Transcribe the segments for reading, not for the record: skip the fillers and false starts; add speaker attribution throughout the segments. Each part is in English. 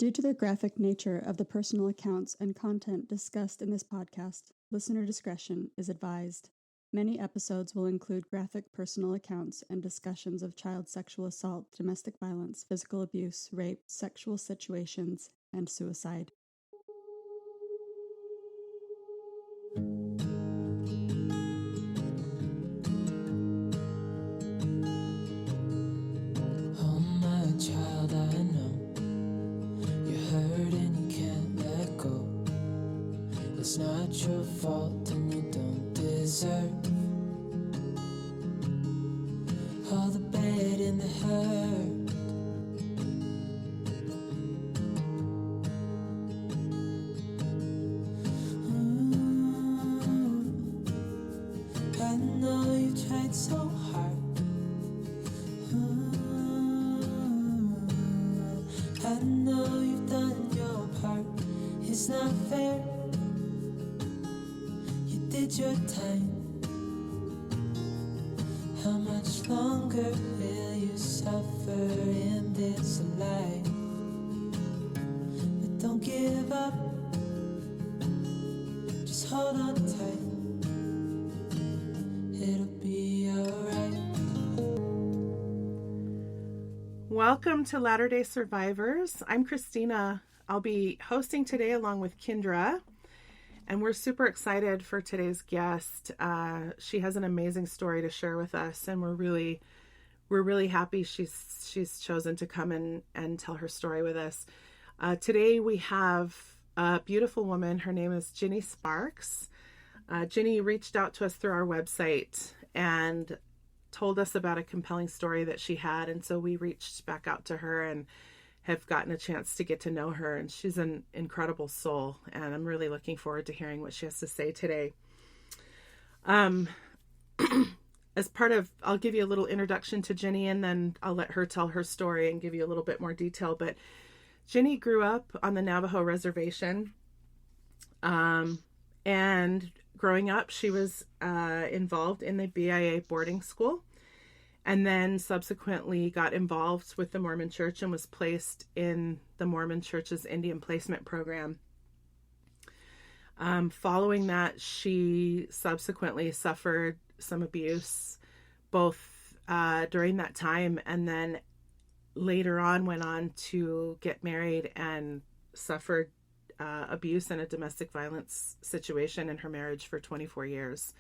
Speaker 1: Due to the graphic nature of the personal accounts and content discussed in this podcast, listener discretion is advised. Many episodes will include graphic personal accounts and discussions of child sexual assault, domestic violence, physical abuse, rape, sexual situations, and suicide.
Speaker 2: Oh my child, I know you're hurt and you can't let go. It's not your fault and you don't deserve all the bad and the hurt. I know you tried so hard. I know you've done your part. It's not fair. You did your time. How much longer will you suffer in this life? But don't give up. Just hold on tight. It'll be alright.
Speaker 3: Welcome to Latter-day Survivors. I'm Christina. I'll be hosting today along with Kendra, and we're super excited for today's guest. She has an amazing story to share with us, and we're really happy she's chosen to come and tell her story with us. Today we have a beautiful woman. Her name is Ginny Sparks. Ginny reached out to us through our website and told us about a compelling story that she had, and so we reached back out to her and have gotten a chance to get to know her, and she's an incredible soul, and I'm really looking forward to hearing what she has to say today. As part of, I'll give you a little introduction to Ginny, and then I'll let her tell her story and give you a little bit more detail. But Ginny grew up on the Navajo reservation, and growing up, she was involved in the BIA boarding school, and then subsequently got involved with the Mormon Church and was placed in the Mormon Church's Indian Placement Program. Following that, she subsequently suffered some abuse, both during that time, and then later on went on to get married and suffered abuse in a domestic violence situation in her marriage for 24 years.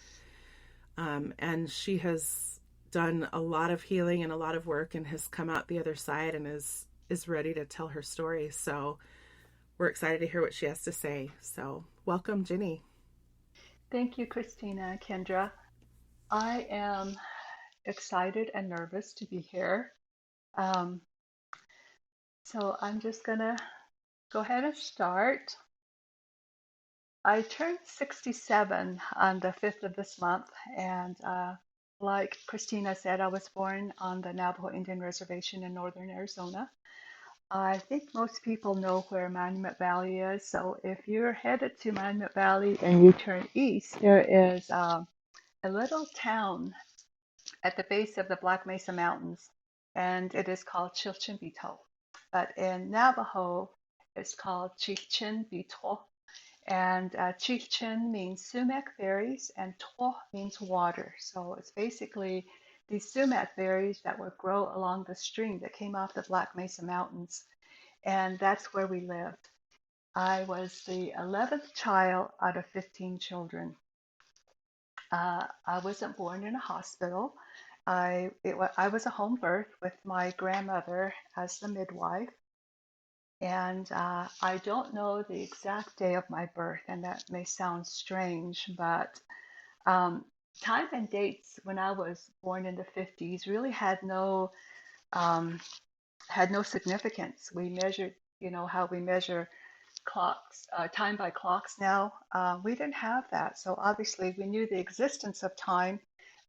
Speaker 3: And she has done a lot of healing and a lot of work and has come out the other side and is ready to tell her story. So we're excited to hear what she has to say. So welcome, Ginny.
Speaker 4: Thank you, Christina and Kendra. I am excited and nervous to be here. So I'm just gonna go ahead and start. I turned 67 on the 5th of this month, and like Christina said, I was born on the Navajo Indian Reservation in northern Arizona. I think most people know where Monument Valley is, so if you're headed to Monument Valley and you turn east, there is a little town at the base of the Black Mesa Mountains, and it is called Chilchimbito. But in Navajo, it's called Chichibito. And Chichen means sumac berries, and to means water. So it's basically these sumac berries that would grow along the stream that came off the Black Mesa Mountains. And that's where we lived. I was the 11th child out of 15 children. I wasn't born in a hospital. I was a home birth with my grandmother as the midwife. And I don't know the exact day of my birth, and that may sound strange, but time and dates when I was born in the 50s really had no significance. We measured, how we measure clocks, time by clocks now. We didn't have that, so obviously we knew the existence of time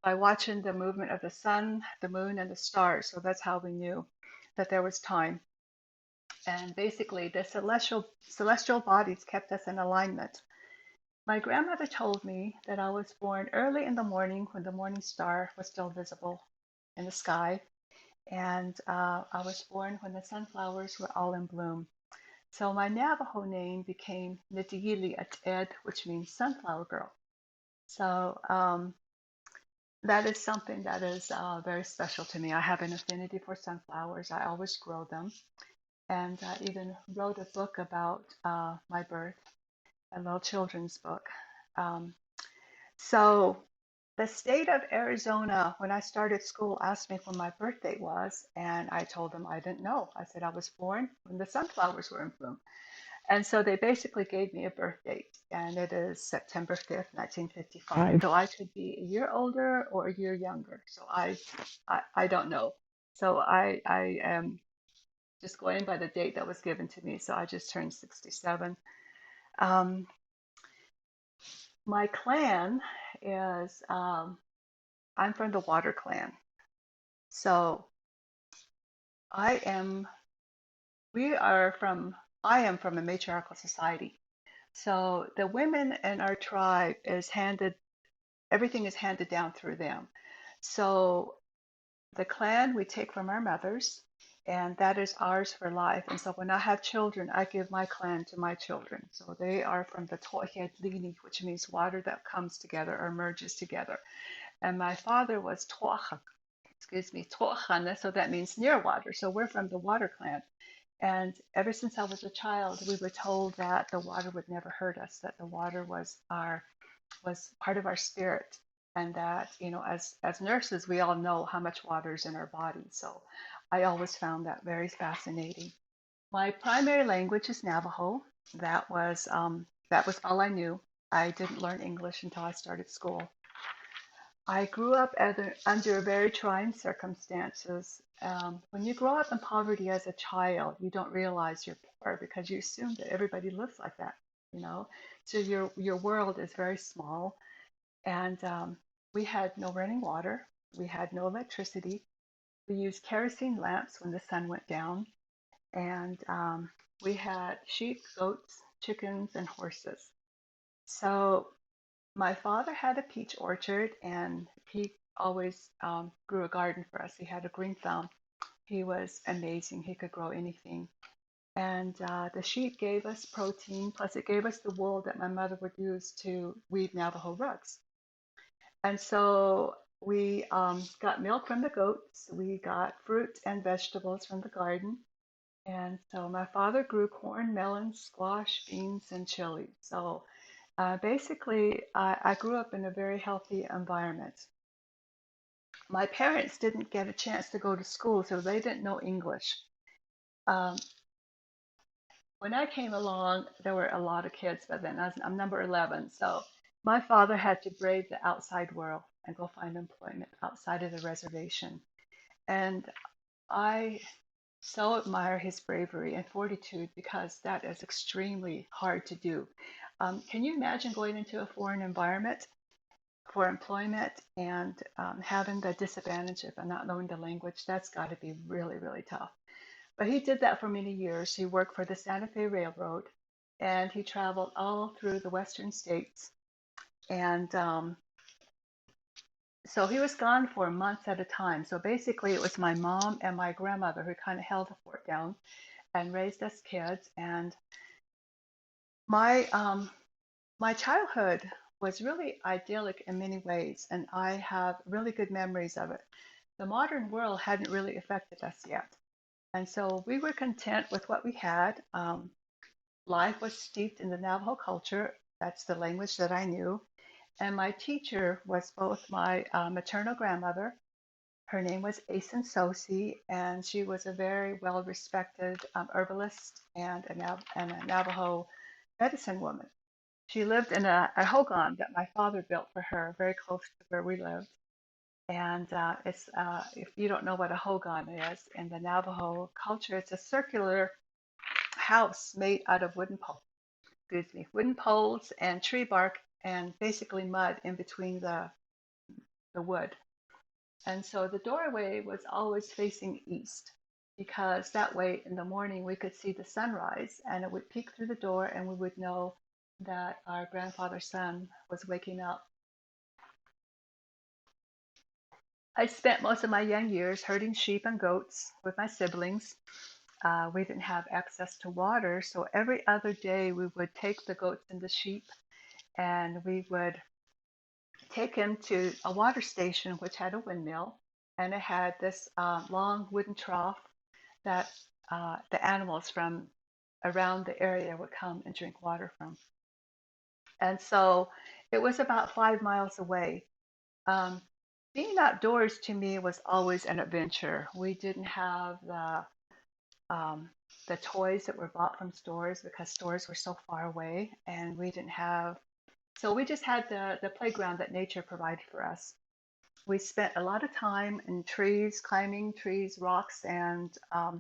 Speaker 4: by watching the movement of the sun, the moon, and the stars. So that's how we knew that there was time. And basically, the celestial bodies kept us in alignment. My grandmother told me that I was born early in the morning when the morning star was still visible in the sky. And I was born when the sunflowers were all in bloom. So my Navajo name became Nitiyili Ed, which means sunflower girl. So that is something that is very special to me. I have an affinity for sunflowers. I always grow them. And I even wrote a book about my birth, a little children's book. Um, so the state of Arizona, when I started school, asked me when my birth date was, and I told them I didn't know. I said I was born when the sunflowers were in bloom. And so they basically gave me a birth date, and it is September 5th, 1955. So I could be a year older or a year younger. So I don't know. So I am just going by the date that was given to me. So I just turned 67. Um, my clan is, I'm from the Water Clan. So I am, we are from, I am from a matriarchal society. So the women in our tribe is handed, everything is handed down through them. So the clan we take from our mothers, and that is ours for life. And so when I have children, I give my clan to my children. So they are from the Tohet Lini, which means water that comes together or merges together. And my father was Tocha, excuse me, Tochana, so that means near water. So we're from the water clan. And ever since I was a child, we were told that the water would never hurt us, that the water was part of our spirit, and that, you know, as nurses, we all know how much water is in our body. So I always found that very fascinating. My primary language is Navajo. That was all I knew. I didn't learn English until I started school. I grew up under very trying circumstances. When you grow up in poverty as a child, you don't realize you're poor because you assume that everybody lives like that, you know. So your world is very small, and we had no running water, we had no electricity. We used kerosene lamps when the sun went down, and we had sheep, goats, chickens, and horses. So my father had a peach orchard, and he always grew a garden for us. He had a green thumb. He was amazing. He could grow anything. And the sheep gave us protein, plus it gave us the wool that my mother would use to weave Navajo rugs. And so we got milk from the goats. We got fruit and vegetables from the garden. And so my father grew corn, melons, squash, beans, and chili. So basically, I grew up in a very healthy environment. My parents didn't get a chance to go to school, so they didn't know English. Um, when I came along, there were a lot of kids, but then I'm number 11. So my father had to brave the outside world and go find employment outside of the reservation. And I so admire his bravery and fortitude because that is extremely hard to do. Can you imagine going into a foreign environment for employment and having the disadvantage of not knowing the language? That's got to be really, really tough. But he did that for many years. He worked for the Santa Fe Railroad, and he traveled all through the western states. And so he was gone for months at a time. So basically, it was my mom and my grandmother who kind of held the fort down and raised us kids. And my my childhood was really idyllic in many ways, and I have really good memories of it. The modern world hadn't really affected us yet, and so we were content with what we had. Life was steeped in the Navajo culture. That's the language that I knew. And my teacher was both my maternal grandmother. Her name was Asen Sosi, and she was a very well respected herbalist and and a Navajo medicine woman. She lived in a hogan that my father built for her, very close to where we lived. And it's if you don't know what a hogan is, in the Navajo culture, it's a circular house made out of wooden poles and tree bark and basically mud in between the wood. And so the doorway was always facing east because that way in the morning we could see the sunrise and it would peek through the door and we would know that our grandfather's son was waking up. I spent most of my young years herding sheep and goats with my siblings. we didn't have access to water. So every other day we would take the goats and the sheep and we would take him to a water station which had a windmill, and it had this long wooden trough that the animals from around the area would come and drink water from. And so it was about 5 miles away. Um, Being outdoors to me was always an adventure. We didn't have um, the toys that were bought from stores because stores were so far away, and we didn't have. So we just had the playground that nature provided for us. We spent a lot of time in trees, climbing trees, rocks, and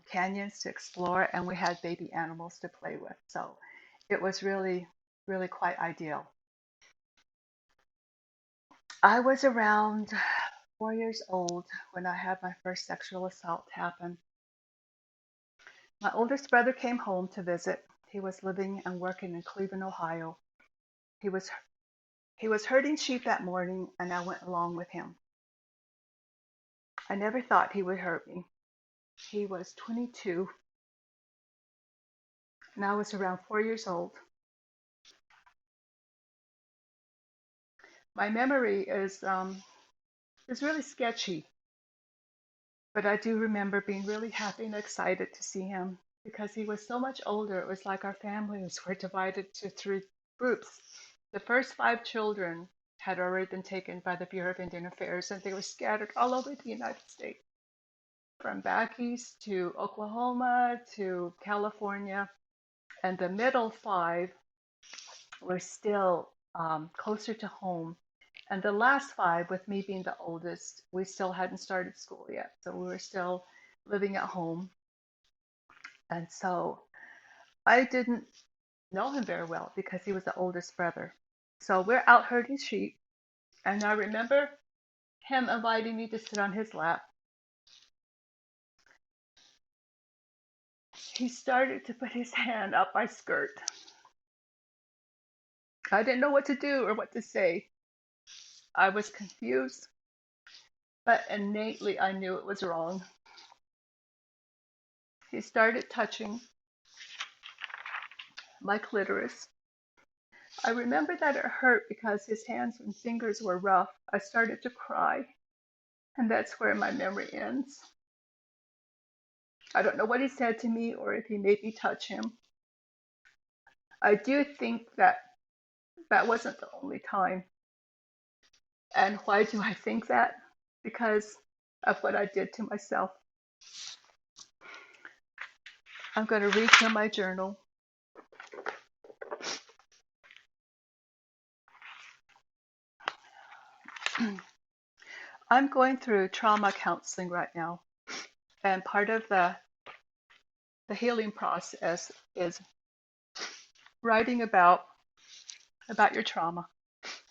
Speaker 4: canyons to explore, and we had baby animals to play with. So it was really, really quite ideal. I was around 4 years old when I had my first sexual assault happen. My oldest brother came home to visit. He was living and working in Cleveland, Ohio. He was he was herding sheep that morning, and I went along with him. I never thought he would hurt me. He was 22, and I was around 4 years old. My memory is really sketchy, but I do remember being really happy and excited to see him because he was so much older. It was like our families were divided to three groups. The first 5 children had already been taken by the Bureau of Indian Affairs, and they were scattered all over the United States, from back east to Oklahoma to California. And the middle 5 were still closer to home. And the last 5, with me being the oldest, we still hadn't started school yet. So we were still living at home. And so I didn't know him very well because he was the oldest brother. So we're out herding sheep. And I remember him inviting me to sit on his lap. He started to put his hand up my skirt. I didn't know what to do or what to say. I was confused, but innately I knew it was wrong. He started touching my clitoris. I remember that it hurt because his hands and fingers were rough. I started to cry, and that's where my memory ends. I don't know what he said to me or if he made me touch him. I do think that that wasn't the only time. And why do I think that? Because of what I did to myself. I'm going to read from my journal. I'm going through trauma counseling right now, and part of the healing process is writing about your trauma.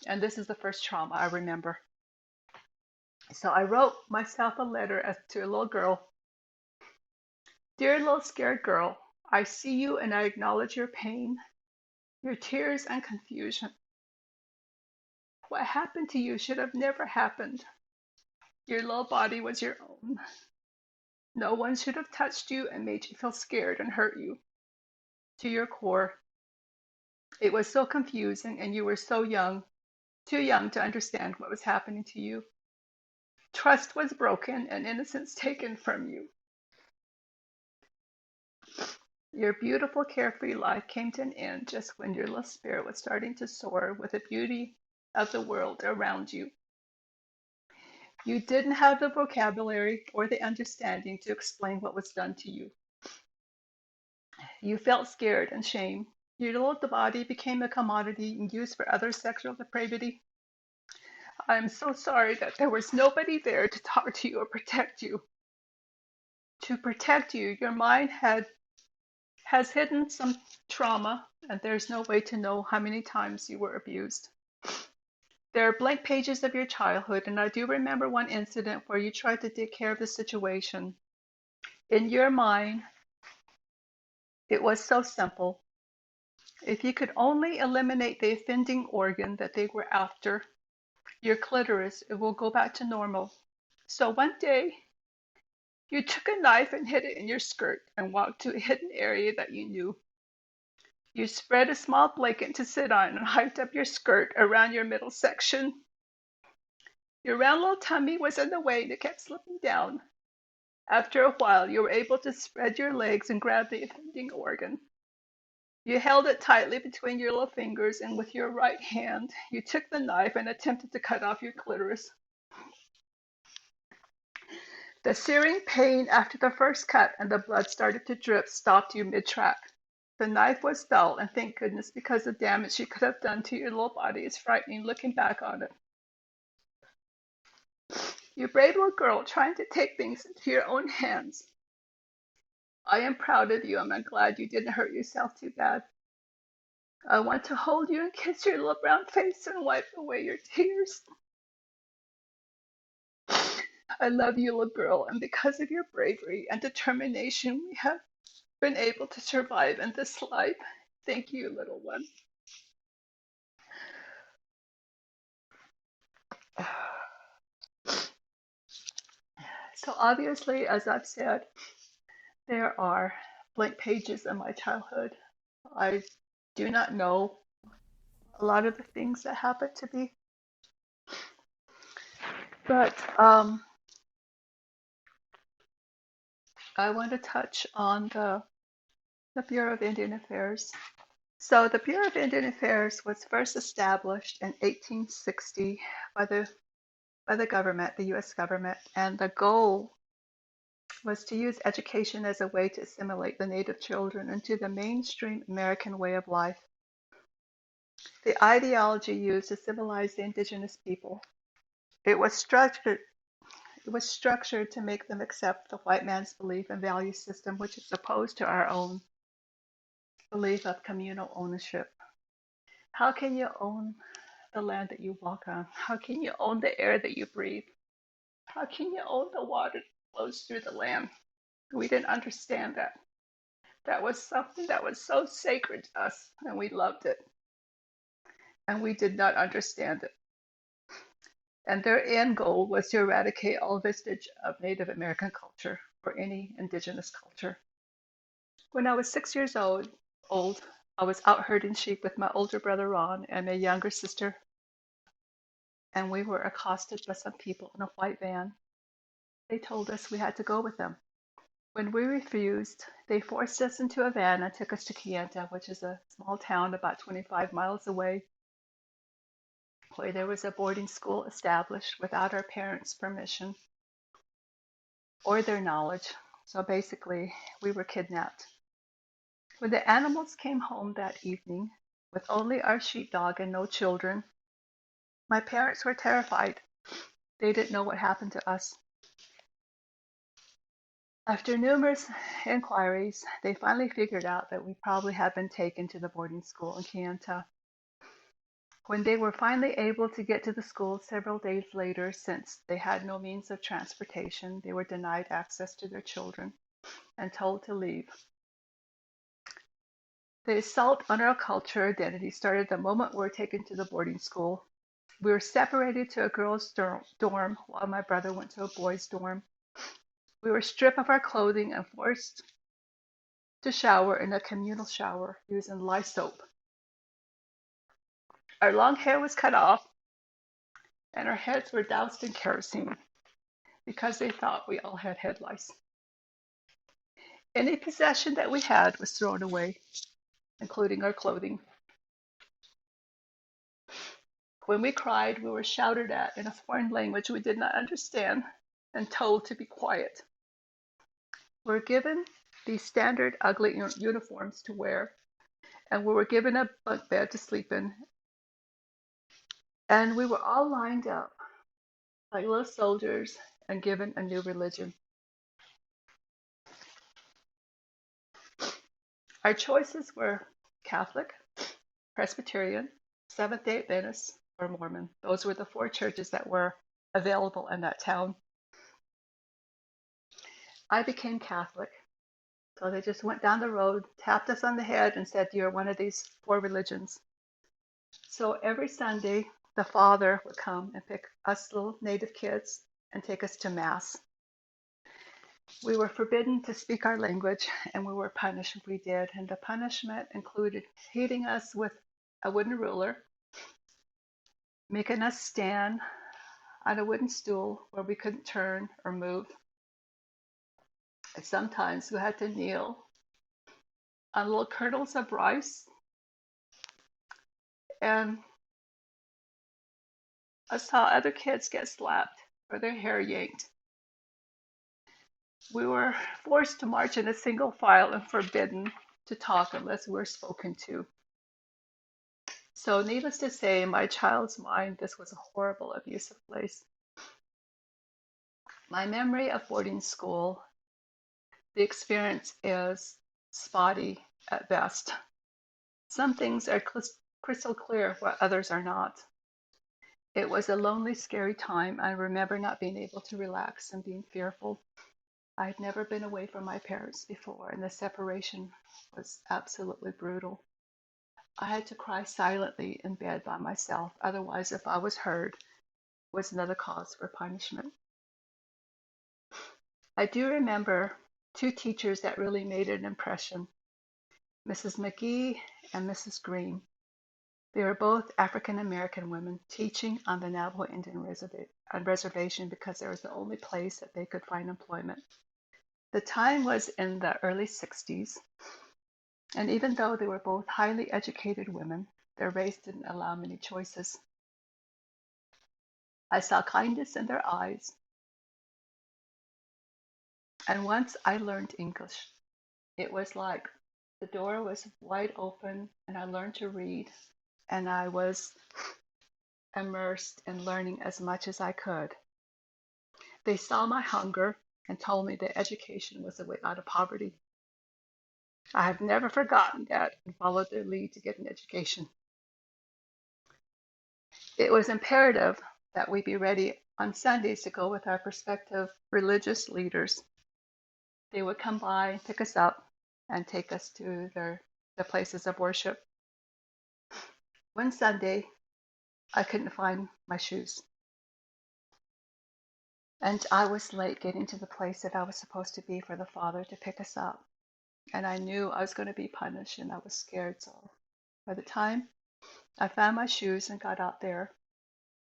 Speaker 4: And this is the first trauma I remember. So I wrote myself a letter to a little girl. Dear little scared girl, I see you and I acknowledge your pain, your tears and confusion. What happened to you should have never happened. Your little body was your own. No one should have touched you and made you feel scared and hurt you to your core. It was so confusing, and you were so young, too young to understand what was happening to you. Trust was broken and innocence taken from you. Your beautiful carefree life came to an end just when your little spirit was starting to soar with the beauty of the world around you. You didn't have the vocabulary or the understanding to explain what was done to you. You felt scared and shame. Your little body became a commodity and used for other sexual depravity. I'm so sorry that there was nobody there to talk to you or protect you. To protect you, your mind has hidden some trauma, and there's no way to know how many times you were abused. There are blank pages of your childhood, and I do remember one incident where you tried to take care of the situation. In your mind, it was so simple. If you could only eliminate the offending organ that they were after, your clitoris, it will go back to normal. So one day, You took a knife and hid it in your skirt and walked to a hidden area that you knew. You spread a small blanket to sit on and hiked up your skirt around your middle section. Your round little tummy was in the way and it kept slipping down. After a while, you were able to spread your legs and grab the offending organ. You held it tightly between your little fingers, and with your right hand, you took the knife and attempted to cut off your clitoris. The searing pain after the first cut and the blood started to drip stopped you mid-track. The knife was dull, and thank goodness, because the damage you could have done to your little body is frightening looking back on it. You brave little girl trying to take things into your own hands. I am proud of you, and I'm glad you didn't hurt yourself too bad. I want to hold you and kiss your little brown face and wipe away your tears. I love you, little girl, and because of your bravery and determination, we have been able to survive in this life. Thank you, little one. So obviously, as I've said, there are blank pages in my childhood. I do not know a lot of the things that happened to me, but I want to touch on the Bureau of Indian Affairs. So the Bureau of Indian Affairs was first established in 1860 by the government, the U.S. government, and the goal was to use education as a way to assimilate the Native children into the mainstream American way of life. The ideology used to civilize the indigenous people. It was structured to make them accept the white man's belief and value system, which is opposed to our own belief of communal ownership. How can you own the land that you walk on? How can you own the air that you breathe? How can you own the water that flows through the land? We didn't understand that. That was something that was so sacred to us, and we loved it. And we did not understand it. And their end goal was to eradicate all vestige of Native American culture or any indigenous culture. When I was 6 years old, I was out herding sheep with my older brother Ron and my younger sister, and we were accosted by some people in a white van. They told us we had to go with them. When we refused, they forced us into a van and took us to Kayenta, which is a small town about 25 miles away, where there was a boarding school established without our parents' permission or their knowledge. So basically, we were kidnapped. When the animals came home that evening, with only our sheepdog and no children, my parents were terrified. They didn't know what happened to us. After numerous inquiries, they finally figured out that we probably had been taken to the boarding school in Kayenta. When they were finally able to get to the school several days later, since they had no means of transportation, they were denied access to their children and told to leave. The assault on our culture identity started the moment we were taken to the boarding school. We were separated to a girls' dorm while my brother went to a boys' dorm. We were stripped of our clothing and forced to shower in a communal shower using lye soap. Our long hair was cut off and our heads were doused in kerosene because they thought we all had head lice. Any possession that we had was thrown away, including our clothing. When we cried, we were shouted at in a foreign language we did not understand and told to be quiet. We were given these standard ugly uniforms to wear, and we were given a bunk bed to sleep in. And we were all lined up like little soldiers and given a new religion. Our choices were Catholic, Presbyterian, Seventh-day Adventist, or Mormon. Those were the four churches that were available in that town. I became Catholic. So they just went down the road, tapped us on the head, and said, "You're one of these four religions." So every Sunday, the father would come and pick us little Native kids and take us to Mass. We were forbidden to speak our language, and we were punished if we did. And the punishment included hitting us with a wooden ruler, making us stand on a wooden stool where we couldn't turn or move. And sometimes we had to kneel on little kernels of rice. And I saw other kids get slapped or their hair yanked. We were forced to march in a single file and forbidden to talk unless we were spoken to. So, needless to say, in my child's mind, this was a horrible, abusive place. My memory of boarding school, the experience is spotty at best. Some things are crystal clear, where others are not. It was a lonely, scary time. I remember not being able to relax and being fearful. I had never been away from my parents before, and the separation was absolutely brutal. I had to cry silently in bed by myself. Otherwise, if I was heard, was another cause for punishment. I do remember two teachers that really made an impression, Mrs. McGee and Mrs. Green. They were both African American women teaching on the Navajo Indian reservation because it was the only place that they could find employment. The time was in the early 60s, and even though they were both highly educated women, their race didn't allow many choices. I saw kindness in their eyes, and once I learned English, it was like the door was wide open, and I learned to read, and I was immersed in learning as much as I could. They saw my hunger and told me that education was the way out of poverty. I have never forgotten that and followed their lead to get an education. It was imperative that we be ready on Sundays to go with our prospective religious leaders. They would come by, pick us up, and take us to the places of worship. One Sunday, I couldn't find my shoes. And I was late getting to the place that I was supposed to be for the Father to pick us up. And I knew I was going to be punished, and I was scared. So by the time I found my shoes and got out there,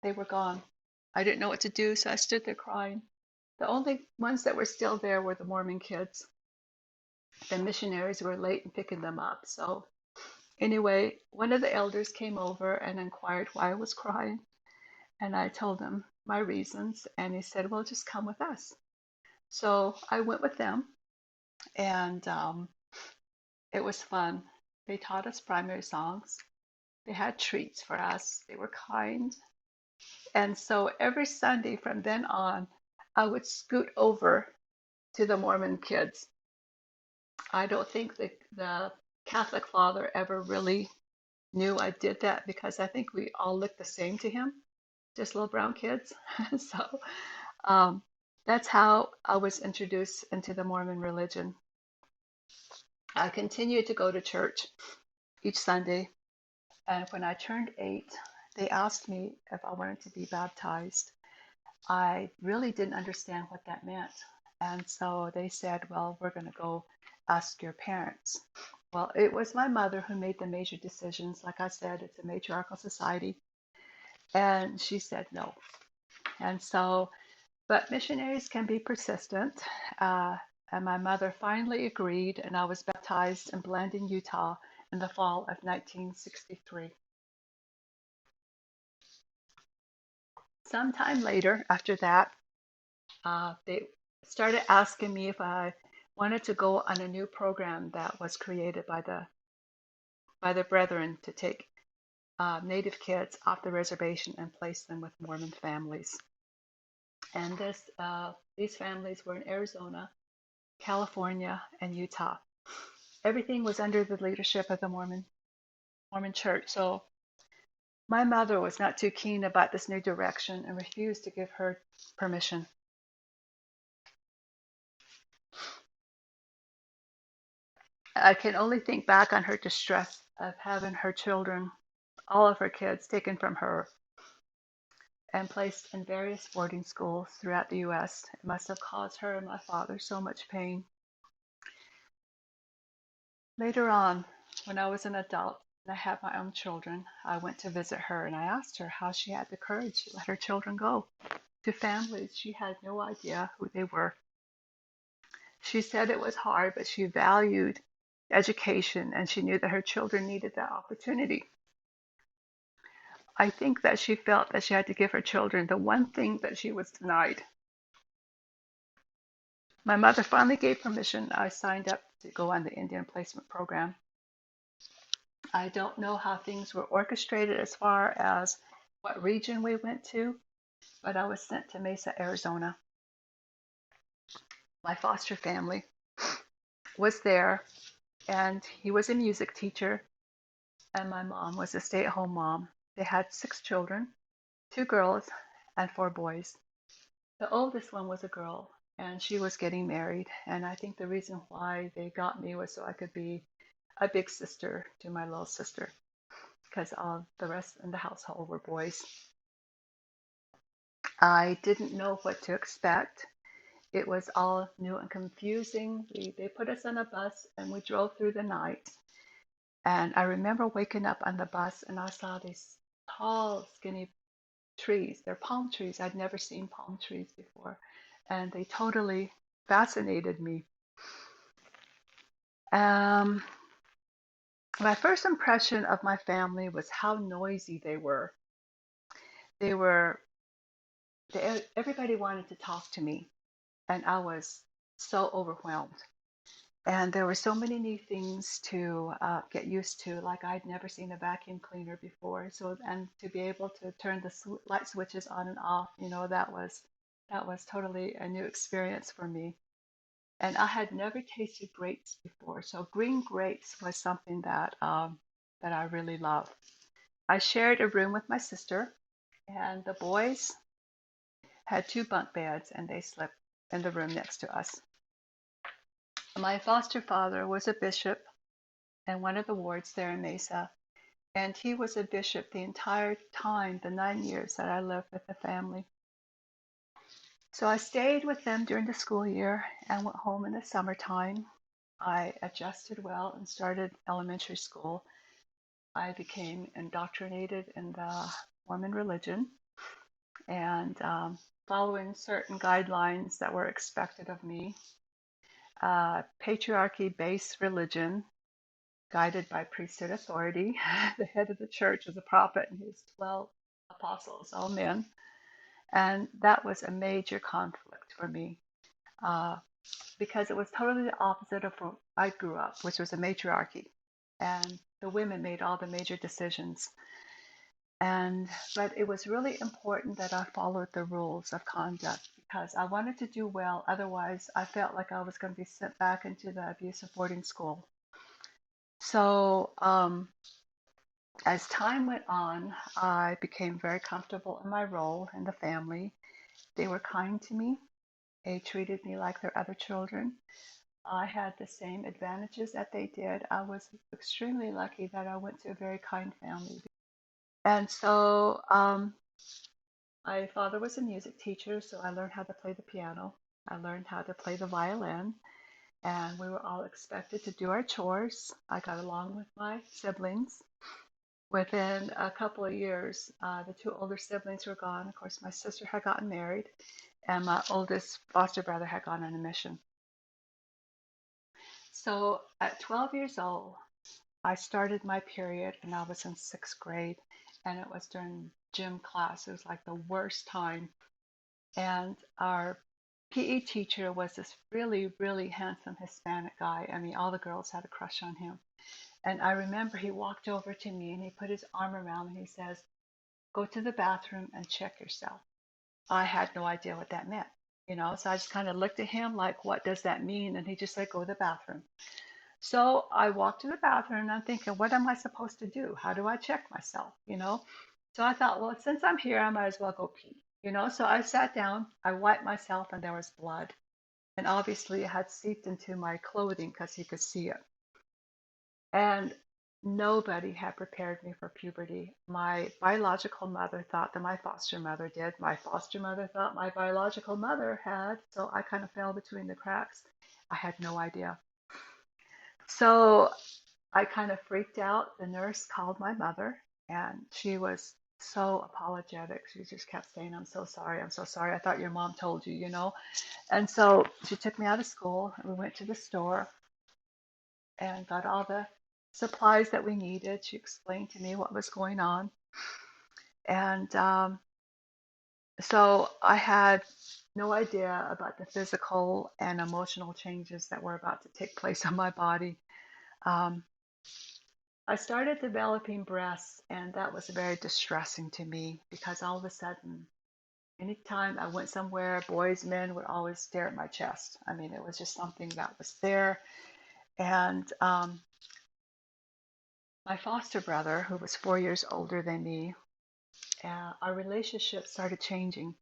Speaker 4: they were gone. I didn't know what to do, so I stood there crying. The only ones that were still there were the Mormon kids. The missionaries were late in picking them up. So anyway, one of the elders came over and inquired why I was crying. And I told him my reasons. And he said, well, just come with us. So I went with them, and it was fun. They taught us primary songs. They had treats for us. They were kind. And so every Sunday from then on, I would scoot over to the Mormon kids. I don't think the Catholic father ever really knew I did that because I think we all looked the same to him, just little brown kids. So um, that's how I was introduced into the Mormon religion. I continued to go to church each Sunday, and when I turned 8, they asked me if I wanted to be baptized. I really didn't understand what that meant. And so they said, well, we're going to go ask your parents. Well, it was my mother who made the major decisions. Like I said, it's a matriarchal society. And she said no. And so, but missionaries can be persistent. And my mother finally agreed, and I was baptized in Blanding, Utah in the fall of 1963. Sometime later, after that, they started asking me if I wanted to go on a new program that was created by the Brethren to take Native kids off the reservation and place them with Mormon families. And these families were in Arizona, California, and Utah. Everything was under the leadership of the Mormon Church. So my mother was not too keen about this new direction and refused to give her permission. I can only think back on her distress of having her children, all of her kids, taken from her. and placed in various boarding schools throughout the U.S. It must have caused her and my father so much pain. Later on, when I was an adult and I had my own children, I went to visit her and I asked her how she had the courage to let her children go to families she had no idea who they were. She said it was hard, but she valued education and she knew that her children needed that opportunity. I think that she felt that she had to give her children the one thing that she was denied. My mother finally gave permission. I signed up to go on the Indian placement program. I don't know how things were orchestrated as far as what region we went to, but I was sent to Mesa, Arizona. My foster family was there, and he was a music teacher, and my mom was a stay-at-home mom. They had 6 children, 2 girls and 4 boys. The oldest one was a girl, and she was getting married. And I think the reason why they got me was so I could be a big sister to my little sister, because all the rest in the household were boys. I didn't know what to expect. It was all new and confusing. They put us on a bus and we drove through the night. And I remember waking up on the bus and I saw these tall, skinny trees. They're palm trees. I'd never seen palm trees before. And they totally fascinated me. My first impression of my family was how noisy they were. They were, everybody wanted to talk to me, and I was so overwhelmed. And there were so many new things to get used to, like I'd never seen a vacuum cleaner before. So, and to be able to turn the light switches on and off, that was totally a new experience for me. And I had never tasted grapes before, so green grapes was something that I really love. I shared a room with my sister, and the boys had 2 bunk beds, and they slept in the room next to us. My foster father was a bishop in one of the wards there in Mesa, and he was a bishop the entire time, the 9 years that I lived with the family. So I stayed with them during the school year and went home in the summertime. I adjusted well and started elementary school. I became indoctrinated in the Mormon religion and following certain guidelines that were expected of me. Patriarchy-based religion guided by priesthood authority. The head of the church was a prophet and his 12 apostles, all men. And that was a major conflict for me because it was totally the opposite of where I grew up, which was a matriarchy. And the women made all the major decisions. But it was really important that I followed the rules of conduct because I wanted to do well. Otherwise, I felt like I was going to be sent back into the abusive boarding school. So as time went on, I became very comfortable in my role in the family. They were kind to me. They treated me like their other children. I had the same advantages that they did. I was extremely lucky that I went to a very kind family. And so my father was a music teacher, so I learned how to play the piano. I learned how to play the violin, and we were all expected to do our chores. I got along with my siblings. Within a couple of years, the 2 older siblings were gone. Of course, my sister had gotten married, and my oldest foster brother had gone on a mission. So at 12 years old, I started my period, and I was in 6th grade, and it was during gym class. It was like the worst time. And our PE teacher was this really, really handsome Hispanic guy. I mean, all the girls had a crush on him. And I remember he walked over to me and he put his arm around me and he says, "Go to the bathroom and check yourself." I had no idea what that meant, so I just kind of looked at him like, what does that mean? And he just said, "Go to the bathroom." So I walked to the bathroom and I'm thinking, what am I supposed to do? How do I check myself? So I thought, well, since I'm here, I might as well go pee, So I sat down, I wiped myself, and there was blood. And obviously it had seeped into my clothing because he could see it. And Nobody had prepared me for puberty. My biological mother thought that my foster mother did. My foster mother thought my biological mother had. So I kind of fell between the cracks. I had no idea. So I kind of freaked out. The nurse called my mother, and she was so apologetic. She just kept saying, "I'm so sorry. I'm so sorry. I thought your mom told you, you know." And so she took me out of school, and we went to the store and got all the supplies that we needed. She explained to me what was going on. And so I had no idea about the physical and emotional changes that were about to take place on my body. Um, I started developing breasts, and that was very distressing to me because all of a sudden, anytime I went somewhere, boys, men would always stare at my chest. I mean, it was just something that was there. And my foster brother, who was 4 years older than me, our relationship started changing.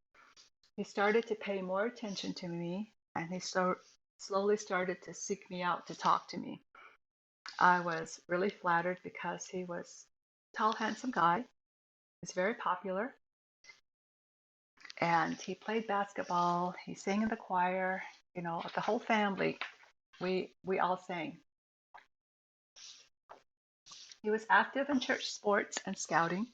Speaker 4: He started to pay more attention to me, and he slowly started to seek me out to talk to me. I was really flattered because he was a tall, handsome guy. He was very popular, and he played basketball. He sang in the choir. You know, the whole family, we all sang. He was active in church sports and scouting.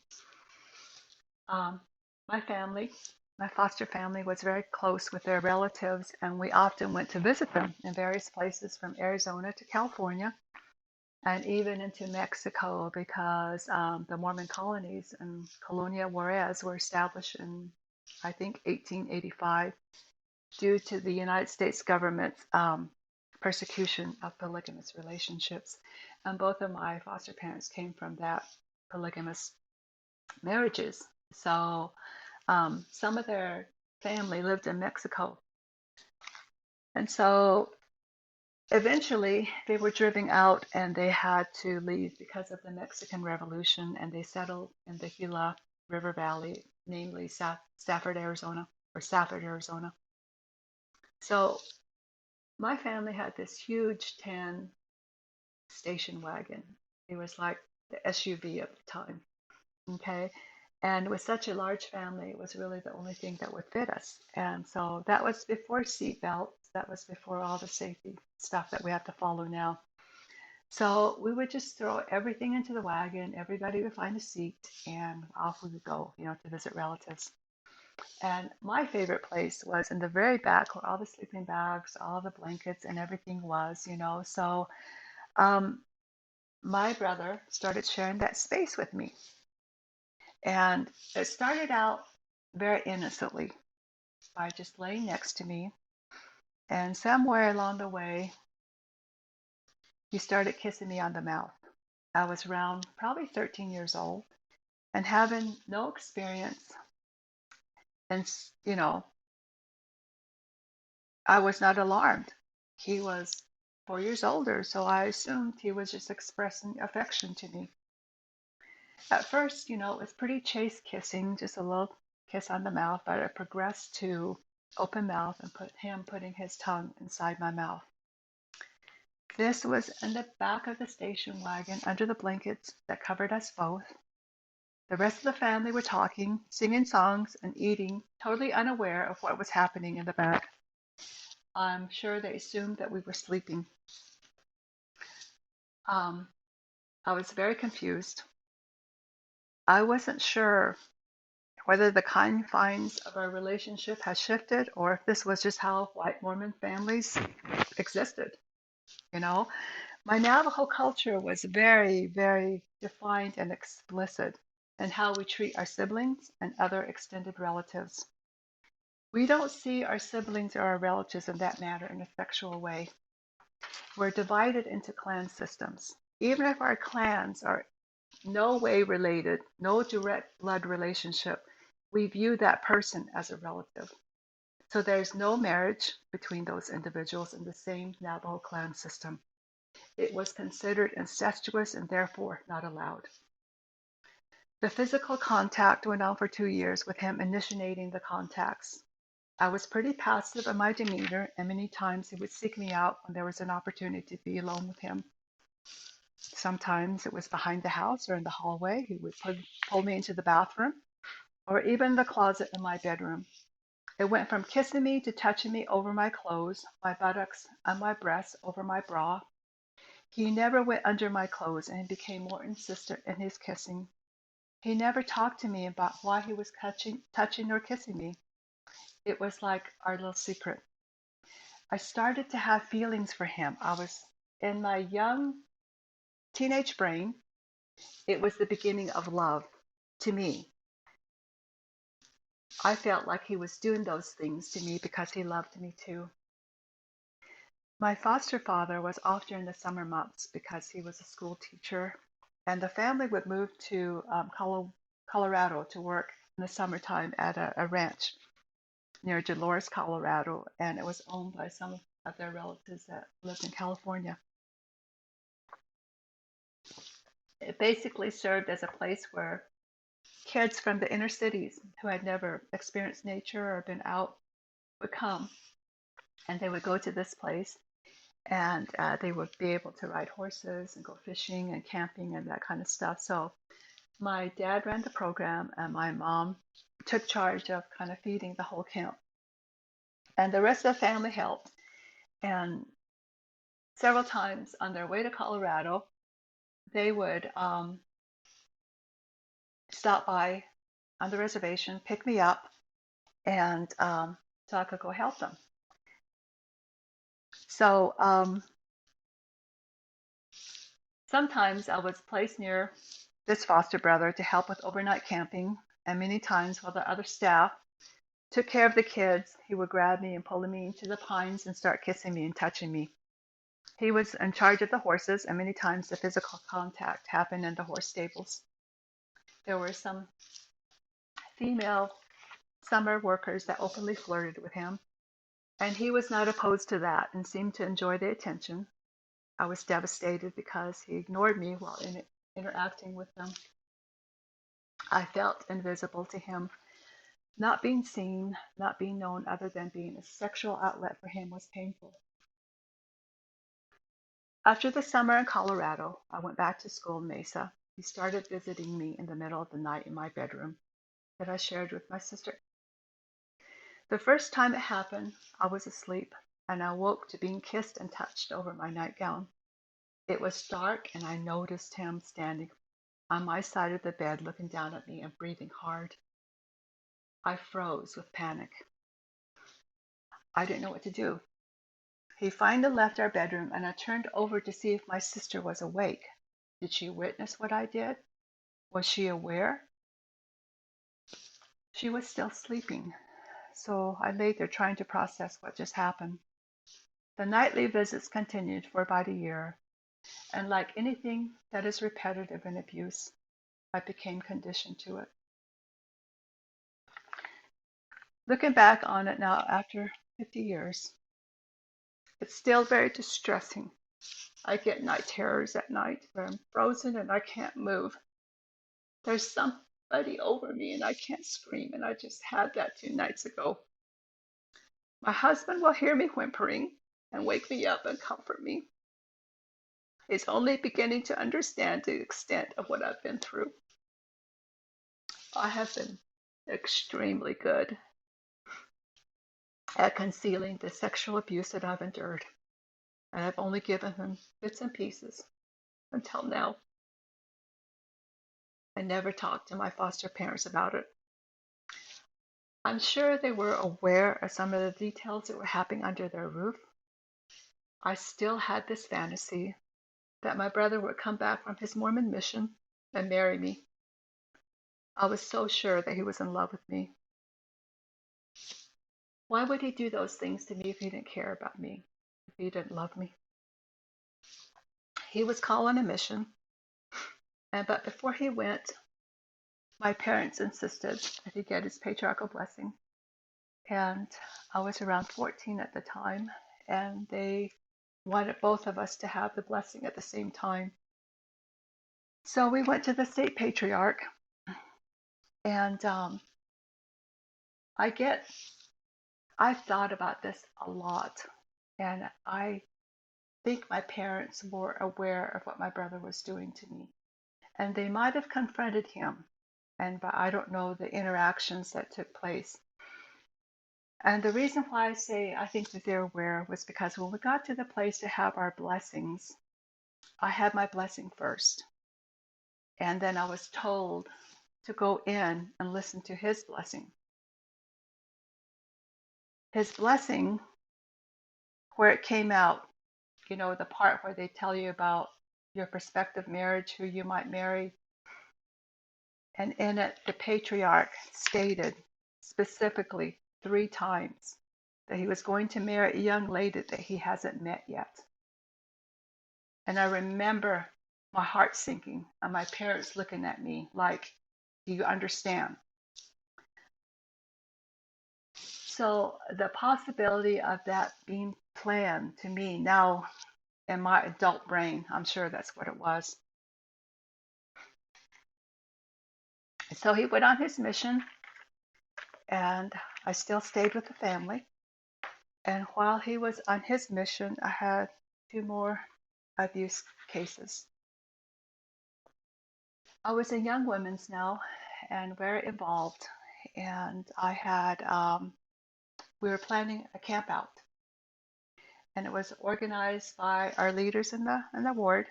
Speaker 4: Um, my family, my foster family, was very close with their relatives, and we often went to visit them in various places from Arizona to California and even into Mexico because the Mormon colonies in Colonia Juarez were established in, I think, 1885 due to the United States government's persecution of polygamous relationships. And both of my foster parents came from that polygamous marriages. So some of their family lived in Mexico. And so eventually they were driven out and they had to leave because of the Mexican Revolution, and they settled in the Gila River Valley, namely Stafford, Arizona, or Stafford, Arizona. So my family had this huge tan station wagon. It was like the SUV of the time. Okay. And with such a large family, it was really the only thing that would fit us. And so that was before seat belts. That was before all the safety stuff that we have to follow now. So we would just throw everything into the wagon. Everybody would find a seat, and off we would go, you know, to visit relatives. And my favorite place was in the very back where all the sleeping bags, all the blankets, and everything was, you know. So um, my brother started sharing that space with me. And it started out very innocently by just laying next to me. And somewhere along the way, he started kissing me on the mouth. I was around probably 13 years old and having no experience. And, you know, I was not alarmed. He was 4 years older, so I assumed he was just expressing affection to me. At first, you know, it was pretty chaste kissing, just a little kiss on the mouth, but it progressed to open mouth and putting his tongue inside my mouth. This was in the back of the station wagon under the blankets that covered us both. The rest of the family were talking, singing songs, and eating, totally unaware of what was happening in the back. I'm sure they assumed that we were sleeping. I was very confused. I wasn't sure whether the confines of our relationship had shifted or if this was just how white Mormon families existed. You know, my Navajo culture was very, very defined and explicit in how we treat our siblings and other extended relatives. We don't see our siblings or our relatives in that manner in a sexual way. We're divided into clan systems. Even if our clans are no way related, no direct blood relationship, we view that person as a relative. So there's no marriage between those individuals in the same Navajo clan system. It was considered incestuous and therefore not allowed. The physical contact went on for 2 years with him initiating the contacts. I was pretty passive in my demeanor, and many times he would seek me out when there was an opportunity to be alone with him. Sometimes it was behind the house or in the hallway. He would pull me into the bathroom or even the closet in my bedroom. It went from kissing me to touching me over my clothes, my buttocks, and my breasts over my bra. He never went under my clothes and became more insistent in his kissing. He never talked to me about why he was touching or kissing me. It was like our little secret. I started to have feelings for him. I was in my young teenage brain. It was the beginning of love to me. I felt like he was doing those things to me because he loved me too. My foster father was off during the summer months because he was a school teacher, and the family would move to Colorado to work in the summertime at a ranch near Dolores, Colorado, and it was owned by some of their relatives that lived in California. It basically served as a place where kids from the inner cities who had never experienced nature or been out would come, and they would go to this place, and they would be able to ride horses and go fishing and camping and that kind of stuff. So my dad ran the program, and my mom took charge of kind of feeding the whole camp. And the rest of the family helped. And several times on their way to Colorado, they would stop by on the reservation, pick me up, and so I could go help them. So sometimes I was placed near this foster brother to help with overnight camping, and many times while the other staff took care of the kids, he would grab me and pull me into the pines and start kissing me and touching me. He was in charge of the horses, and many times the physical contact happened in the horse stables. There were some female summer workers that openly flirted with him, and he was not opposed to that and seemed to enjoy the attention. I was devastated because he ignored me while interacting with them. I felt invisible to him. Not being seen, not being known other than being a sexual outlet for him was painful. After the summer in Colorado, I went back to school in Mesa. He started visiting me in the middle of the night in my bedroom that I shared with my sister. The first time it happened, I was asleep, and I woke to being kissed and touched over my nightgown. It was dark, and I noticed him standing on my side of the bed looking down at me and breathing hard. I froze with panic. I didn't know what to do. He finally left our bedroom, and I turned over to see if my sister was awake. Did she witness what I did? Was she aware? She was still sleeping, so I lay there trying to process what just happened. The nightly visits continued for about a year, and like anything that is repetitive in abuse, I became conditioned to it. Looking back on it now after 50 years, it's still very distressing. I get night terrors at night where I'm frozen and I can't move. There's somebody over me and I can't scream, and I just had that 2 nights ago. My husband will hear me whimpering and wake me up and comfort me. He's only beginning to understand the extent of what I've been through. I have been extremely good at concealing the sexual abuse that I've endured, and I've only given him bits and pieces until now. I never talked to my foster parents about it. I'm sure they were aware of some of the details that were happening under their roof. I still had this fantasy that my brother would come back from his Mormon mission and marry me. I was so sure that he was in love with me. Why would he do those things to me if he didn't care about me, if he didn't love me? He was calling a mission, but before he went, my parents insisted that he get his patriarchal blessing. And I was around 14 at the time, and they wanted both of us to have the blessing at the same time. So we went to the state patriarch, and I've thought about this a lot, and think my parents were aware of what my brother was doing to me. And they might have confronted him, but I don't know the interactions that took place. And the reason why I say I think that they're aware was because when we got to the place to have our blessings, I had my blessing first. And then I was told to go in and listen to his blessing. His blessing, where it came out, the part where they tell you about your prospective marriage, who you might marry. And in it, the patriarch stated specifically 3 times that he was going to marry a young lady that he hasn't met yet. And I remember my heart sinking and my parents looking at me like, do you understand? So the possibility of that being planned to me now in my adult brain, I'm sure that's what it was. So he went on his mission, and I still stayed with the family. And while he was on his mission, I had 2 more abuse cases. I was a young women's now and very involved. And I had, we were planning a camp out. And it was organized by our leaders in the ward.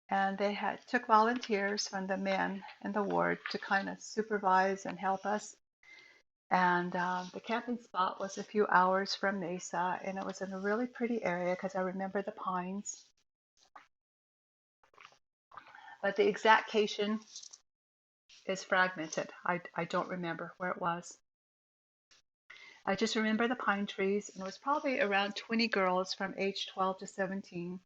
Speaker 4: And they took volunteers from the men in the ward to kind of supervise and help us. And the camping spot was a few hours from Mesa, and it was in a really pretty area because I remember the pines. But the exact location is fragmented. I don't remember where it was. I just remember the pine trees, and it was probably around 20 girls from age 12 to 17.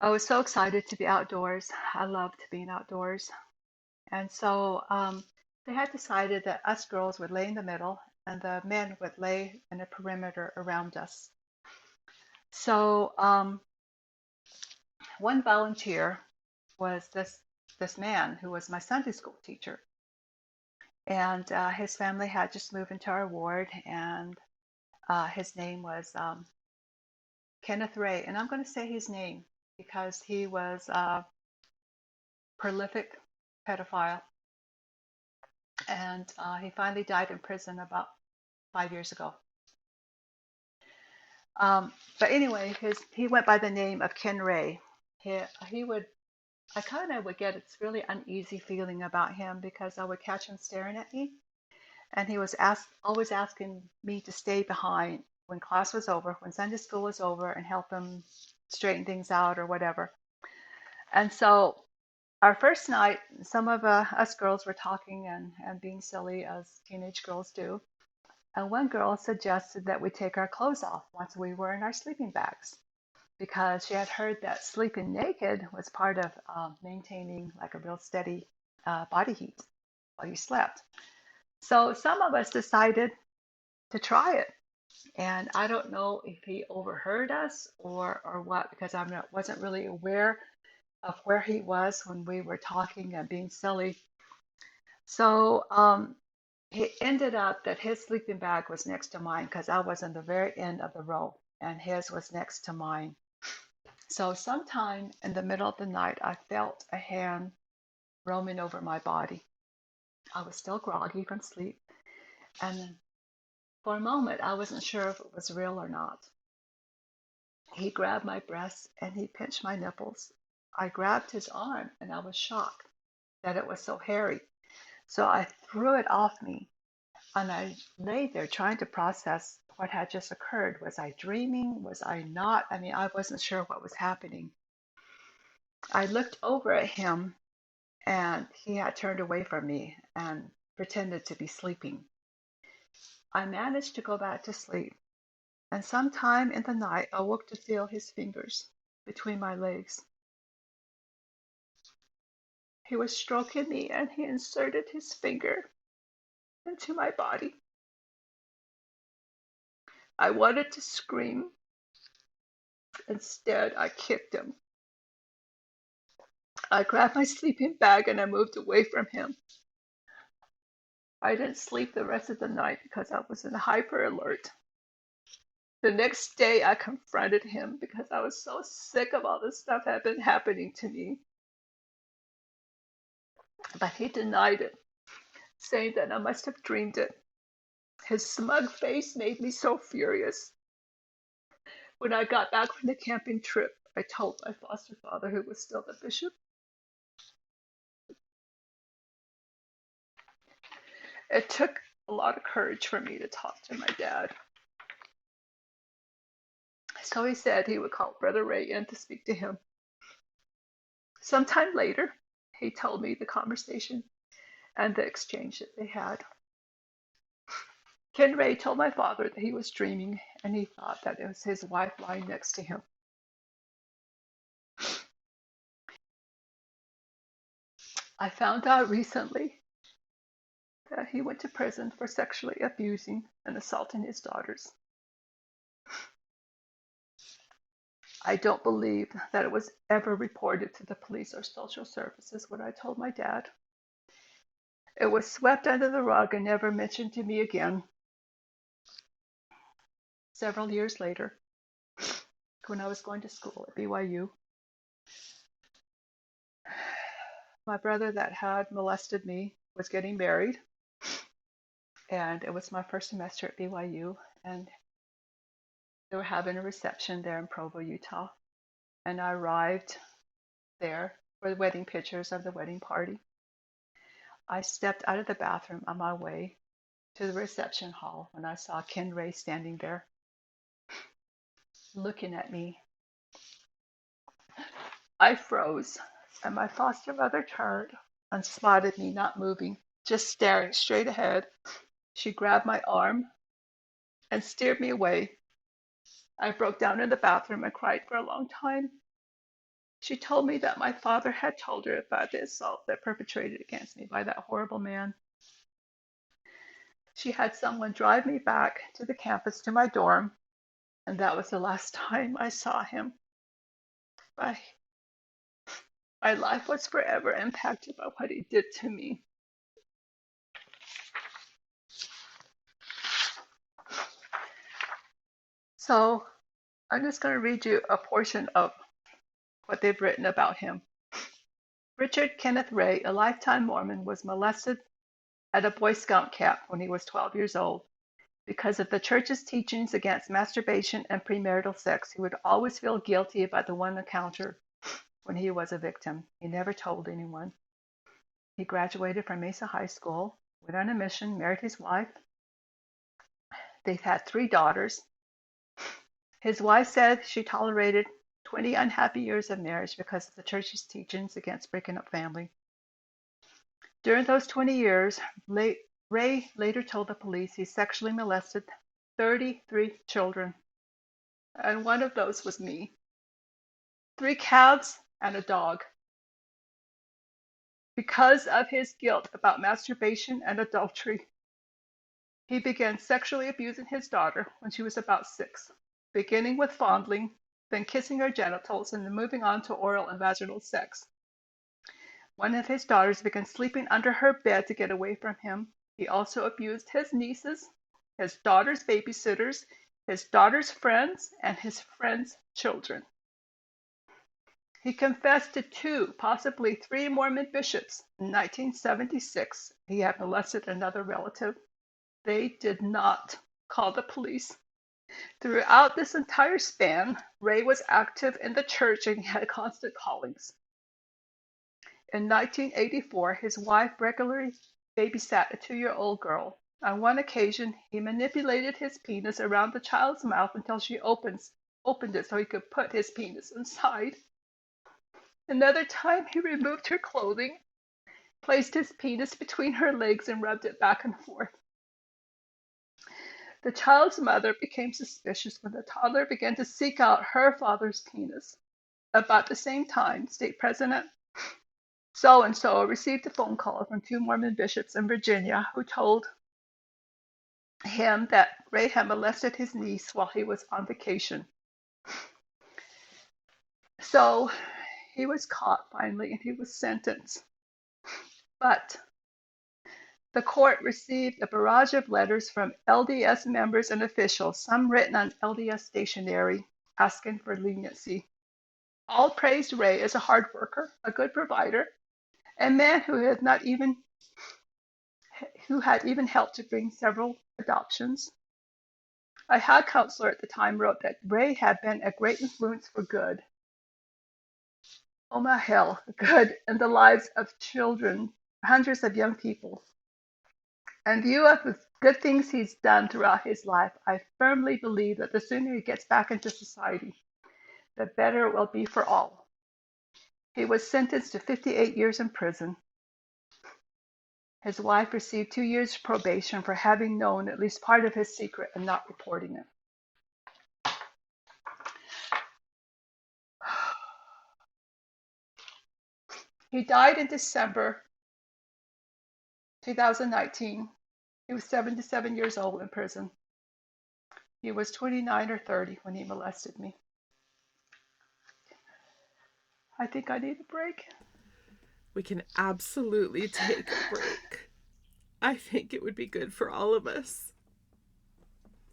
Speaker 4: I was so excited to be outdoors. I loved being outdoors. And so they had decided that us girls would lay in the middle and the men would lay in a perimeter around us. So one volunteer was this man who was my Sunday school teacher. And his family had just moved into our ward, and his name was Kenneth Ray. And I'm going to say his name because he was a prolific pedophile. And he finally died in prison about 5 years ago. But anyway, he went by the name of Ken Ray. I kind of would get this really uneasy feeling about him because I would catch him staring at me. And he was always asking me to stay behind when class was over, when Sunday school was over, and help him straighten things out or whatever. And so our first night, some of us girls were talking and being silly as teenage girls do. And one girl suggested that we take our clothes off once we were in our sleeping bags because she had heard that sleeping naked was part of maintaining like a real steady body heat while you slept. So some of us decided to try it. And I don't know if he overheard us or what, because I wasn't really aware of where he was when we were talking and being silly. So it ended up that his sleeping bag was next to mine because I was in the very end of the row and his was next to mine. So sometime in the middle of the night, I felt a hand roaming over my body. I was still groggy from sleep. And for a moment, I wasn't sure if it was real or not. He grabbed my breasts and he pinched my nipples. I grabbed his arm and I was shocked that it was so hairy. So I threw it off me and I lay there trying to process what had just occurred. Was I dreaming? Was I not? I mean, I wasn't sure what was happening. I looked over at him and he had turned away from me and pretended to be sleeping. I managed to go back to sleep, and sometime in the night I woke to feel his fingers between my legs. He was stroking me and he inserted his finger into my body. I wanted to scream. Instead, I kicked him. I grabbed my sleeping bag and I moved away from him. I didn't sleep the rest of the night because I was in hyper alert. The next day, I confronted him because I was so sick of all this stuff that had been happening to me. But he denied it, saying that I must have dreamed it. His smug face made me so furious. When I got back from the camping trip, I told my foster father, who was still the bishop. It took a lot of courage for me to talk to my dad. So he said he would call Brother Ray in to speak to him. Sometime later, he told me the conversation and the exchange that they had. Ken Ray told my father that he was dreaming and he thought that it was his wife lying next to him. I found out recently that he went to prison for sexually abusing and assaulting his daughters. I don't believe that it was ever reported to the police or social services what I told my dad. It was swept under the rug and never mentioned to me again. Several years later, when I was going to school at BYU, my brother that had molested me was getting married, and it was my first semester at BYU, and they were having a reception there in Provo, Utah, and I arrived there for the wedding pictures of the wedding party. I stepped out of the bathroom on my way to the reception hall when I saw Ken Ray standing there looking at me. I froze, and my foster mother turned and spotted me not moving, just staring straight ahead. She grabbed my arm and steered me away. I broke down in the bathroom and cried for a long time. She told me that my father had told her about the assault that perpetrated against me by that horrible man. She had someone drive me back to the campus to my dorm, and that was the last time I saw him. My life was forever impacted by what he did to me. So I'm just going to read you a portion of what they've written about him. Richard Kenneth Ray, a lifetime Mormon, was molested at a Boy Scout camp when he was 12 years old. Because of the church's teachings against masturbation and premarital sex, he would always feel guilty about the one encounter when he was a victim. He never told anyone. He graduated from Mesa High School, went on a mission, married his wife. They've had 3 daughters. His wife said she tolerated 20 unhappy years of marriage because of the church's teachings against breaking up family. During those 20 years, Ray later told the police he sexually molested 33 children, and one of those was me. 3 calves and a dog. Because of his guilt about masturbation and adultery, he began sexually abusing his daughter when she was about 6, beginning with fondling, then kissing her genitals, and then moving on to oral and vaginal sex. One of his daughters began sleeping under her bed to get away from him. He also abused his nieces, his daughter's babysitters, his daughter's friends, and his friends' children. He confessed to 2, possibly 3 Mormon bishops. In 1976, he had molested another relative. They did not call the police. Throughout this entire span, Ray was active in the church and he had constant callings. In 1984, his wife regularly babysat a 2-year-old girl. On one occasion, he manipulated his penis around the child's mouth until she opened it so he could put his penis inside. Another time, he removed her clothing, placed his penis between her legs, and rubbed it back and forth. The child's mother became suspicious when the toddler began to seek out her father's penis. About the same time, State President so-and-so received a phone call from 2 Mormon bishops in Virginia who told him that Ray had molested his niece while he was on vacation. So he was caught finally and he was sentenced. But The court received a barrage of letters from LDS members and officials, some written on LDS stationery, asking for leniency. All praised Ray as a hard worker, a good provider, a man who had even helped to bring several adoptions. A Hag counselor at the time wrote that Ray had been a great influence for good. Oh my hell, good in the lives of children, hundreds of young people. In view of the good things he's done throughout his life, I firmly believe that the sooner he gets back into society, the better it will be for all. He was sentenced to 58 years in prison. His wife received 2 years probation for having known at least part of his secret and not reporting it. He died in December 2019. He was 77 years old in prison. He was 29 or 30 when he molested me. I think I need a break.
Speaker 3: We can absolutely take a break. I think it would be good for all of us.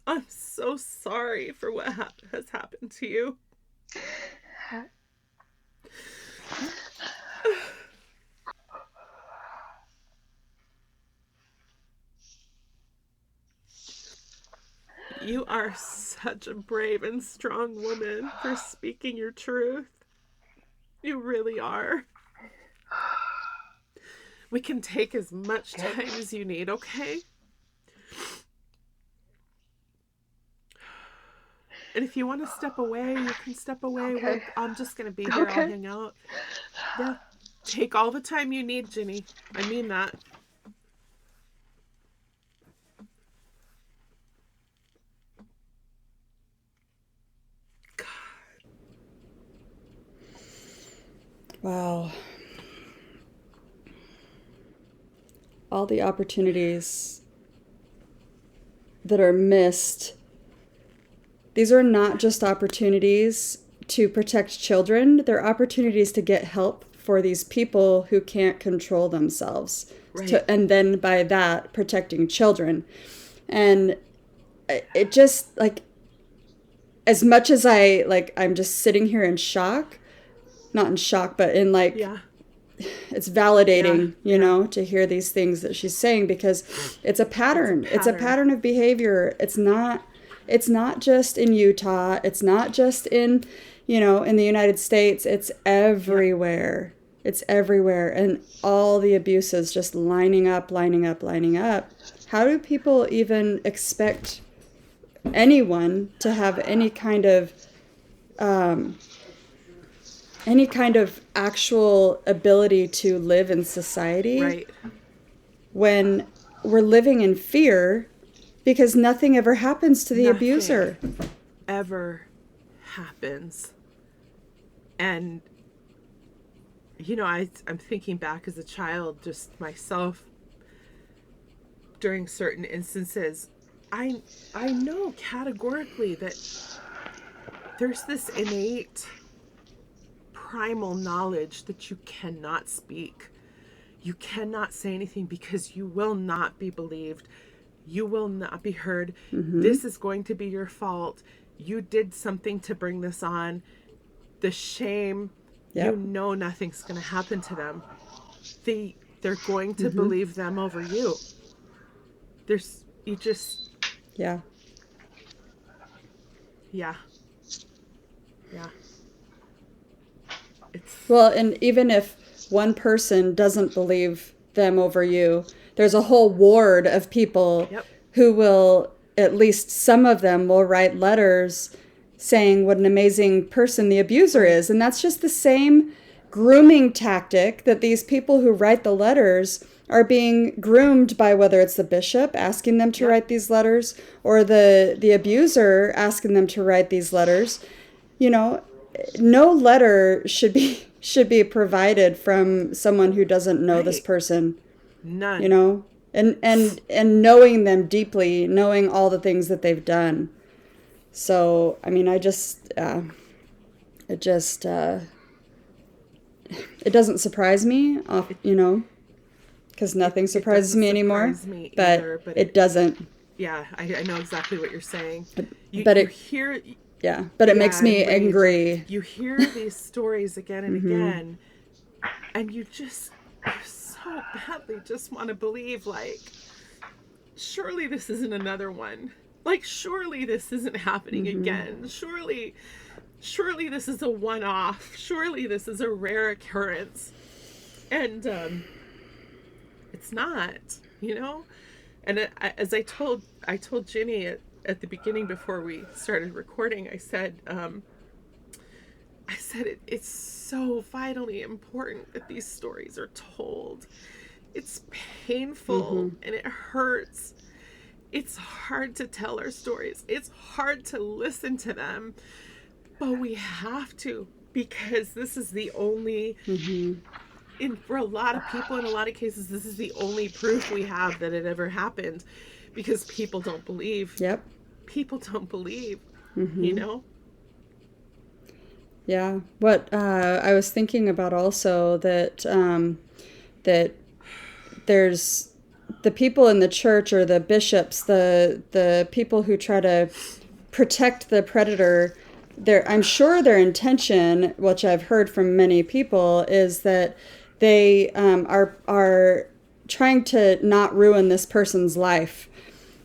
Speaker 3: I'm so sorry for what has happened to you. You are such a brave and strong woman for speaking your truth. You really are. We can take as much time as you need, okay? And if you want to step away, you can step away.
Speaker 4: Okay.
Speaker 3: I'm just going to be here.
Speaker 4: Okay.
Speaker 3: I'll hang out. Yeah. Take all the time you need, Ginny. I mean that.
Speaker 1: Wow. All the opportunities that are missed. These are not just opportunities to protect children. They're opportunities to get help for these people who can't control themselves.
Speaker 3: Right.
Speaker 1: And then by that, protecting children. And it just, like, as much as I'm just sitting here in shock, not in shock, but in it's validating, you know, to hear these things that she's saying, because it's a pattern. It's a pattern of behavior. It's not just in Utah. It's not just in, in the United States. It's everywhere. It's everywhere. And all the abuses just lining up. How do people even expect anyone to have any kind of actual ability to live in society when we're living in fear because nothing ever happens to the abuser?
Speaker 3: Ever happens. And I'm thinking back as a child, just myself, during certain instances, I know categorically that there's this innate primal knowledge that you cannot speak. You cannot say anything because you will not be believed. You will not be heard. Mm-hmm. This is going to be your fault. You did something to bring this on. The shame, nothing's going to happen to them. They're going to believe them over you. Yeah. Well, and even if one person doesn't believe them over you, there's a whole ward of people who will, at least some of them will write letters saying what an amazing person the abuser is. And that's just the same grooming tactic that these people who write the letters are being groomed by, whether it's the bishop asking them to write these letters or the abuser asking them to write these letters. No letter should be provided from someone who doesn't know this person. None. And knowing them deeply, knowing all the things that they've done. So, I mean, it doesn't surprise me,
Speaker 1: because nothing surprises me anymore.
Speaker 3: Surprise me
Speaker 1: But
Speaker 3: either, but
Speaker 1: it doesn't.
Speaker 3: Yeah, I know exactly what you're saying.
Speaker 1: But
Speaker 3: you
Speaker 1: it
Speaker 3: hear,
Speaker 1: but it makes me
Speaker 3: enraged.
Speaker 1: angry.
Speaker 3: You hear these stories again and again, and you so badly just want to believe, like, surely this isn't another one. Like, surely this isn't happening again. Surely this is a one-off. Surely this is a rare occurrence. And it's not, you know? And as I told Ginny at the beginning before we started recording, I said it's so vitally important that these stories are told. It's painful and it hurts. It's hard to tell our stories. It's hard to listen to them, but we have to, because this is the only, for a lot of people, in a lot of cases, this is the only proof we have that it ever happened, because people don't believe.
Speaker 1: Yep.
Speaker 3: People don't believe, you know?
Speaker 1: Yeah. What I was thinking about also that there's the people in the church, or the bishops, the people who try to protect the predator. I'm sure their intention, which I've heard from many people, is that they are trying to not ruin this person's life.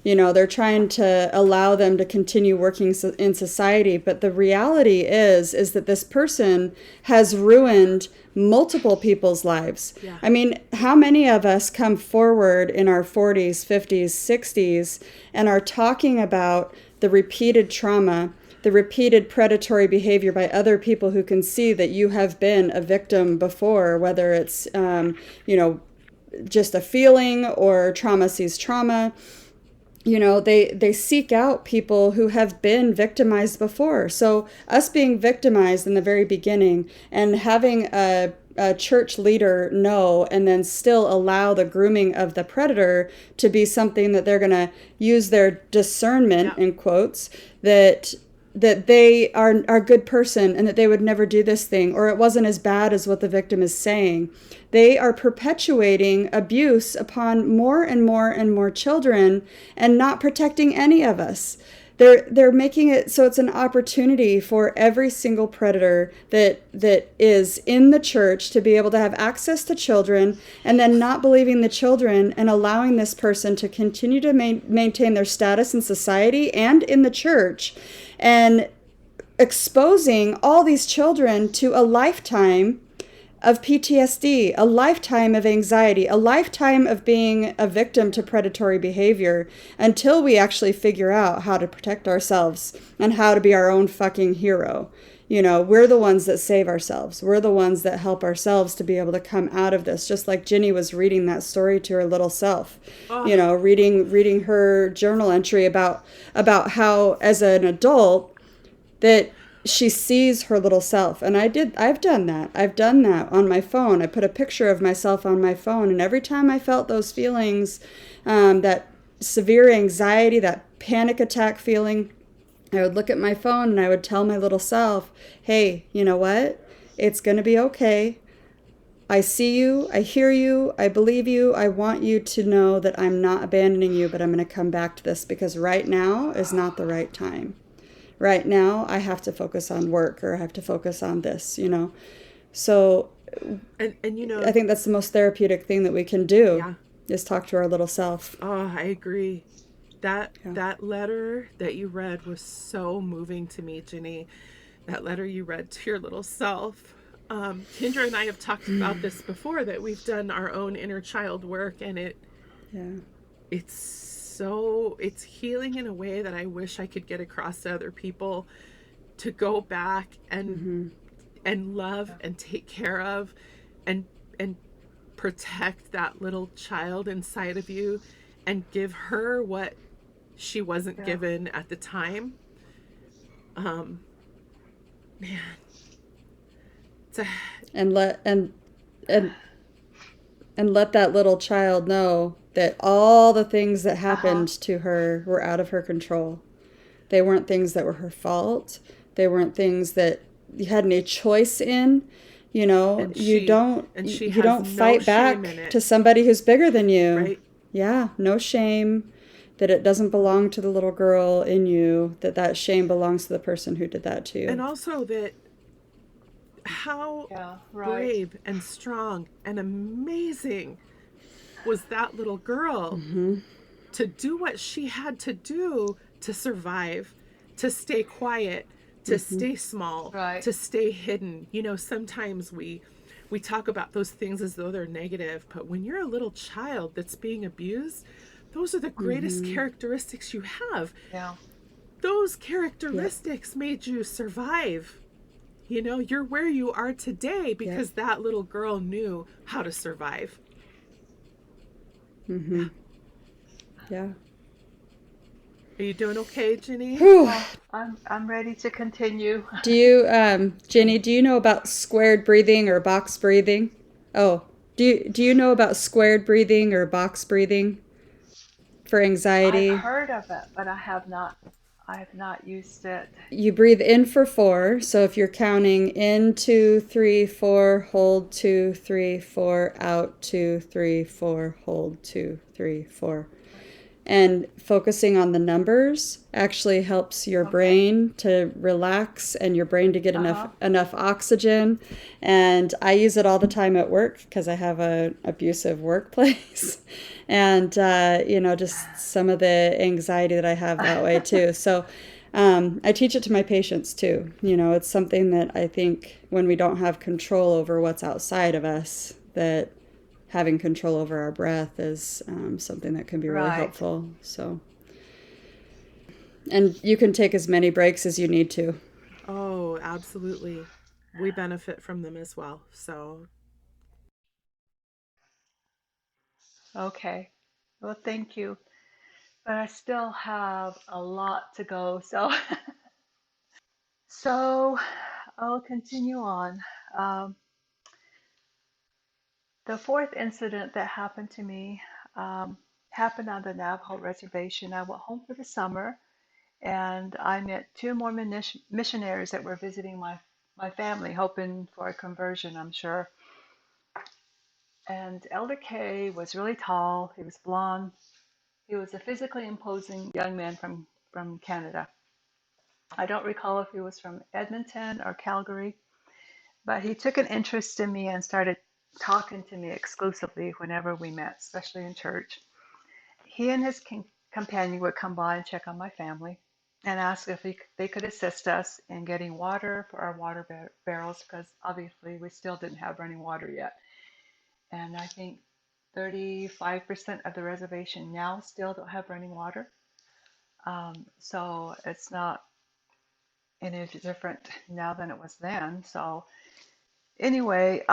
Speaker 1: You know, they're trying to allow them to continue working in society. But the reality is that this person has ruined multiple people's lives.
Speaker 3: Yeah.
Speaker 1: I mean, how many of us come forward in our 40s, 50s, 60s and are talking about the repeated trauma, the repeated predatory behavior by other people who can see that you have been a victim before, whether it's, just a feeling or trauma sees trauma. You know, they seek out people who have been victimized before. So us being victimized in the very beginning and having a church leader know and then still allow the grooming of the predator to be something that they're going to use their discernment, in quotes, that they are a good person and that they would never do this thing, or it wasn't as bad as what the victim is saying. They are perpetuating abuse upon more and more and more children and not protecting any of us. They're making it so it's an opportunity for every single predator that is in the church to be able to have access to children, and then not believing the children and allowing this person to continue to maintain their status in society and in the church, and exposing all these children to a lifetime of PTSD, a lifetime of anxiety, a lifetime of being a victim to predatory behavior, until we actually figure out how to protect ourselves and how to be our own fucking hero. You know, we're the ones that save ourselves. We're the ones that help ourselves to be able to come out of this. Just like Ginny was reading that story to her little self, you know, reading her journal entry about how as an adult that she sees her little self. And I've done that. I've done that on my phone. I put a picture of myself on my phone. And every time I felt those feelings, that severe anxiety, that panic attack feeling, I would look at my phone and I would tell my little self, hey, you know what? It's going to be okay. I see you. I hear you. I believe you. I want you to know that I'm not abandoning you, but I'm going to come back to this, because right now is not the right time. Right now, I have to focus on work, or I have to focus on this, you know. So,
Speaker 3: and you know,
Speaker 1: I think that's the most therapeutic thing that we can do, is talk to our little self.
Speaker 3: Oh, I agree. That letter that you read was so moving to me, Ginny. That letter you read to your little self. Kendra and I have talked about this before, that we've done our own inner child work, and it's healing in a way that I wish I could get across to other people, to go back and love and take care of and protect that little child inside of you, and give her what she wasn't given at the time. Man,
Speaker 1: and let that little child know that all the things that happened to her were out of her control. They weren't things that were her fault. They weren't things that you had any choice in. You know,
Speaker 3: And
Speaker 1: you
Speaker 3: she
Speaker 1: don't
Speaker 3: and she
Speaker 1: you
Speaker 3: has
Speaker 1: don't
Speaker 3: no
Speaker 1: fight
Speaker 3: shame
Speaker 1: back
Speaker 3: in it,
Speaker 1: to somebody who's bigger than you.
Speaker 3: right?
Speaker 1: Yeah, no shame that it doesn't belong to the little girl in you, that shame belongs to the person who did that to
Speaker 3: And
Speaker 1: you.
Speaker 3: also that how
Speaker 4: Yeah, right.
Speaker 3: brave and strong and amazing was that little girl to do what she had to do to survive, to stay quiet, to stay small,
Speaker 4: Right.
Speaker 3: to stay hidden. You know, sometimes we talk about those things as though they're negative, but when you're a little child that's being abused, those are the greatest characteristics you have.
Speaker 4: Yeah.
Speaker 3: Those
Speaker 1: Yep.
Speaker 3: characteristics made you survive. You know, you're where you are today
Speaker 1: Yep.
Speaker 3: because that little girl knew how to survive. Yeah.
Speaker 1: Yeah.
Speaker 3: Are you doing okay, Ginny?
Speaker 1: Whew.
Speaker 4: Oh, I'm ready to continue.
Speaker 1: Do you, Jenny, do you know about squared breathing or box breathing? Oh, do you know about squared breathing or box breathing for
Speaker 4: I've
Speaker 1: anxiety?
Speaker 4: heard of it, but I have not used it.
Speaker 1: You breathe in for 4. So if you're counting in 2, 3, 4, hold 2, 3, 4, out 2, 3, 4, hold 2, 3, 4. And focusing on the numbers actually helps your
Speaker 4: Okay.
Speaker 1: brain to relax and your brain to get enough
Speaker 4: Uh-huh.
Speaker 1: enough oxygen. And I use it all the time at work because I have an abusive workplace. And just some of the anxiety that I have that way too. So I teach it to my patients too. It's something that I think when we don't have control over what's outside of us, that having control over our breath is something that can be really
Speaker 4: Right.
Speaker 1: helpful. So, and you can take as many breaks as you need to.
Speaker 3: Oh, absolutely. We benefit from them as well. So,
Speaker 4: Okay. Well, thank you. But I still have a lot to go, so so I'll continue on. Um, the fourth incident that happened to me um, happened on the Navajo reservation. I went home for the summer, and I met two Mormon missionaries that were visiting my family, hoping for a conversion, I'm sure. And Elder K was really tall. He was blonde. He was a physically imposing young man from Canada. I don't recall if he was from Edmonton or Calgary, but he took an interest in me and started talking to me exclusively whenever we met, especially in church. He and his companion would come by and check on my family and ask if they could assist us in getting water for our water barrels because obviously we still didn't have running water yet. And I think 35% of the reservation now still don't have running water. So it's not any different now than it was then. So anyway,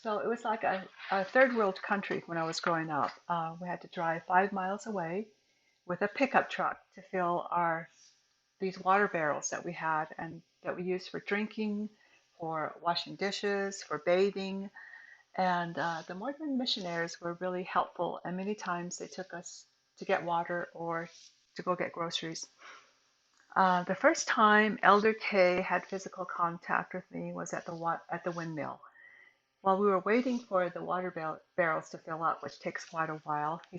Speaker 4: so it was like a third world country when I was growing up. We had to drive 5 miles away with a pickup truck to fill our these water barrels that we had and that we used for drinking, for washing dishes, for bathing. And the Mormon missionaries were really helpful, and many times they took us to get water or to go get groceries. The first time Elder K had physical contact with me was at the windmill. While we were waiting for the water barrels to fill up, which takes quite a while, we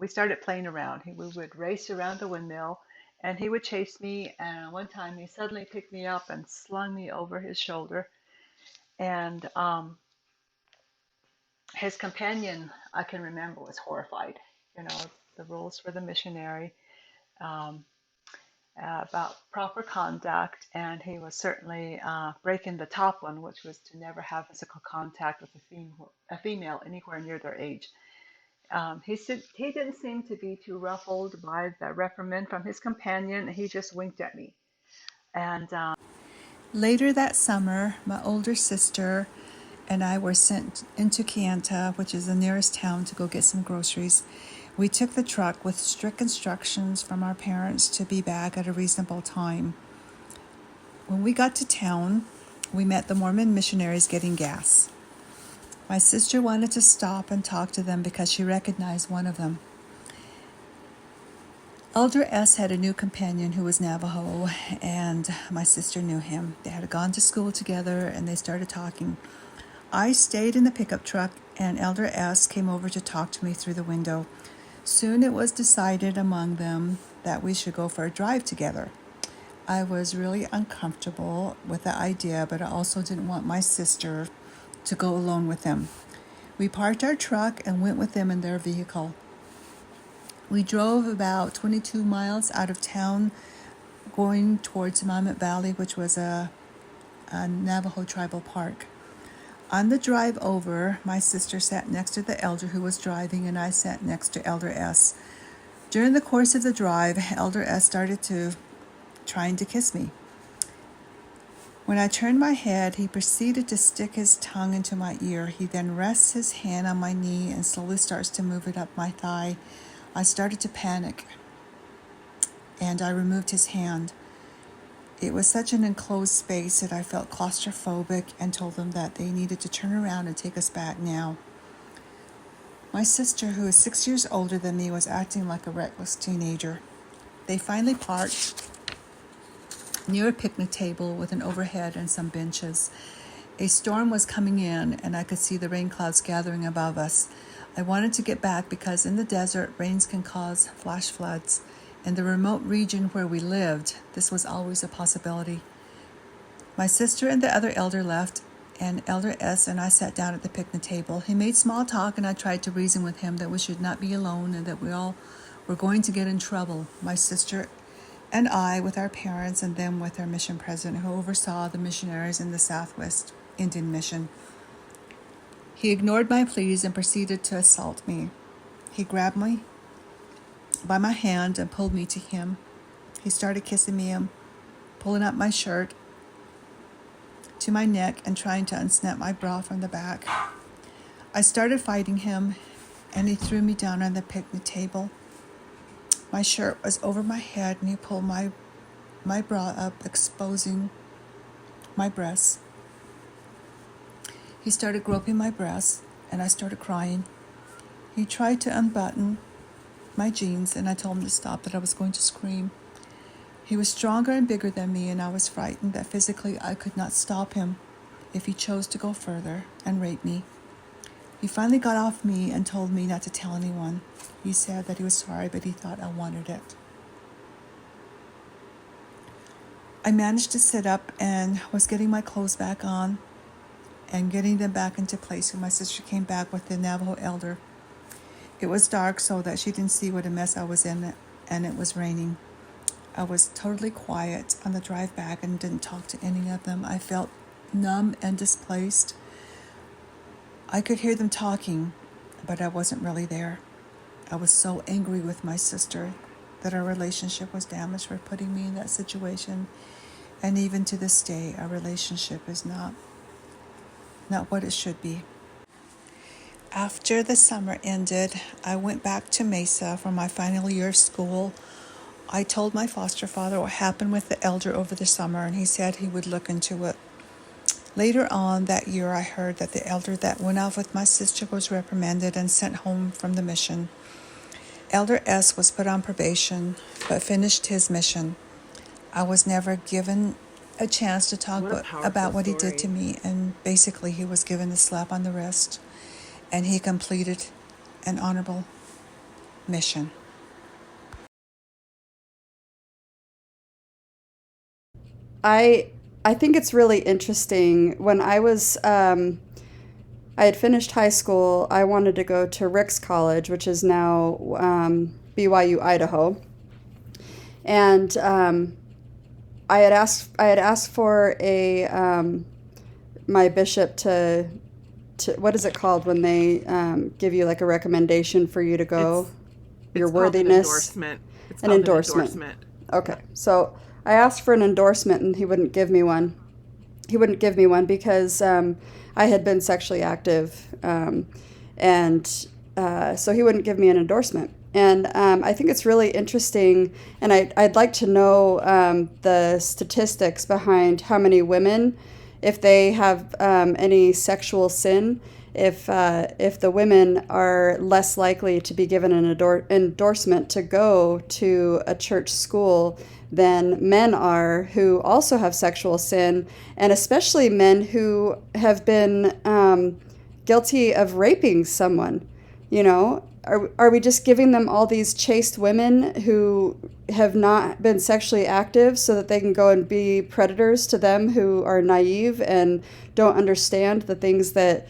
Speaker 4: started playing around. We would race around the windmill, and he would chase me. And one time, he suddenly picked me up and slung me over his shoulder. And his companion, I can remember, was horrified. You know, the rules for the missionary. Um, about proper conduct, and he was certainly breaking the top one, which was to never have physical contact with a female anywhere near their age. He didn't seem to be too ruffled by the reprimand from his companion. He just winked at me. And later that summer, my older sister and I were sent into Kayenta, which is the nearest town, to go get some groceries. We took the truck with strict instructions from our parents to be back at a reasonable time. When we got to town, we met the Mormon missionaries getting gas. My sister wanted to stop and talk to them because she recognized one of them.
Speaker 5: Elder S had a new companion who was Navajo, and my sister knew him. They had gone to school together, and they started talking. I stayed in the pickup truck, and Elder S came over to talk to me through the window. Soon it was decided among them that we should go for a drive together. I was really uncomfortable with the idea, but I also didn't want my sister to go alone with them. We parked our truck and went with them in their vehicle. We drove about 22 miles out of town, going towards Mammoth Valley, which was a Navajo tribal park. On the drive over, my sister sat next to the elder who was driving, and I sat next to Elder S. During the course of the drive, Elder S started trying to kiss me. When I turned my head, he proceeded to stick his tongue into my ear. He then rests his hand on my knee and slowly starts to move it up my thigh. I started to panic, and I removed his hand. It was such an enclosed space that I felt claustrophobic and told them that they needed to turn around and take us back now. My sister, who is 6 years older than me, was acting like a reckless teenager. They finally parked near a picnic table with an overhead and some benches. A storm was coming in, and I could see the rain clouds gathering above us. I wanted to get back because in the desert, rains can cause flash floods. In the remote region where we lived, this was always a possibility. My sister and the other elder left, and Elder S and I sat down at the picnic table. He made small talk, and I tried to reason with him that we should not be alone and that we all were going to get in trouble. My sister and I with our parents, and them with our mission president who oversaw the missionaries in the Southwest Indian Mission. He ignored my pleas and proceeded to assault me. He grabbed me by my hand and pulled me to him. He started kissing me and pulling up my shirt to my neck and trying to unsnap my bra from the back. I started fighting him, and he threw me down on the picnic table. My shirt was over my head, and he pulled my bra up, exposing my breasts. He started groping my breasts, and I started crying. He tried to unbutton my jeans, and I told him to stop, that I was going to scream. He was stronger and bigger than me, and I was frightened that physically I could not stop him if he chose to go further and rape me. He finally got off me and told me not to tell anyone. He said that he was sorry, but he thought I wanted it. I managed to sit up and was getting my clothes back on and getting them back into place when my sister came back with the Navajo elder. It was dark so that she didn't see what a mess I was in, and it was raining. I was totally quiet on the drive back and didn't talk to any of them. I felt numb and displaced. I could hear them talking, but I wasn't really there. I was so angry with my sister that our relationship was damaged for putting me in that situation. And even to this day, our relationship is not what it should be. After the summer ended, I went back to Mesa for my final year of school. I told my foster father what happened with the elder over the summer, and he said he would look into it. Later on that year, I heard that the elder that went off with my sister was reprimanded and sent home from the mission. Elder S was put on probation, but finished his mission. I was never given a chance to talk about what he did to me, and basically he was given a slap on the wrist, and he completed an honorable mission.
Speaker 1: I think it's really interesting. When I had finished high school, I wanted to go to Ricks College, which is now BYU, Idaho. And I had asked for my bishop to what is it called when they give you like a recommendation for you to go? Your worthiness.
Speaker 3: It's an endorsement.
Speaker 1: Okay, so I asked for an endorsement, and he wouldn't give me one. He wouldn't give me one because I had been sexually active, and so he wouldn't give me an endorsement. And I think it's really interesting, and I'd like to know the statistics behind how many women if they have any sexual sin, if the women are less likely to be given an endorsement to go to a church school than men are who also have sexual sin, and especially men who have been guilty of raping someone. You know, are we just giving them all these chaste women who have not been sexually active so that they can go and be predators to them who are naive and don't understand the things that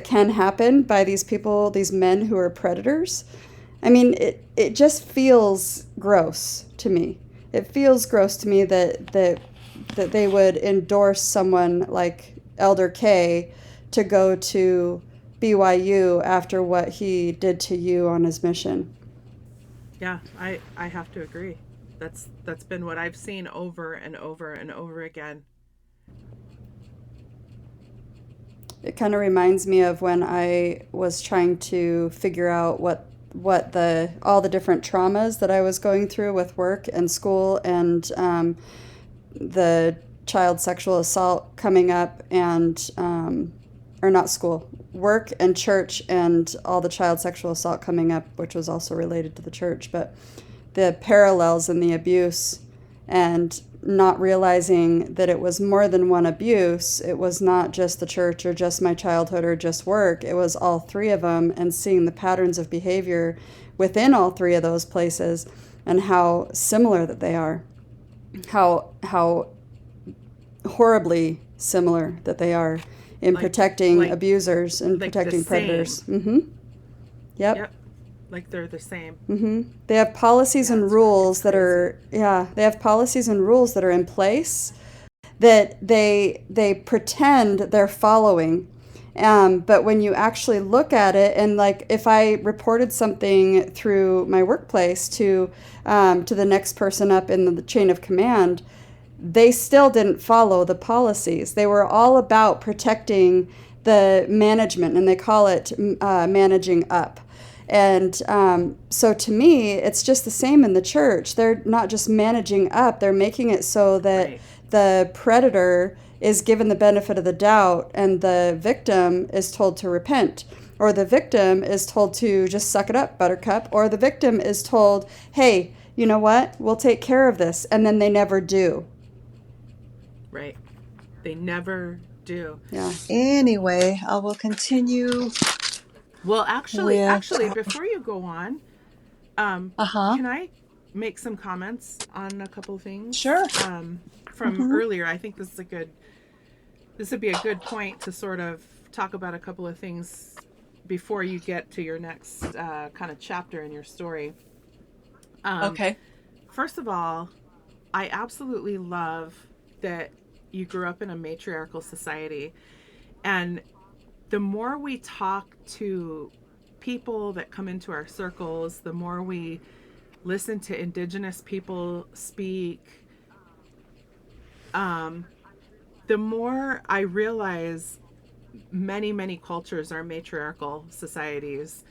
Speaker 1: can happen by these people, these men who are predators? I mean, it just feels gross to me. It feels gross to me that they would endorse someone like Elder K to go to BYU after what he did to you on his mission.
Speaker 3: Yeah, I have to agree. That's been what I've seen over and over and over again.
Speaker 1: It kind of reminds me of when I was trying to figure out what all the different traumas that I was going through with work and school, and the child sexual assault coming up, and or not school, work and church, and all the child sexual assault coming up, which was also related to the church, but the parallels and the abuse, and not realizing that it was more than one abuse. It was not just the church or just my childhood or just work. It was all three of them, and seeing the patterns of behavior within all three of those places and how similar that they are. How horribly similar that they are in protecting abusers and protecting predators. Mm-hmm. Yep.
Speaker 3: Like they're the same.
Speaker 1: Mm-hmm. They have policies and rules that are they have policies and rules that are in place that they pretend they're following. But when you actually look at it, and like if I reported something through my workplace to the next person up in the chain of command, they still didn't follow the policies. They were all about protecting the management, and they call it managing up. And so to me, it's just the same in the church. They're not just managing up, they're making it so that the predator is given the benefit of the doubt and the victim is told to repent. Or the victim is told to just suck it up, buttercup. Or the victim is told, hey, you know what? We'll take care of this. And then they never do.
Speaker 3: Right. They never do.
Speaker 1: Yeah.
Speaker 5: Anyway, I will continue.
Speaker 3: Well, actually, before you go on, can I make some comments on a couple of things?
Speaker 5: Sure.
Speaker 3: From earlier, I think this would be a good point to sort of talk about a couple of things before you get to your next kind of chapter in your story.
Speaker 5: Okay.
Speaker 3: First of all, I absolutely love that you grew up in a matriarchal society, and the more we talk to people that come into our circles, the more we listen to Indigenous people speak, the more I realize many cultures are matriarchal societies.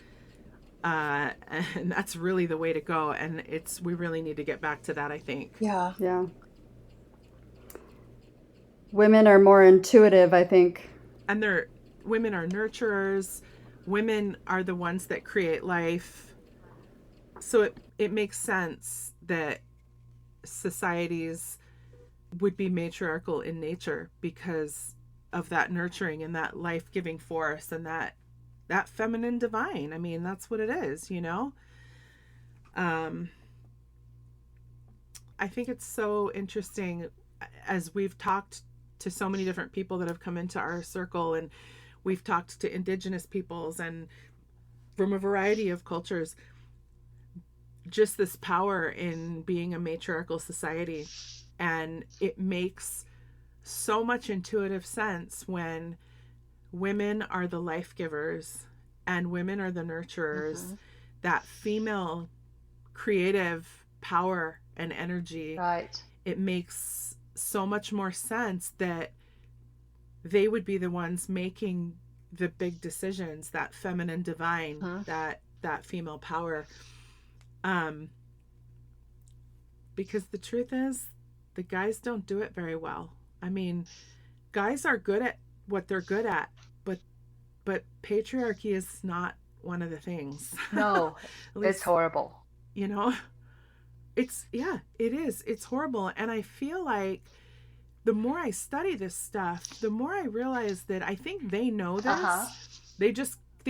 Speaker 3: And that's really the way to go. And we really need to get back to that, I think.
Speaker 5: Yeah.
Speaker 1: Yeah. Women are more intuitive, I think.
Speaker 3: And women are nurturers. Women are the ones that create life. So it makes sense that societies would be matriarchal in nature because of that nurturing and that life-giving force and that feminine divine. I mean, that's what it is, you know? I think it's so interesting as we've talked to so many different people that have come into our circle, and we've talked to Indigenous peoples and from a variety of cultures, just this power in being a matriarchal society. And it makes so much intuitive sense when women are the life givers and women are the nurturers. That female creative power and energy,
Speaker 4: Right.
Speaker 3: it makes so much more sense that they would be the ones making the big decisions, that feminine divine, that female power. Because the truth is, the guys don't do it very well. I mean, guys are good at what they're good at, but patriarchy is not one of the things.
Speaker 4: No,
Speaker 3: At least,
Speaker 4: it's horrible.
Speaker 3: you know, it is. It's horrible. And I feel like the more I study this stuff, the more I realize that I think they know this.
Speaker 4: Uh-huh.
Speaker 3: They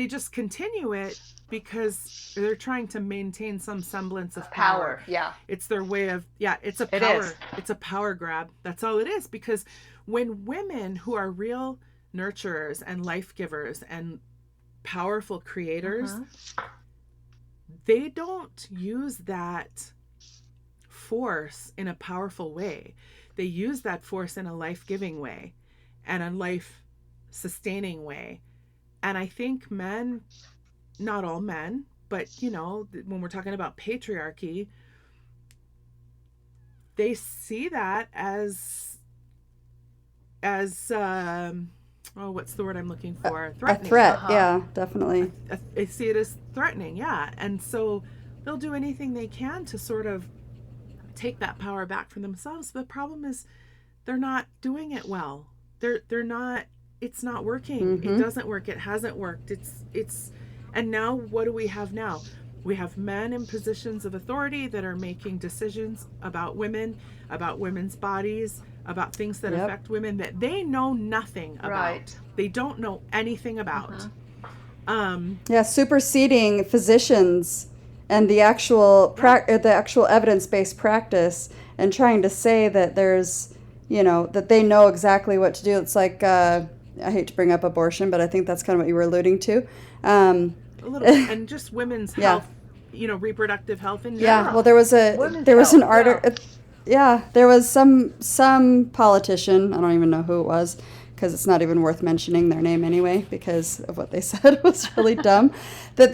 Speaker 3: just continue it because they're trying to maintain some semblance of
Speaker 4: Power. Yeah.
Speaker 3: It's their way of, it's a
Speaker 4: It
Speaker 3: power.
Speaker 4: is.
Speaker 3: It's a power grab. That's all it is. Because when women who are real nurturers and life givers and powerful creators, they don't use that force in a powerful way. They use that force in a life-giving way and a life-sustaining way. And I think men, not all men, but when we're talking about patriarchy, they see that as what's the word I'm looking for? Threatening.
Speaker 1: A threat, yeah, definitely.
Speaker 3: I see it as threatening, yeah. And so they'll do anything they can to sort of take that power back for themselves. The problem is they're not doing it well. They're not, it's not working. It doesn't work. It hasn't worked. And now what do we have now? We have men in positions of authority that are making decisions about women, about women's bodies, about things that affect women that they know nothing about.
Speaker 4: Right.
Speaker 3: They don't know anything about.
Speaker 1: Superseding physicians and the actual evidence-based practice, and trying to say that there's, that they know exactly what to do. It's like, I hate to bring up abortion, but I think that's kind of what you were alluding to.
Speaker 3: A little bit, and just women's health, reproductive health in general.
Speaker 1: Yeah, well, there was an article. Yeah, there was some politician, I don't even know who it was, because it's not even worth mentioning their name anyway, because of what they said was really dumb, that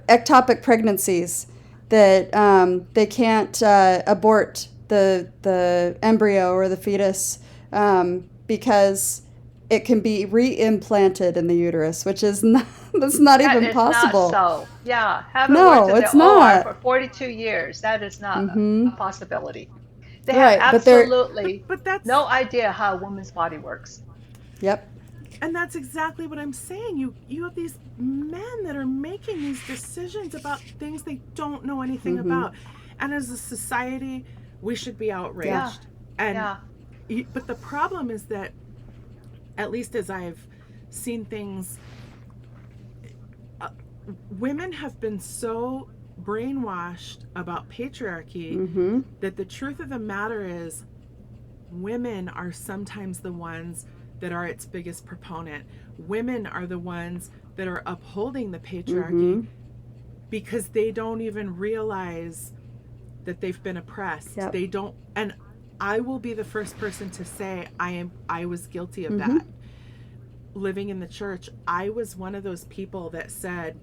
Speaker 1: ectopic pregnancies, that they can't abort the embryo or the fetus because it can be re-implanted in the uterus, which is that's not even possible.
Speaker 4: Not so. Yeah, haven't
Speaker 1: No,
Speaker 4: worked
Speaker 1: it's
Speaker 4: in the OR
Speaker 1: not.
Speaker 4: for 42 years. That is not a possibility. They have
Speaker 1: Right,
Speaker 4: absolutely
Speaker 3: but that's
Speaker 4: no idea how a woman's body works.
Speaker 1: Yep.
Speaker 3: And that's exactly what I'm saying. You have these men that are making these decisions about things they don't know anything about. And as a society, we should be outraged. But the problem is that, at least as I've seen things, women have been so brainwashed about patriarchy that the truth of the matter is women are sometimes the ones that are its biggest proponent. Women are the ones that are upholding the patriarchy because they don't even realize that they've been oppressed.
Speaker 1: Yep.
Speaker 3: They don't, and I will be the first person to say I was guilty of that. Living in the church, I was one of those people that said,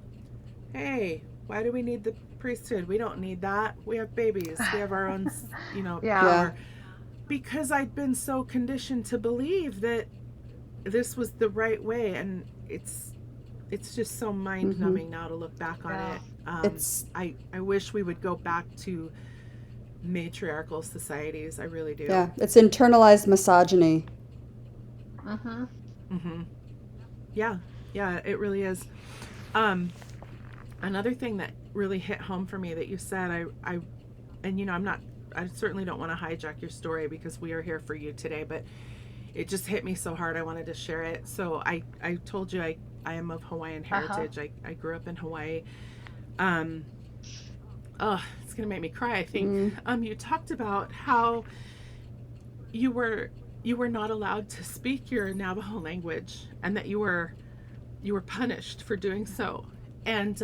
Speaker 3: hey, why do we need the priesthood? We don't need that. We have babies. We have our own, power. Because I'd been so conditioned to believe that this was the right way, and it's just so mind-numbing now to look back on it. I wish we would go back to matriarchal societies. I really do.
Speaker 1: Yeah, it's internalized misogyny.
Speaker 3: Yeah, it really is. Another thing that really hit home for me that you said, I certainly don't want to hijack your story because we are here for you today, but it just hit me so hard I wanted to share it. So I told you I am of Hawaiian heritage. I grew up in Hawaii. It's gonna make me cry, I think. You talked about how you were not allowed to speak your Navajo language, and that you were punished for doing so. And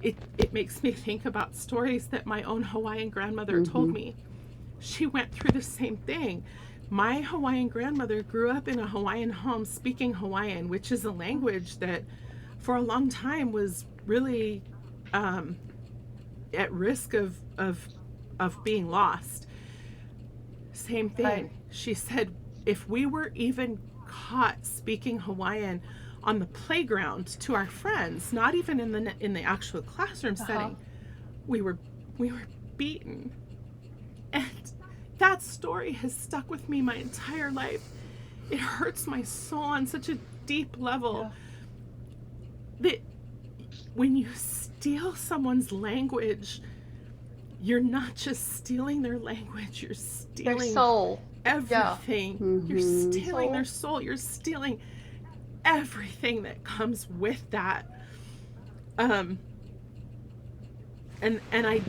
Speaker 3: it makes me think about stories that my own Hawaiian grandmother told me. She went through the same thing. My Hawaiian grandmother grew up in a Hawaiian home speaking Hawaiian, which is a language that for a long time was really at risk of being lost. Same thing. Right. She said if we were even caught speaking Hawaiian on the playground to our friends, not even in the actual classroom setting, we were beaten. And that story has stuck with me my entire life. It hurts my soul on such a deep level
Speaker 4: Yeah.
Speaker 3: that when you steal someone's language, you're not just stealing their language, you're
Speaker 4: Their
Speaker 3: stealing
Speaker 4: soul. Yeah.
Speaker 3: everything. You're stealing their
Speaker 4: Soul.
Speaker 3: soul. You're stealing everything that comes with that. Um, and I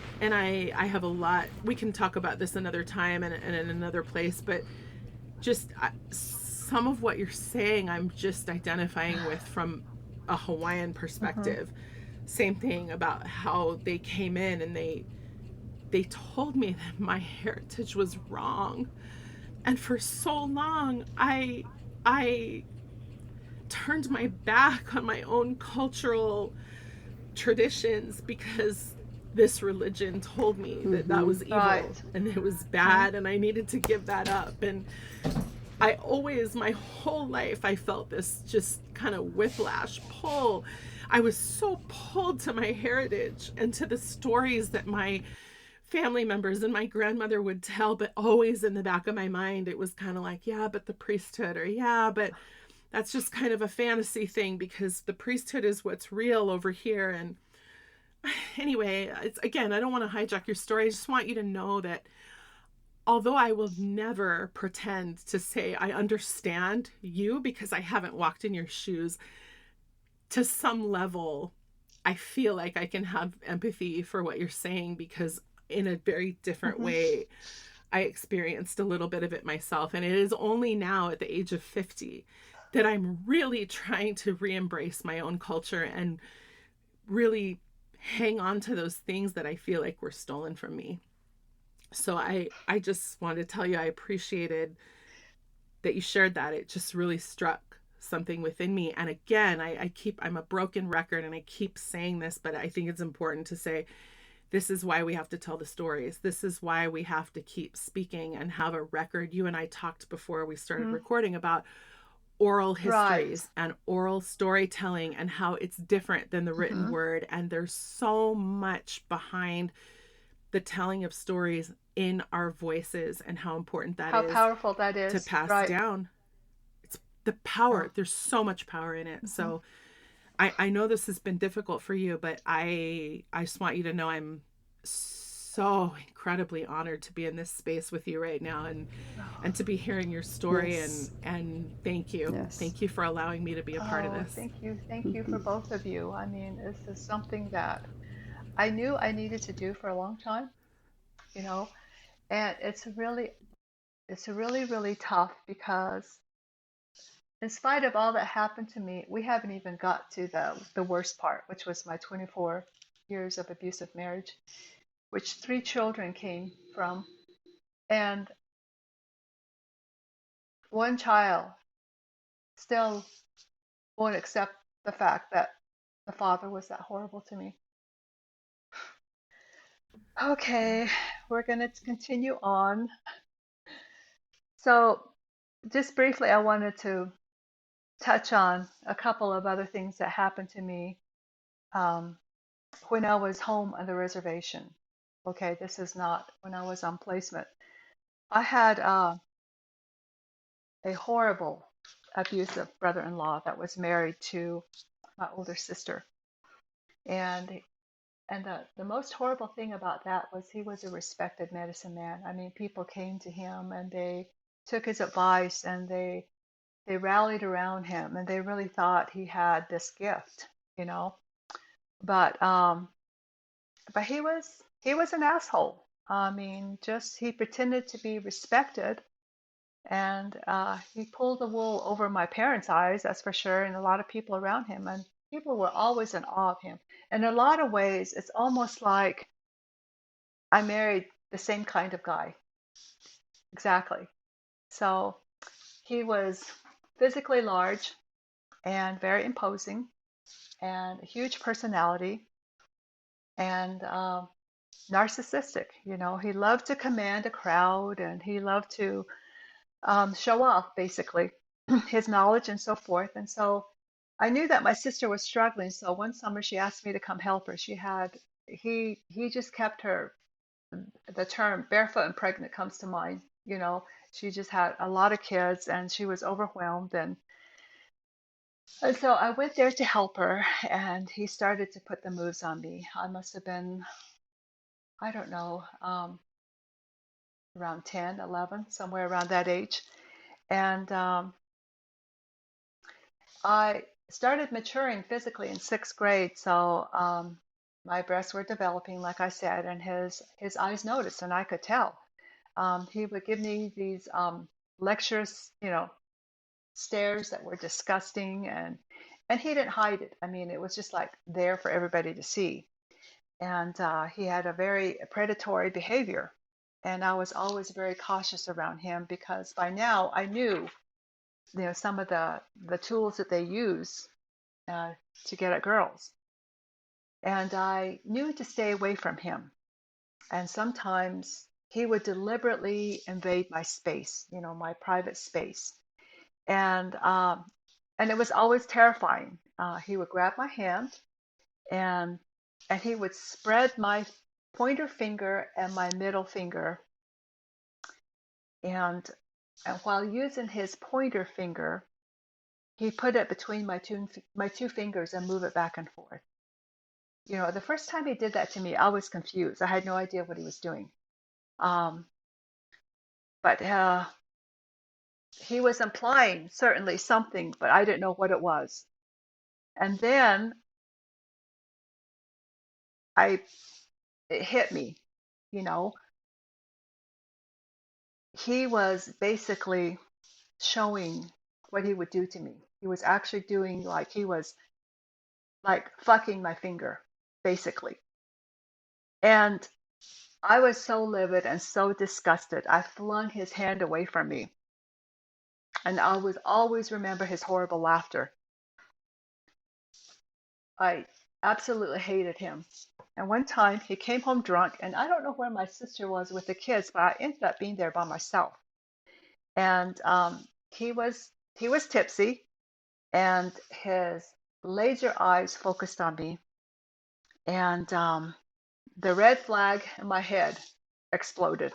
Speaker 3: have a lot. We can talk about this another time and in another place, but just some of what you're saying, I'm just identifying with from a Hawaiian perspective. Same thing about how they came in and they told me that my heritage was wrong, and for so long I turned my back on my own cultural traditions because this religion told me that that was evil
Speaker 4: Right.
Speaker 3: and it was bad and I needed to give that up. And I always, my whole life, I felt this just kind of whiplash pull. I was so pulled to my heritage and to the stories that my family members and my grandmother would tell, but always in the back of my mind, it was kind of like, yeah, but the priesthood, or yeah, but that's just kind of a fantasy thing because the priesthood is what's real over here. And anyway, it's, again, I don't want to hijack your story. I just want you to know that although I will never pretend to say I understand you because I haven't walked in your shoes, to some level, I feel like I can have empathy for what you're saying because in a very different way, I experienced a little bit of it myself. And it is only now at the age of 50 that I'm really trying to re-embrace my own culture and really hang on to those things that I feel like were stolen from me. So I just wanted to tell you I appreciated that you shared that. It just really struck something within me. And again, I'm a broken record and I keep saying this, but I think it's important to say this is why we have to tell the stories. This is why we have to keep speaking and have a record. You and I talked before we started recording about oral
Speaker 4: Right.
Speaker 3: histories and oral storytelling and how it's different than the written word. And there's so much behind the telling of stories in our voices and how important that
Speaker 4: How
Speaker 3: is
Speaker 4: powerful that
Speaker 3: to
Speaker 4: is.
Speaker 3: pass
Speaker 4: Right.
Speaker 3: down. It's the
Speaker 4: Yeah.
Speaker 3: power. There's so much power in it. So I know this has been difficult for you, but I just want you to know I'm so incredibly honored to be in this space with you right now and to be hearing your story
Speaker 1: Yes.
Speaker 3: and thank you.
Speaker 1: Yes.
Speaker 3: Thank you for allowing me to be a part of
Speaker 4: Oh,
Speaker 3: this.
Speaker 4: thank you. Thank you for both of you. I mean, this is something that I knew I needed to do for a long time, you know, and it's really, really tough because in spite of all that happened to me, we haven't even got to the worst part, which was my 24 years of abusive marriage, which 3 children came from, and one child still won't accept the fact that the father was that horrible to me. Okay, we're going to continue on. So, just briefly, I wanted to touch on a couple of other things that happened to me um, when I was home on the reservation. Okay, this is not when I was on placement. I had a horrible, abusive brother-in-law that was married to my older sister, and the most horrible thing about that was he was a respected medicine man. I mean, people came to him and they took his advice and they rallied around him and they really thought he had this gift, you know. But he was an asshole. I mean, just he pretended to be respected, and he pulled the wool over my parents' eyes, that's for sure, and a lot of people around him. And people were always in awe of him. In a lot of ways, it's almost like I married the same kind of guy. Exactly. So he was physically large and very imposing and a huge personality and narcissistic. You know, he loved to command a crowd and he loved to show off basically his knowledge and so forth. And so I knew that my sister was struggling. So one summer she asked me to come help her. He just kept her the term barefoot and pregnant comes to mind. She just had a lot of kids and she was overwhelmed. And so I went there to help her, and he started to put the moves on me. I must have been, I don't know, around 10, 11, somewhere around that age. And I started maturing physically in sixth grade. So my breasts were developing, like I said, and his eyes noticed, and I could tell. He would give me these lectures, stares that were disgusting, and he didn't hide it. I mean, it was just like there for everybody to see. And he had a very predatory behavior, and I was always very cautious around him because by now I knew, some of the tools that they use uh, to get at girls, and I knew to stay away from him. And sometimes he would deliberately invade my space, my private space, and it was always terrifying. He would grab my hand and he would spread my pointer finger and my middle finger, and while using his pointer finger, he put it between my two fingers and move it back and forth. The first time he did that to me, I was confused. I had no idea what he was doing. Um, but he was implying certainly something, but I didn't know what it was. And then it hit me, you know, he was basically showing what he would do to me. He was actually doing, like, he was like fucking my finger, basically. And I was so livid and so disgusted. I flung his hand away from me. And I would always remember his horrible laughter. I absolutely hated him. And one time he came home drunk, and I don't know where my sister was with the kids, but I ended up being there by myself. And he was tipsy, and his laser eyes focused on me, and the red flag in my head exploded,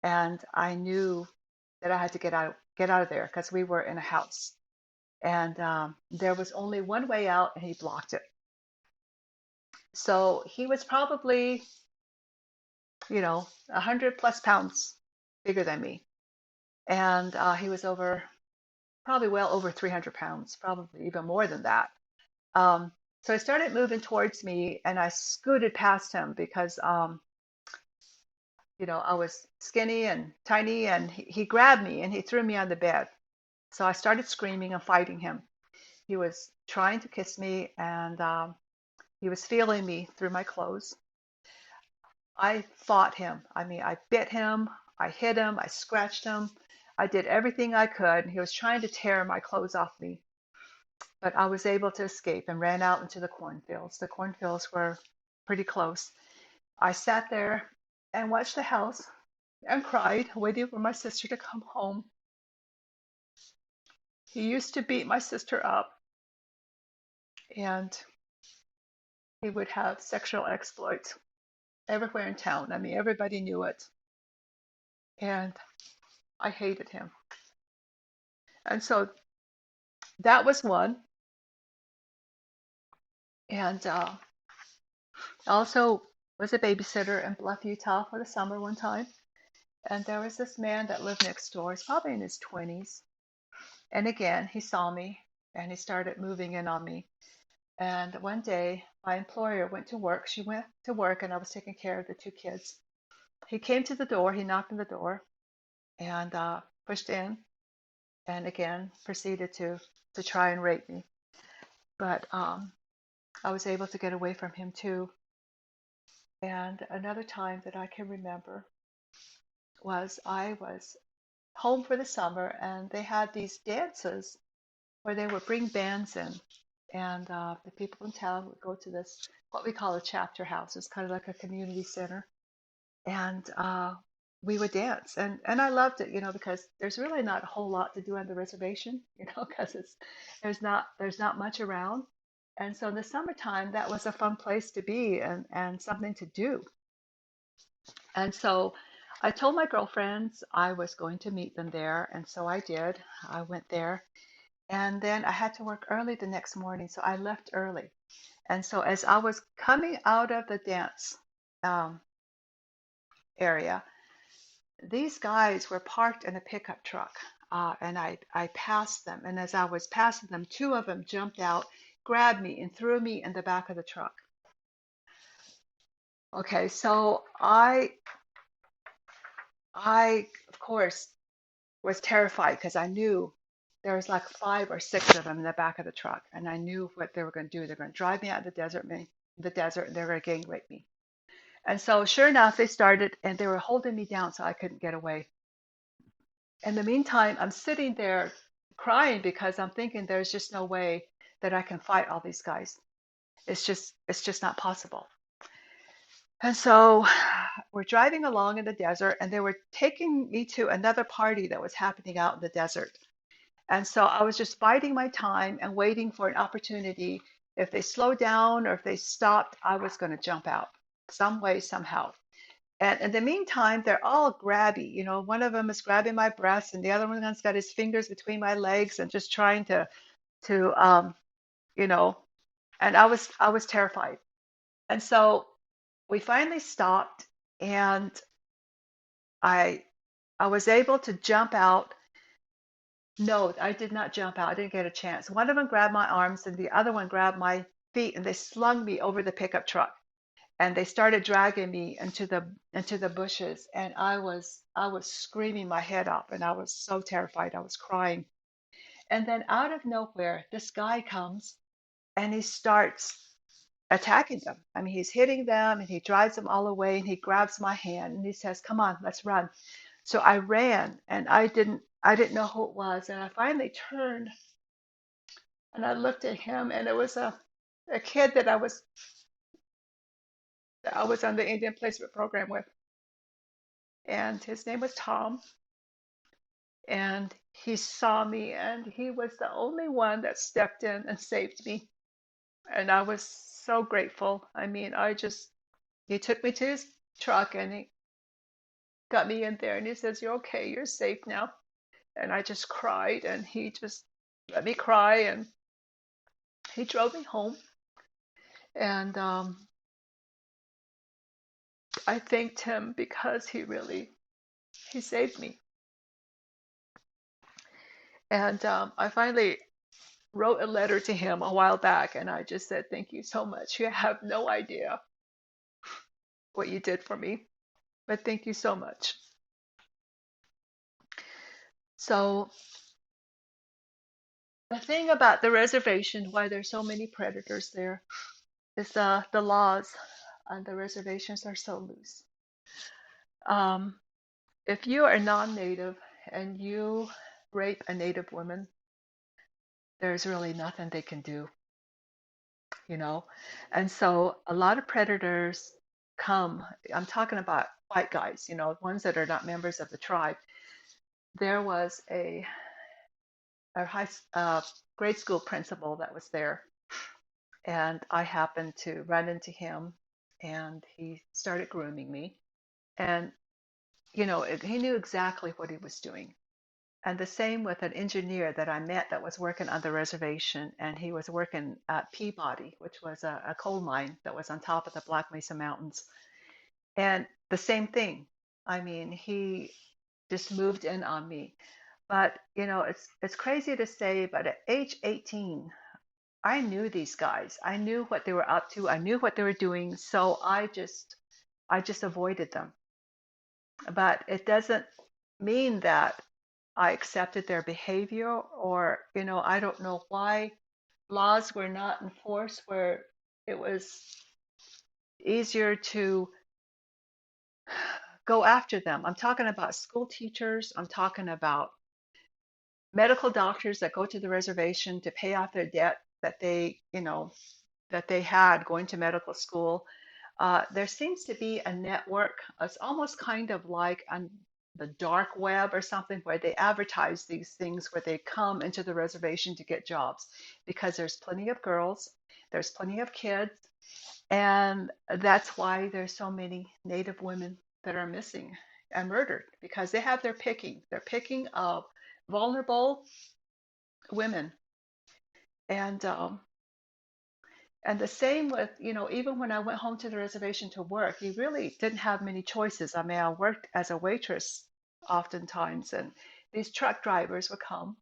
Speaker 4: and I knew that I had to get out of there because we were in a house, and there was only one way out, and he blocked it. So he was probably, 100 plus pounds bigger than me, and he was probably well over 300 pounds, probably even more than that. So he started moving towards me, and I scooted past him because, I was skinny and tiny, and he grabbed me and he threw me on the bed. So I started screaming and fighting him. He was trying to kiss me, and he was feeling me through my clothes. I fought him. I mean, I bit him, I hit him, I scratched him. I did everything I could. He was trying to tear my clothes off me, but I was able to escape and ran out into the cornfields. The cornfields were pretty close. I sat there and watched the house and cried, waiting for my sister to come home. He used to beat my sister up, and he would have sexual exploits everywhere in town. I mean, everybody knew it, and I hated him. And so that was one. And also was a babysitter in Bluff, Utah for the summer one time. And there was this man that lived next door. He's probably in his 20s. And again, he saw me and he started moving in on me. And one day, my employer went to work. She went to work, and I was taking care of the two kids. He came to the door, he knocked on the door, and pushed in, and again proceeded to try and rape me. But I was able to get away from him too. And another time that I can remember was I was home for the summer, and they had these dances where they would bring bands in, and the people in town would go to this, what we call a chapter house. It's kind of like a community center, and we would dance, and I loved it, because there's really not a whole lot to do on the reservation, because there's not much around, and so in the summertime that was a fun place to be and something to do. And so I told my girlfriends I was going to meet them there. And so I did. I went there. And then I had to work early the next morning. So I left early. And so as I was coming out of the dance um, area, these guys were parked in a pickup truck. And I passed them. And as I was passing them, two of them jumped out, grabbed me, and threw me in the back of the truck. Okay, so I of course was terrified because I knew there was like 5 or 6 of them in the back of the truck, and I knew what they were going to do. They're going to drive me out of the desert, and they're going to gang rape me. And so, sure enough, they started, and they were holding me down so I couldn't get away. In the meantime, I'm sitting there crying because I'm thinking there's just no way that I can fight all these guys. It's just not possible. And so we're driving along in the desert, and they were taking me to another party that was happening out in the desert. And so I was just biding my time and waiting for an opportunity. If they slowed down or if they stopped, I was going to jump out some way, somehow. And in the meantime, they're all grabby. You know, one of them is grabbing my breast, and the other one's got his fingers between my legs and just trying to you know, and I was terrified. And so we finally stopped, and I I was able to jump out. No, I did not jump out. I didn't get a chance. One of them grabbed my arms and the other one grabbed my feet, and they slung me over the pickup truck, and they started dragging me into the bushes, and I was screaming my head off, and I was so terrified. I was crying. And then out of nowhere, this guy comes and he starts attacking them. I mean, he's hitting them and he drives them all away, and he grabs my hand and he says, "Come on, let's run." So I ran, and I didn't know who it was, and I finally turned and I looked at him, and it was a kid that I was on the Indian placement program with, and his name was Tom, and he saw me, and he was the only one that stepped in and saved me, and I was so grateful. I mean, he took me to his truck, and he got me in there, and he says, "You're okay, you're safe now." And I just cried, and he just let me cry, and he drove me home. And I thanked him because he saved me. And I finally wrote a letter to him a while back, and I just said, "Thank you so much. You have no idea what you did for me, but thank you so much." So the thing about the reservation, why there's so many predators there, is the laws on the reservations are so loose. Um, if you are non-native and you rape a native woman, there's really nothing they can do, you know? And so a lot of predators come, I'm talking about white guys, ones that are not members of the tribe. There was a grade school principal that was there, and I happened to run into him, and he started grooming me. And, he knew exactly what he was doing. And the same with an engineer that I met that was working on the reservation, and he was working at Peabody, which was a coal mine that was on top of the Black Mesa Mountains. And the same thing. I mean, he just moved in on me. But it's crazy to say, but at age 18, I knew these guys. I knew what they were up to. I knew what they were doing. So I just avoided them. But it doesn't mean that I accepted their behavior, or, I don't know why laws were not enforced where it was easier to go after them. I'm talking about school teachers. I'm talking about medical doctors that go to the reservation to pay off their debt that they had going to medical school. There seems to be a network. It's almost kind of like on the dark web or something, where they advertise these things, where they come into the reservation to get jobs, because there's plenty of girls, there's plenty of kids, and that's why there's so many Native women that are missing and murdered because they have their picking. They're picking of vulnerable women, and the same with, even when I went home to the reservation to work, you really didn't have many choices. I mean, I worked as a waitress oftentimes, and these truck drivers would come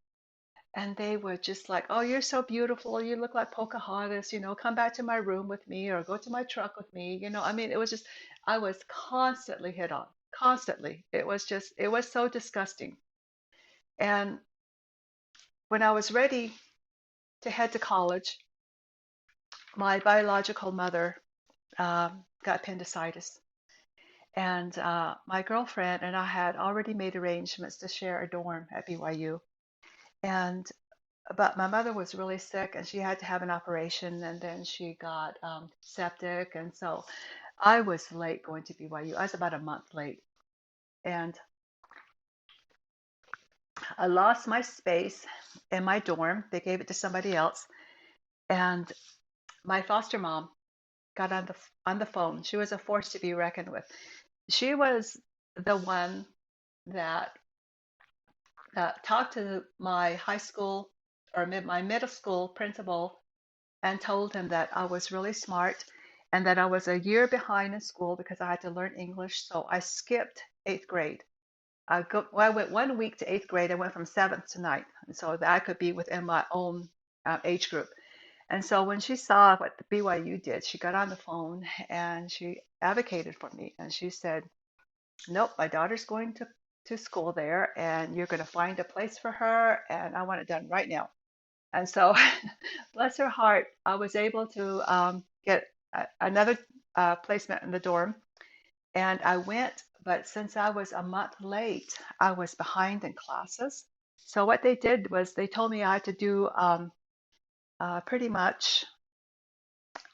Speaker 4: and they would just like, oh, you're so beautiful. You look like Pocahontas, come back to my room with me or go to my truck with me. I mean, it was just, I was constantly hit on, constantly. It was so disgusting. And when I was ready to head to college, my biological mother got appendicitis. And my girlfriend and I had already made arrangements to share a dorm at BYU. And but my mother was really sick and she had to have an operation, and then she got septic, and so I was late going to BYU. I was about a month late, and I lost my space in my dorm. They gave it to somebody else, and my foster mom got on the phone. She was a force to be reckoned with. She was the one that talked to my high school or my middle school principal and told him that I was really smart and that I was a year behind in school because I had to learn English. So I skipped eighth grade. I went 1 week to eighth grade. I went from seventh to ninth, and so that I could be within my own age group. And so when she saw what the BYU did, she got on the phone and she advocated for me. And she said, nope, my daughter's going to school there and you're going to find a place for her. And I want it done right now. And so, bless her heart, I was able to get another placement in the dorm. And I went, but since I was a month late, I was behind in classes. So, what they did was they told me I had to do pretty much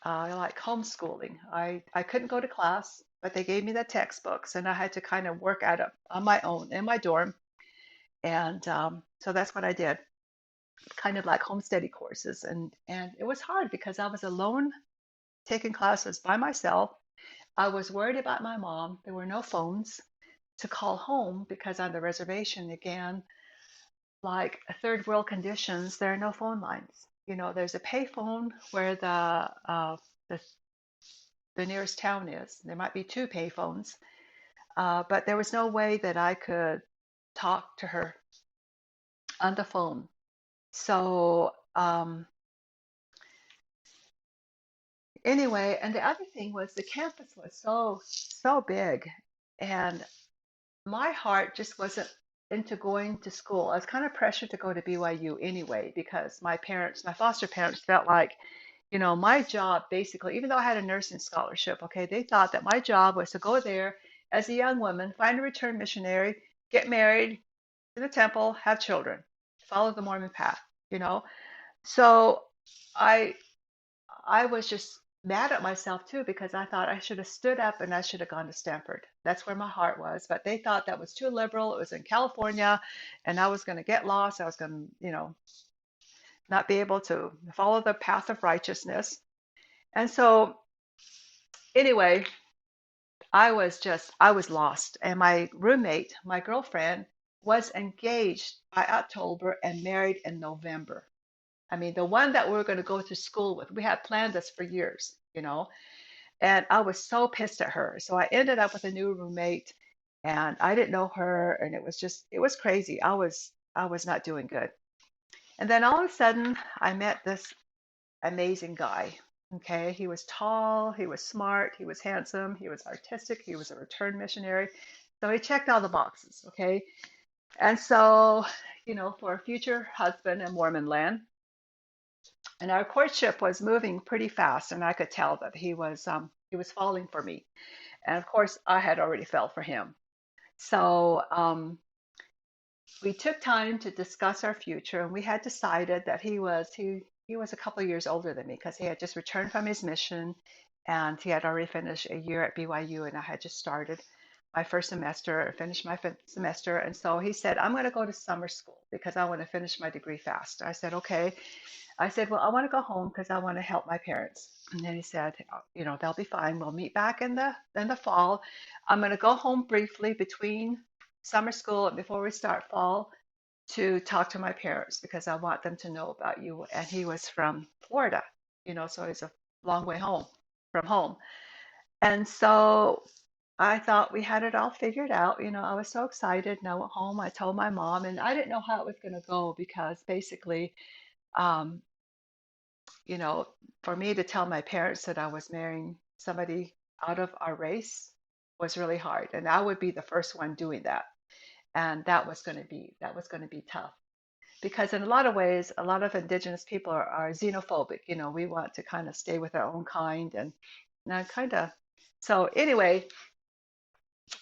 Speaker 4: like homeschooling. I couldn't go to class, but they gave me the textbooks and I had to kind of work at it on my own in my dorm. And so that's what I did, kind of like home study courses. And it was hard because I was alone taking classes by myself. I was worried about my mom. There were no phones to call home because on the reservation, again, like third world conditions, there are no phone lines. There's a payphone where the the nearest town is. There might be two payphones, but there was no way that I could talk to her on the phone. So anyway, and the other thing was the campus was so big, and my heart just wasn't into going to school. I was kind of pressured to go to BYU anyway because my foster parents felt like, my job basically, even though I had a nursing scholarship, okay, they thought that my job was to go there as a young woman, find a returned missionary, get married to the temple, have children, follow the Mormon path, you know. So I I was just mad at myself too because I thought I should have stood up and I should have gone to Stanford. That's where my heart was. But they thought that was too liberal. It was in California and I was going to get lost. I was going to, not be able to follow the path of righteousness. And so, anyway, I was lost. And my roommate, my girlfriend, was engaged by October and married in November. I mean, the one that we were going to go to school with, we had planned this for years. And I was so pissed at her. So I ended up with a new roommate and I didn't know her. And it was crazy. I was not doing good. And then all of a sudden, I met this amazing guy. Okay. He was tall, he was smart, he was handsome, he was artistic, he was a returned missionary. So he checked all the boxes. Okay. And so, for a future husband in Mormon land, and our courtship was moving pretty fast, and I could tell that he was falling for me. And of course, I had already fell for him. So we took time to discuss our future, and we had decided that he was a couple of years older than me because he had just returned from his mission, and he had already finished a year at BYU, and I had just started. my first semester, finished my semester. And so he said, I'm going to go to summer school because I want to finish my degree fast. I said, okay. I said, well, I want to go home because I want to help my parents. And then he said, you know, they'll be fine. We'll meet back in the fall. I'm going to go home briefly between summer school and before we start fall to talk to my parents because I want them to know about you. And he was from Florida, you know, so it's a long way home from home. And so I thought we had it all figured out. You know, I was so excited. And I went home. I told my mom, and I didn't know how it was going to go because basically, um, you know, for me to tell my parents that I was marrying somebody out of our race was really hard. And I would be the first one doing that. And that was going to be tough because in a lot of ways, a lot of indigenous people are xenophobic. You know, we want to kind of stay with our own kind and I kind of, so anyway,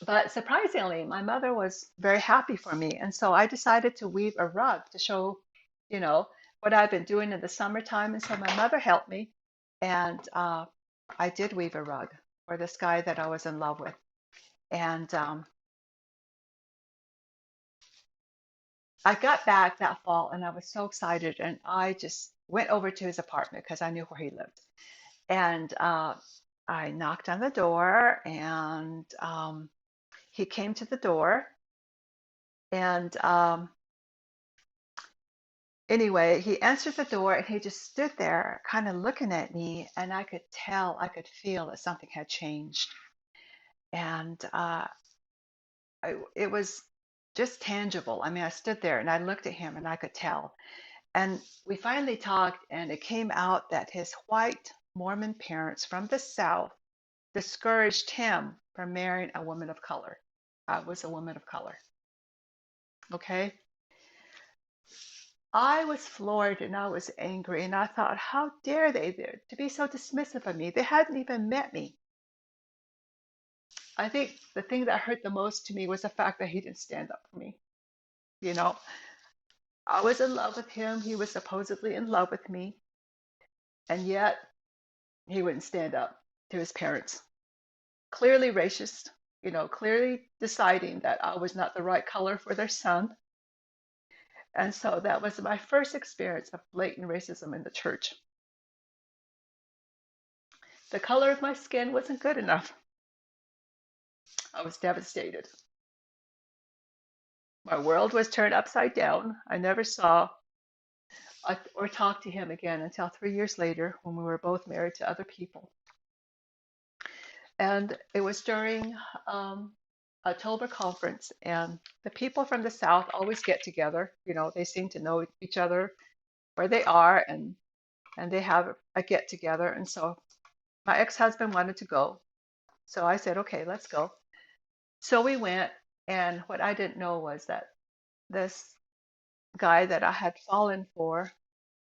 Speaker 4: but surprisingly, my mother was very happy for me. And so I decided to weave a rug to show, you know, what I've been doing in the summertime. And so my mother helped me. And I did weave a rug for this guy that I was in love with. And I got back that fall and I was so excited. And I just went over to his apartment because I knew where he lived. And I knocked on the door and he came to the door. And anyway, he answered the door and he just stood there kind of looking at me. And I could tell, I could feel that something had changed. And it was just tangible. I mean, I stood there and I looked at him and I could tell. And we finally talked, and it came out that his white Mormon parents from the South discouraged him from marrying a woman of color. I was a woman of color. Okay. I was floored and I was angry, and I thought, how dare they to be so dismissive of me? They hadn't even met me. I think the thing that hurt the most to me was the fact that he didn't stand up for me. You know, I was in love with him. He was supposedly in love with me, and yet he wouldn't stand up to his parents. Clearly racist, you know, clearly deciding that I was not the right color for their son. And so that was my first experience of blatant racism in the church. The color of my skin wasn't good enough. I was devastated. My world was turned upside down. I never saw or talked to him again until 3 years later when we were both married to other people. And it was during October conference, and the people from the South always get together. You know, they seem to know each other where they are, and they have a get together. And so my ex-husband wanted to go. So I said, okay, let's go. So we went, and what I didn't know was that this guy that I had fallen for,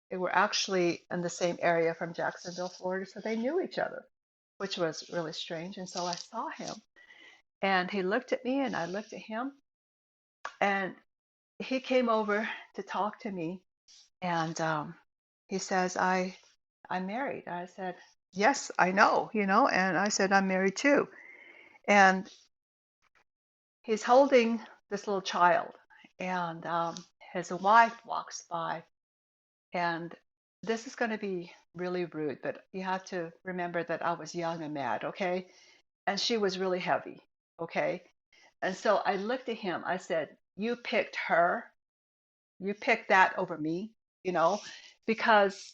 Speaker 4: they were actually in the same area from Jacksonville, Florida, so they knew each other, which was really strange. And so I saw him, and he looked at me, and I looked at him, and he came over to talk to me, and he says, I'm married. I said, yes, I know, you know, and I said, I'm married too. And he's holding this little child, and his wife walks by, and this is going to be really rude, but you have to remember that I was young and mad, okay? And she was really heavy, okay? And so I looked at him. I said, you picked her. You picked that over me, you know, because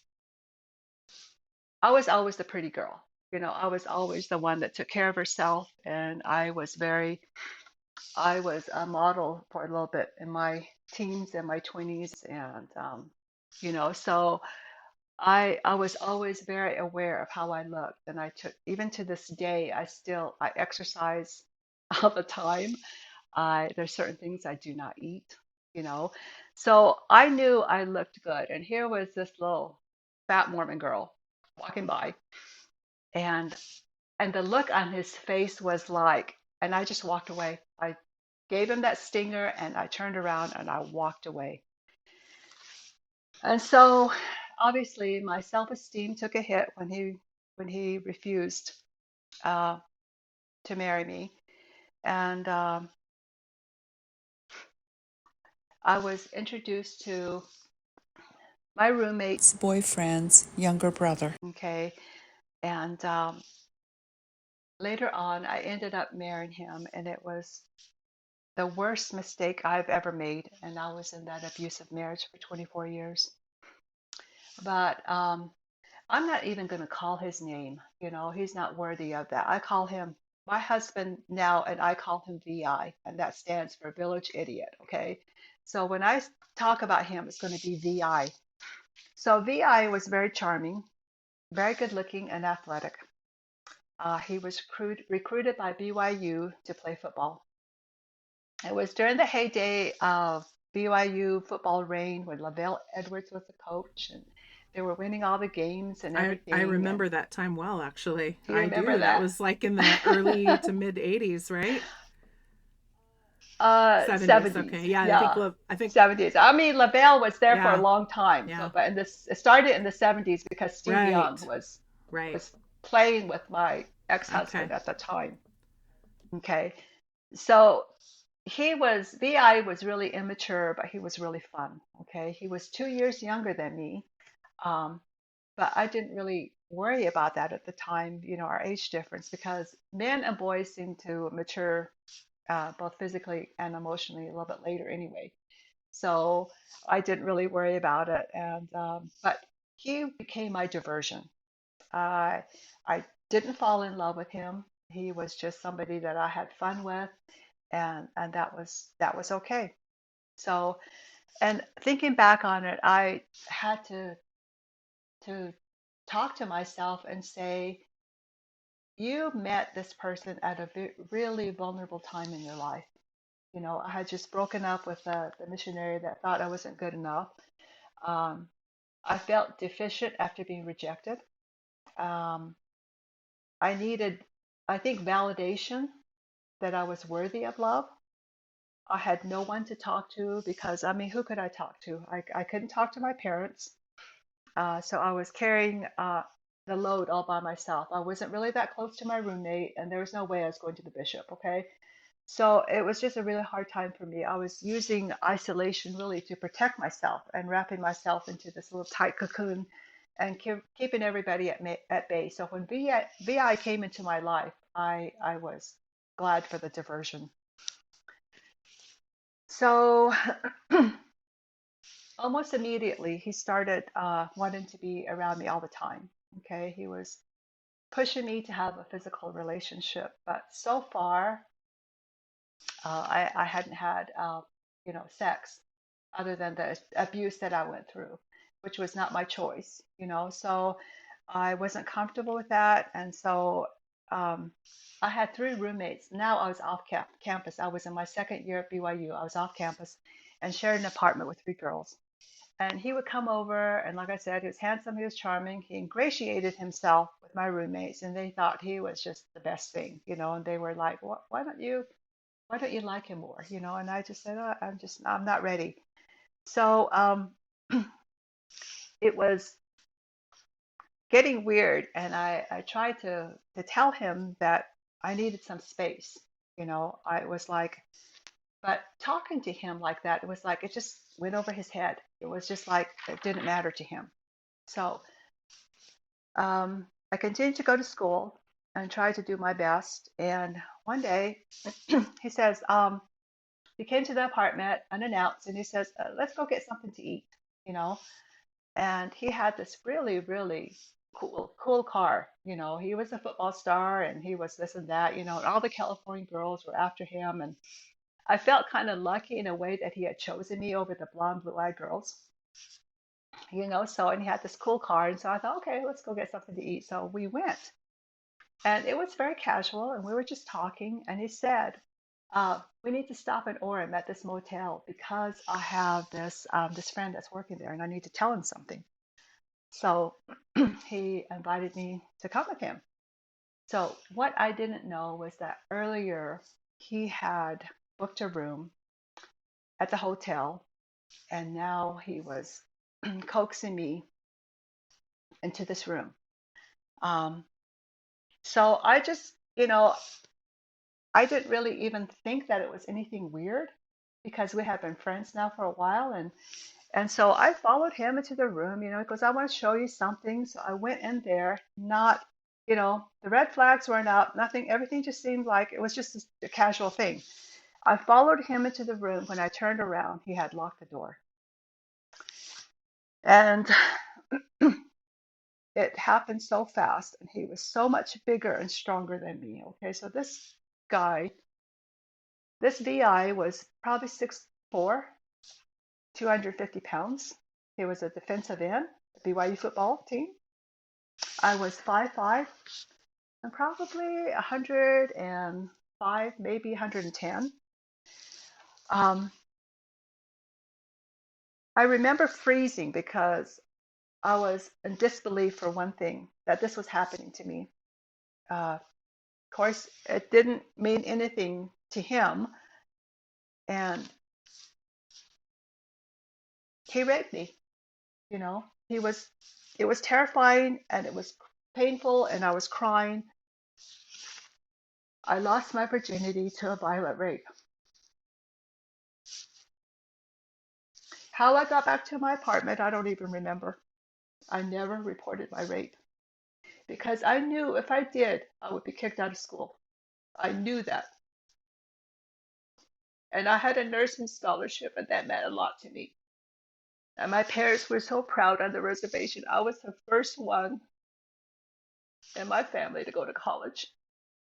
Speaker 4: I was always the pretty girl. You know, I was always the one that took care of herself. And I was a model for a little bit in my teens and my 20s. And, you know, so I was always very aware of how I looked. And I took, even to this day, I exercise all the time. There's certain things I do not eat, you know. So I knew I looked good. And here was this little fat Mormon girl walking by, and the look on his face was like, and I just walked away. I gave him that stinger and I turned around and I walked away. And so obviously my self-esteem took a hit when he refused uh, to marry me. And I was introduced to my roommate's
Speaker 5: boyfriend's younger brother.
Speaker 4: okay, and later on, I ended up marrying him, and it was the worst mistake I've ever made. And I was in that abusive marriage for 24 years. But I'm not even going to call his name. You know, he's not worthy of that. I call him my husband now, and I call him VI, and that stands for Village Idiot. Okay. So when I talk about him, it's going to be VI. So VI was very charming, very good looking, and athletic. He was recruited by BYU to play football. It was during the heyday of BYU football reign when Lavelle Edwards was the coach, and they were winning all the games and
Speaker 3: I
Speaker 4: everything. And
Speaker 3: remember that time well, actually.
Speaker 4: do you
Speaker 3: I
Speaker 4: remember
Speaker 3: do. That
Speaker 4: that?
Speaker 3: was like in the early to mid 80s, right? 70s.
Speaker 4: 70s.
Speaker 3: Okay. Yeah,
Speaker 4: Yeah,
Speaker 3: I think
Speaker 4: 70s. I mean, Lavelle was there for a
Speaker 3: yeah.
Speaker 4: long time. So,
Speaker 3: Yeah.
Speaker 4: but in this, it started in the 70s because Steve Young
Speaker 3: Right.
Speaker 4: was
Speaker 3: Right.
Speaker 4: was playing with my ex-husband
Speaker 3: Okay.
Speaker 4: at the time. Okay, so VI was really immature, but he was really fun. Okay, he was 2 years younger than me, um, but I didn't really worry about that at the time, our age difference, because men and boys seem to mature both physically and emotionally a little bit later anyway. So I didn't really worry about it, and but he became my diversion. I I didn't fall in love with him. He was just somebody that I had fun with, and that was okay. So, and thinking back on it, I had to talk to myself and say, you met this person at a really vulnerable time in your life. I had just broken up with the missionary that thought I wasn't good enough. Um, I felt deficient after being rejected. Um, I needed, I think, validation that I was worthy of love. I had no one to talk to because, I mean, who could I talk to? I couldn't talk to my parents. So I was carrying the load all by myself. I wasn't really that close to my roommate, and there was no way I was going to the bishop. Okay. So it was just a really hard time for me. I was using isolation really to protect myself and wrapping myself into this little tight cocoon and keeping everybody at bay. So when VI came into my life, I was glad for the diversion. So almost immediately, he started wanting to be around me all the time. Okay, he was pushing me to have a physical relationship, but so far, I hadn't had, sex other than the abuse that I went through, which was not my choice. So I wasn't comfortable with that, and so um, I had three roommates. Now I was off campus. I was in my second year at BYU. I was off campus and shared an apartment with three girls. And he would come over, and like I said, he was handsome, he was charming, he ingratiated himself with my roommates, and they thought he was just the best thing. And they were like, why don't you like him more? And I just said, oh, I'm not ready. So it was getting weird, and I tried to tell him that I needed some space. I was like, but talking to him like that, it was like it just went over his head. It was just like it didn't matter to him. So I continued to go to school and try to do my best. And one day he says, he came to the apartment unannounced and he says, let's go get something to eat, you know. And he had this really, really cool car. He was a football star and he was this and that, and all the California girls were after him. And I felt kind of lucky in a way that he had chosen me over the blonde, blue-eyed girls. So, and he had this cool car. And so I thought, okay, let's go get something to eat. So we went. And it was very casual, and we were just talking. And he said, "We need to stop in Orem at this motel because I have this friend that's working there, and I need to tell him something." So he invited me to come with him. So what I didn't know was that earlier he had booked a room at the hotel, and now he was coaxing me into this room. Um, so I just, I didn't really even think that it was anything weird because we had been friends now for a while. And so I followed him into the room, because I want to show you something. So I went in there, not, the red flags weren't up, nothing, everything just seemed like it was just a casual thing. I followed him into the room. When I turned around, he had locked the door. And it happened so fast, and he was so much bigger and stronger than me. Okay, so this guy, this VI was probably 6'4", 250 pounds. He was a defensive end, the BYU football team. I was 5'5", and probably 105, maybe 110. I remember freezing because I was in disbelief for one thing, that this was happening to me. Of course, it didn't mean anything to him, and he raped me. It was terrifying, and it was painful, and I was crying. I lost my virginity to a violent rape. How I got back to my apartment, I don't even remember. I never reported my rape because I knew if I did, I would be kicked out of school. I knew that. And I had a nursing scholarship, and that meant a lot to me. And my parents were so proud on the reservation. I was the first one in my family to go to college.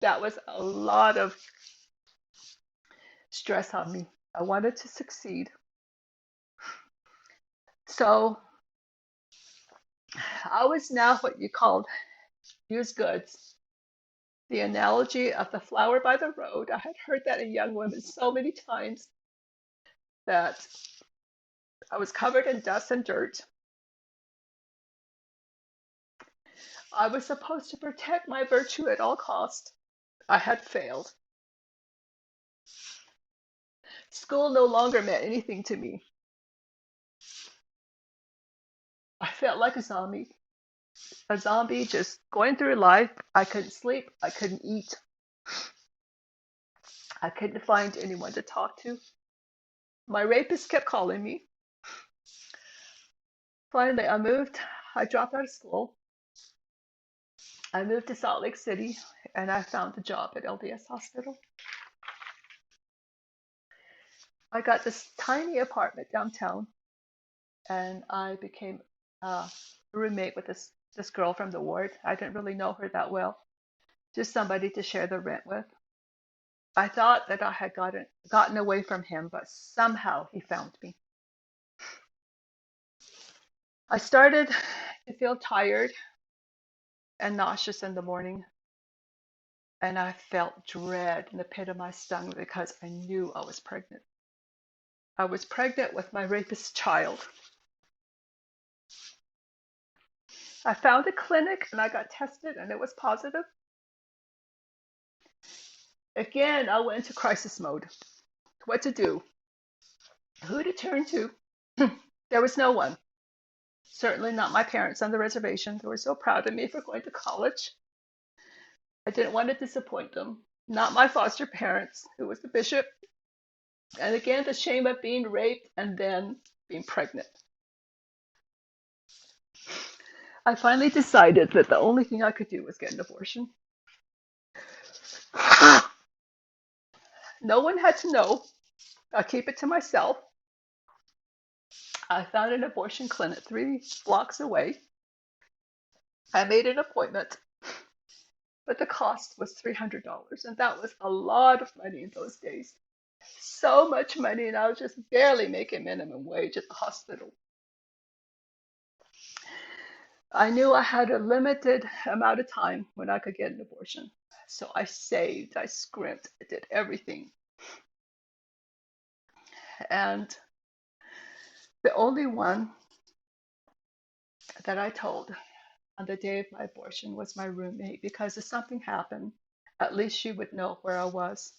Speaker 4: That was a lot of stress on me. I wanted to succeed. So I was now what you called used goods. The analogy of the flower by the road, I had heard that in young women so many times, that I was covered in dust and dirt. I was supposed to protect my virtue at all costs. I had failed. School no longer meant anything to me. I felt like a zombie just going through life. I couldn't sleep. I couldn't eat. I couldn't find anyone to talk to. My rapist kept calling me. Finally, I dropped out of school. I moved to Salt Lake City, and I found a job at LDS Hospital. I got this tiny apartment downtown, and I became a roommate with this girl from the ward. I didn't really know her that well, just somebody to share the rent with. I thought that I had gotten away from him, but somehow he found me. I started to feel tired and nauseous in the morning, and I felt dread in the pit of my stomach because I knew I was pregnant. I was pregnant with my rapist child. I found a clinic and I got tested, and it was positive. Again, I went into crisis mode. What to do? Who to turn to? There was no one. Certainly not my parents on the reservation. They were so proud of me for going to college. I didn't want to disappoint them. Not my foster parents, who was the bishop. And again, the shame of being raped and then being pregnant. I finally decided that the only thing I could do was get an abortion. No one had to know. I'll keep it to myself. I found an abortion clinic 3 blocks away. I made an appointment, but the cost was $300, and that was a lot of money in those days. So much money, and I was just barely making minimum wage at the hospital. I knew I had a limited amount of time when I could get an abortion. So I saved, I scrimped, I did everything. And the only one that I told on the day of my abortion was my roommate, because if something happened, at least she would know where I was.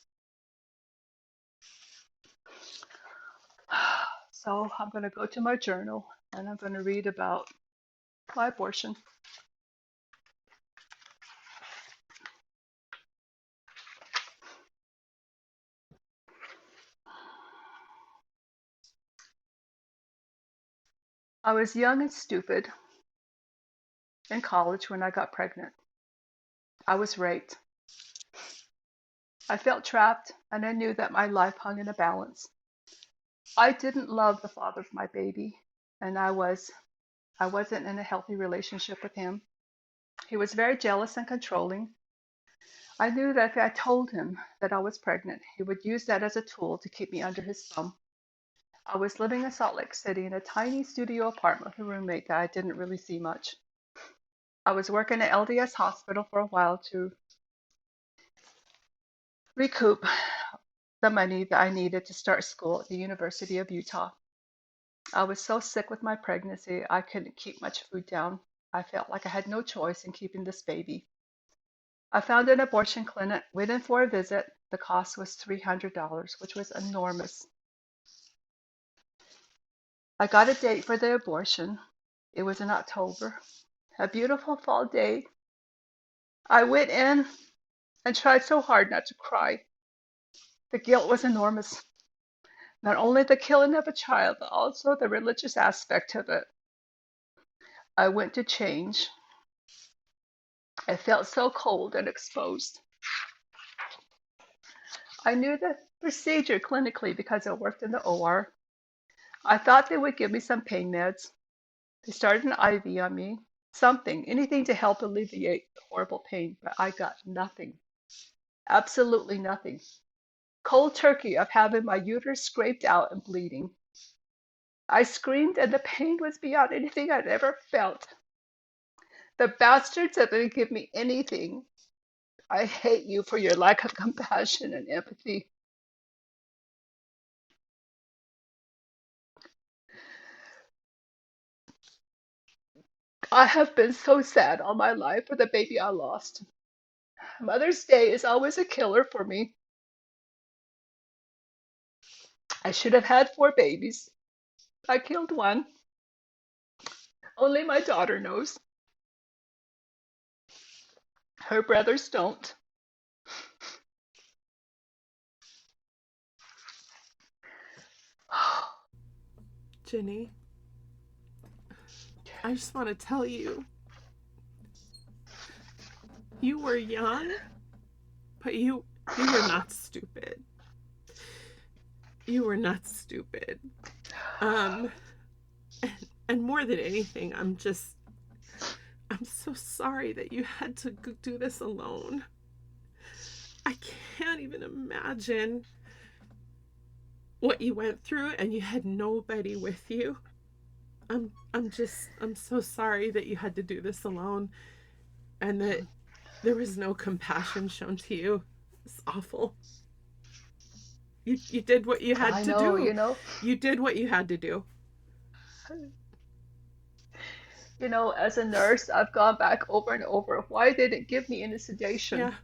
Speaker 4: So I'm going to go to my journal and I'm going to read about my abortion. I was young and stupid in college when I got pregnant. I was raped. I felt trapped, and I knew that my life hung in a balance. I didn't love the father of my baby, and I wasn't in a healthy relationship with him. He was very jealous and controlling. I knew that if I told him that I was pregnant, he would use that as a tool to keep me under his thumb. I was living in Salt Lake City in a tiny studio apartment with a roommate that I didn't really see much. I was working at LDS Hospital for a while to recoup the money that I needed to start school at the University of Utah. I was so sick with my pregnancy, I couldn't keep much food down. I felt like I had no choice in keeping this baby. I found an abortion clinic, went in for a visit. The cost was $300, which was enormous. I got a date for the abortion. It was in October, a beautiful fall day. I went in and tried so hard not to cry. The guilt was enormous. Not only the killing of a child, but also the religious aspect of it. I went to change. I felt so cold and exposed. I knew the procedure clinically because I worked in the OR. I thought they would give me some pain meds. They started an IV on me, something, anything to help alleviate the horrible pain, but I got nothing. Absolutely nothing. Cold turkey of having my uterus scraped out and bleeding. I screamed, and the pain was beyond anything I'd ever felt. The bastards that didn't give me anything. I hate you for your lack of compassion and empathy. I have been so sad all my life for the baby I lost. Mother's Day is always a killer for me. I should have had 4 babies. I killed one. Only my daughter knows. Her brothers don't.
Speaker 3: Ginny, I just want to tell you, you were young, but you were not stupid. You were not stupid. And more than anything, I'm so sorry that you had to do this alone. I can't even imagine what you went through, and you had nobody with you. I'm so sorry that you had to do this alone, and that there was no compassion shown to you. It's awful. You did what you had to do. You did what you had to do.
Speaker 4: As a nurse, I've gone back over and over. Why they didn't give me any sedation?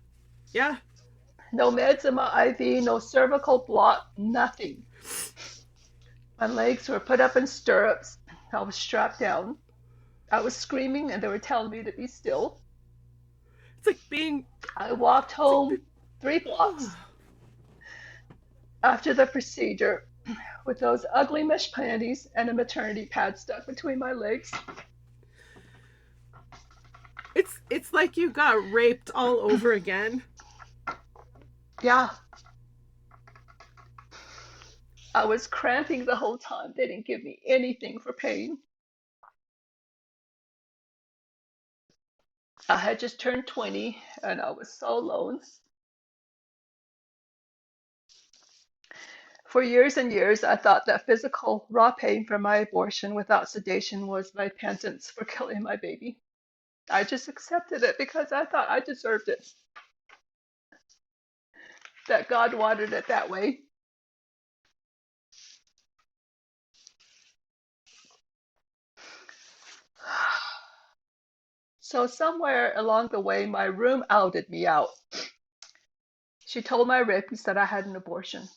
Speaker 3: Yeah.
Speaker 4: No meds in my IV, no cervical block, nothing. My legs were put up in stirrups. I was strapped down. I was screaming, and they were telling me to be still.
Speaker 3: It's like being...
Speaker 4: I walked home 3 blocks after the procedure with those ugly mesh panties and a maternity pad stuck between my legs.
Speaker 3: It's like you got raped all over again.
Speaker 4: Yeah. I was cramping the whole time. They didn't give me anything for pain. I had just turned 20, and I was so alone. For years and years, I thought that physical raw pain from my abortion without sedation was my penance for killing my baby. I just accepted it because I thought I deserved it. That God wanted it that way. So somewhere along the way, my room outed me out. She told my rapist that I had an abortion.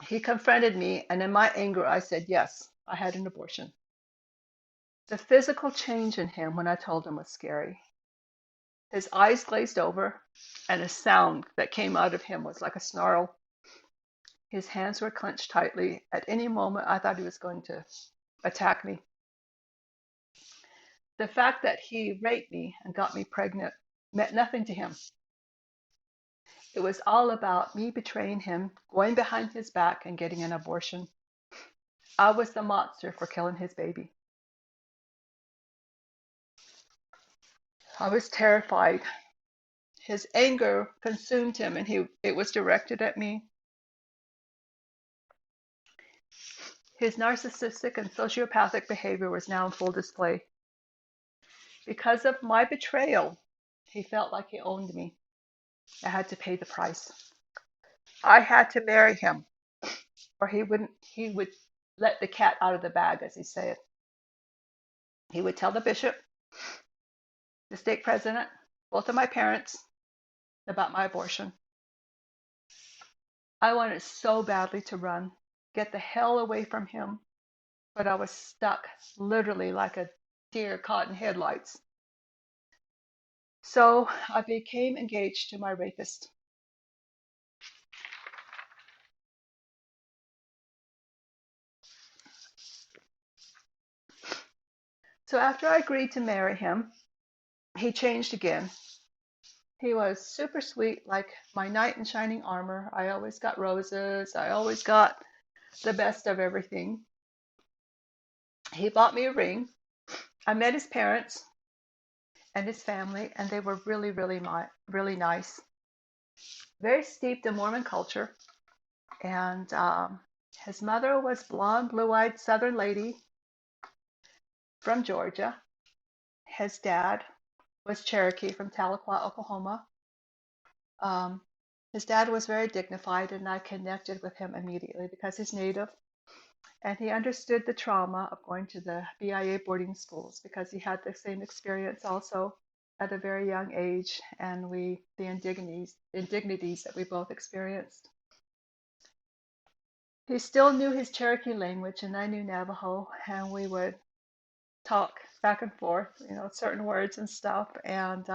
Speaker 4: He confronted me, and in my anger, I said, yes, I had an abortion. The physical change in him when I told him was scary. His eyes glazed over, and a sound that came out of him was like a snarl. His hands were clenched tightly. At any moment, I thought he was going to attack me. The fact that he raped me and got me pregnant meant nothing to him. It was all about me betraying him, going behind his back and getting an abortion. I was the monster for killing his baby. I was terrified. His anger consumed him, and it was directed at me. His narcissistic and sociopathic behavior was now in full display. Because of my betrayal, he felt like he owned me. I had to pay the price. I had to marry him, or he would let the cat out of the bag, as he said. He would tell the bishop, the stake president, both of my parents, about my abortion. I wanted so badly to run, get the hell away from him, but I was stuck, literally like a deer caught in headlights. So I became engaged to my rapist. So after I agreed to marry him, he changed again. He was super sweet, like my knight in shining armor. I always got roses. I always got the best of everything. He bought me a ring. I met his parents and his family, and they were really, really nice. Very steeped in Mormon culture. And his mother was blonde, blue-eyed Southern lady from Georgia. His dad was Cherokee from Tahlequah, Oklahoma. His dad was very dignified, and I connected with him immediately because he's Native, and he understood the trauma of going to the BIA boarding schools because he had the same experience also at a very young age, and the indignities that we both experienced. He still knew his Cherokee language, and I knew Navajo, and we would talk back and forth, certain words and stuff, and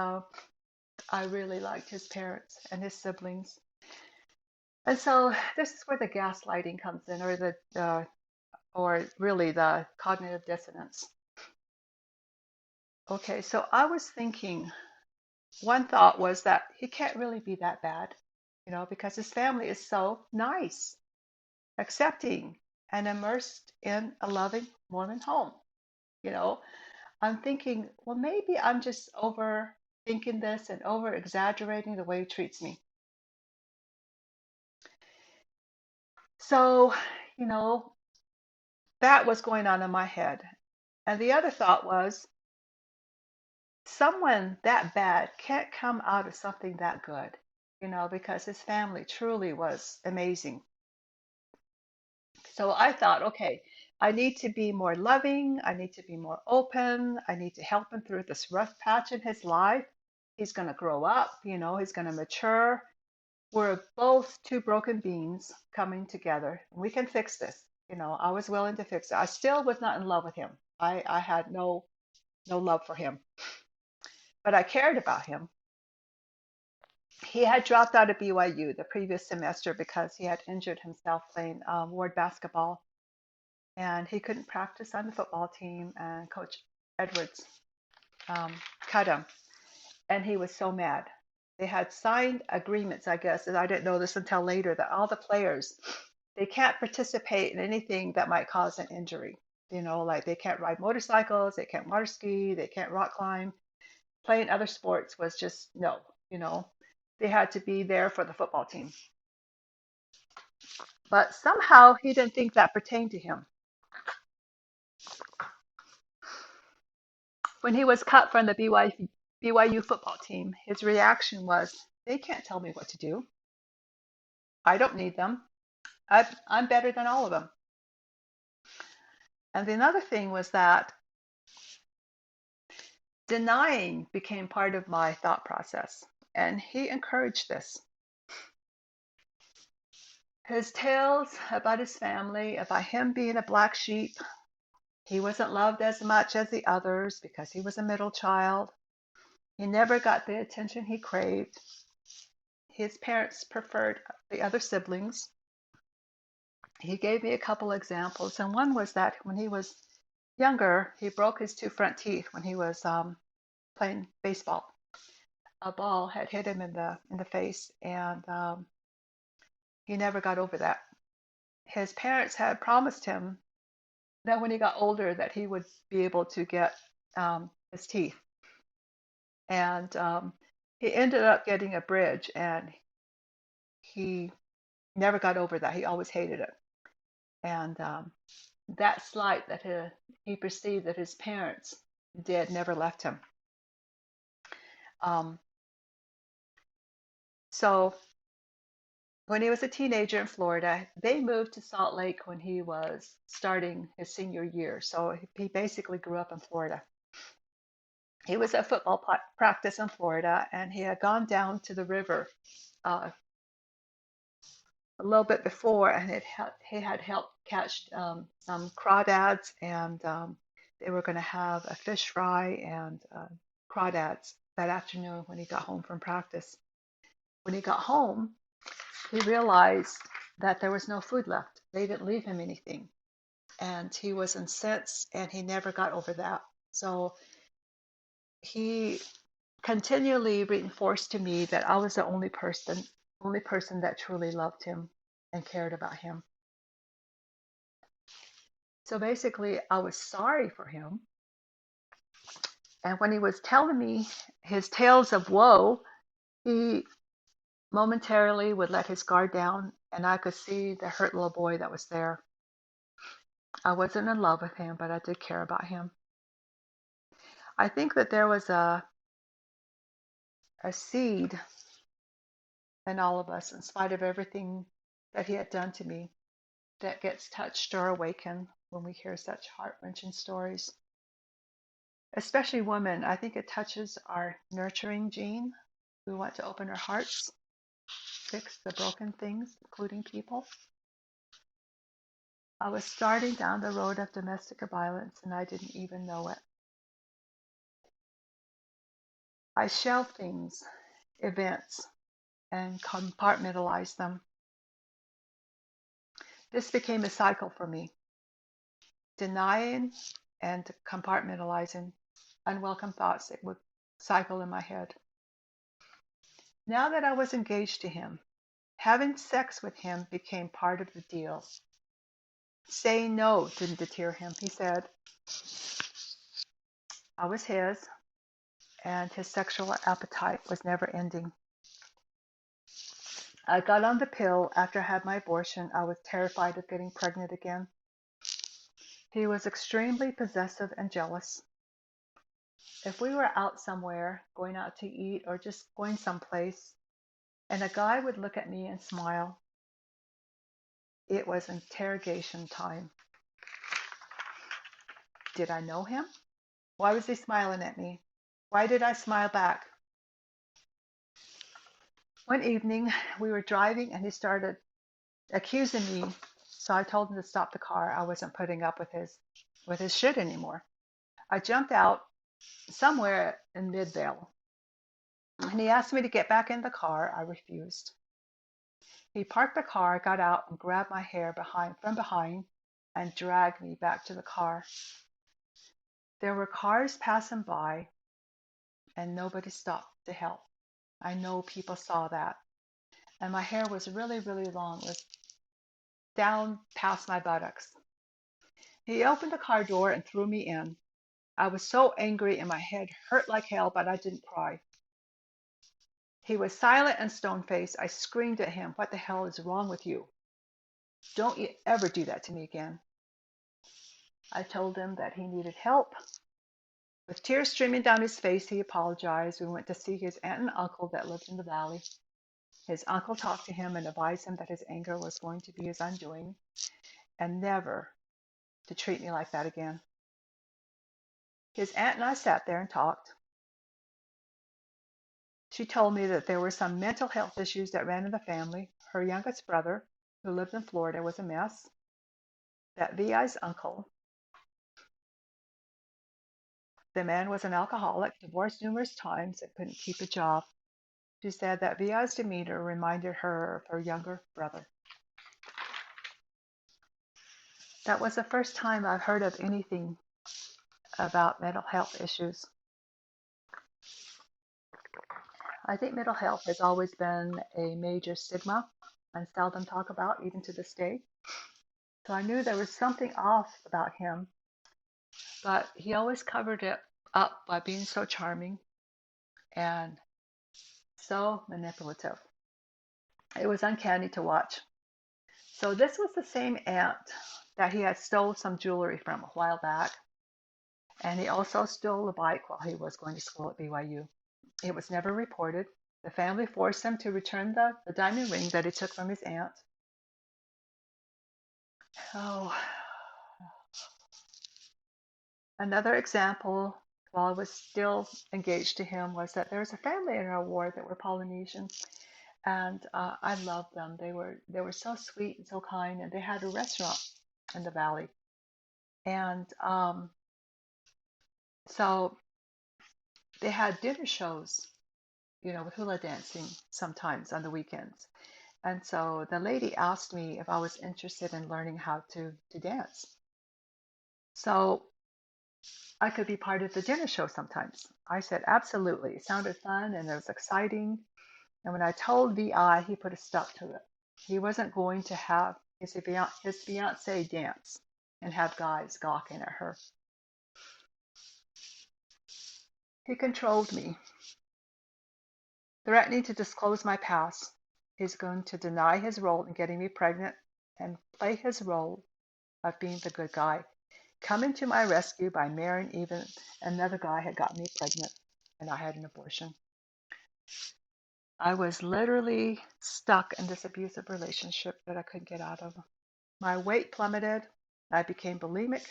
Speaker 4: I really liked his parents and his siblings. And so this is where the gaslighting comes in, or really the cognitive dissonance. Okay, so I was thinking, one thought was that he can't really be that bad, because his family is so nice, accepting, and immersed in a loving Mormon home. I'm thinking, well, maybe I'm just overthinking this and over exaggerating the way he treats me. So, that was going on in my head. And the other thought was, someone that bad can't come out of something that good, because his family truly was amazing. So I thought, okay, I need to be more loving. I need to be more open. I need to help him through this rough patch in his life. He's going to grow up, he's going to mature. We're both two broken beings coming together. We can fix this. I was willing to fix it. I still was not in love with him. I had no love for him, but I cared about him. He had dropped out of BYU the previous semester because he had injured himself playing ward basketball, and he couldn't practice on the football team, and Coach Edwards cut him, and he was so mad. They had signed agreements, I guess, and I didn't know this until later, that all the players, they can't participate in anything that might cause an injury. Like they can't ride motorcycles, they can't water ski, they can't rock climb. Playing other sports was just no, they had to be there for the football team. But somehow he didn't think that pertained to him. When he was cut from the BYU football team, his reaction was, they can't tell me what to do. I don't need them. I'm better than all of them. And the another thing was that denying became part of my thought process, and he encouraged this. His tales about his family, about him being a black sheep, he wasn't loved as much as the others because he was a middle child. He never got the attention he craved. His parents preferred the other siblings. He gave me a couple examples, and one was that when he was younger, he broke his two front teeth when he was playing baseball. A ball had hit him in the face, and he never got over that. His parents had promised him that when he got older, that he would be able to get his teeth, and he ended up getting a bridge, and he never got over that. He always hated it, and that slight that he perceived that his parents did never left him. Um, so when he was a teenager in Florida, they moved to Salt Lake when he was starting his senior year. So he basically grew up in Florida. He was at football practice in Florida, and he had gone down to the river uh, a little bit before, and he had helped catch some crawdads, and they were going to have a fish fry and crawdads that afternoon when he got home from practice. When he got home, he realized that there was no food left. They didn't leave him anything, and he was incensed, and he never got over that. So he continually reinforced to me that I was the only person that truly loved him and cared about him. So basically, I was sorry for him. And when he was telling me his tales of woe, he momentarily would let his guard down, and I could see the hurt little boy that was there. I wasn't in love with him, but I did care about him. I think that there was a seed in all of us, in spite of everything that he had done to me, that gets touched or awakened when we hear such heart-wrenching stories. Especially women, I think it touches our nurturing gene. We want to open our hearts, fix the broken things, including people. I was starting down the road of domestic violence, and I didn't even know it. I shelved things, events, and compartmentalized them. This became a cycle for me, denying and compartmentalizing unwelcome thoughts that would cycle in my head. Now that I was engaged to him, having sex with him became part of the deal. Saying no didn't deter him. He said I was his, and his sexual appetite was never ending. I got on the pill after I had my abortion. I was terrified of getting pregnant again. He was extremely possessive and jealous. If we were out somewhere, going out to eat or just going someplace, and a guy would look at me and smile, it was interrogation time. Did I know him? Why was he smiling at me? Why did I smile back? One evening, we were driving and he started accusing me, so I told him to stop the car. I wasn't putting up with his shit anymore. I jumped out somewhere in Midvale, and he asked me to get back in the car. I refused. He parked the car, got out, and grabbed my hair from behind and dragged me back to the car. There were cars passing by, and nobody stopped to help. I know people saw that. And my hair was really, really long. It was down past my buttocks. He opened the car door and threw me in. I was so angry and my head hurt like hell, but I didn't cry. He was silent and stone-faced. I screamed at him, "What the hell is wrong with you? Don't you ever do that to me again." I told him that he needed help. With tears streaming down his face, he apologized. We went to see his aunt and uncle that lived in the valley. His uncle talked to him and advised him that his anger was going to be his undoing and never to treat me like that again. His aunt and I sat there and talked. She told me that there were some mental health issues that ran in the family. Her youngest brother, who lived in Florida, was a mess. That VI's uncle, the man was an alcoholic, divorced numerous times, and couldn't keep a job. She said that VI's demeanor reminded her of her younger brother. That was the first time I've heard of anything about mental health issues. I think mental health has always been a major stigma and seldom talked about, even to this day. So I knew there was something off about him, but he always covered it up by being so charming and so manipulative. It was uncanny to watch. So this was the same aunt that he had stole some jewelry from a while back. And he also stole a bike while he was going to school at BYU. It was never reported. The family forced him to return the diamond ring that he took from his aunt. Oh, another example while I was still engaged to him was that there was a family in our ward that were Polynesian, and I loved them. They were so sweet and so kind, and they had a restaurant in the valley, and so they had dinner shows, with hula dancing sometimes on the weekends. And so the lady asked me if I was interested in learning how to dance. So I could be part of the dinner show sometimes. I said, absolutely. It sounded fun and it was exciting. And when I told VI, he put a stop to it. He wasn't going to have his fiance dance and have guys gawking at her. He controlled me, threatening to disclose my past. He's going to deny his role in getting me pregnant and play his role of being the good guy. Coming to my rescue by marrying even another guy had gotten me pregnant, and I had an abortion. I was literally stuck in this abusive relationship that I couldn't get out of. My weight plummeted. I became bulimic.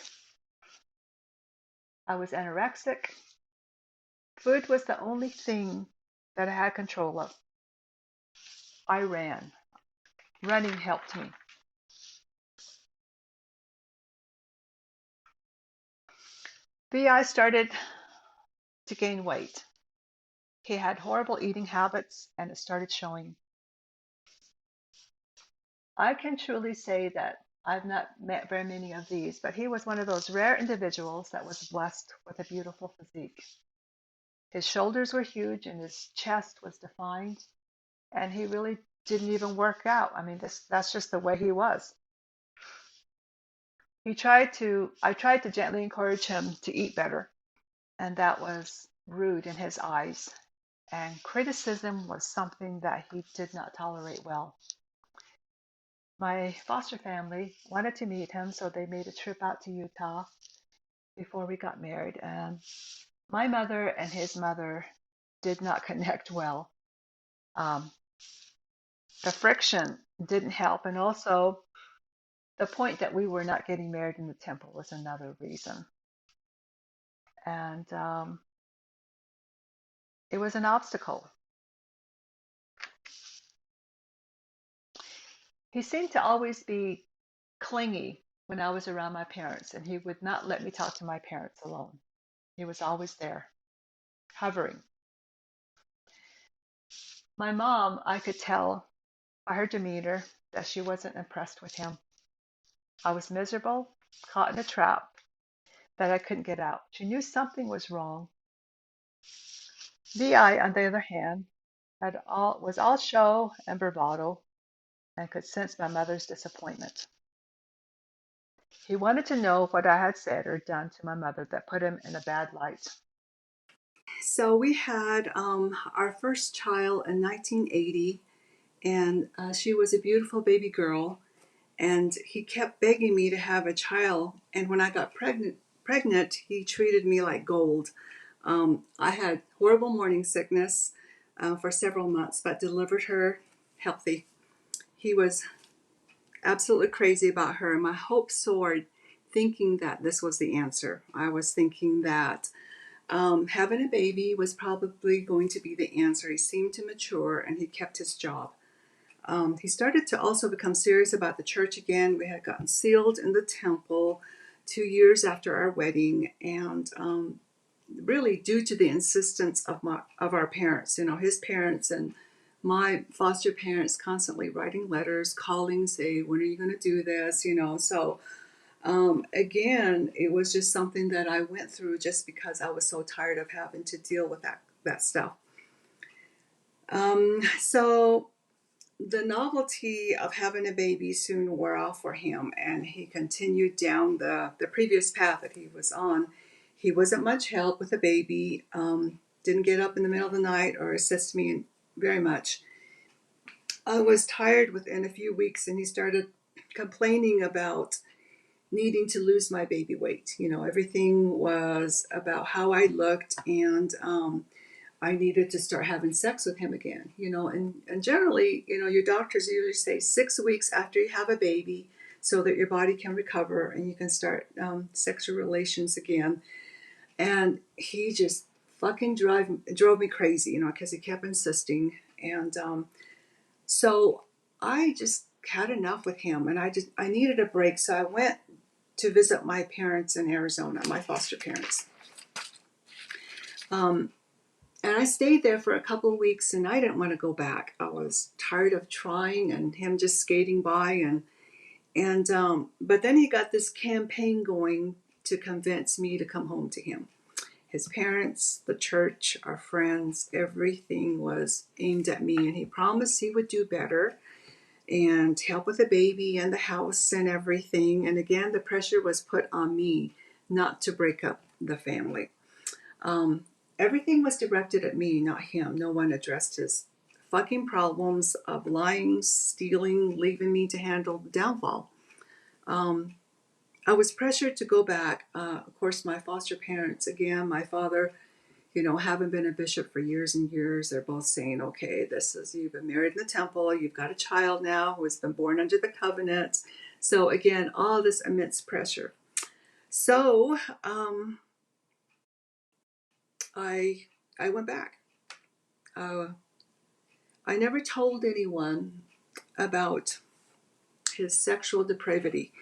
Speaker 4: I was anorexic. Food was the only thing that I had control of. I ran. Running helped me. VI started to gain weight. He had horrible eating habits, and it started showing. I can truly say that I've not met very many of these, but he was one of those rare individuals that was blessed with a beautiful physique. His shoulders were huge and his chest was defined, and he really didn't even work out. I mean, that's just the way he was. I tried to gently encourage him to eat better, and that was rude in his eyes. And criticism was something that he did not tolerate well. My foster family wanted to meet him, so they made a trip out to Utah before we got married. And my mother and his mother did not connect well. The friction didn't help, and also the point that we were not getting married in the temple was another reason. And it was an obstacle. He seemed to always be clingy when I was around my parents, and he would not let me talk to my parents alone. He was always there, hovering. My mom, I could tell by her demeanor that she wasn't impressed with him. I was miserable, caught in a trap that I couldn't get out. She knew something was wrong. VI, on the other hand, was all show and bravado and could sense my mother's disappointment. He wanted to know what I had said or done to my mother that put him in a bad light.
Speaker 5: So we had our first child in 1980, and she was a beautiful baby girl. And he kept begging me to have a child. And when I got pregnant, he treated me like gold. I had horrible morning sickness for several months, but delivered her healthy. He was absolutely crazy about her. My hopes soared, thinking that this was the answer. I was thinking that having a baby was probably going to be the answer. He seemed to mature, and he kept his job. He started to also become serious about the church again. We had gotten sealed in the temple 2 years after our wedding, and really due to the insistence of our parents, his parents and my foster parents constantly writing letters, calling, say, when are you going to do this? So Again, it was just something that I went through just because I was so tired of having to deal with that stuff. So the novelty of having a baby soon wore off for him, and he continued down the previous path that he was on. He wasn't much help with a baby, didn't get up in the middle of the night or assist me very much. I was tired within a few weeks, and he started complaining about needing to lose my baby weight. Everything was about how I looked, and I needed to start having sex with him again. And generally, your doctors usually say 6 weeks after you have a baby so that your body can recover and you can start sexual relations again. And he just fucking drove me crazy, because he kept insisting. And so I just had enough with him, and I needed a break. So I went to visit my parents in Arizona, my foster parents. And I stayed there for a couple of weeks, and I didn't want to go back. I was tired of trying and him just skating by, but then he got this campaign going to convince me to come home to him. His parents, the church, our friends, everything was aimed at me, and he promised he would do better and help with the baby and the house and everything. And again, the pressure was put on me not to break up the family. Everything was directed at me, not him. No one addressed his fucking problems of lying, stealing, leaving me to handle the downfall. I was pressured to go back. Of course, my foster parents, again, my father, haven't been a bishop for years and years. They're both saying, okay, you've been married in the temple. You've got a child now who has been born under the covenant. So again, all this immense pressure. So I went back. I never told anyone about his sexual depravity.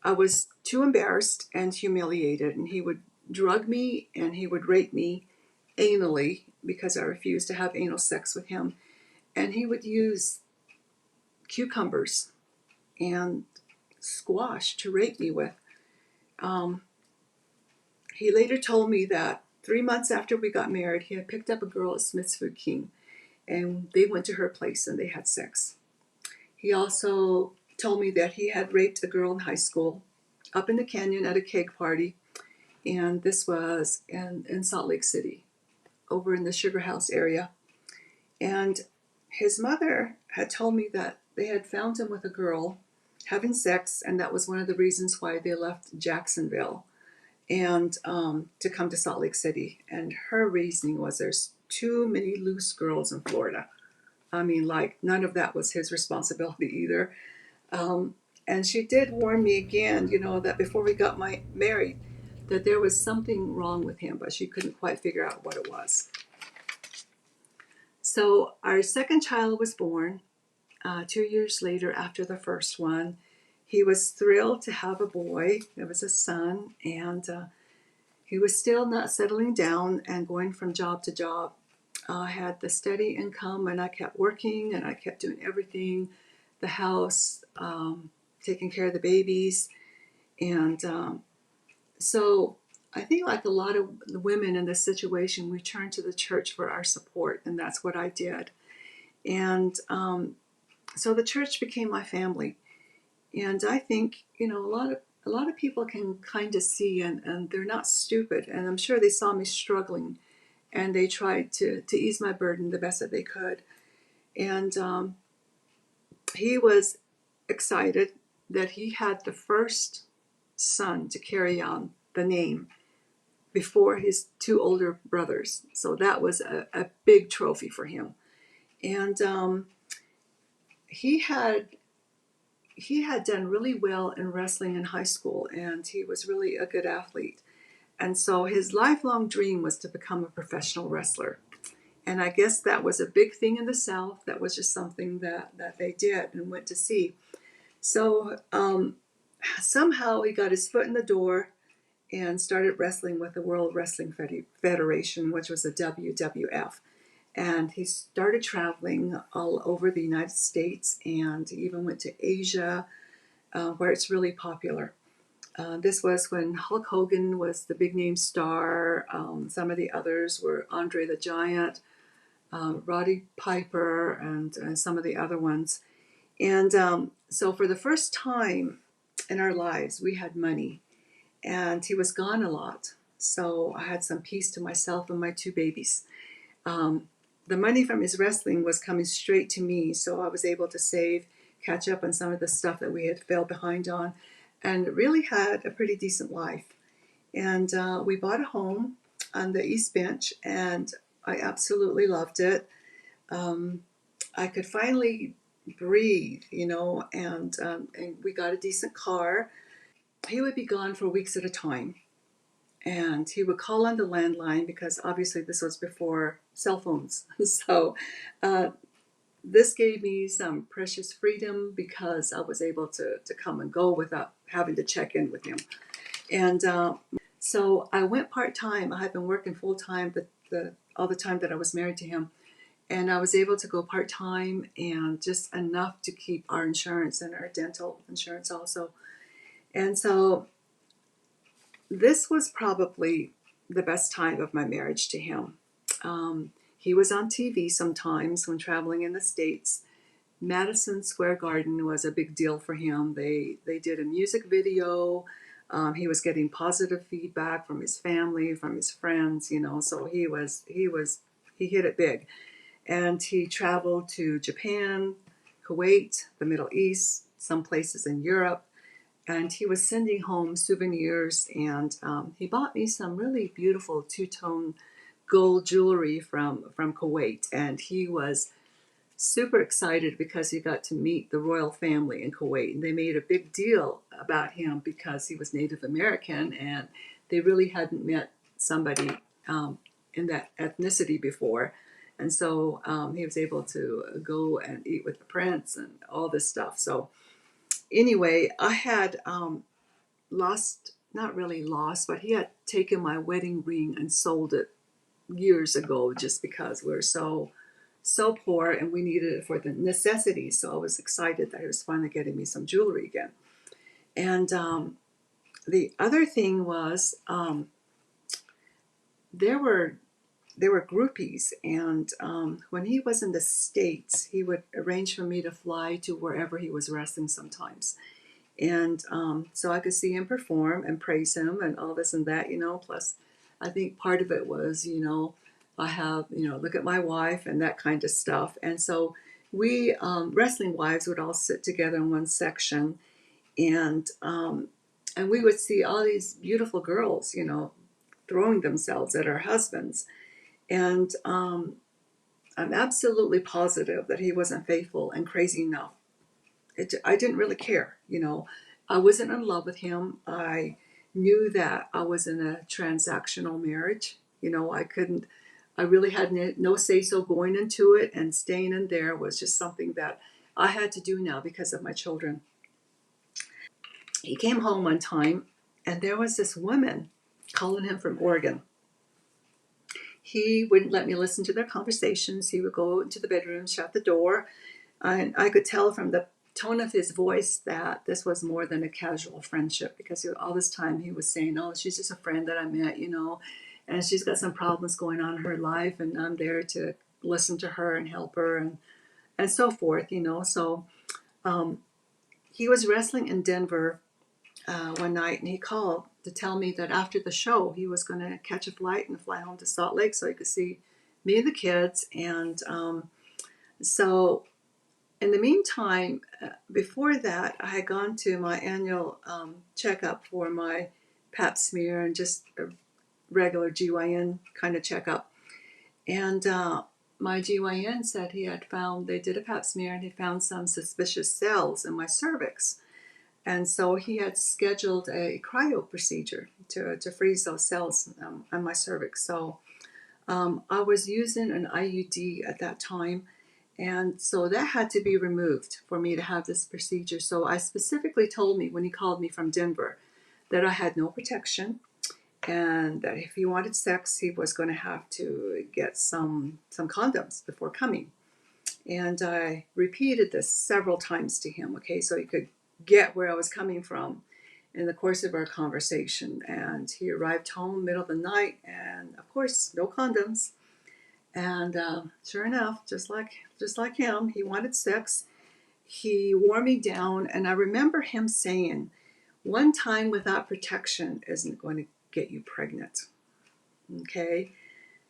Speaker 5: I was too embarrassed and humiliated, and he would drug me and he would rape me anally because I refused to have anal sex with him. And he would use cucumbers and squash to rape me with. He later told me that 3 months after we got married, he had picked up a girl at Smith's Food King, and they went to her place and they had sex. He also told me that he had raped a girl in high school up in the canyon at a keg party, and this was in Salt Lake City, over in the Sugar House area. And his mother had told me that they had found him with a girl having sex, and that was one of the reasons why they left Jacksonville and to come to Salt Lake City. And her reasoning was there's too many loose girls in Florida. I mean, like, none of that was his responsibility either. And she did warn me again, that before we got married, that there was something wrong with him, but she couldn't quite figure out what it was. So our second child was born 2 years later after the first one. He was thrilled to have a boy. It was a son, and he was still not settling down and going from job to job. I had the steady income, and I kept working, and I kept doing everything, the house, taking care of the babies. And so I think, like a lot of the women in this situation, we turned to the church for our support, and that's what I did. And so the church became my family. And I think, a lot of people can kind of see, and they're not stupid. And I'm sure they saw me struggling, and they tried to ease my burden the best that they could. And he was excited that he had the first son to carry on the name before his two older brothers. So that was a big trophy for him. And he had done really well in wrestling in high school, and he was really a good athlete. And so his lifelong dream was to become a professional wrestler. And I guess that was a big thing in the South. That was just something that they did and went to see. So somehow he got his foot in the door and started wrestling with the World Wrestling Federation, which was a WWF. And he started traveling all over the United States, and even went to Asia, where it's really popular. This was when Hulk Hogan was the big name star. Some of the others were Andre the Giant, Roddy Piper, and some of the other ones. And so for the first time in our lives, we had money, and he was gone a lot. So I had some peace to myself and my two babies. The money from his wrestling was coming straight to me, so I was able to save, catch up on some of the stuff that we had fell behind on, and really had a pretty decent life. And we bought a home on the East Bench, and I absolutely loved it. I could finally breathe, and we got a decent car. He would be gone for weeks at a time, and he would call on the landline because obviously this was before cell phones. So this gave me some precious freedom because I was able to come and go without having to check in with him. And so I went part-time. I had been working full-time all the time that I was married to him. And I was able to go part-time and just enough to keep our insurance and our dental insurance also. And so this was probably the best time of my marriage to him. He was on TV sometimes when traveling in the States. Madison Square Garden was a big deal for him. They did a music video. He was getting positive feedback from his family, from his friends, so he hit it big. And he traveled to Japan, Kuwait, the Middle East, some places in Europe. And he was sending home souvenirs. And he bought me some really beautiful two-tone gold jewelry from Kuwait. And he was super excited because he got to meet the royal family in Kuwait. And they made a big deal about him because he was Native American. And they really hadn't met somebody in that ethnicity before. And so he was able to go and eat with the prince and all this stuff. So anyway, I had not really lost, but he had taken my wedding ring and sold it years ago just because we were so poor and we needed it for the necessities. So I was excited that he was finally getting me some jewelry again. And the other thing was there were groupies, and when he was in the States, he would arrange for me to fly to wherever he was wrestling sometimes. And so I could see him perform and praise him and all this and that, plus I think part of it was, I have, look at my wife and that kind of stuff. And so we, wrestling wives, would all sit together in one section, and we would see all these beautiful girls, throwing themselves at our husbands. And I'm absolutely positive that he wasn't faithful and crazy enough. I didn't really care, I wasn't in love with him. I knew that I was in a transactional marriage. I really had no say-so going into it, and staying in there was just something that I had to do now because of my children. He came home one time, and there was this woman calling him from Oregon. He wouldn't let me listen to their conversations. He would go into the bedroom, shut the door, and I could tell from the tone of his voice that this was more than a casual friendship, because all this time he was saying, oh, she's just a friend that I met, and she's got some problems going on in her life, and I'm there to listen to her and help her and so forth, So he was wrestling in Denver one night, and he called to tell me that after the show he was going to catch a flight and fly home to Salt Lake so he could see me and the kids. And so in the meantime, before that, I had gone to my annual checkup for my pap smear and just a regular GYN kind of checkup. And my GYN said they did a pap smear and he found some suspicious cells in my cervix. And so he had scheduled a cryo procedure to freeze those cells on my cervix. So I was using an IUD at that time. And so that had to be removed for me to have this procedure. So I specifically told me when he called me from Denver that I had no protection, and that if he wanted sex, he was going to have to get some condoms before coming. And I repeated this several times to him, okay, so he could get where I was coming from.
Speaker 6: in the course of our conversation. And he arrived home middle of the night, and of course, no condoms. And sure enough, just like him, he wanted sex. He wore me down, and I remember him saying, "One time without protection isn't going to get you pregnant." Okay.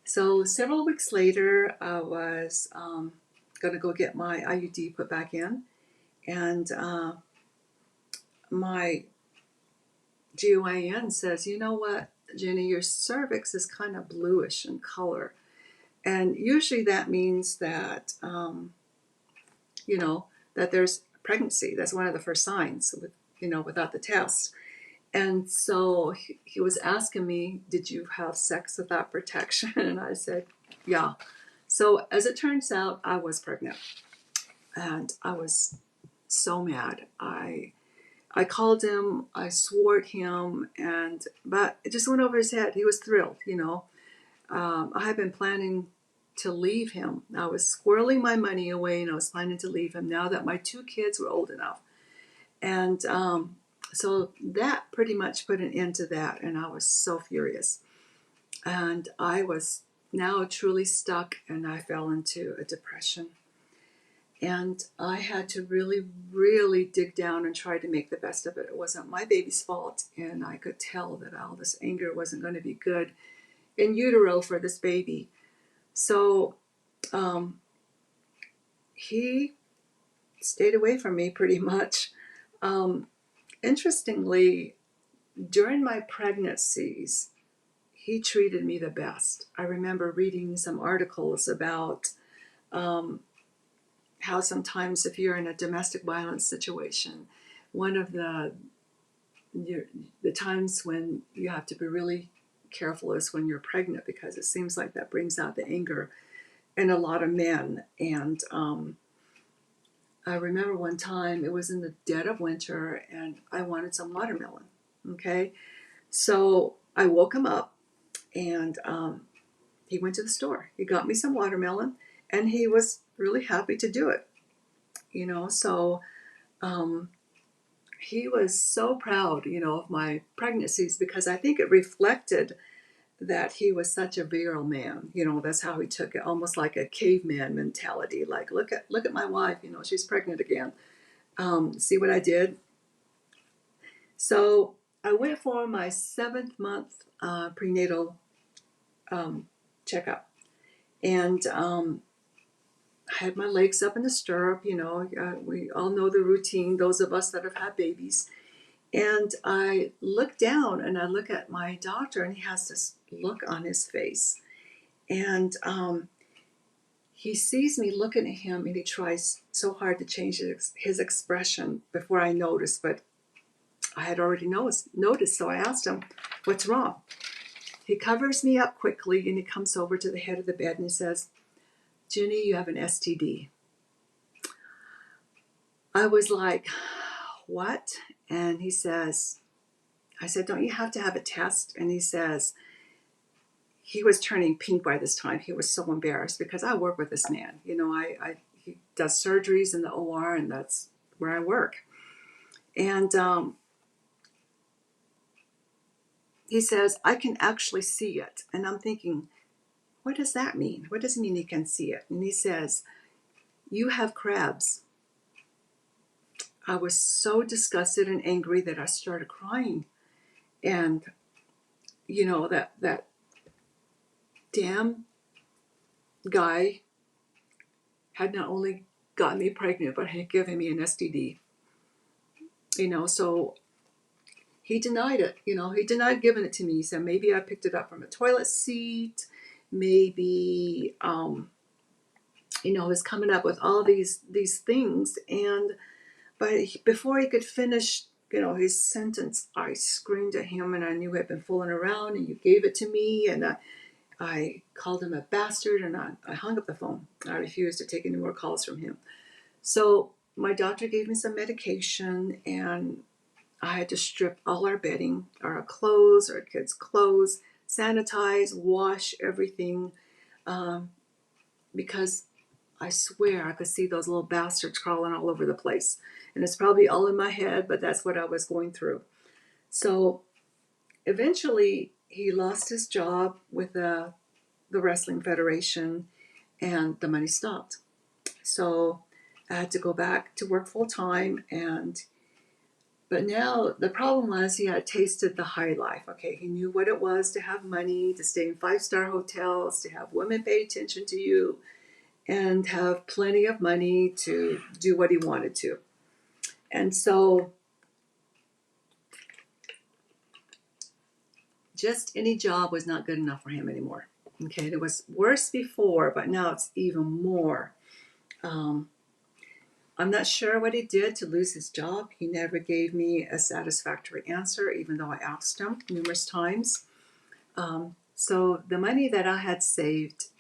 Speaker 6: So several weeks later, I was going to go get my IUD put back in, and my GYN says, "You know what, Ginny, your cervix is kind of bluish in color." And usually that means that, that there's pregnancy. That's one of the first signs, without the test. And so he was asking me, "Did you have sex without protection?" And I said, "Yeah." So as it turns out, I was pregnant. And I was so mad. I called him, I swore at him, but it just went over his head. He was thrilled, I had been planning to leave him. I was squirreling my money away, and I was planning to leave him now that my 2 kids were old enough. And so that pretty much put an end to that, and I was so furious. And I was now truly stuck, and I fell into a depression. And I had to really, really dig down and try to make the best of it. It wasn't my baby's fault, and I could tell that all this anger wasn't going to be good in utero for this baby. So he stayed away from me pretty much. Interestingly, during my pregnancies, he treated me the best. I remember reading some articles about how sometimes if you're in a domestic violence situation, one of the times when you have to be really careful is when you're pregnant, because it seems like that brings out the anger in a lot of men. And I remember one time, it was in the dead of winter, and I wanted some watermelon. Okay, so I woke him up, and he went to the store. He got me some watermelon, and he was really happy to do it. So he was so proud, of my pregnancies, because I think it reflected that he was such a virile man. That's how he took it, almost like a caveman mentality. Like, look at my wife, she's pregnant again. See what I did? So I went for my 7th month prenatal checkup, and I had my legs up in the stirrup. We all know the routine, those of us that have had babies. And I look down and I look at my doctor, and he has this look on his face. And he sees me looking at him, and he tries so hard to change his expression before I notice, but I had already noticed. So I asked him, "What's wrong?" He covers me up quickly, and he comes over to the head of the bed, and he says, "Ginny, you have an STD." I was like, "What?" And he says, I said, "Don't you have to have a test?" And he says, he was turning pink by this time. He was so embarrassed, because I work with this man. He does surgeries in the OR, and that's where I work. And he says, "I can actually see it." And I'm thinking, what does that mean? What does it mean he can see it? And he says, "You have crabs." I was so disgusted and angry that I started crying. And, that damn guy had not only got me pregnant, but had given me an STD. So he denied it. He denied giving it to me. He said maybe I picked it up from a toilet seat. Maybe, was coming up with all these things. But before he could finish, his sentence, I screamed at him, and I knew he had been fooling around, and you gave it to me. And I called him a bastard, and I hung up the phone. I refused to take any more calls from him. So my doctor gave me some medication, and I had to strip all our bedding, our clothes, our kids' clothes, sanitize, wash everything, because I swear I could see those little bastards crawling all over the place. And it's probably all in my head, but that's what I was going through. So eventually he lost his job with the Wrestling Federation, and the money stopped. So I had to go back to work full time, but now the problem was he had tasted the high life. Okay, he knew what it was to have money, to stay in 5-star hotels, to have women pay attention to you, and have plenty of money to do what he wanted to. And so just any job was not good enough for him anymore. Okay, it was worse before, but now it's even more. I'm not sure what he did to lose his job. He never gave me a satisfactory answer, even though I asked him numerous times. So the money that I had saved,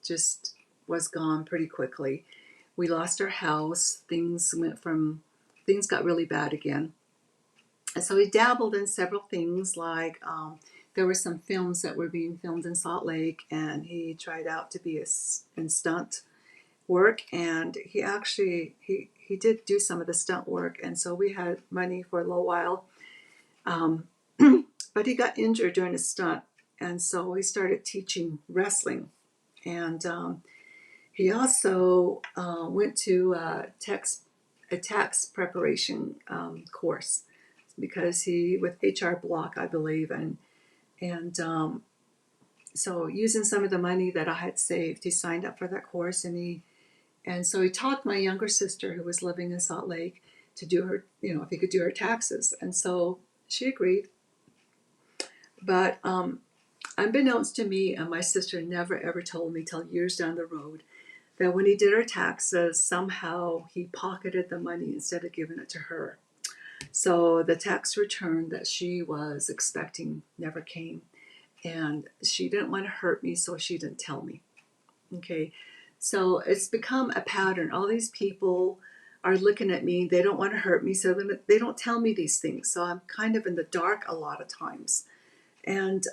Speaker 6: just was gone pretty quickly. We lost our house. Things got really bad again. And so he dabbled in several things, like there were some films that were being filmed in Salt Lake, and he tried out to be in stunt work, and he did do some of the stunt work, and so we had money for a little while. But he got injured during a stunt, and so he started teaching wrestling. And he also went to a tax preparation course, because he, with HR Block, I believe, and so using some of the money that I had saved, he signed up for that course, and so he taught my younger sister, who was living in Salt Lake, to do her, if he could do her taxes. And so she agreed. But unbeknownst to me, and my sister never ever told me till years down the road, that when he did her taxes, somehow he pocketed the money instead of giving it to her. So the tax return that she was expecting never came. And she didn't want to hurt me, so she didn't tell me. Okay. So it's become a pattern. All these people are looking at me. They don't want to hurt me, so they don't tell me these things. So I'm kind of in the dark a lot of times. And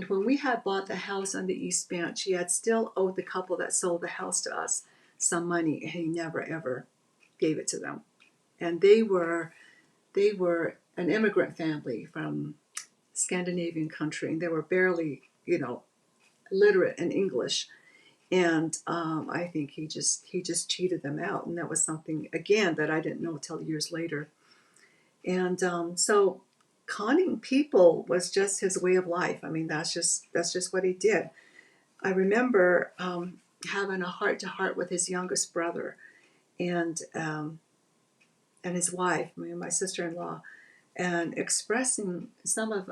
Speaker 6: when we had bought the house on the East Branch, he had still owed the couple that sold the house to us some money, and he never ever gave it to them. And they were an immigrant family from Scandinavian country, and they were barely, literate in English. And I think he just cheated them out, and that was something, again, that I didn't know till years later. And so conning people was just his way of life. I mean, that's just what he did. I remember having a heart-to-heart with his youngest brother and his wife, my sister-in-law, and expressing some of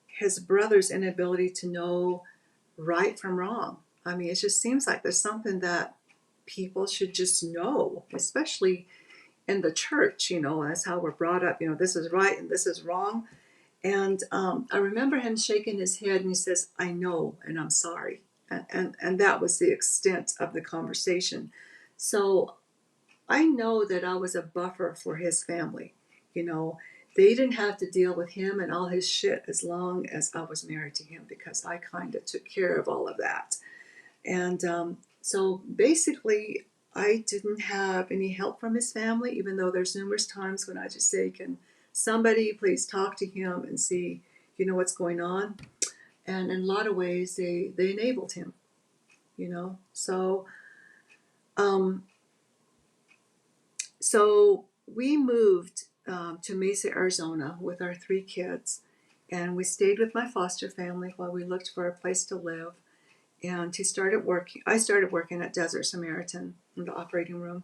Speaker 6: his brother's inability to know right from wrong. I mean, it just seems like there's something that people should just know, especially in the church. That's how we're brought up. This is right and this is wrong. And I remember him shaking his head, and he says, "I know, and I'm sorry." And that was the extent of the conversation. So I know that I was a buffer for his family. They didn't have to deal with him and all his shit as long as I was married to him, because I kind of took care of all of that. And so basically, I didn't have any help from his family, even though there's numerous times when I just say, "Can somebody please talk to him and see, what's going on?" And in a lot of ways, they enabled him, So, so we moved to Mesa, Arizona with our 3 kids, and we stayed with my foster family while we looked for a place to live. And I started working at Desert Samaritan in the operating room,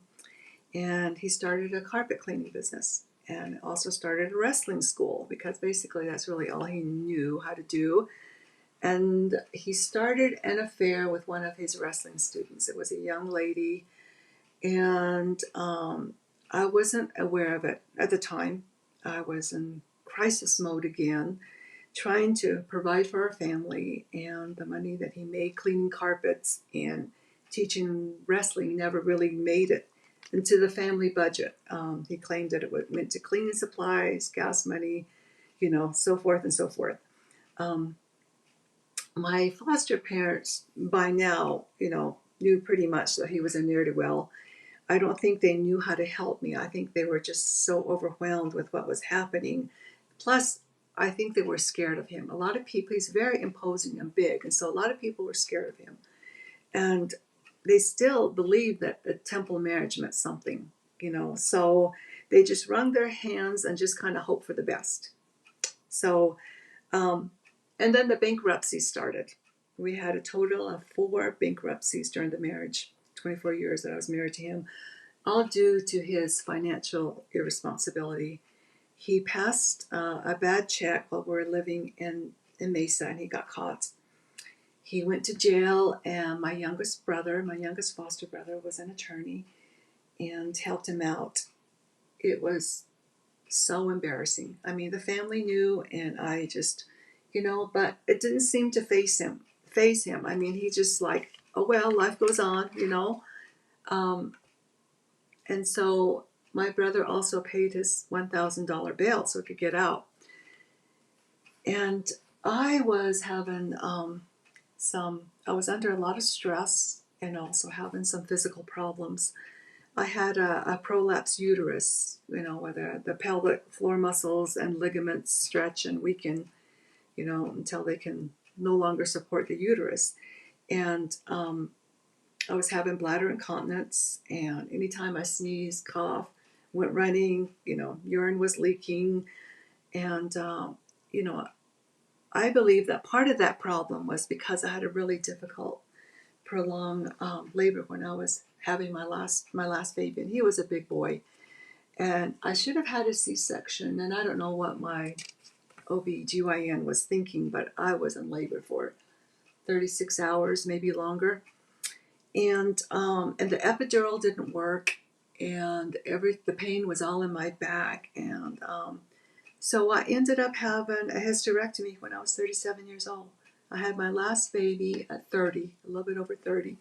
Speaker 6: and he started a carpet cleaning business, and also started a wrestling school, because basically that's really all he knew how to do. And he started an affair with one of his wrestling students. It was a young lady, and I wasn't aware of it at the time. I was in crisis mode again, trying to provide for our family, and the money that he made cleaning carpets and teaching wrestling never really made it into the family budget. He claimed that it went to cleaning supplies, gas money, so forth and so forth. My foster parents by now, knew pretty much that he was a ne'er-do-well. I don't think they knew how to help me. I think they were just so overwhelmed with what was happening. Plus, I think they were scared of him. A lot of people, he's very imposing and big, and so a lot of people were scared of him. And they still believed that the temple marriage meant something, so they just wrung their hands and just kind of hoped for the best. So, and then the bankruptcy started. We had a total of 4 bankruptcies during the marriage, 24 years that I was married to him, all due to his financial irresponsibility. He passed a bad check while we were living in Mesa, and he got caught. He went to jail, and my youngest foster brother, was an attorney and helped him out. It was so embarrassing. I mean, the family knew, and I just, but it didn't seem to phase him. I mean, he just like, oh well, life goes on, and so my brother also paid his $1,000 bail so he could get out. And I was having I was under a lot of stress and also having some physical problems. I had a prolapsed uterus, where the pelvic floor muscles and ligaments stretch and weaken, until they can no longer support the uterus. And I was having bladder incontinence, and anytime I sneezed, cough, went running, urine was leaking. And, I believe that part of that problem was because I had a really difficult, prolonged labor when I was having my last baby, and he was a big boy. And I should have had a C-section, and I don't know what my OB/GYN was thinking, but I was in labor for 36 hours, maybe longer. And the epidural didn't work, and the pain was all in my back. And so I ended up having a hysterectomy when I was 37 years old. I had my last baby at 30, a little bit over 30.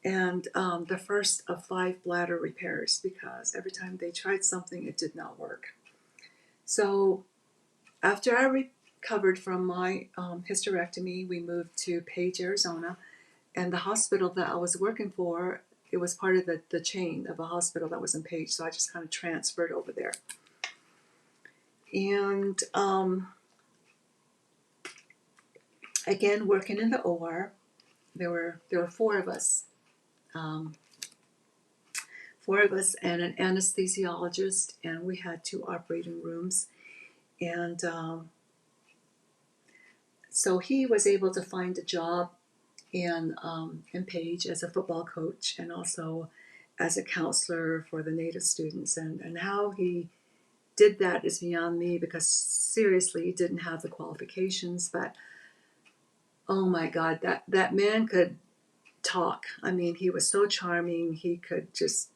Speaker 6: And the first of 5 bladder repairs, because every time they tried something, it did not work. So after I recovered from my hysterectomy, we moved to Page, Arizona. And the hospital that I was working for, it was part of the chain of a hospital that was in Page. So I just kind of transferred over there. And again, working in the OR, there were 4 of us. 4 of us and an anesthesiologist, and we had 2 operating rooms. And so he was able to find a job in Page as a football coach and also as a counselor for the Native students. And how he did that is beyond me, because seriously, he didn't have the qualifications. But oh my God, that man could talk. I mean, he was so charming. He could just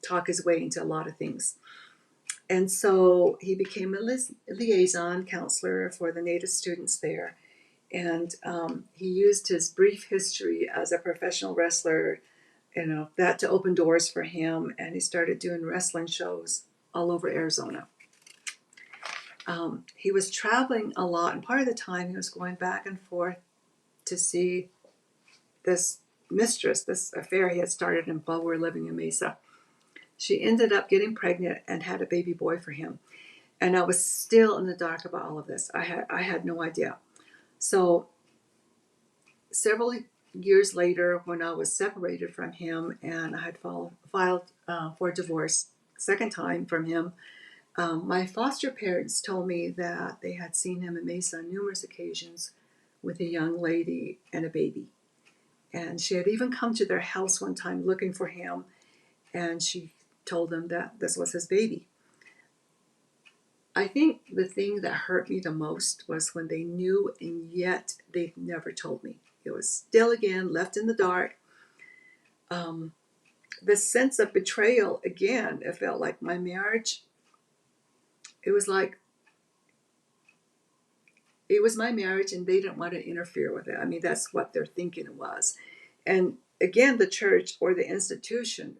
Speaker 6: talk his way into a lot of things. And so he became a liaison counselor for the Native students there. And he used his brief history as a professional wrestler, that to open doors for him. And he started doing wrestling shows all over Arizona. He was traveling a lot, and part of the time he was going back and forth to see this mistress, this affair he had started while we were living in Mesa. She ended up getting pregnant and had a baby boy for him. And I was still in the dark about all of this. I had no idea. So several years later, when I was separated from him and I had filed for divorce, second time from him, my foster parents told me that they had seen him in Mesa on numerous occasions with a young lady and a baby. And she had even come to their house one time looking for him, and she told them that this was his baby. I think the thing that hurt me the most was when they knew and yet they never told me. It was still, again, left in the dark. The sense of betrayal, again, it felt like my marriage, it was like, it was my marriage and they didn't want to interfere with it. I mean, that's what they're thinking it was. And again, the church or the institution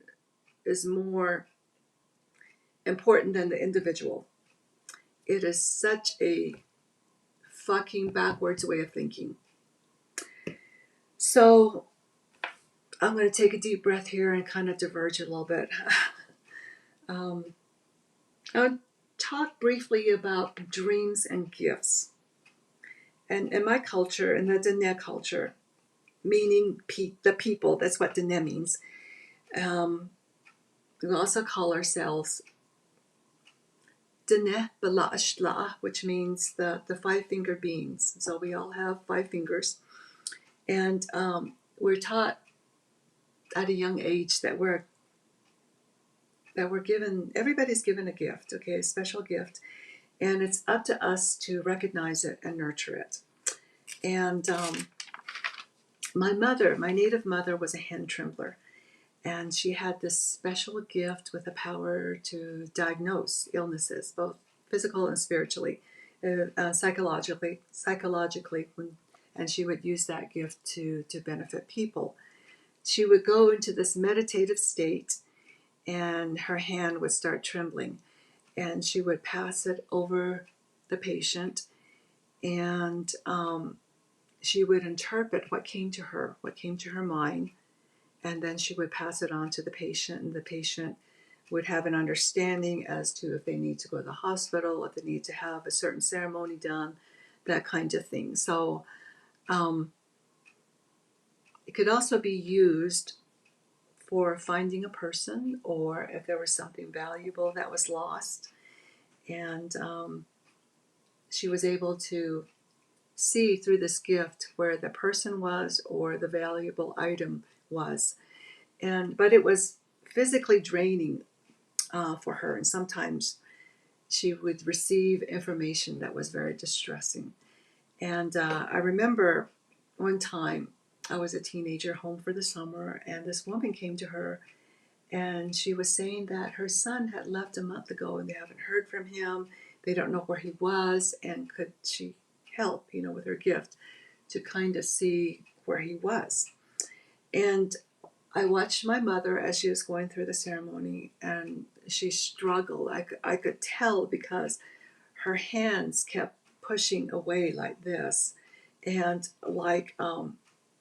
Speaker 6: is more important than the individual. It is such a fucking backwards way of thinking. So I'm going to take a deep breath here and kind of diverge a little bit. I'll talk briefly about dreams and gifts. And in my culture, in the Dene culture, meaning the people, that's what Dene means. We also call ourselves Dene Bala Ashla, which means the five-finger beings. So we all have 5 fingers. And we're taught at a young age that we're given, everybody's given a gift, okay, a special gift. And it's up to us to recognize it and nurture it. And my native mother was a hand trembler. And she had this special gift with the power to diagnose illnesses, both physical and spiritually, psychologically, and she would use that gift to benefit people. She would go into this meditative state, and her hand would start trembling, and she would pass it over the patient, and she would interpret what came to her mind, and then she would pass it on to the patient, and the patient would have an understanding as to if they need to go to the hospital, if they need to have a certain ceremony done, that kind of thing. So it could also be used for finding a person, or if there was something valuable that was lost. And she was able to see through this gift where the person was or the valuable item was. But it was physically draining for her, and sometimes she would receive information that was very distressing. And I remember one time I was a teenager home for the summer, and this woman came to her, and she was saying that her son had left a month ago and they haven't heard from him. They don't know where he was, and could she help, with her gift to kind of see where he was. And I watched my mother as she was going through the ceremony, and she struggled. I could tell because her hands kept pushing away like this, and like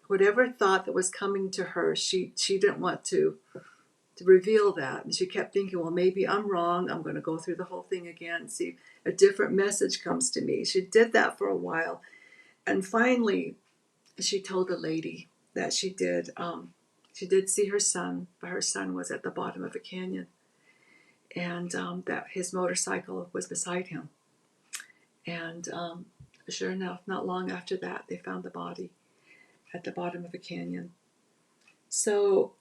Speaker 6: whatever thought that was coming to her, she didn't want to reveal that, and she kept thinking, well, maybe I'm wrong. I'm going to go through the whole thing again and see a different message comes to me. She did that for a while, and finally, she told the lady that she did. She did see her son, but her son was at the bottom of a canyon, and that his motorcycle was beside him. And sure enough, not long after that, they found the body at the bottom of a canyon. So,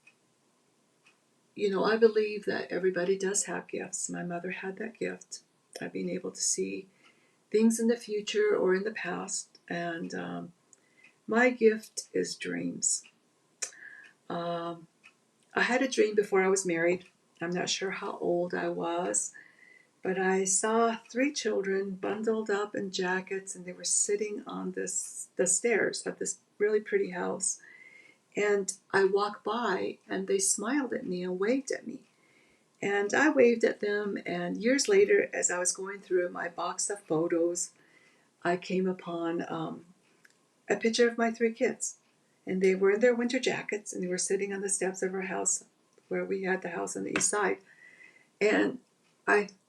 Speaker 6: I believe that everybody does have gifts. My mother had that gift of being able to see things in the future or in the past. And my gift is dreams. I had a dream before I was married. I'm not sure how old I was, but I saw 3 children bundled up in jackets, and they were sitting on the stairs of this really pretty house. And I walked by, and they smiled at me and waved at me. And I waved at them, and years later, as I was going through my box of photos, I came upon a picture of my 3 kids. And they were in their winter jackets, and they were sitting on the steps of our house, where we had the house on the east side. And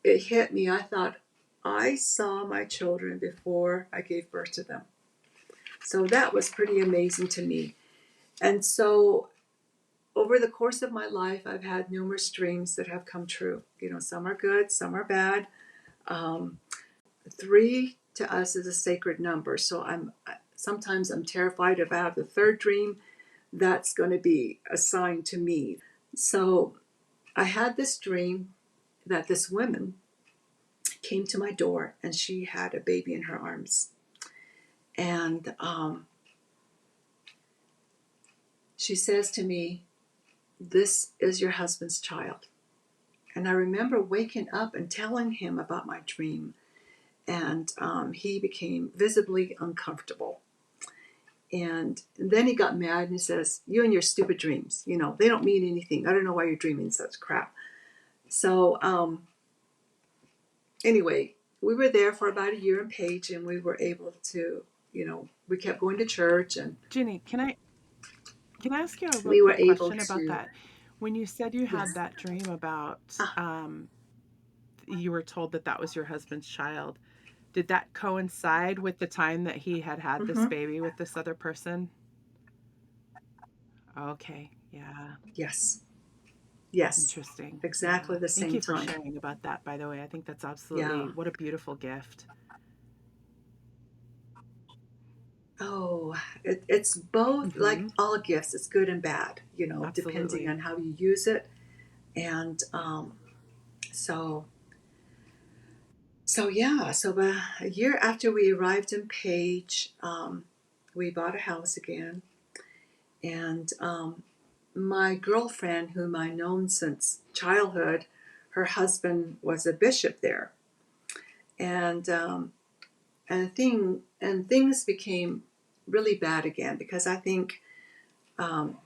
Speaker 6: it hit me. I thought, I saw my children before I gave birth to them. So that was pretty amazing to me. And so over the course of my life, I've had numerous dreams that have come true. Some are good, some are bad. 3 to us is a sacred number. So sometimes I'm terrified about the 3rd dream. That's going to be assigned to me. So I had this dream that this woman came to my door, and she had a baby in her arms. And she says to me, "This is your husband's child." And I remember waking up and telling him about my dream. And he became visibly uncomfortable. And then he got mad, and he says, "You and your stupid dreams, they don't mean anything. I don't know why you're dreaming such crap." So anyway, we were there for about a year in Page, and we were able to, we kept going to church. And
Speaker 3: Ginny, Can I ask you a real
Speaker 6: we were
Speaker 3: quick
Speaker 6: able
Speaker 3: question about
Speaker 6: to,
Speaker 3: that? When you said you had
Speaker 6: yes.
Speaker 3: that dream about,
Speaker 6: Ah,
Speaker 3: you were told that that was your husband's child, did that coincide with the time that he had had this
Speaker 6: mm-hmm.
Speaker 3: baby with this other person? Okay, yeah,
Speaker 6: Yes. Yes.
Speaker 3: interesting.
Speaker 6: Exactly
Speaker 3: Yeah.
Speaker 6: the
Speaker 3: Thank
Speaker 6: same
Speaker 3: you for
Speaker 6: time.
Speaker 3: sharing about that, by the way. I think that's absolutely,
Speaker 6: Yeah.
Speaker 3: what a beautiful gift.
Speaker 6: Oh, it's both, like
Speaker 3: Mm-hmm.
Speaker 6: all gifts, it's good and bad, depending
Speaker 3: Absolutely.
Speaker 6: on how you use it. And so, so yeah, so a year after we arrived in Page, we bought a house again. And my girlfriend, whom I known since childhood, her husband was a bishop there. And things became really bad again because I think um,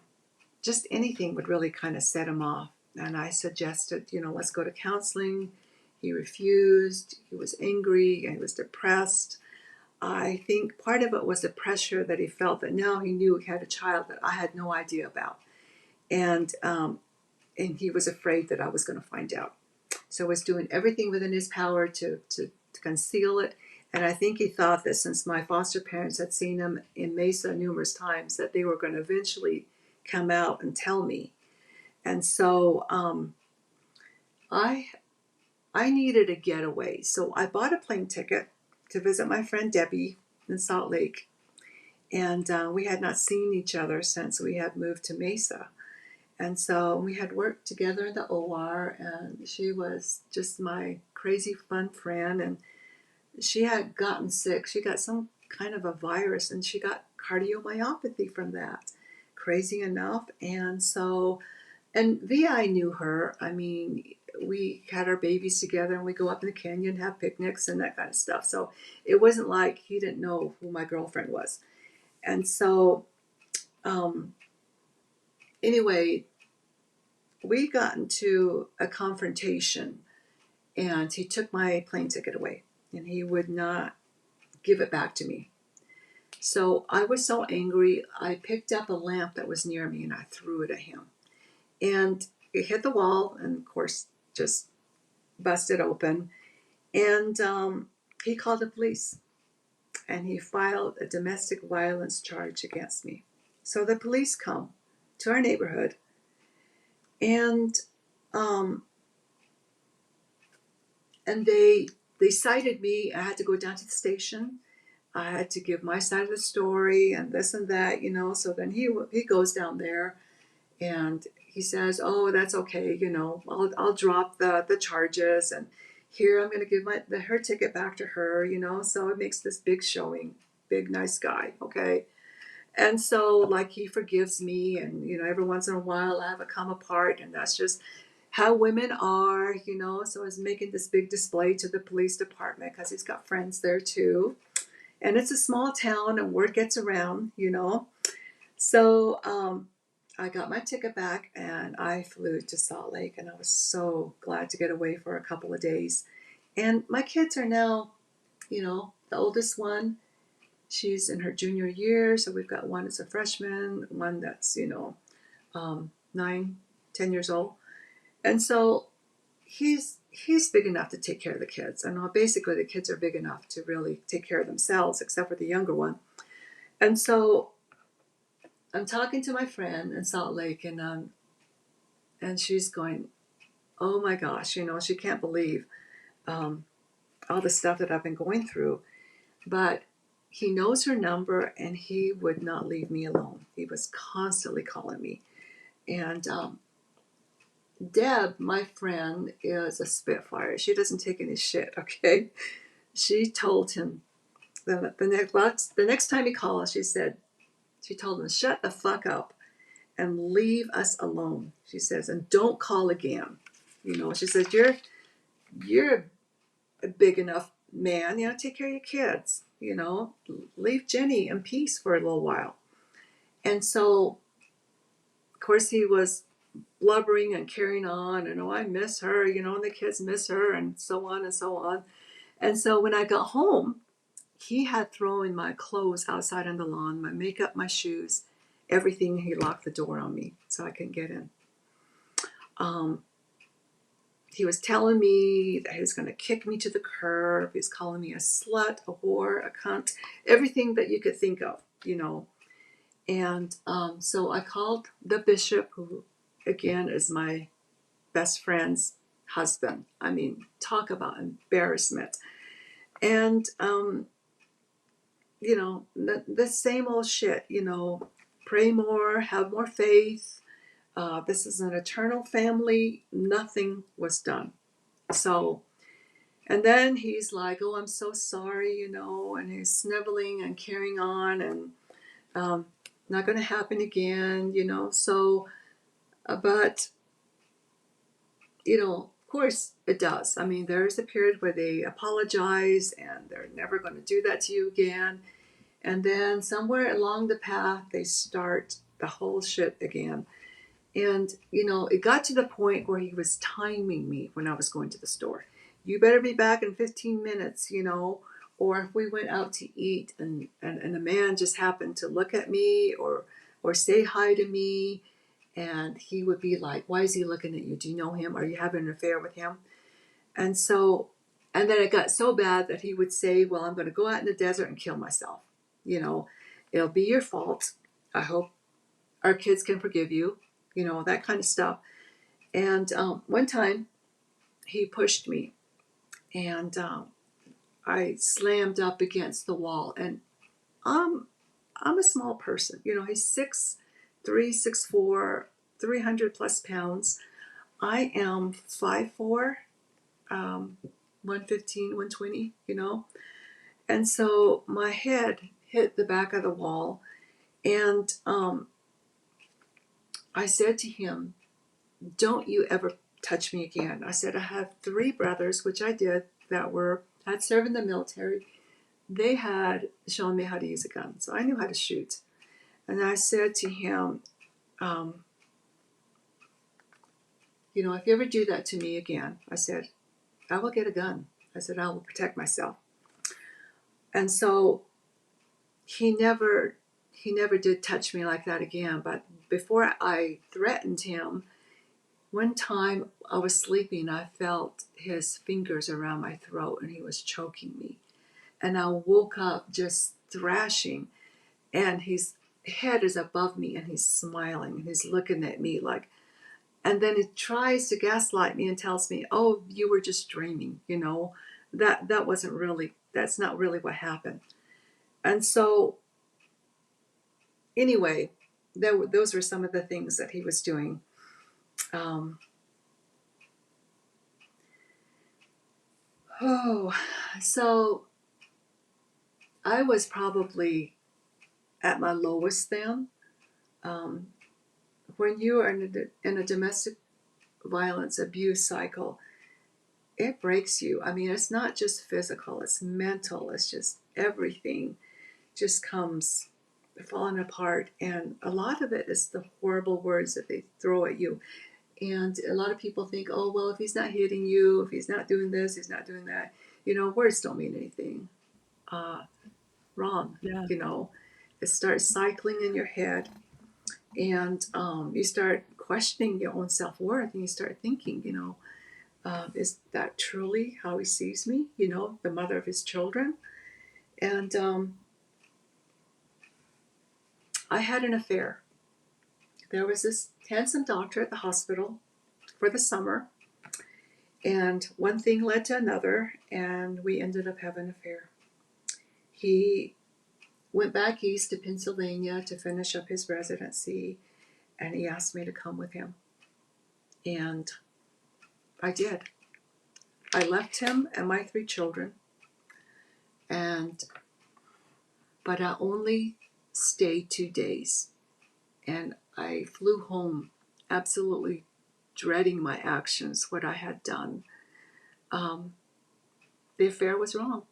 Speaker 6: just anything would really kind of set him off. And I suggested, let's go to counseling. He refused. He was angry and he was depressed. I think part of it was the pressure that he felt that now he knew he had a child that I had no idea about. And he was afraid that I was going to find out. So he was doing everything within his power to conceal it. And I think he thought that since my foster parents had seen him in Mesa numerous times, that they were going to eventually come out and tell me. And so I I needed a getaway. So I bought a plane ticket to visit my friend Debbie in Salt Lake. And we had not seen each other since we had moved to Mesa. And so we had worked together in the OR, and she was just my crazy fun friend. And she had gotten sick. She got some kind of a virus, and she got cardiomyopathy from that. Crazy enough. And so, and VI knew her. I mean, we had our babies together, and we go up in the canyon, have picnics, and that kind of stuff. So it wasn't like he didn't know who my girlfriend was. And so, um, anyway, we got into a confrontation, and he took my plane ticket away, and he would not give it back to me. So I was so angry, I picked up a lamp that was near me and I threw it at him. And it hit the wall and, of course, just busted open. And he called the police and he filed a domestic violence charge against me. So the police come to our neighborhood, and um, they cited me. I had to go down to the station. I had to give my side of the story and this and that. So then he goes down there and he says, "Oh, that's okay. I'll drop the charges, and here I'm going to give her ticket back to her. So it makes this big showing, big nice guy, okay." And so like he forgives me, and every once in a while I have a come apart, and that's just how women are. So I was making this big display to the police department because he's got friends there too, and it's a small town, and word gets around. So I got my ticket back and I flew to Salt Lake, and I was so glad to get away for a couple of days. And my kids are now, the oldest one, she's in her junior year. So we've got one that's a freshman, one that's, 9, 10 years old. And so he's big enough to take care of the kids. I know basically the kids are big enough to really take care of themselves, except for the younger one. And so I'm talking to my friend in Salt Lake, and she's going, "Oh my gosh, she can't believe um, all the stuff that I've been going through." But he knows her number, and he would not leave me alone. He was constantly calling me. And Deb, my friend, is a spitfire. She doesn't take any shit. Okay, she told him the next time he called, she told him, "Shut the fuck up and leave us alone." She says, "And don't call again." She says, "You're a big enough man, take care of your kids, leave Jenny in peace for a little while." And so, of course, he was blubbering and carrying on, and, "Oh, I miss her, and the kids miss her," and so on and so on. And so when I got home, he had thrown my clothes outside on the lawn, my makeup, my shoes, everything. He locked the door on me so I couldn't get in. He was telling me that he was going to kick me to the curb. He was calling me a slut, a whore, a cunt, everything that you could think of, you know. And so I called the bishop, who, again, is my best friend's husband. I mean, talk about embarrassment. And, you know, the same old shit, you know, pray more, have more faith. This is an eternal family. Nothing was done. So, and then he's like, oh, I'm so sorry, you know, and he's sniveling and carrying on, and not going to happen again, you know. So, but, you know, of course it does. I mean, there's a period where they apologize and they're never going to do that to you again. And then somewhere along the path, they start the whole shit again. And, you know, it got to the point where he was timing me when I was going to the store. You better be back in 15 minutes, you know. Or if we went out to eat and a man just happened to look at me or say hi to me, and he would be like, why is he looking at you? Do you know him? Are you having an affair with him? And so, and then it got so bad that he would say, well, I'm going to go out in the desert and kill myself. You know, it'll be your fault. I hope our kids can forgive you. You know, that kind of stuff. And one time he pushed me, and I slammed up against the wall. And I'm a small person. You know, he's 6'3", 6'4", 300 plus pounds. I am 5'4", 115, 120, you know. And so my head hit the back of the wall. And I said to him, don't you ever touch me again. I said, I have 3 brothers, which I did, that had served in the military. They had shown me how to use a gun, so I knew how to shoot. And I said to him, you know, if you ever do that to me again, I said, I will get a gun. I said, I will protect myself. And so he never did touch me like that again. But before I threatened him, one time I was sleeping, I felt his fingers around my throat and he was choking me. And I woke up just thrashing, and his head is above me and he's smiling and he's looking at me like, and then he tries to gaslight me and tells me, oh, you were just dreaming, you know, that wasn't really, that's not really what happened. And so anyway, those were some of the things that he was doing. So I was probably at my lowest then. When you are in a domestic violence abuse cycle, it breaks you. I mean, it's not just physical, it's mental, it's just everything just comes falling apart. And a lot of it is the horrible words that they throw at you. And a lot of people think, oh, well, if he's not hitting you, if he's not doing this, he's not doing that, you know, words don't mean anything. Wrong.
Speaker 3: Yeah.
Speaker 6: You know, it starts cycling in your head, and you start questioning your own self-worth, and you start thinking, you know, is that truly how he sees me? You know, the mother of his children. And I had an affair. There was this handsome doctor at the hospital for the summer, and one thing led to another, and we ended up having an affair. He went back east to Pennsylvania to finish up his residency, and he asked me to come with him. And I did. I left him and my 3 children, but I only stayed 2 days, and I flew home absolutely dreading my actions, what I had done. The affair was wrong.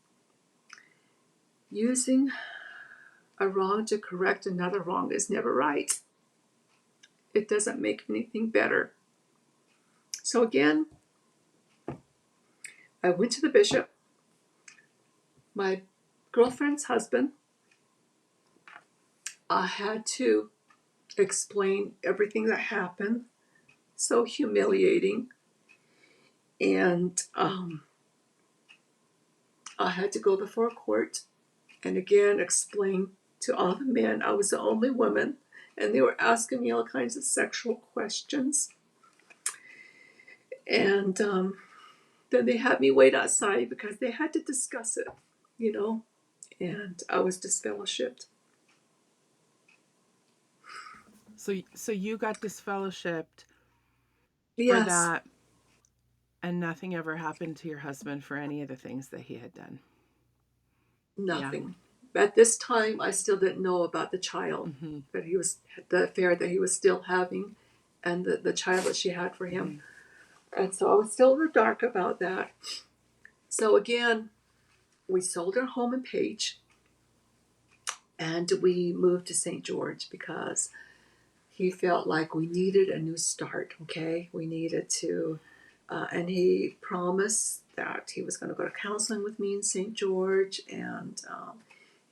Speaker 6: Using a wrong to correct another wrong is never right. It doesn't make anything better. So again, I went to the bishop, my girlfriend's husband. I had to explain everything that happened. So humiliating. And I had to go before court and again explain to all the men I was the only woman, and they were asking me all kinds of sexual questions. And then they had me wait outside because they had to discuss it, you know, and I was disfellowshipped.
Speaker 3: So you got disfellowshipped for
Speaker 6: Yes,
Speaker 3: that, and nothing ever happened to your husband for any of the things that he had done. Yeah.
Speaker 6: nothing. At this time, I still didn't know about the child
Speaker 3: Mm-hmm.
Speaker 6: that he was, the affair that he was still having, and the child that she had for him.
Speaker 3: Mm-hmm.
Speaker 6: And so I was still in the dark about that. So again, we sold our home in Page and we moved to St. George because he felt like we needed a new start. Okay, we needed to, and he promised that he was going to go to counseling with me in St. George, and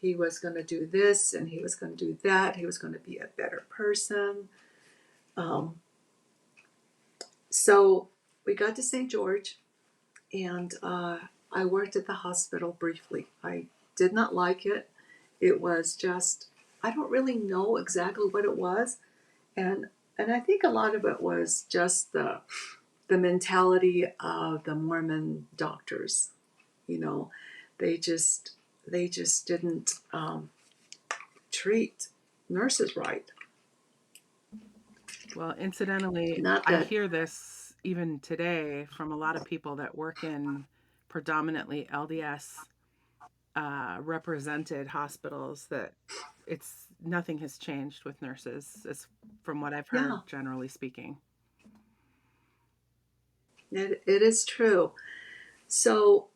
Speaker 6: he was going to do this and he was going to do that. He was going to be a better person. Um, so we got to St. George, and I worked at the hospital briefly. I did not like it. It was just, I don't really know exactly what it was, and I think a lot of it was just the mentality of the Mormon doctors. You know, they just didn't treat nurses right.
Speaker 3: Well, incidentally,
Speaker 6: Not
Speaker 3: I
Speaker 6: that,
Speaker 3: hear this even today from a lot of people that work in predominantly LDS represented hospitals, that it's nothing has changed with nurses, as from what I've
Speaker 6: yeah,
Speaker 3: heard, generally speaking.
Speaker 6: it is true. So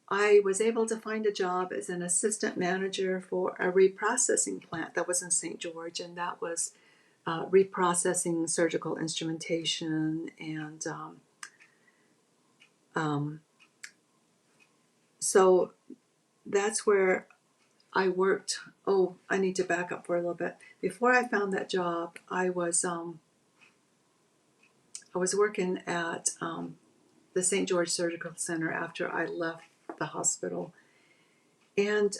Speaker 6: I was able to find a job as an assistant manager for a reprocessing plant that was in St. George, and that was reprocessing surgical instrumentation. And so that's where I worked. Oh, I need to back up for a little bit. Before I found that job, I was working at the St. George Surgical Center after I left the hospital, and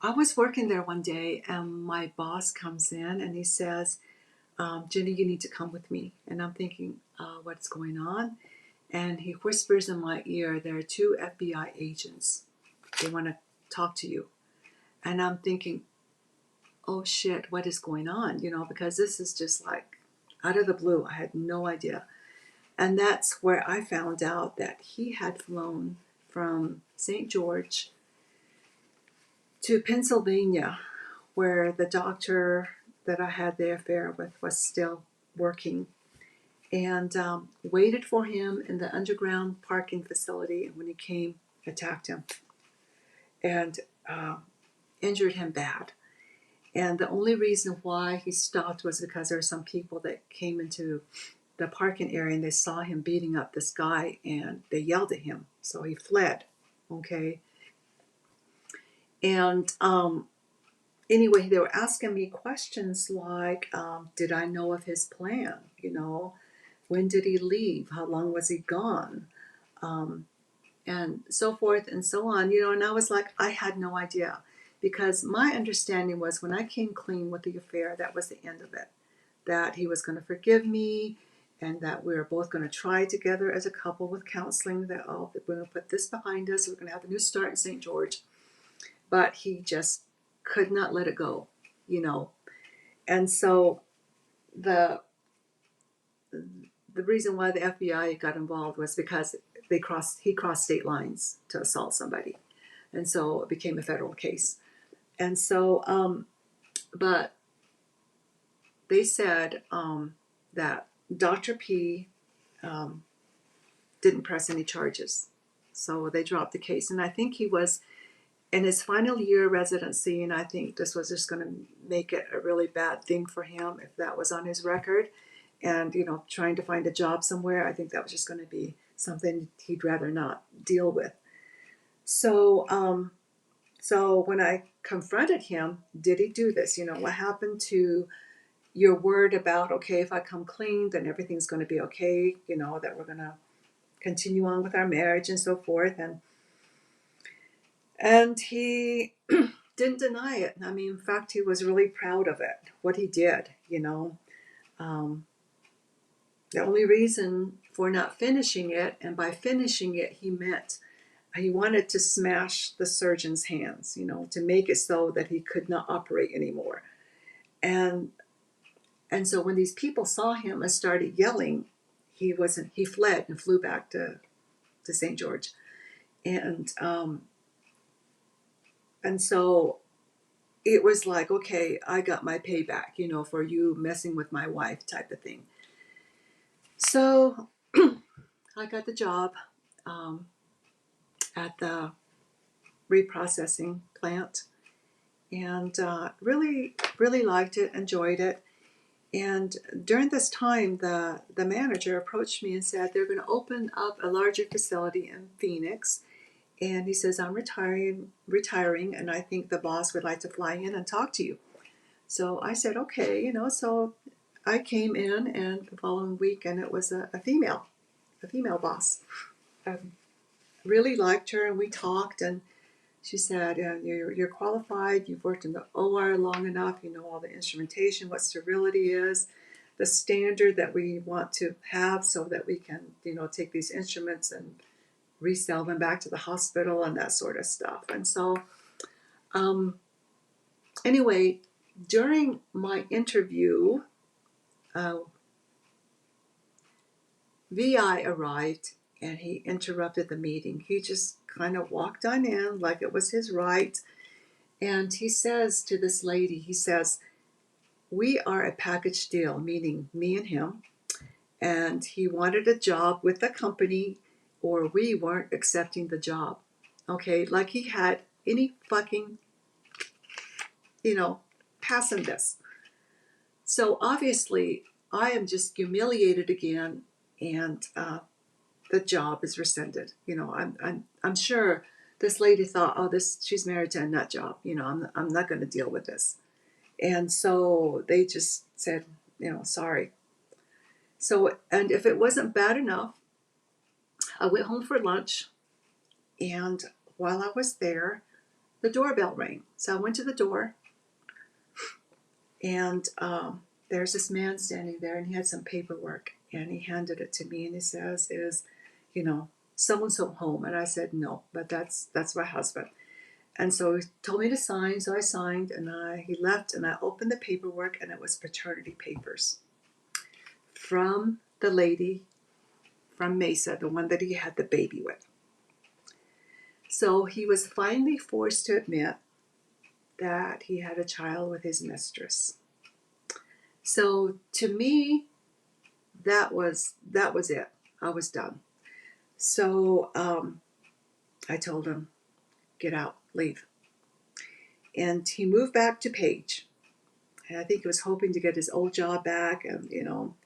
Speaker 6: I was working there one day, and my boss comes in and he says, "Ginny, you need to come with me." And I'm thinking, "What's going on?" And he whispers in my ear, "There are two FBI agents. They want to talk to you." And I'm thinking, "Oh shit, what is going on?" You know, because this is just like out of the blue. I had no idea. And that's where I found out that he had flown from St. George to Pennsylvania, where the doctor that I had the affair with was still working, and waited for him in the underground parking facility. And when he came, attacked him and injured him bad. And the only reason why he stopped was because there were some people that came into the parking area and they saw him beating up this guy and they yelled at him. So he fled. Okay. And anyway, they were asking me questions like, did I know of his plan? You know, when did he leave? How long was he gone? And so forth and so on, you know, and I was like, I had no idea, because my understanding was when I came clean with the affair, that was the end of it, that he was going to forgive me and that we were both going to try together as a couple with counseling, that, oh, we're going to put this behind us, we're going to have a new start in St. George. But he just could not let it go, you know. And so the reason why the FBI got involved was because he crossed state lines to assault somebody. And so it became a federal case. And so, but they said that Dr. P didn't press any charges. So they dropped the case. And I think he was in his final year of residency, and I think this was just going to make it a really bad thing for him if that was on his record. And, you know, trying to find a job somewhere, I think that was just going to be something he'd rather not deal with. So, so when I confronted him, did he do this? You know, what happened to you're worried about, okay, if I come clean, then everything's going to be okay, you know, that we're going to continue on with our marriage and so forth. And he didn't deny it. I mean, in fact, he was really proud of it, what he did, you know. The only reason for not finishing it, and by finishing it, he meant he wanted to smash the surgeon's hands, you know, to make it so that he could not operate anymore. And so when these people saw him and started yelling, he fled and flew back to St. George. And so it was like, okay, I got my payback, you know, for you messing with my wife type of thing. So I got the job at the reprocessing plant, and really, really liked it, enjoyed it. And during this time, the manager approached me and said they're going to open up a larger facility in Phoenix. And he says, I'm retiring, and I think the boss would like to fly in and talk to you. So I said, okay, you know, so I came in, and the following week, and it was a female boss. Really liked her, and we talked, and she said, you're qualified, you've worked in the OR long enough, you know all the instrumentation, what sterility is, the standard that we want to have so that we can, you know, take these instruments and resell them back to the hospital and that sort of stuff. And so, anyway, during my interview, VI arrived and he interrupted the meeting. He just kind of walked on in like it was his right. And he says to this lady, he says, we are a package deal, meaning me and him. And he wanted a job with the company or we weren't accepting the job. Okay, like he had any fucking, you know, passing this. So obviously I am just humiliated again, and the job is rescinded. You know, I'm sure this lady thought, oh, she's married to a nut job. You know, I'm not going to deal with this. And so they just said, you know, sorry. So, and if it wasn't bad enough, I went home for lunch, and while I was there, the doorbell rang. So I went to the door, and there's this man standing there, and he had some paperwork, and he handed it to me, and he says, "Is, you know, so-and-so home?" And I said, "No, but that's my husband." And so he told me to sign, so I signed, and he left, and I opened the paperwork, and it was paternity papers from the lady from Mesa, the one that he had the baby with. So he was finally forced to admit that he had a child with his mistress. So to me, that was it. I was done. So I told him, get out, leave. And he moved back to Page. And I think he was hoping to get his old job back, and you know,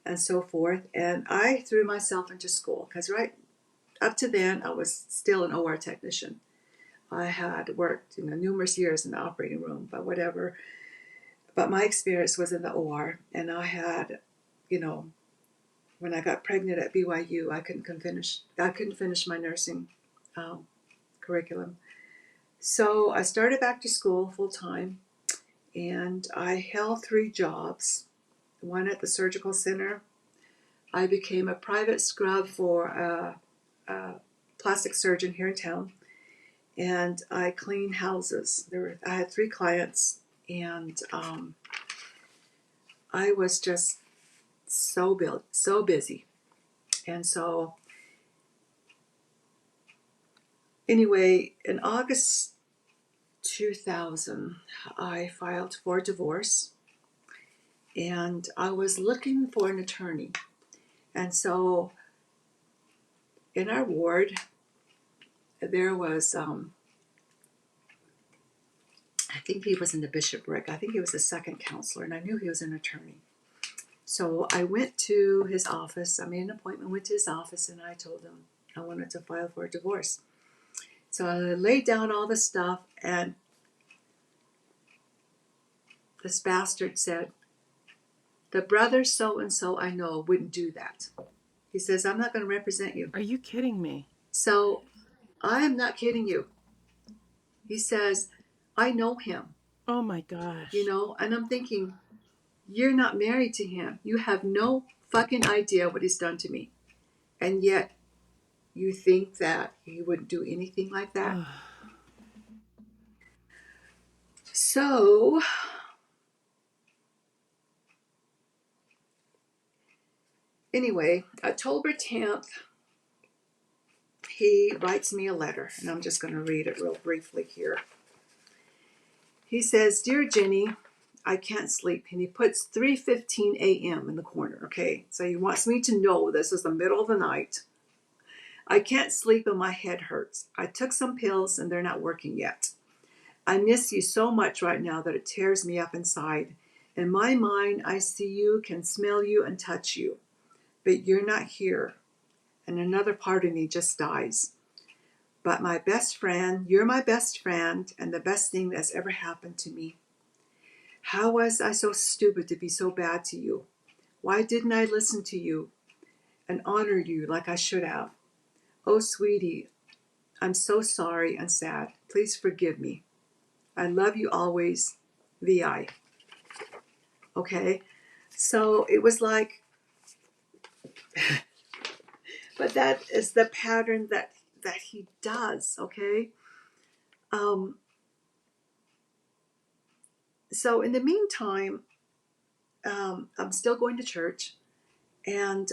Speaker 6: and so forth. And I threw myself into school because right up to then I was still an OR technician. I had worked, you know, numerous years in the operating room, but whatever. But my experience was in the OR, and I had, you know, when I got pregnant at BYU, I couldn't finish my nursing curriculum. So I started back to school full time, and I held 3 jobs. One at the surgical center. I became a private scrub for a plastic surgeon here in town, and I cleaned houses. I had 3 clients, and I was just so busy. And so anyway, in August 2000, I filed for divorce, and I was looking for an attorney. And so in our ward, there was, I think he was in the bishopric. I think he was a second counselor, and I knew he was an attorney. So I went to his office. I made an appointment, went to his office, and I told him I wanted to file for a divorce. So I laid down all the stuff, and this bastard said, The brother so-and-so I know wouldn't do that. He says, I'm not going to represent you.
Speaker 3: Are you kidding me?
Speaker 6: So I am not kidding you. He says, I know him,
Speaker 3: Oh my gosh.
Speaker 6: you know, and I'm thinking, you're not married to him. You have no fucking idea what he's done to me. And yet you think that he wouldn't do anything like that.
Speaker 3: Ugh.
Speaker 6: So anyway, October 10th, he writes me a letter, and I'm just going to read it real briefly here. He says, Dear Ginny, I can't sleep. And he puts 3:15 a.m. in the corner, okay? So he wants me to know this is the middle of the night. I can't sleep and my head hurts. I took some pills and they're not working yet. I miss you so much right now that it tears me up inside. In my mind, I see you, can smell you, and touch you. But you're not here. And another part of me just dies. But my best friend, you're my best friend, and the best thing that's ever happened to me. How was I so stupid to be so bad to you? Why didn't I listen to you and honor you like I should have? Oh, sweetie, I'm so sorry and sad. Please forgive me. I love you always, VI. Okay, so it was like, but that is the pattern that he does, okay? So in the meantime, I'm still going to church, and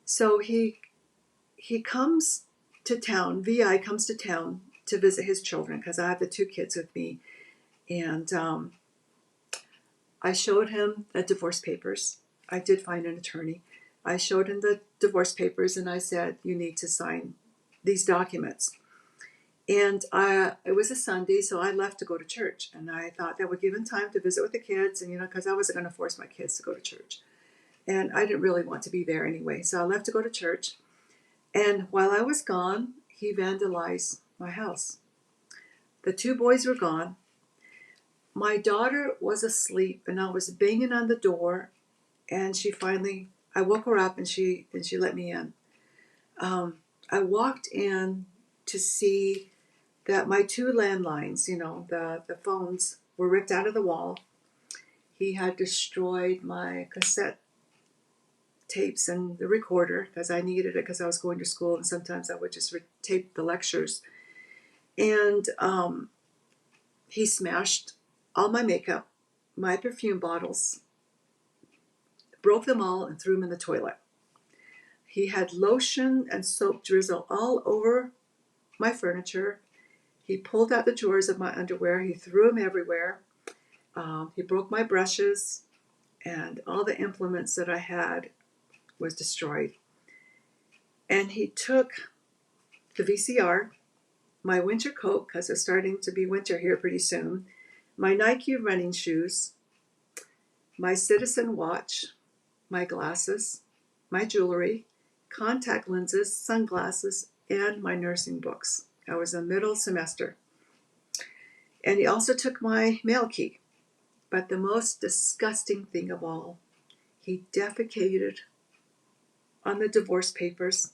Speaker 6: so he comes to town. VI comes to town to visit his children because I have the two kids with me, and I showed him the divorce papers. I did find an attorney. I showed him the divorce papers, and I said, "You need to sign these documents." And it was a Sunday, so I left to go to church. And I thought that would give him time to visit with the kids, and because I wasn't going to force my kids to go to church. And I didn't really want to be there anyway. So I left to go to church. And while I was gone, he vandalized my house. The two boys were gone. My daughter was asleep, and I was banging on the door. And I woke her up, and she let me in. I walked in to see that my two landlines, the phones were ripped out of the wall. He had destroyed my cassette tapes and the recorder because I needed it because I was going to school, and sometimes I would just tape the lectures. And he smashed all my makeup, my perfume bottles, broke them all, and threw them in the toilet. He had lotion and soap drizzle all over my furniture. He pulled out the drawers of my underwear. He threw them everywhere. He broke my brushes, and all the implements that I had was destroyed. And he took the VCR, my winter coat, because it's starting to be winter here pretty soon, my Nike running shoes, my Citizen watch, my glasses, my jewelry, contact lenses, sunglasses, and my nursing books. I was in middle semester. And he also took my mail key. But the most disgusting thing of all, he defecated on the divorce papers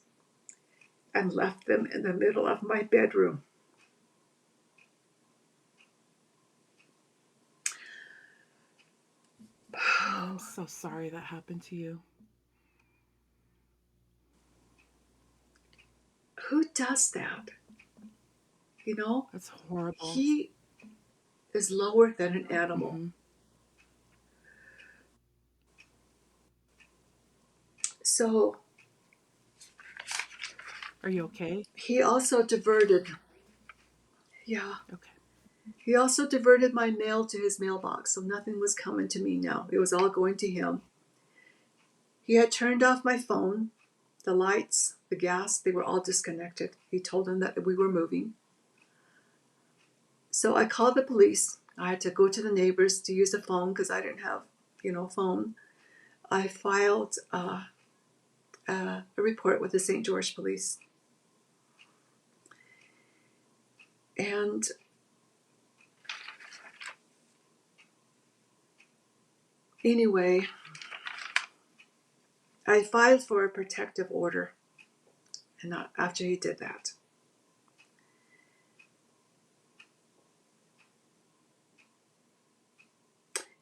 Speaker 6: and left them in the middle of my bedroom.
Speaker 3: I'm so sorry that happened to you.
Speaker 6: Who does that?
Speaker 3: That's horrible.
Speaker 6: He is lower than an animal.
Speaker 3: Mm-hmm.
Speaker 6: So
Speaker 3: Are you okay?
Speaker 6: he also diverted,
Speaker 3: Okay.
Speaker 6: he also diverted my mail to his mailbox, so nothing was coming to me now. It was all going to him. He had turned off my phone, the lights, the gas, they were all disconnected. He told them that we were moving. So I called the police. I had to go to the neighbors to use the phone because I didn't have, phone. I filed a report with the St. George Police. And Anyway, I filed for a protective order, and after he did that.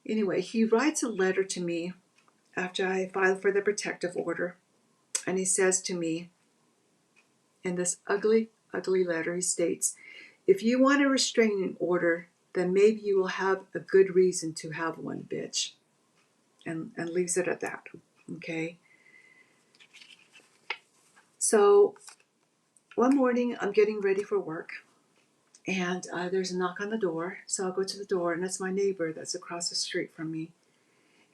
Speaker 6: Anyway, he writes a letter to me after I filed for the protective order, and he says to me in this ugly, ugly letter, he states, if you want a restraining order, then maybe you will have a good reason to have one, bitch. And leaves it at that. Okay. So one morning I'm getting ready for work, and there's a knock on the door. So I'll go to the door, and it's my neighbor that's across the street from me.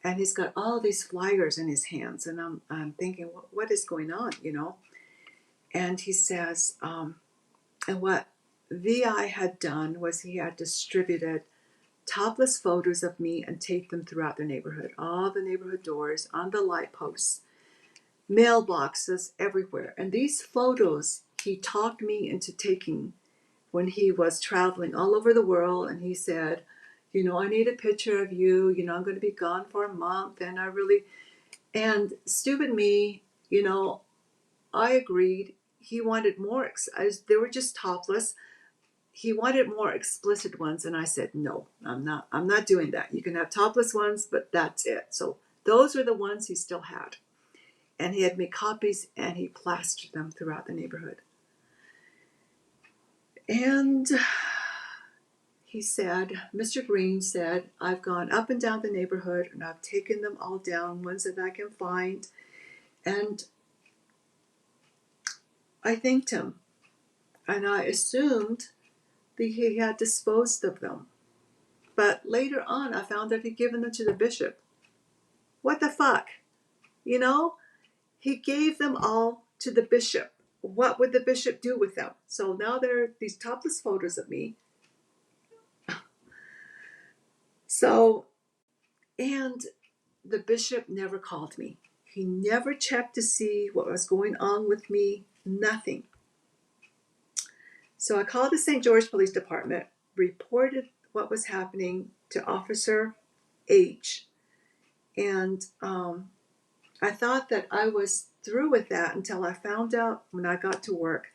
Speaker 6: And he's got all these flyers in his hands, and I'm thinking, what is going on, you know? And he says, and what VI had done was he had distributed topless photos of me and taped them throughout the neighborhood, all the neighborhood doors, on the light posts, mailboxes, everywhere. And these photos he talked me into taking when he was traveling all over the world. And he said, you know, I need a picture of you. You know, I'm going to be gone for a month. And stupid me, you know, I agreed. He wanted more, they were just topless. He wanted more explicit ones. And I said, no, I'm not doing that. You can have topless ones, but that's it. So those were the ones he still had. And he had made copies and he plastered them throughout the neighborhood. And he said, Mr. Green said, I've gone up and down the neighborhood and I've taken them all down, ones that I can find. And I thanked him. And I assumed that he had disposed of them. But later on, I found that he'd given them to the bishop. What the fuck? You know, he gave them all to the bishop. What would the bishop do with them? So now there are these topless photos of me. So, and the bishop never called me. He never checked to see what was going on with me, nothing. So I called the St. George Police Department, reported what was happening to Officer H. And I thought that I was through with that until I found out when I got to work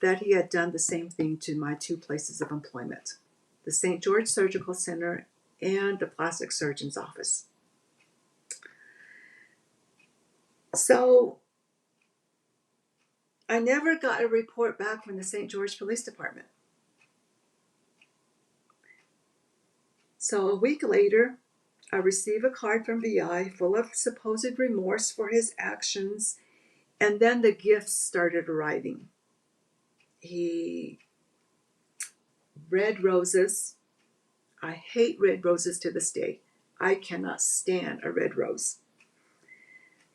Speaker 6: that he had done the same thing to my two places of employment, the St. George Surgical Center and the plastic surgeon's office. So I never got a report back from the St. George Police Department. So a week later, I received a card from VI full of supposed remorse for his actions, and then the gifts started arriving. Red roses. I hate red roses to this day. I cannot stand a red rose.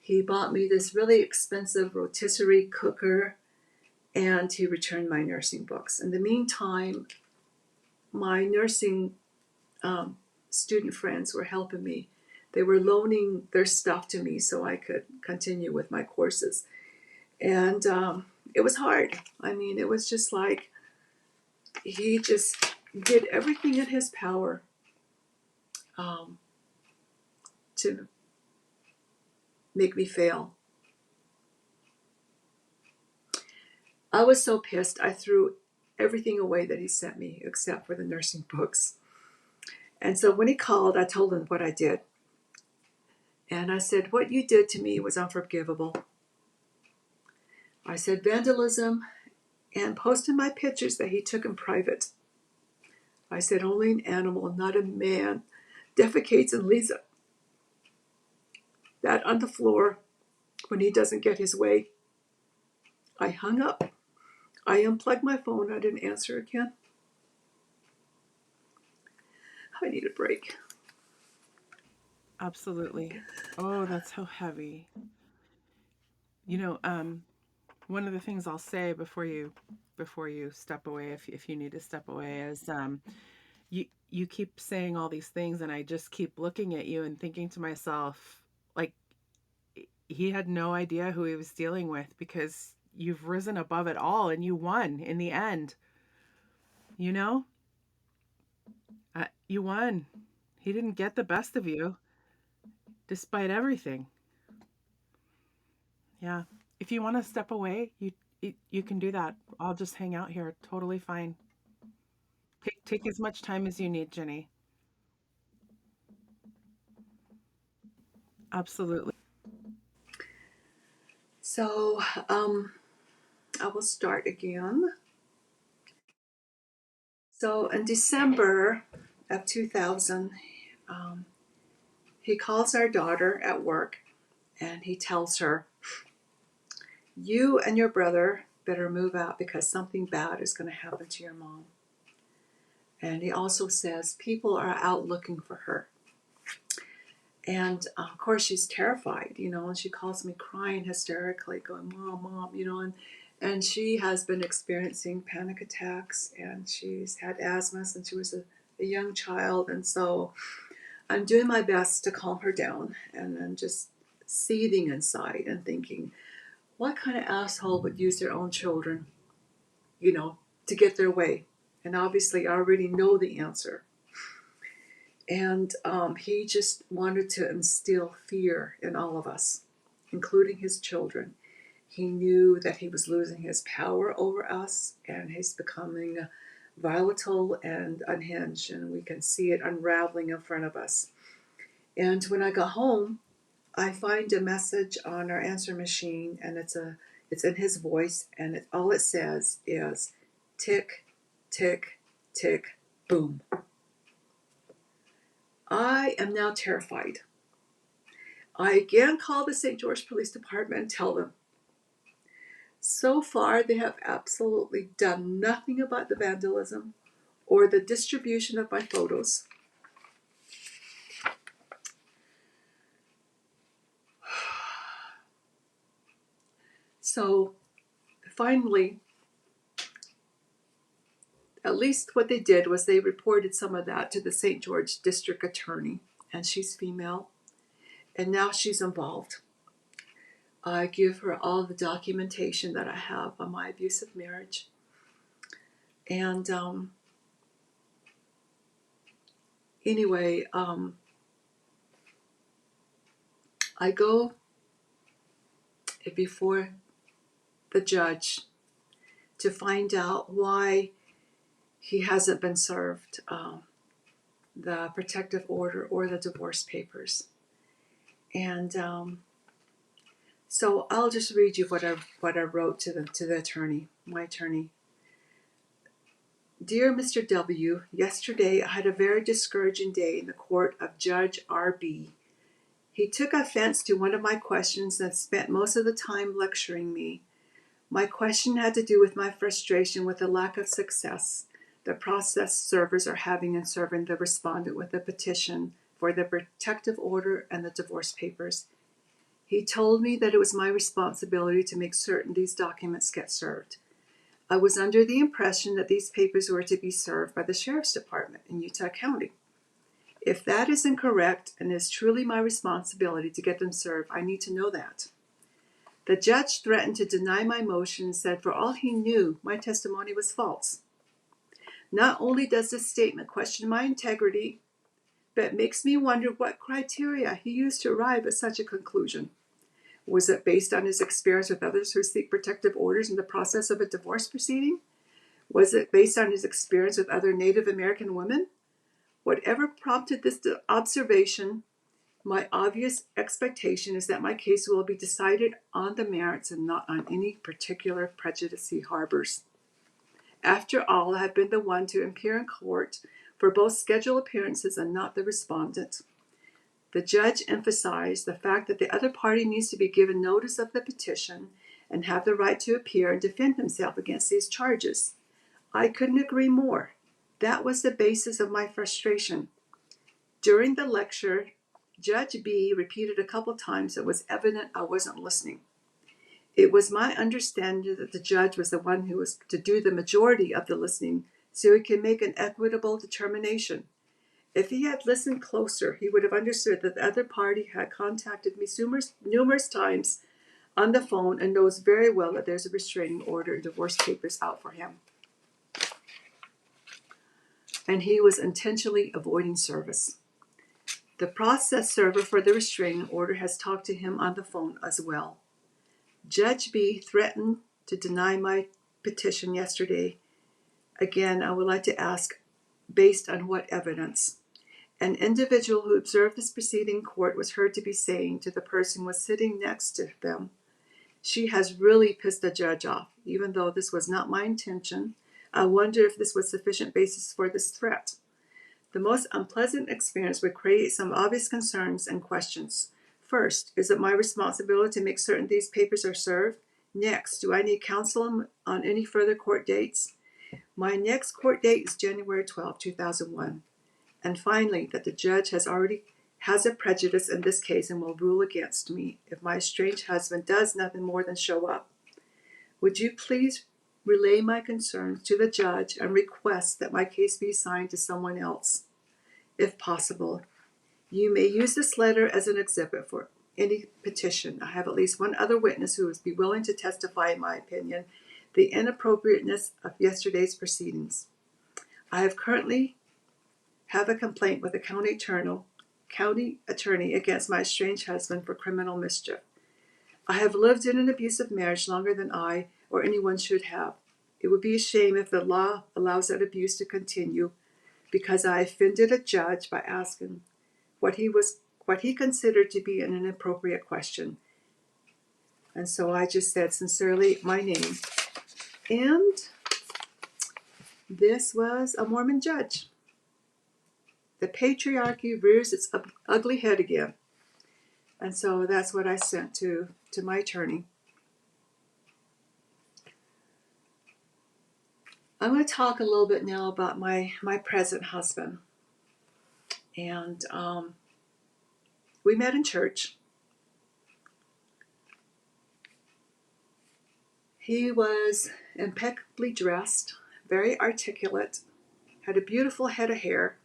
Speaker 6: He bought me this really expensive rotisserie cooker, and he returned my nursing books. In the meantime, my nursing student friends were helping me. They were loaning their stuff to me so I could continue with my courses. And it was hard. I mean, it was just like he just did everything in his power to make me fail. I was so pissed. I threw everything away that he sent me except for the nursing books. And so when he called, I told him what I did. And I said, what you did to me was unforgivable. I said vandalism and posted my pictures that he took in private. I said only an animal, not a man, defecates and leaves that on the floor when he doesn't get his way. I hung up. I unplugged my phone. I didn't answer again. I need a break.
Speaker 3: Absolutely. Oh, that's so heavy. You know, one of the things I'll say before you step away, if you need to step away, is you keep saying all these things, and I just keep looking at you and thinking to myself, like, he had no idea who he was dealing with, because you've risen above it all and you won in the end. You know, you won. He didn't get the best of you. despite everything. Yeah. If you want to step away, you can do that. I'll just hang out here. Totally fine. Take as much time as you need, Jenny. Absolutely.
Speaker 6: So I will start again. So in December of 2000, he calls our daughter at work and he tells her, "You and your brother better move out because something bad is going to happen to your mom." And he also says, people are out looking for her. And of course, she's terrified, and she calls me crying hysterically, going, "Mom, Mom," and she has been experiencing panic attacks, and she's had asthma since she was a young child. And so I'm doing my best to calm her down, and I'm just seething inside and thinking, what kind of asshole would use their own children, to get their way? And obviously, I already know the answer. And he just wanted to instill fear in all of us, including his children. He knew that he was losing his power over us, and he's becoming volatile and unhinged, and we can see it unraveling in front of us. And when I got home, I find a message on our answer machine, and it's in his voice, and all it says is, "Tick, tick, tick, boom." I am now terrified. I again call the St. George Police Department and tell them. So far, they have absolutely done nothing about the vandalism or the distribution of my photos. So finally, at least what they did was they reported some of that to the St. George District Attorney, and she's female, and now she's involved. I give her all the documentation that I have on my abusive marriage. And anyway, I go before the judge to find out why he hasn't been served the protective order or the divorce papers. And so I'll just read you what I wrote to the attorney, my attorney. "Dear Mr. W., yesterday I had a very discouraging day in the court of Judge R.B. He took offense to one of my questions and spent most of the time lecturing me. My question had to do with my frustration with the lack of success the process servers are having in serving the respondent with a petition for the protective order and the divorce papers. He told me that it was my responsibility to make certain these documents get served. I was under the impression that these papers were to be served by the Sheriff's Department in Utah County. If that is incorrect and is truly my responsibility to get them served, I need to know that. The judge threatened to deny my motion and said for all he knew, my testimony was false. Not only does this statement question my integrity, but it makes me wonder what criteria he used to arrive at such a conclusion. Was it based on his experience with others who seek protective orders in the process of a divorce proceeding? Was it based on his experience with other Native American women? Whatever prompted this observation, my obvious expectation is that my case will be decided on the merits and not on any particular prejudice he harbors. After all, I have been the one to appear in court for both scheduled appearances and not the respondent. The judge emphasized the fact that the other party needs to be given notice of the petition and have the right to appear and defend himself against these charges. I couldn't agree more. That was the basis of my frustration. During the lecture, Judge B repeated a couple times it was evident I wasn't listening. It was my understanding that the judge was the one who was to do the majority of the listening so he could make an equitable determination. If he had listened closer, he would have understood that the other party had contacted me numerous times on the phone and knows very well that there's a restraining order and divorce papers out for him. And he was intentionally avoiding service. The process server for the restraining order has talked to him on the phone as well. Judge B threatened to deny my petition yesterday. Again, I would like to ask, based on what evidence? An individual who observed this proceeding in court was heard to be saying to the person who was sitting next to them, "She has really pissed the judge off, even though this was not my intention. I wonder if this was sufficient basis for this threat." The most unpleasant experience would create some obvious concerns and questions. First, is it my responsibility to make certain these papers are served? Next, do I need counsel on any further court dates? My next court date is January 12, 2001. And finally, that the judge has a prejudice in this case and will rule against me if my estranged husband does nothing more than show up. Would you please relay my concerns to the judge and request that my case be assigned to someone else, if possible? You may use this letter as an exhibit for any petition. I have at least one other witness who would be willing to testify, in my opinion, the inappropriateness of yesterday's proceedings. I currently have a complaint with the county attorney against my estranged husband for criminal mischief. I have lived in an abusive marriage longer than I or anyone should have. It would be a shame if the law allows that abuse to continue because I offended a judge by asking what he considered to be an inappropriate question. And so I just said sincerely my name. And this was a Mormon judge. The patriarchy rears its ugly head again. And so that's what I sent to my attorney. I'm going to talk a little bit now about my present husband. And we met in church. He was impeccably dressed, very articulate, had a beautiful head of hair,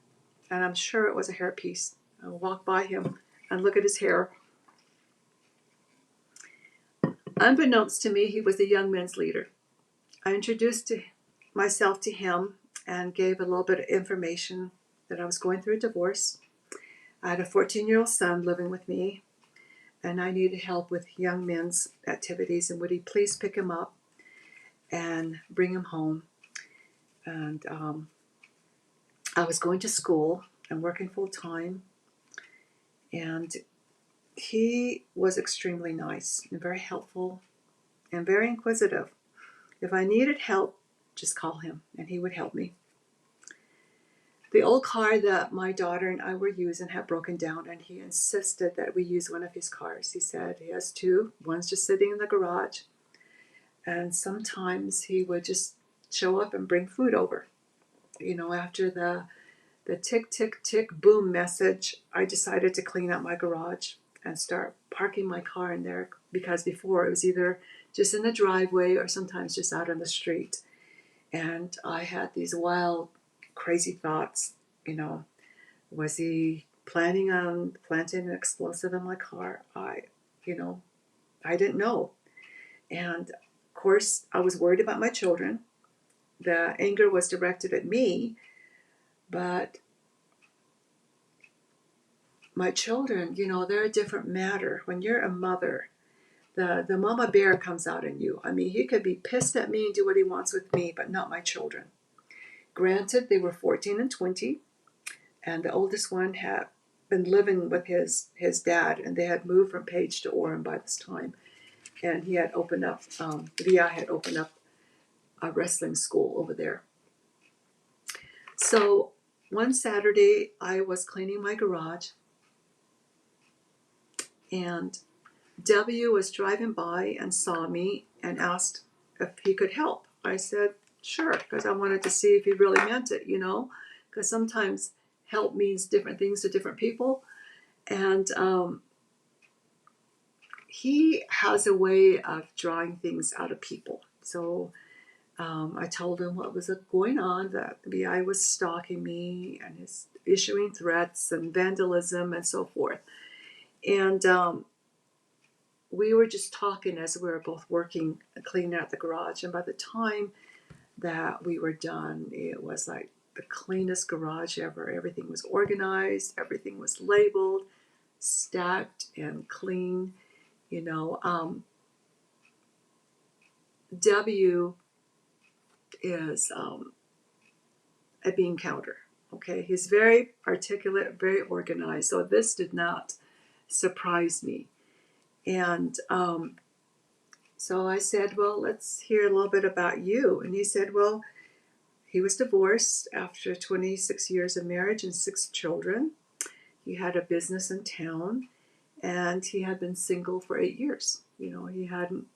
Speaker 6: and I'm sure it was a hairpiece. I would walk by him and look at his hair. Unbeknownst to me, he was a young men's leader. I introduced myself to him and gave a little bit of information that I was going through a divorce. I had a 14-year-old son living with me, and I needed help with young men's activities, and would he please pick him up and bring him home? And I was going to school and working full-time, and he was extremely nice and very helpful and very inquisitive. If I needed help, just call him, and he would help me. The old car that my daughter and I were using had broken down, and he insisted that we use one of his cars. He said he has two. One's just sitting in the garage, and sometimes he would just show up and bring food over. You know, after the tick, tick, tick, boom message, I decided to clean out my garage and start parking my car in there, because before it was either just in the driveway or sometimes just out on the street. And I had these wild, crazy thoughts, you know, was he planning on planting an explosive in my car? I didn't know. And of course, I was worried about my children. The anger was directed at me, but my children, you know, they're a different matter. When you're a mother, the mama bear comes out in you. I mean, he could be pissed at me and do what he wants with me, but not my children. Granted, they were 14 and 20, and the oldest one had been living with his dad, and they had moved from Page to Orem by this time. And he had opened up, VI had opened up a wrestling school over there. So one Saturday, I was cleaning my garage, and W was driving by and saw me and asked if he could help. I said, sure, because I wanted to see if he really meant it, you know, because sometimes help means different things to different people. And he has a way of drawing things out of people. So I told him what was going on, that the VI was stalking me and is issuing threats and vandalism and so forth. And we were just talking as we were both working and cleaning out the garage. And by the time that we were done, it was like the cleanest garage ever. Everything was organized, everything was labeled, stacked and clean. You know, W is a bean counter. Okay, he's very articulate, very organized. So this did not surprise me. And so I said, well, let's hear a little bit about you. And he said, well, he was divorced after 26 years of marriage and 6 children. He had a business in town, and he had been single for 8 years. You know, he hadn't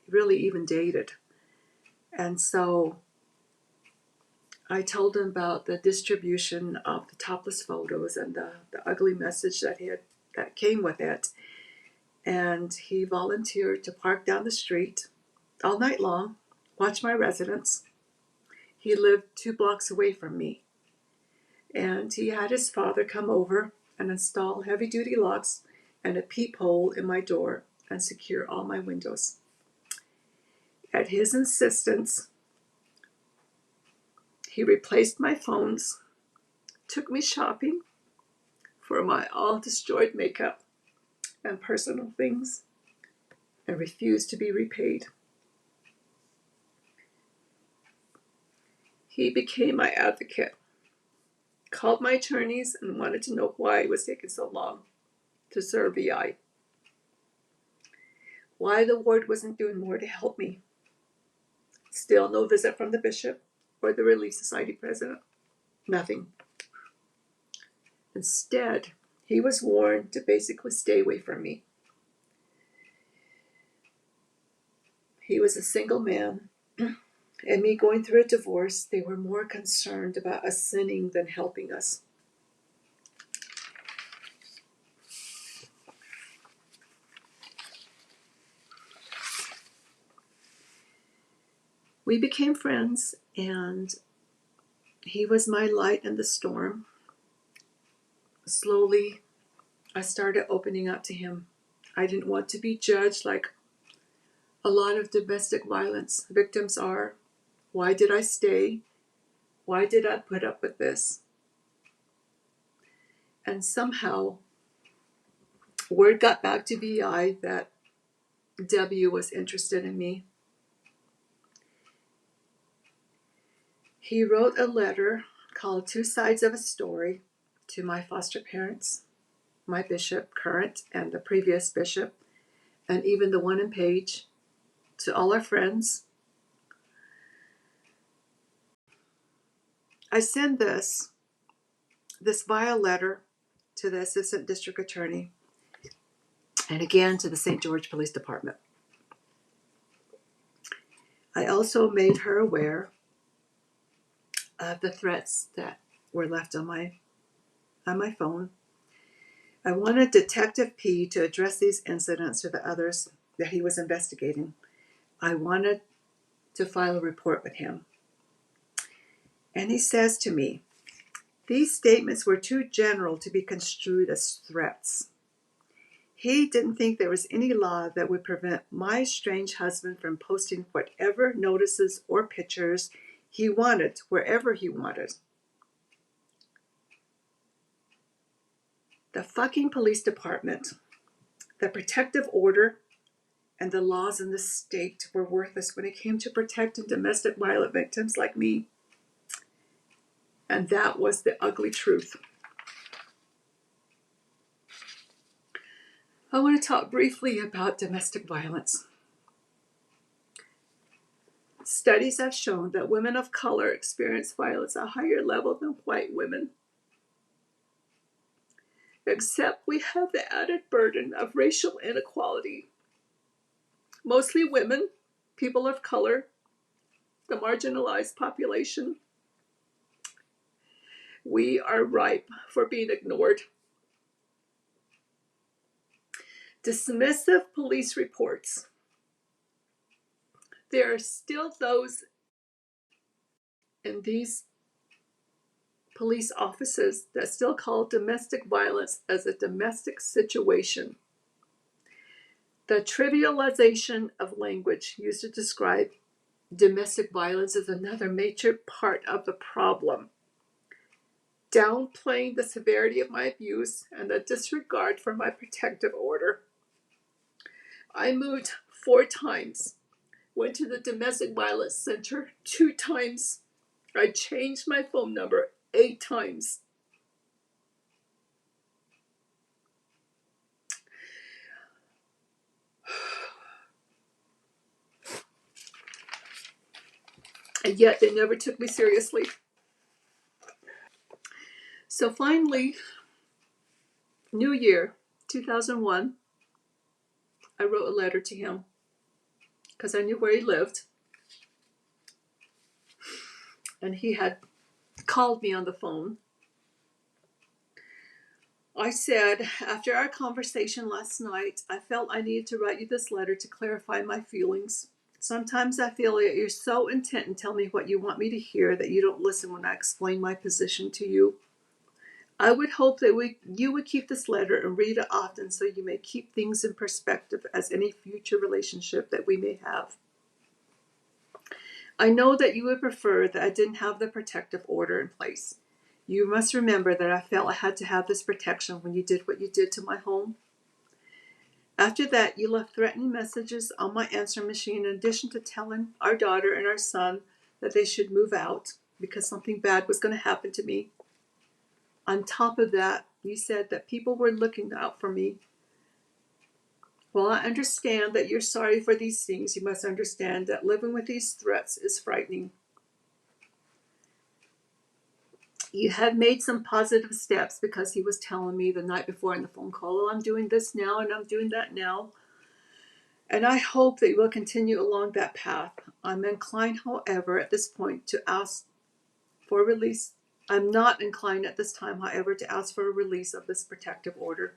Speaker 6: really even dated. And so I told him about the distribution of the topless photos and the ugly message that came with it. And he volunteered to park down the street all night long, watch my residence. He lived 2 blocks away from me. And he had his father come over and install heavy-duty locks and a peephole in my door and secure all my windows. At his insistence, he replaced my phones, took me shopping for my all-destroyed makeup and personal things, and refused to be repaid. He became my advocate, called my attorneys, and wanted to know why it was taking so long to serve VI. Why the ward wasn't doing more to help me. Still no visit from the bishop or the Relief Society president. Nothing. Instead, he was warned to basically stay away from me. He was a single man, and me going through a divorce, they were more concerned about us sinning than helping us. We became friends, and he was my light in the storm. Slowly, I started opening up to him. I didn't want to be judged like a lot of domestic violence victims are. Why did I stay? Why did I put up with this? And somehow, word got back to VI that W was interested in me. He wrote a letter called 2 Sides of a Story to my foster parents, my bishop, current, and the previous bishop, and even the one in Page, to all our friends. I send this via letter to the assistant district attorney and again to the St. George Police Department. I also made her aware of the threats that were left on my phone. I wanted Detective P to address these incidents or the others that he was investigating. I wanted to file a report with him. And he says to me, these statements were too general to be construed as threats. He didn't think there was any law that would prevent my estranged husband from posting whatever notices or pictures he wanted, wherever he wanted. The fucking police department, the protective order, and the laws in the state were worthless when it came to protecting domestic violence victims like me. And that was the ugly truth. I want to talk briefly about domestic violence. Studies have shown that women of color experience violence at a higher level than white women. Except we have the added burden of racial inequality. Mostly women, people of color, the marginalized population. We are ripe for being ignored. Dismissive police reports. There are still those in these police offices that still call domestic violence as a domestic situation. The trivialization of language used to describe Domestic violence is another major part of the problem. Downplaying the severity of my abuse and the disregard for my protective order. I moved 4 times, went to the domestic violence center 2 times. I changed my phone number 8 times. And yet they never took me seriously. So finally, New Year, 2001, I wrote a letter to him because I knew where he lived. And he had called me on the phone. I said, after our conversation last night, I felt I needed to write you this letter to clarify my feelings. Sometimes I feel that you're so intent in telling me what you want me to hear that you don't listen when I explain my position to you. I would hope that you would keep this letter and read it often so you may keep things in perspective as any future relationship that we may have. I know that you would prefer that I didn't have the protective order in place. You must remember that I felt I had to have this protection when you did what you did to my home. After that, you left threatening messages on my answer machine in addition to telling our daughter and our son that they should move out because something bad was going to happen to me. On top of that, you said that people were looking out for me. While I understand that you're sorry for these things, you must understand that living with these threats is frightening. You have made some positive steps because he was telling me the night before in the phone call, oh, I'm doing this now and I'm doing that now. And I hope that you will continue along that path. I'm inclined, however, at this point to ask for release. I'm not inclined at this time, however, to ask for a release of this protective order.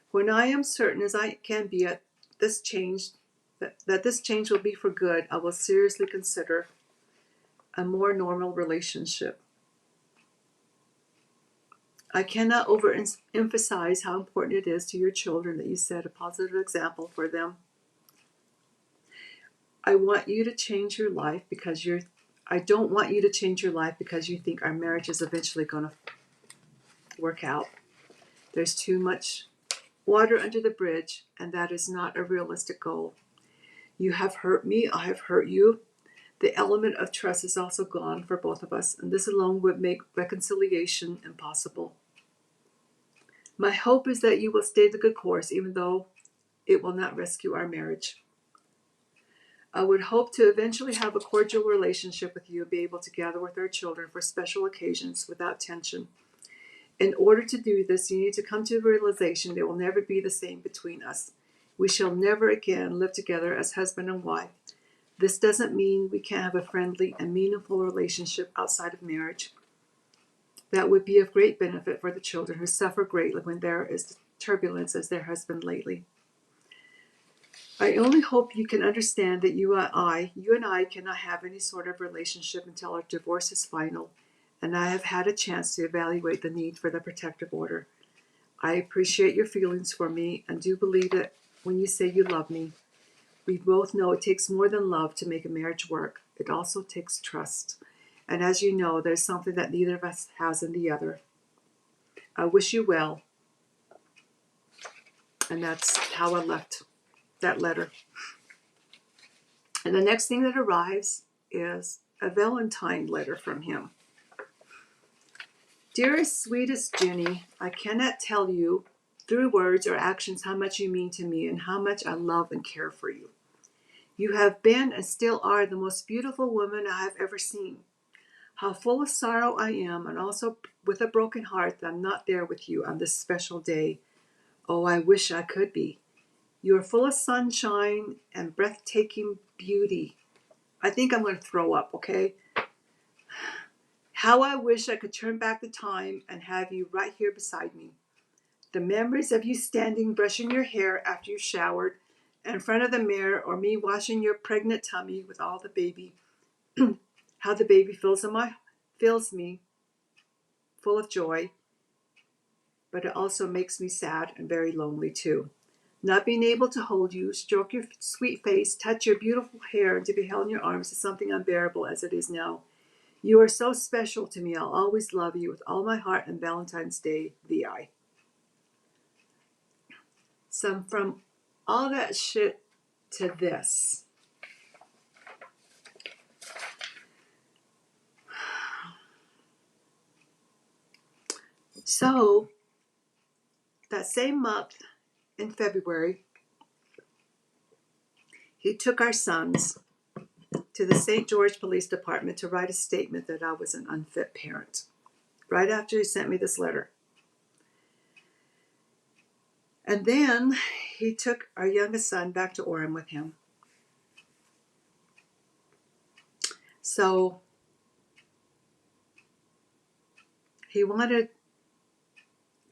Speaker 6: When I am certain as I can be at this change, that this change will be for good, I will seriously consider a more normal relationship. I cannot overemphasize how important it is to your children that you set a positive example for them. I want you to change your life because I don't want you to change your life because you think our marriage is eventually going to work out. There's too much water under the bridge, and that is not a realistic goal. You have hurt me, I have hurt you. The element of trust is also gone for both of us, and this alone would make reconciliation impossible. My hope is that you will stay the good course, even though it will not rescue our marriage. I would hope to eventually have a cordial relationship with you and be able to gather with our children for special occasions without tension. In order to do this, you need to come to the realization there will never be the same between us. We shall never again live together as husband and wife. This doesn't mean we can't have a friendly and meaningful relationship outside of marriage. That would be of great benefit for the children who suffer greatly when there is turbulence as there has been lately. I only hope you can understand that you and I cannot have any sort of relationship until our divorce is final, and I have had a chance to evaluate the need for the protective order. I appreciate your feelings for me and do believe that when you say you love me. We both know it takes more than love to make a marriage work. It also takes trust. And as you know, there's something that neither of us has in the other. I wish you well. And that's how I left that letter. And the next thing that arrives is a Valentine letter from him. Dearest, sweetest Ginny, I cannot tell you through words or actions how much you mean to me and how much I love and care for you. You have been and still are the most beautiful woman I have ever seen. How full of sorrow I am, and also with a broken heart that I'm not there with you on this special day. Oh, I wish I could be. You are full of sunshine and breathtaking beauty. I think I'm going to throw up, okay? How I wish I could turn back the time and have you right here beside me. The memories of you standing, brushing your hair after you showered in front of the mirror, or me washing your pregnant tummy with all the baby. How the baby fills me full of joy, but it also makes me sad and very lonely too. Not being able to hold you, stroke your sweet face, touch your beautiful hair, and to be held in your arms is something unbearable as it is now. You are so special to me. I'll always love you with all my heart, and Valentine's Day, VI. So from all that shit to this. So that same month in February, he took our sons to the St. George Police Department to write a statement that I was an unfit parent. Right after he sent me this letter. And then he took our youngest son back to Orem with him. So he wanted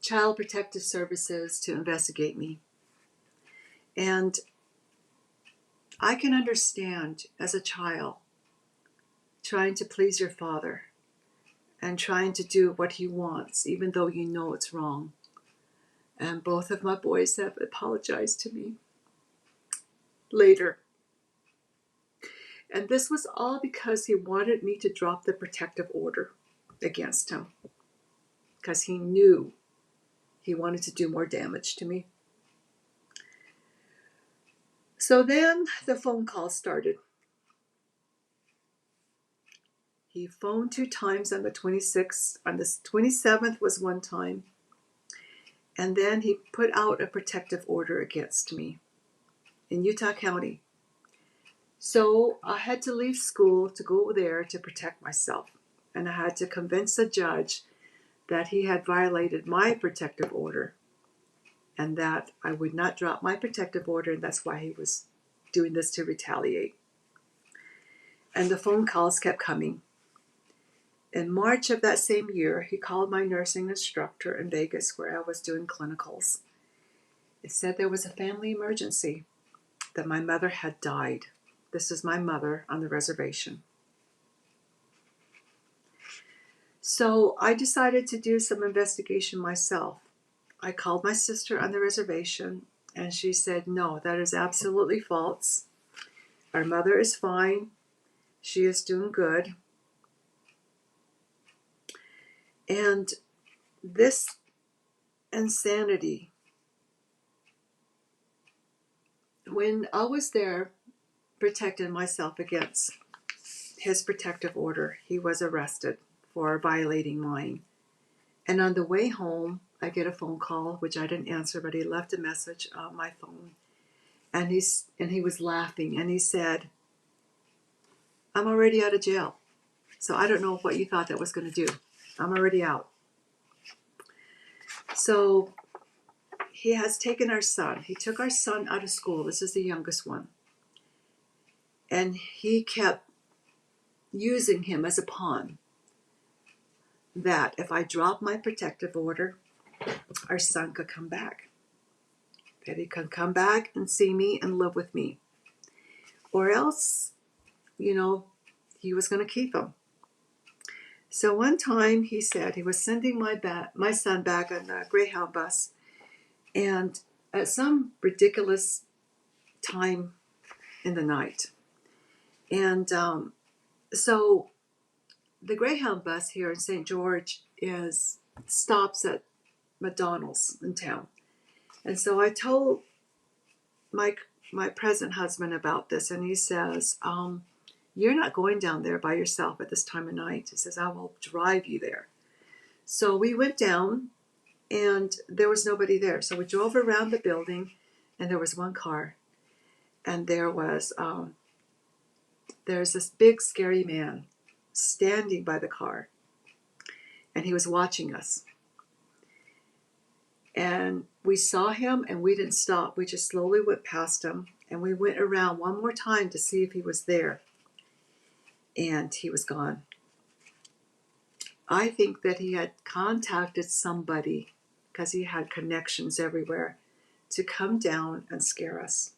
Speaker 6: Child Protective Services to investigate me. And I can understand as a child trying to please your father and trying to do what he wants, even though you know it's wrong. And both of my boys have apologized to me later. And this was all because he wanted me to drop the protective order against him, because he knew he wanted to do more damage to me. So then the phone call started. He phoned 2 times on the 26th. On the 27th was one time. And then he put out a protective order against me in Utah County. So I had to leave school to go there to protect myself. And I had to convince the judge that he had violated my protective order and that I would not drop my protective order, and that's why he was doing this, to retaliate. And the phone calls kept coming. In March of that same year, he called my nursing instructor in Vegas where I was doing clinicals. It said there was a family emergency, that my mother had died. This is my mother on the reservation. So I decided to do some investigation myself. I called my sister on the reservation, and she said, no, that is absolutely false. Our mother is fine. She is doing good. And this insanity, when I was there protecting myself against his protective order, he was arrested for violating mine. And on the way home, I get a phone call, which I didn't answer, but he left a message on my phone. And he was laughing, and he said, I'm already out of jail. So I don't know what you thought that was going to do. I'm already out. So he has taken our son. He took our son out of school. This is the youngest one. And he kept using him as a pawn. That if I drop my protective order, our son could come back. That he could come back and see me and live with me. Or else, he was going to keep him. So one time he said he was sending my son back on the Greyhound bus. And at some ridiculous time in the night. And so the Greyhound bus here in St. George stops at McDonald's in town. And so I told my present husband about this, and he says, you're not going down there by yourself at this time of night. He says, I will drive you there. So we went down, and there was nobody there. So we drove around the building, and there was one car. And there's this big, scary man standing by the car. And he was watching us. And we saw him, and we didn't stop. We just slowly went past him, and we went around one more time to see if he was there. And he was gone. I think that he had contacted somebody, because he had connections everywhere, to come down and scare us.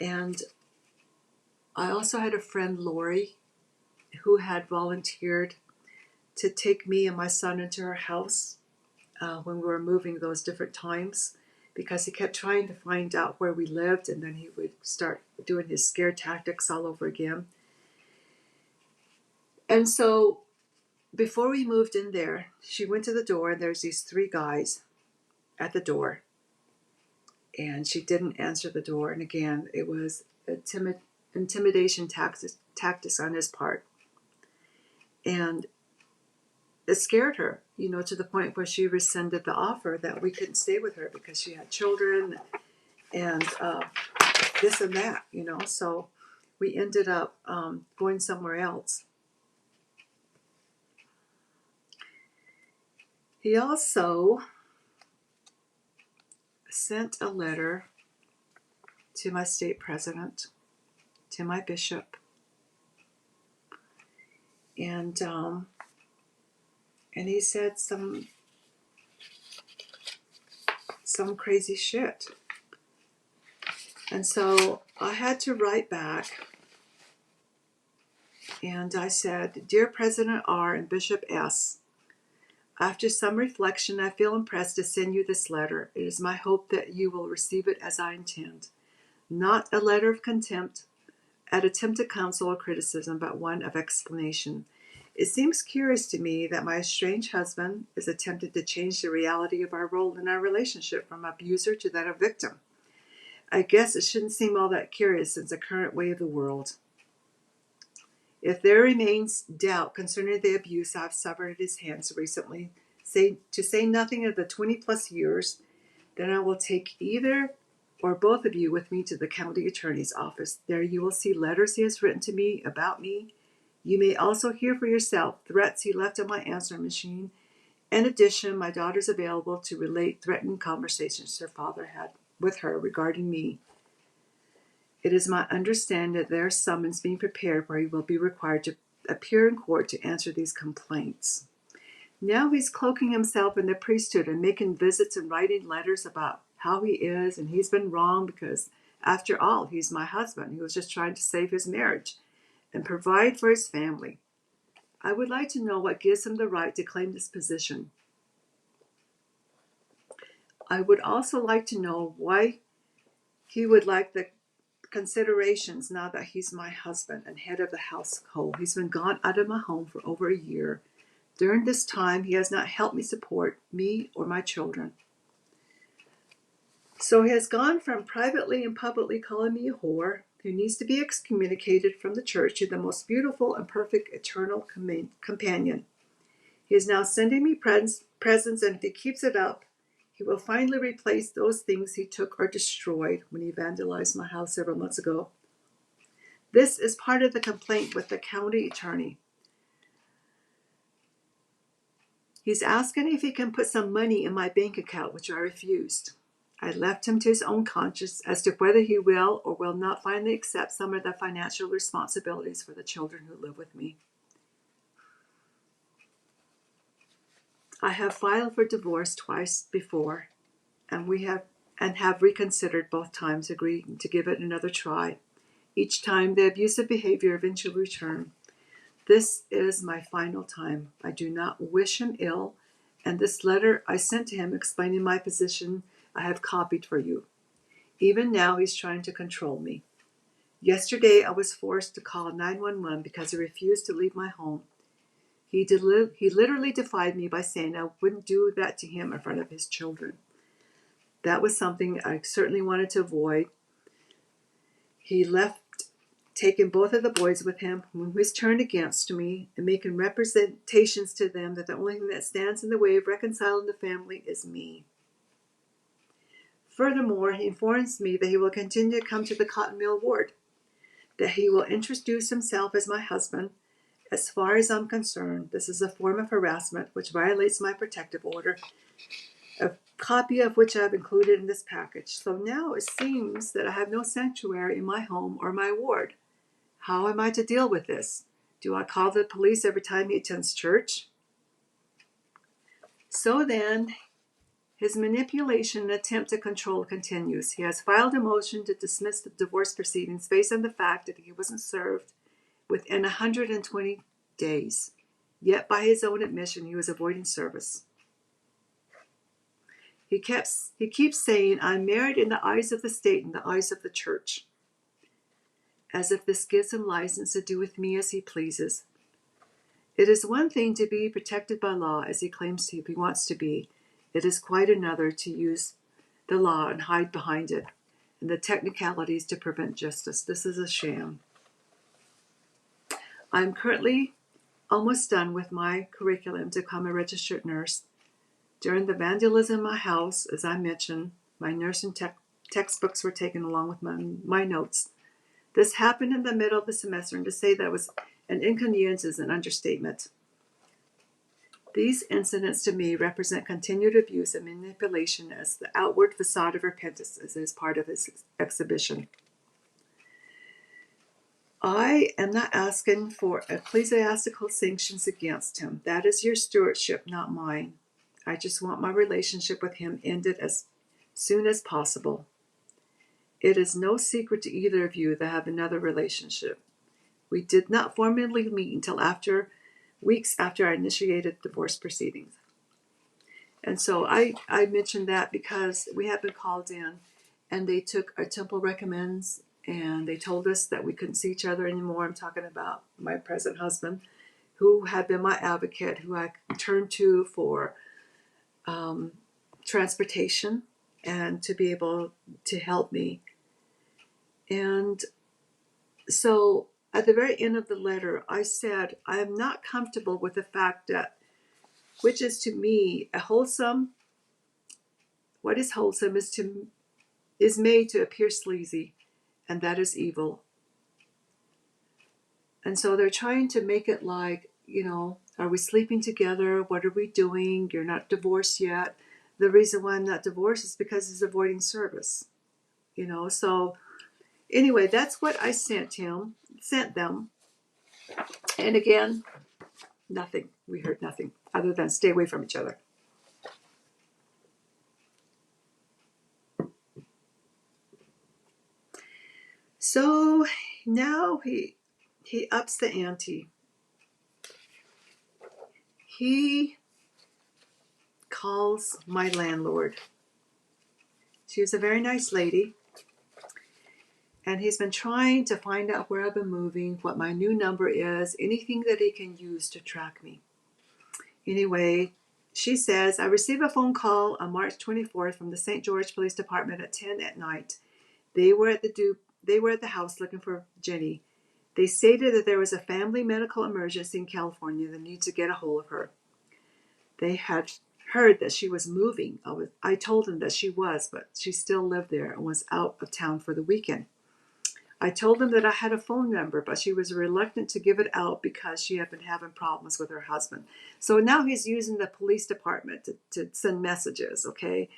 Speaker 6: And I also had a friend, Lori, who had volunteered to take me and my son into her house when we were moving those different times. because he kept trying to find out where we lived, and then he would start doing his scare tactics all over again. And so before we moved in there, she went to the door, and there's these 3 guys at the door. And she didn't answer the door. And again, it was a intimidation tactics on his part. And it scared her, to the point where she rescinded the offer that we couldn't stay with her because she had children and this and that, So we ended up going somewhere else. He also sent a letter to my state president, to my bishop, and he said some crazy shit. And so I had to write back, and I said, "Dear President R. and Bishop S., after some reflection, I feel impressed to send you this letter. It is my hope that you will receive it as I intend. Not a letter of contempt at attempted counsel or criticism, but one of explanation. It seems curious to me that my estranged husband is attempting to change the reality of our role in our relationship from abuser to that of victim. I guess it shouldn't seem all that curious since the current way of the world. If there remains doubt concerning the abuse I've suffered at his hands recently, to say nothing of the 20+ years, then I will take either or both of you with me to the county attorney's office. There you will see letters he has written to me about me. You may also hear for yourself threats he left on my answering machine. In addition, my daughter is available to relate threatening conversations her father had with her regarding me. It is my understanding that there is summons being prepared where he will be required to appear in court to answer these complaints." Now he's cloaking himself in the priesthood and making visits and writing letters about how he is, and he's been wrong because, after all, he's my husband. He was just trying to save his marriage and provide for his family. I would like to know what gives him the right to claim this position. I would also like to know why he would like the considerations now that he's my husband and head of the household. He's been gone out of my home for over a year. During this time, he has not helped me support me or my children. So he has gone from privately and publicly calling me a whore who needs to be excommunicated from the church to the most beautiful and perfect eternal companion. He is now sending me presents, and if he keeps it up, he will finally replace those things he took or destroyed when he vandalized my house several months ago. This is part of the complaint with the county attorney. He's asking if he can put some money in my bank account, which I refused. I left him to his own conscience as to whether he will or will not finally accept some of the financial responsibilities for the children who live with me. I have filed for divorce twice before, and have reconsidered both times, agreeing to give it another try. Each time, the abusive behavior eventually returned. This is my final time. I do not wish him ill, and this letter I sent to him explaining my position I have copied for you. Even now, he's trying to control me. Yesterday, I was forced to call 911 because he refused to leave my home. He literally defied me by saying I wouldn't do that to him in front of his children. That was something I certainly wanted to avoid. He left, taking both of the boys with him, who was turned against me, and making representations to them that the only thing that stands in the way of reconciling the family is me. Furthermore, he informs me that he will continue to come to the cotton mill ward, that he will introduce himself as my husband. As far as I'm concerned, this is a form of harassment which violates my protective order, a copy of which I've included in this package. So now it seems that I have no sanctuary in my home or my ward. How am I to deal with this? Do I call the police every time he attends church? So then, his manipulation and attempt to control continues. He has filed a motion to dismiss the divorce proceedings based on the fact that he wasn't served within 120 days. Yet, by his own admission, he was avoiding service. He keeps saying, I'm married in the eyes of the state and the eyes of the church, as if this gives him license to do with me as he pleases. It is one thing to be protected by law, as he claims he wants to be. It is quite another to use the law and hide behind it, and the technicalities to prevent justice. This is a sham. I'm currently almost done with my curriculum to become a registered nurse. During the vandalism in my house, as I mentioned, my nursing textbooks were taken along with my notes. This happened in the middle of the semester, and to say that it was an inconvenience is an understatement. These incidents to me represent continued abuse and manipulation as the outward facade of repentance as part of his exhibition. I am not asking for ecclesiastical sanctions against him. That is your stewardship, not mine. I just want my relationship with him ended as soon as possible. It is no secret to either of you that I have another relationship. We did not formally meet until weeks after I initiated divorce proceedings. And so I mentioned that because we had been called in and they took our temple recommends and they told us that we couldn't see each other anymore. I'm talking about my present husband, who had been my advocate, who I turned to for transportation and to be able to help me. And so at the very end of the letter, I said, I am not comfortable with the fact that, which is to me a wholesome, what is wholesome is made to appear sleazy, and that is evil. And so they're trying to make it like, are we sleeping together? What are we doing? You're not divorced yet. The reason why I'm not divorced is because he's avoiding service. So anyway, that's what I sent them. And again, nothing. We heard nothing other than stay away from each other. So now he ups the ante. He calls my landlord. She was a very nice lady. And he's been trying to find out where I've been moving, what my new number is, anything that he can use to track me. Anyway, she says, I received a phone call on March 24th from the St. George Police Department at 10 at night. They were at the house looking for Ginny. They stated that there was a family medical emergency in California that needed to get a hold of her. They had heard that she was moving. I told them that she was, but she still lived there and was out of town for the weekend. I told them that I had a phone number, but she was reluctant to give it out because she had been having problems with her husband. So now he's using the police department to send messages, okay?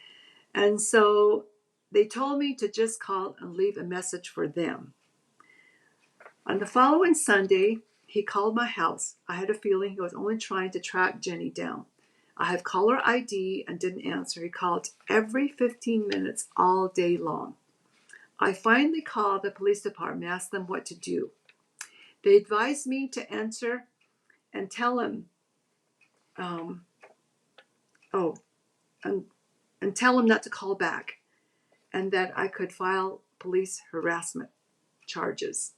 Speaker 6: And so they told me to just call and leave a message for them. On the following Sunday, he called my house. I had a feeling he was only trying to track Jenny down. I had caller ID and didn't answer. He called every 15 minutes all day long. I finally called the police department and asked them what to do. They advised me to answer and tell him, and tell him not to call back, and that I could file police harassment charges.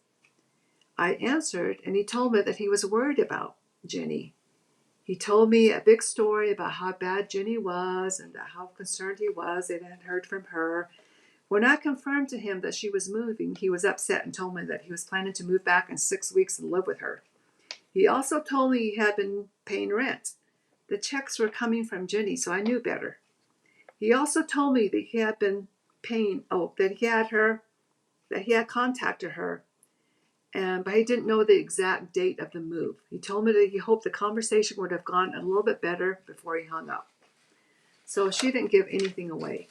Speaker 6: I answered, and he told me that he was worried about Ginny. He told me a big story about how bad Ginny was and how concerned he was. They hadn't heard from her. When I confirmed to him that she was moving, he was upset and told me that he was planning to move back in 6 weeks and live with her. He also told me he had been paying rent. The checks were coming from Ginny, so I knew better. He also told me that he had been paying, that he had contacted her, but he didn't know the exact date of the move. He told me that he hoped the conversation would have gone a little bit better before he hung up. So she didn't give anything away.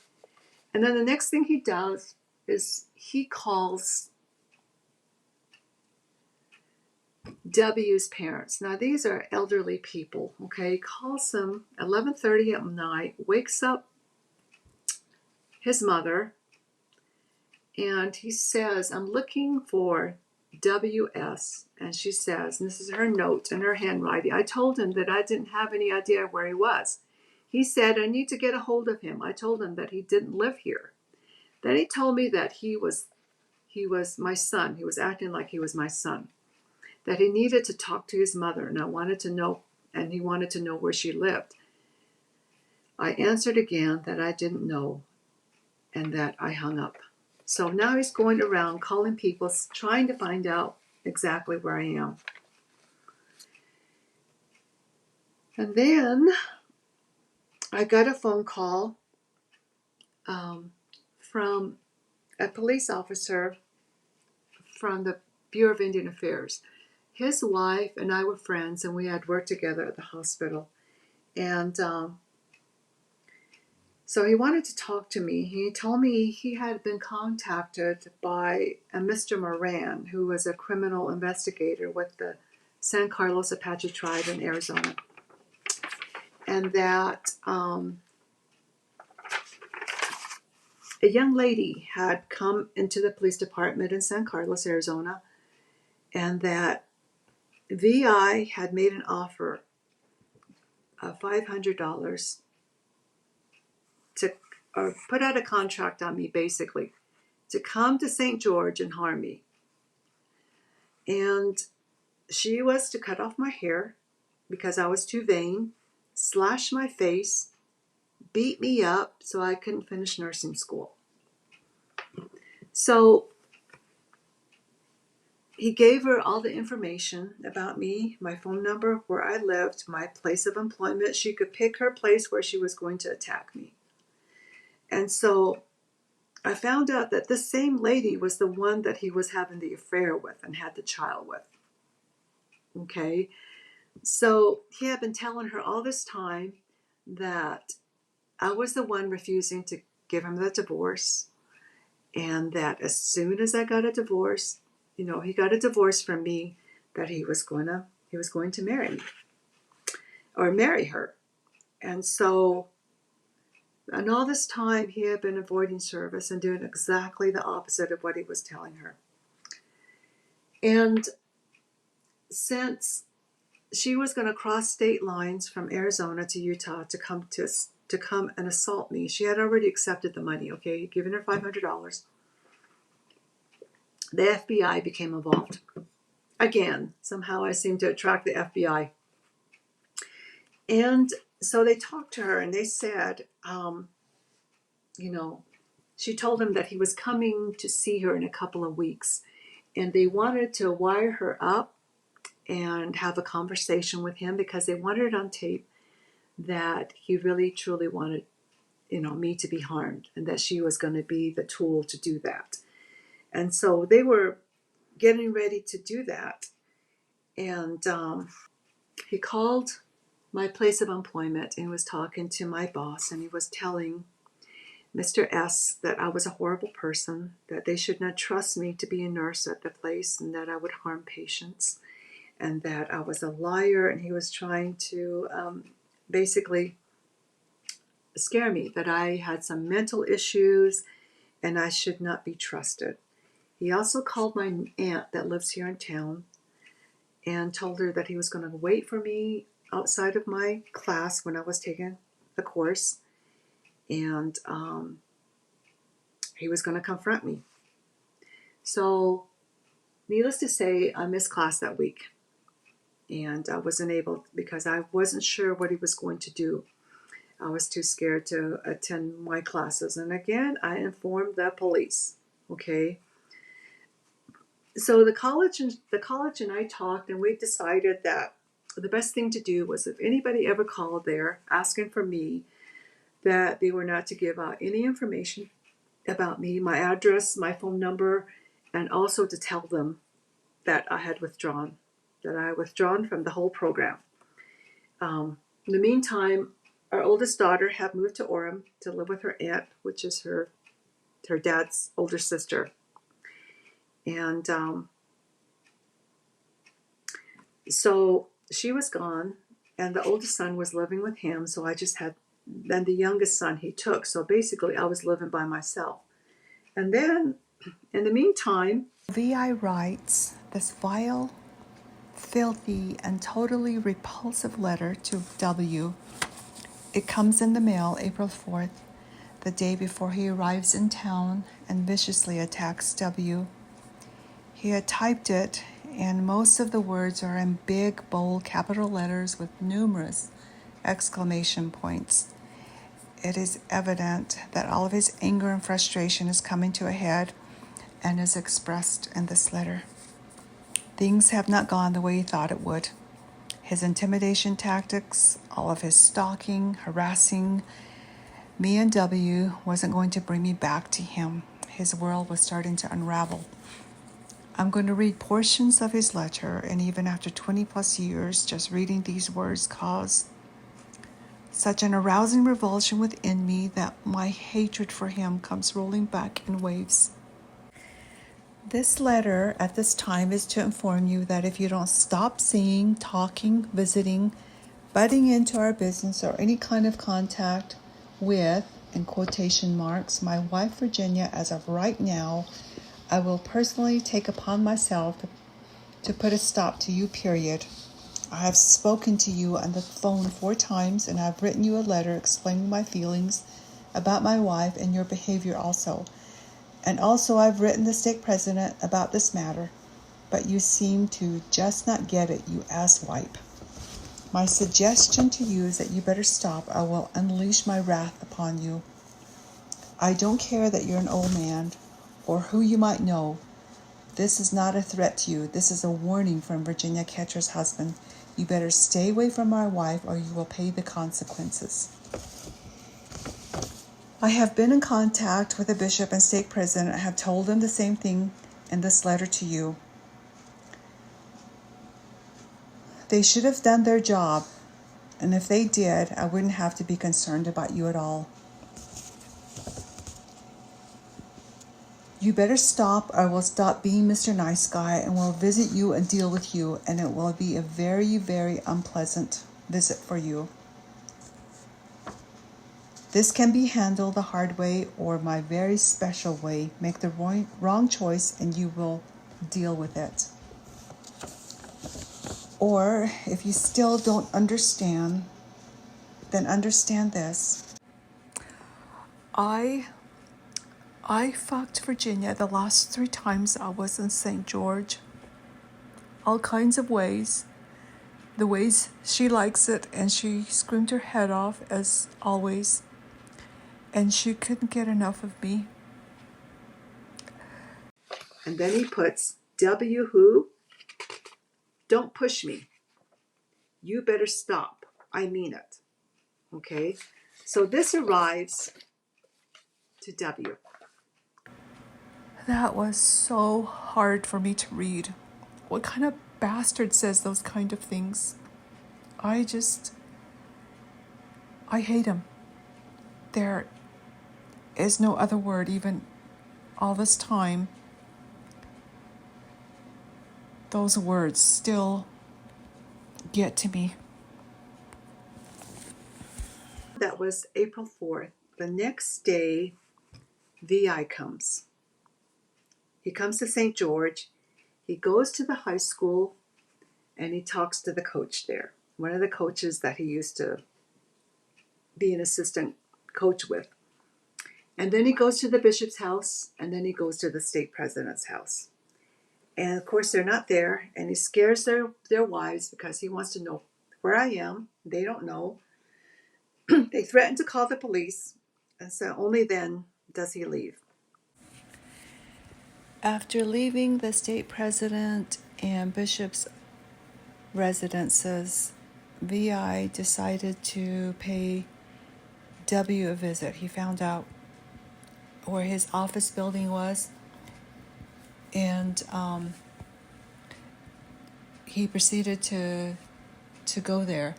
Speaker 6: And then the next thing he does is he calls W's parents. Now, these are elderly people, okay? He calls them 11:30 at night, wakes up his mother, and he says, I'm looking for WS. And she says, and this is her note and her handwriting, I told him that I didn't have any idea where he was. He said, I need to get a hold of him. I told him that he didn't live here. Then he told me that he was my son. He was acting like he was my son. That he needed to talk to his mother, and he wanted to know where she lived. I answered again that I didn't know, and that I hung up. So now he's going around calling people, trying to find out exactly where I am. And then I got a phone call from a police officer from the Bureau of Indian Affairs. His wife and I were friends, and we had worked together at the hospital. And so he wanted to talk to me. He told me he had been contacted by a Mr. Moran, who was a criminal investigator with the San Carlos Apache tribe in Arizona. And that a young lady had come into the police department in San Carlos, Arizona, and that VI had made an offer of $500 to put out a contract on me, basically, to come to St. George and harm me. And she was to cut off my hair because I was too vain, slash my face, beat me up so I couldn't finish nursing school. So he gave her all the information about me, my phone number, where I lived, my place of employment. She could pick her place where she was going to attack me. And so I found out that this same lady was the one that he was having the affair with and had the child with. Okay? So he had been telling her all this time that I was the one refusing to give him the divorce, and that as soon as I got a divorce, he got a divorce from me, that he was going to marry me or marry her. And so, and all this time he had been avoiding service and doing exactly the opposite of what he was telling her. And since she was going to cross state lines from Arizona to Utah to come and assault me, she had already accepted the money. Okay, given her $500. The FBI became involved. Again, somehow I seemed to attract the FBI. And so they talked to her and they said, she told him that he was coming to see her in a couple of weeks. And they wanted to wire her up and have a conversation with him because they wanted it on tape that he really, truly wanted, me to be harmed, and that she was going to be the tool to do that. And so they were getting ready to do that. And he called my place of employment and was talking to my boss, and he was telling Mr. S that I was a horrible person, that they should not trust me to be a nurse at the place, and that I would harm patients, and that I was a liar. And he was trying to basically scare me, that I had some mental issues and I should not be trusted. He also called my aunt that lives here in town and told her that he was going to wait for me outside of my class when I was taking the course, and he was going to confront me. So needless to say, I missed class that week, and I wasn't able, because I wasn't sure what he was going to do. I was too scared to attend my classes. And again, I informed the police. Okay. So the college and I talked, and we decided that the best thing to do was, if anybody ever called there asking for me, that they were not to give out any information about me, my address, my phone number, and also to tell them that I had withdrawn, from the whole program. In the meantime, our oldest daughter had moved to Orem to live with her aunt, which is her dad's older sister. And so she was gone, and the oldest son was living with him. So I just had, then the youngest son he took. So basically I was living by myself. And then in the meantime,
Speaker 5: VI writes this vile, filthy, and totally repulsive letter to W. It comes in the mail April 4th, the day before he arrives in town and viciously attacks W. He had typed it, and most of the words are in big, bold capital letters with numerous exclamation points. It is evident that all of his anger and frustration is coming to a head and is expressed in this letter. Things have not gone the way he thought it would. His intimidation tactics, all of his stalking, harassing me and W wasn't going to bring me back to him. His world was starting to unravel. I'm going to read portions of his letter, and even after 20 plus years, just reading these words caused such an arousing revulsion within me that my hatred for him comes rolling back in waves. This letter at this time is to inform you that if you don't stop seeing, talking, visiting, butting into our business or any kind of contact with, in quotation marks, my wife Virginia as of right now, I will personally take upon myself to put a stop to you, period. I have spoken to you on the phone 4 times, and I've written you a letter explaining my feelings about my wife and your behavior also. And also I've written the stake president about this matter, but you seem to just not get it, you asswipe. My suggestion to you is that you better stop. I will unleash my wrath upon you. I don't care that you're an old man or who you might know. This is not a threat to you. This is a warning from Virginia Ketcher's husband. You better stay away from my wife or you will pay the consequences. I have been in contact with the bishop and stake president. I have told them the same thing in this letter to you. They should have done their job, and if they did, I wouldn't have to be concerned about you at all. You better stop or I will stop being Mr. Nice Guy and will visit you and deal with you, and it will be a very, very unpleasant visit for you. This can be handled the hard way or my very special way. Make the wrong choice and you will deal with it. Or if you still don't understand, then understand this. I fucked Virginia the last 3 times I was in St. George. All kinds of ways. The ways she likes it, and she screamed her head off as always. And she couldn't get enough of me.
Speaker 6: And then he puts, W who? Don't push me. You better stop. I mean it. Okay? So this arrives to W.
Speaker 5: That was so hard for me to read. What kind of bastard says those kind of things? I hate him. There is no other word, even all this time. Those words still get to me.
Speaker 6: That was April 4th. The next day, VI comes. He comes to St. George. He goes to the high school and he talks to the coach there. One of the coaches that he used to be an assistant coach with. And then he goes to the bishop's house, and then he goes to the stake president's house. And of course, they're not there, and he scares their wives because he wants to know where I am. They don't know. They threaten to call the police, and so only then does he leave.
Speaker 5: After leaving the stake president and bishop's residences, VI decided to pay W a visit. He found out where his office building was, and he proceeded to go there.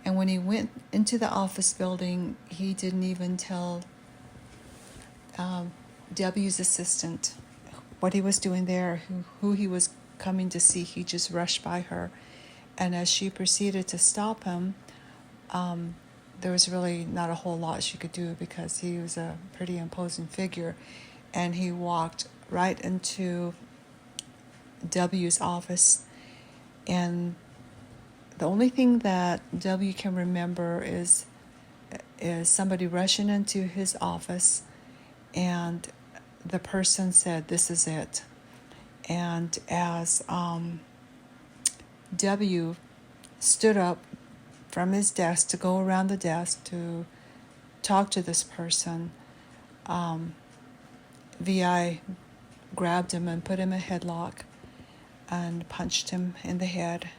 Speaker 5: And when he went into the office building, he didn't even tell W's assistant what he was doing there, who he was coming to see. He just rushed by her. And as she proceeded to stop him, there was really not a whole lot she could do because he was a pretty imposing figure. And he walked right into W's office. And the only thing that W can remember is is somebody rushing into his office, and the person said, "This is it." And as W stood up from his desk to go around the desk to talk to this person, VI grabbed him and put him in a headlock and punched him in the head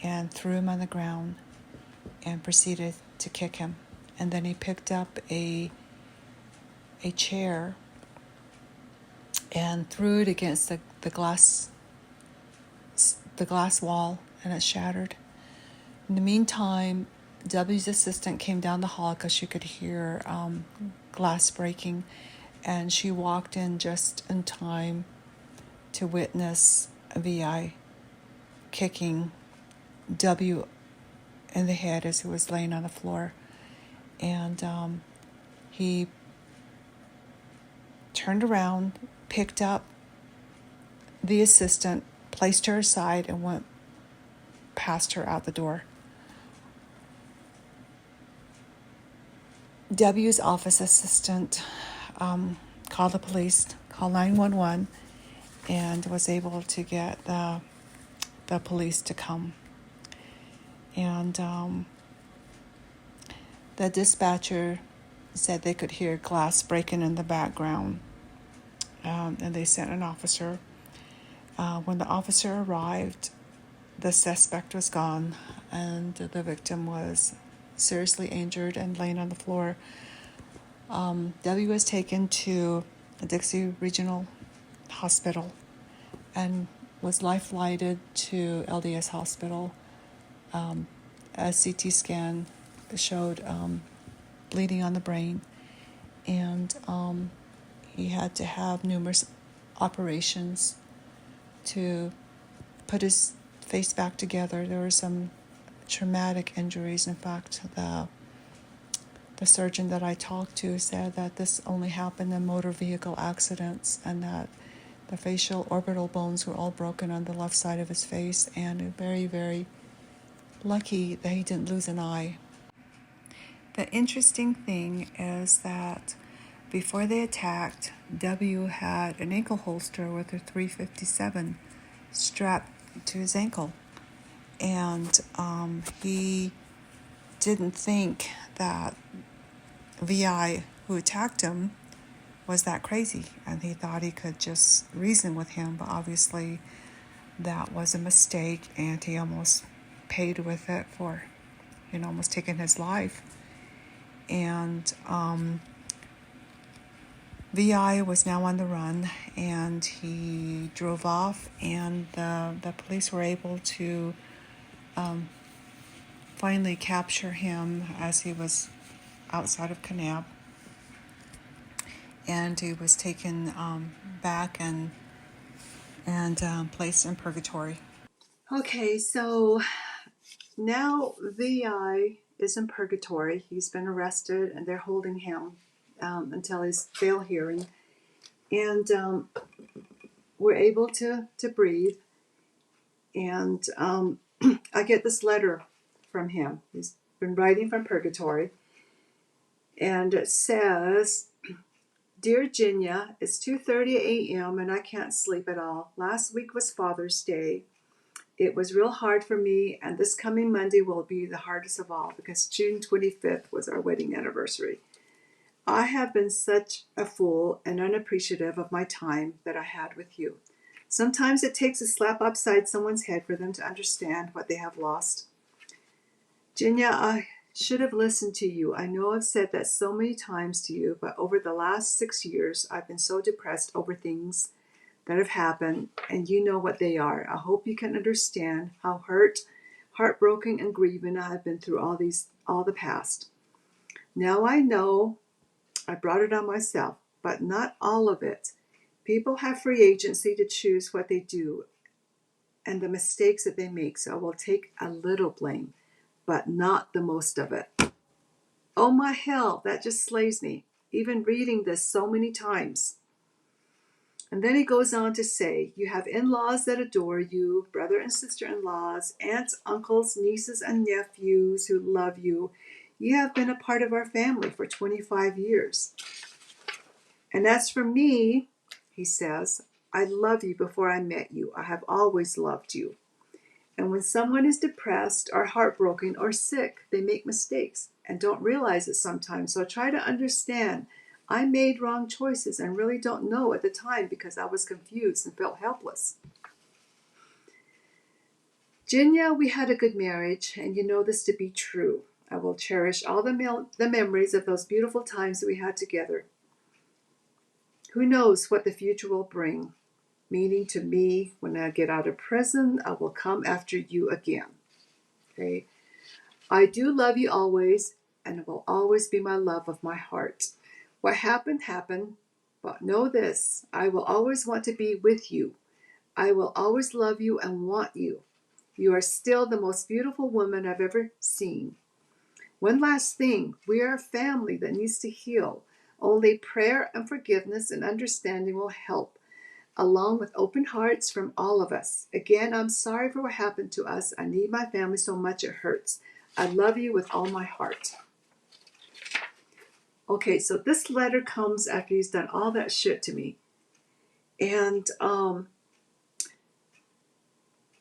Speaker 5: and threw him on the ground and proceeded to kick him. And then he picked up a chair and threw it against the glass wall, and it shattered. In the meantime, W's assistant came down the hall because she could hear glass breaking, and she walked in just in time to witness VI kicking W in the head as he was laying on the floor. And he turned around, picked up the assistant, placed her aside, and went past her out the door. W's office assistant called the police, called 911, and was able to get the police to come. And the dispatcher said they could hear glass breaking in the background, and they sent an officer. When the officer arrived, the suspect was gone, and the victim was seriously injured and laying on the floor. W was taken to Dixie Regional Hospital and was life-flighted to LDS Hospital. A CT scan showed bleeding on the brain, and he had to have numerous operations to put his face back together. There were some traumatic injuries. In fact, the surgeon that I talked to said that this only happened in motor vehicle accidents, and that the facial orbital bones were all broken on the left side of his face, and very, very lucky that he didn't lose an eye. The interesting thing is that before they attacked, W had an ankle holster with a .357 strapped to his ankle. And he didn't think that VI, who attacked him, was that crazy. And he thought he could just reason with him, but obviously that was a mistake, and he almost paid with it for, almost taking his life. And VI was now on the run, and he drove off, and the police were able to finally capture him as he was outside of Kanab, and he was taken back and placed in purgatory.
Speaker 6: Okay, so now VI is in purgatory. He's been arrested, and they're holding him until his bail hearing. And we're able to breathe. And I get this letter from him. He's been writing from purgatory. And it says, "Dear Ginya, it's 2:30 a.m. and I can't sleep at all. Last week was Father's Day. It was real hard for me, and this coming Monday will be the hardest of all because June 25th was our wedding anniversary. I have been such a fool and unappreciative of my time that I had with you. Sometimes it takes a slap upside someone's head for them to understand what they have lost. Ginya, I should have listened to you. I know I've said that so many times to you, but over the last 6 years, I've been so depressed over things that have happened, and you know what they are. I hope you can understand how heartbroken, and grieving I have been through all the past. Now I know I brought it on myself, but not all of it. People have free agency to choose what they do and the mistakes that they make, so I will take a little blame, but not the most of it. Oh my hell, that just slays me, even reading this so many times." And then he goes on to say, "You have in-laws that adore you, brother and sister-in-laws, aunts, uncles, nieces, and nephews who love you. You have been a part of our family for 25 years. And as for me, he says, I love you before I met you. I have always loved you. And when someone is depressed or heartbroken or sick, they make mistakes and don't realize it sometimes. So I try to understand. I made wrong choices and really don't know at the time because I was confused and felt helpless. Ginya, we had a good marriage, and you know this to be true. I will cherish all the memories of those beautiful times that we had together. Who knows what the future will bring? Meaning to me, when I get out of prison, I will come after you again. Okay? I do love you always, and it will always be my love of my heart. What happened, happened, but know this, I will always want to be with you. I will always love you and want you. You are still the most beautiful woman I've ever seen. One last thing, we are a family that needs to heal. Only prayer and forgiveness and understanding will help, along with open hearts from all of us. Again, I'm sorry for what happened to us. I need my family so much it hurts. I love you with all my heart. Okay, so this letter comes after he's done all that shit to me. And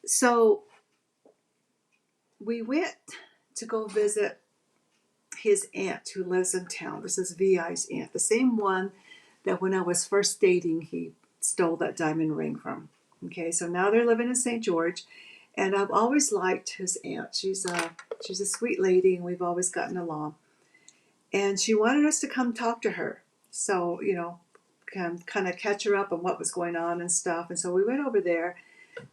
Speaker 6: so we went to go visit his aunt who lives in town. This is VI's aunt, the same one that when I was first dating, he stole that diamond ring from. Okay, so now they're living in St. George, and I've always liked his aunt. She's a sweet lady, and we've always gotten along. And she wanted us to come talk to her, so kind of catch her up on what was going on and stuff. And so we went over there,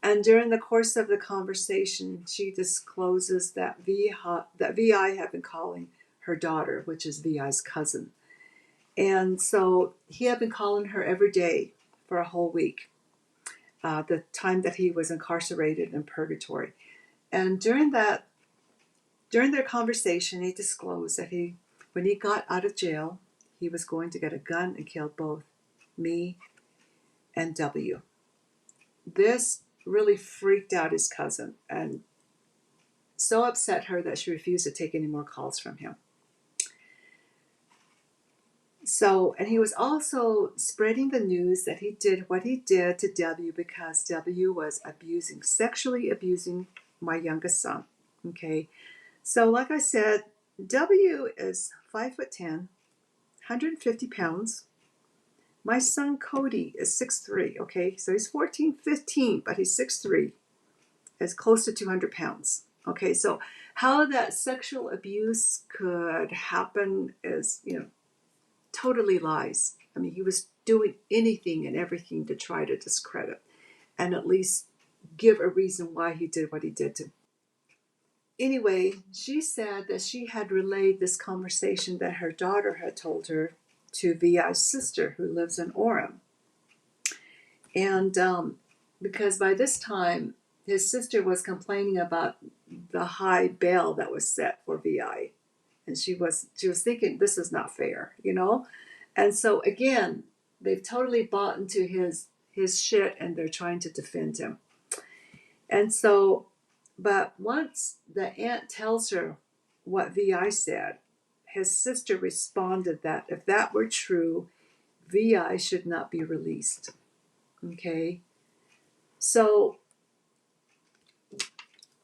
Speaker 6: and during the course of the conversation, she discloses that VI had been calling her daughter, which is VI's cousin. And so he had been calling her every day for a whole week, the time that he was incarcerated in purgatory. And during their conversation, he disclosed that when he got out of jail, he was going to get a gun and kill both me and W. This really freaked out his cousin and so upset her that she refused to take any more calls from him. So, and he was also spreading the news that he did what he did to W because W was sexually abusing my youngest son. Okay. So, like I said, W is 5'10", 150 pounds. My son Cody is 6'3", okay? So he's 14, 15, but he's 6'3", is close to 200 pounds. Okay, so how that sexual abuse could happen is, totally lies. I mean, he was doing anything and everything to try to discredit and at least give a reason why he did what he did to. Anyway, she said that she had relayed this conversation that her daughter had told her to VI's sister who lives in Orem. And because by this time, his sister was complaining about the high bail that was set for VI. And she was thinking, this is not fair, And so again, they've totally bought into his shit and they're trying to defend him. And so, but once the aunt tells her what VI said, his sister responded that if that were true, VI should not be released. Okay? So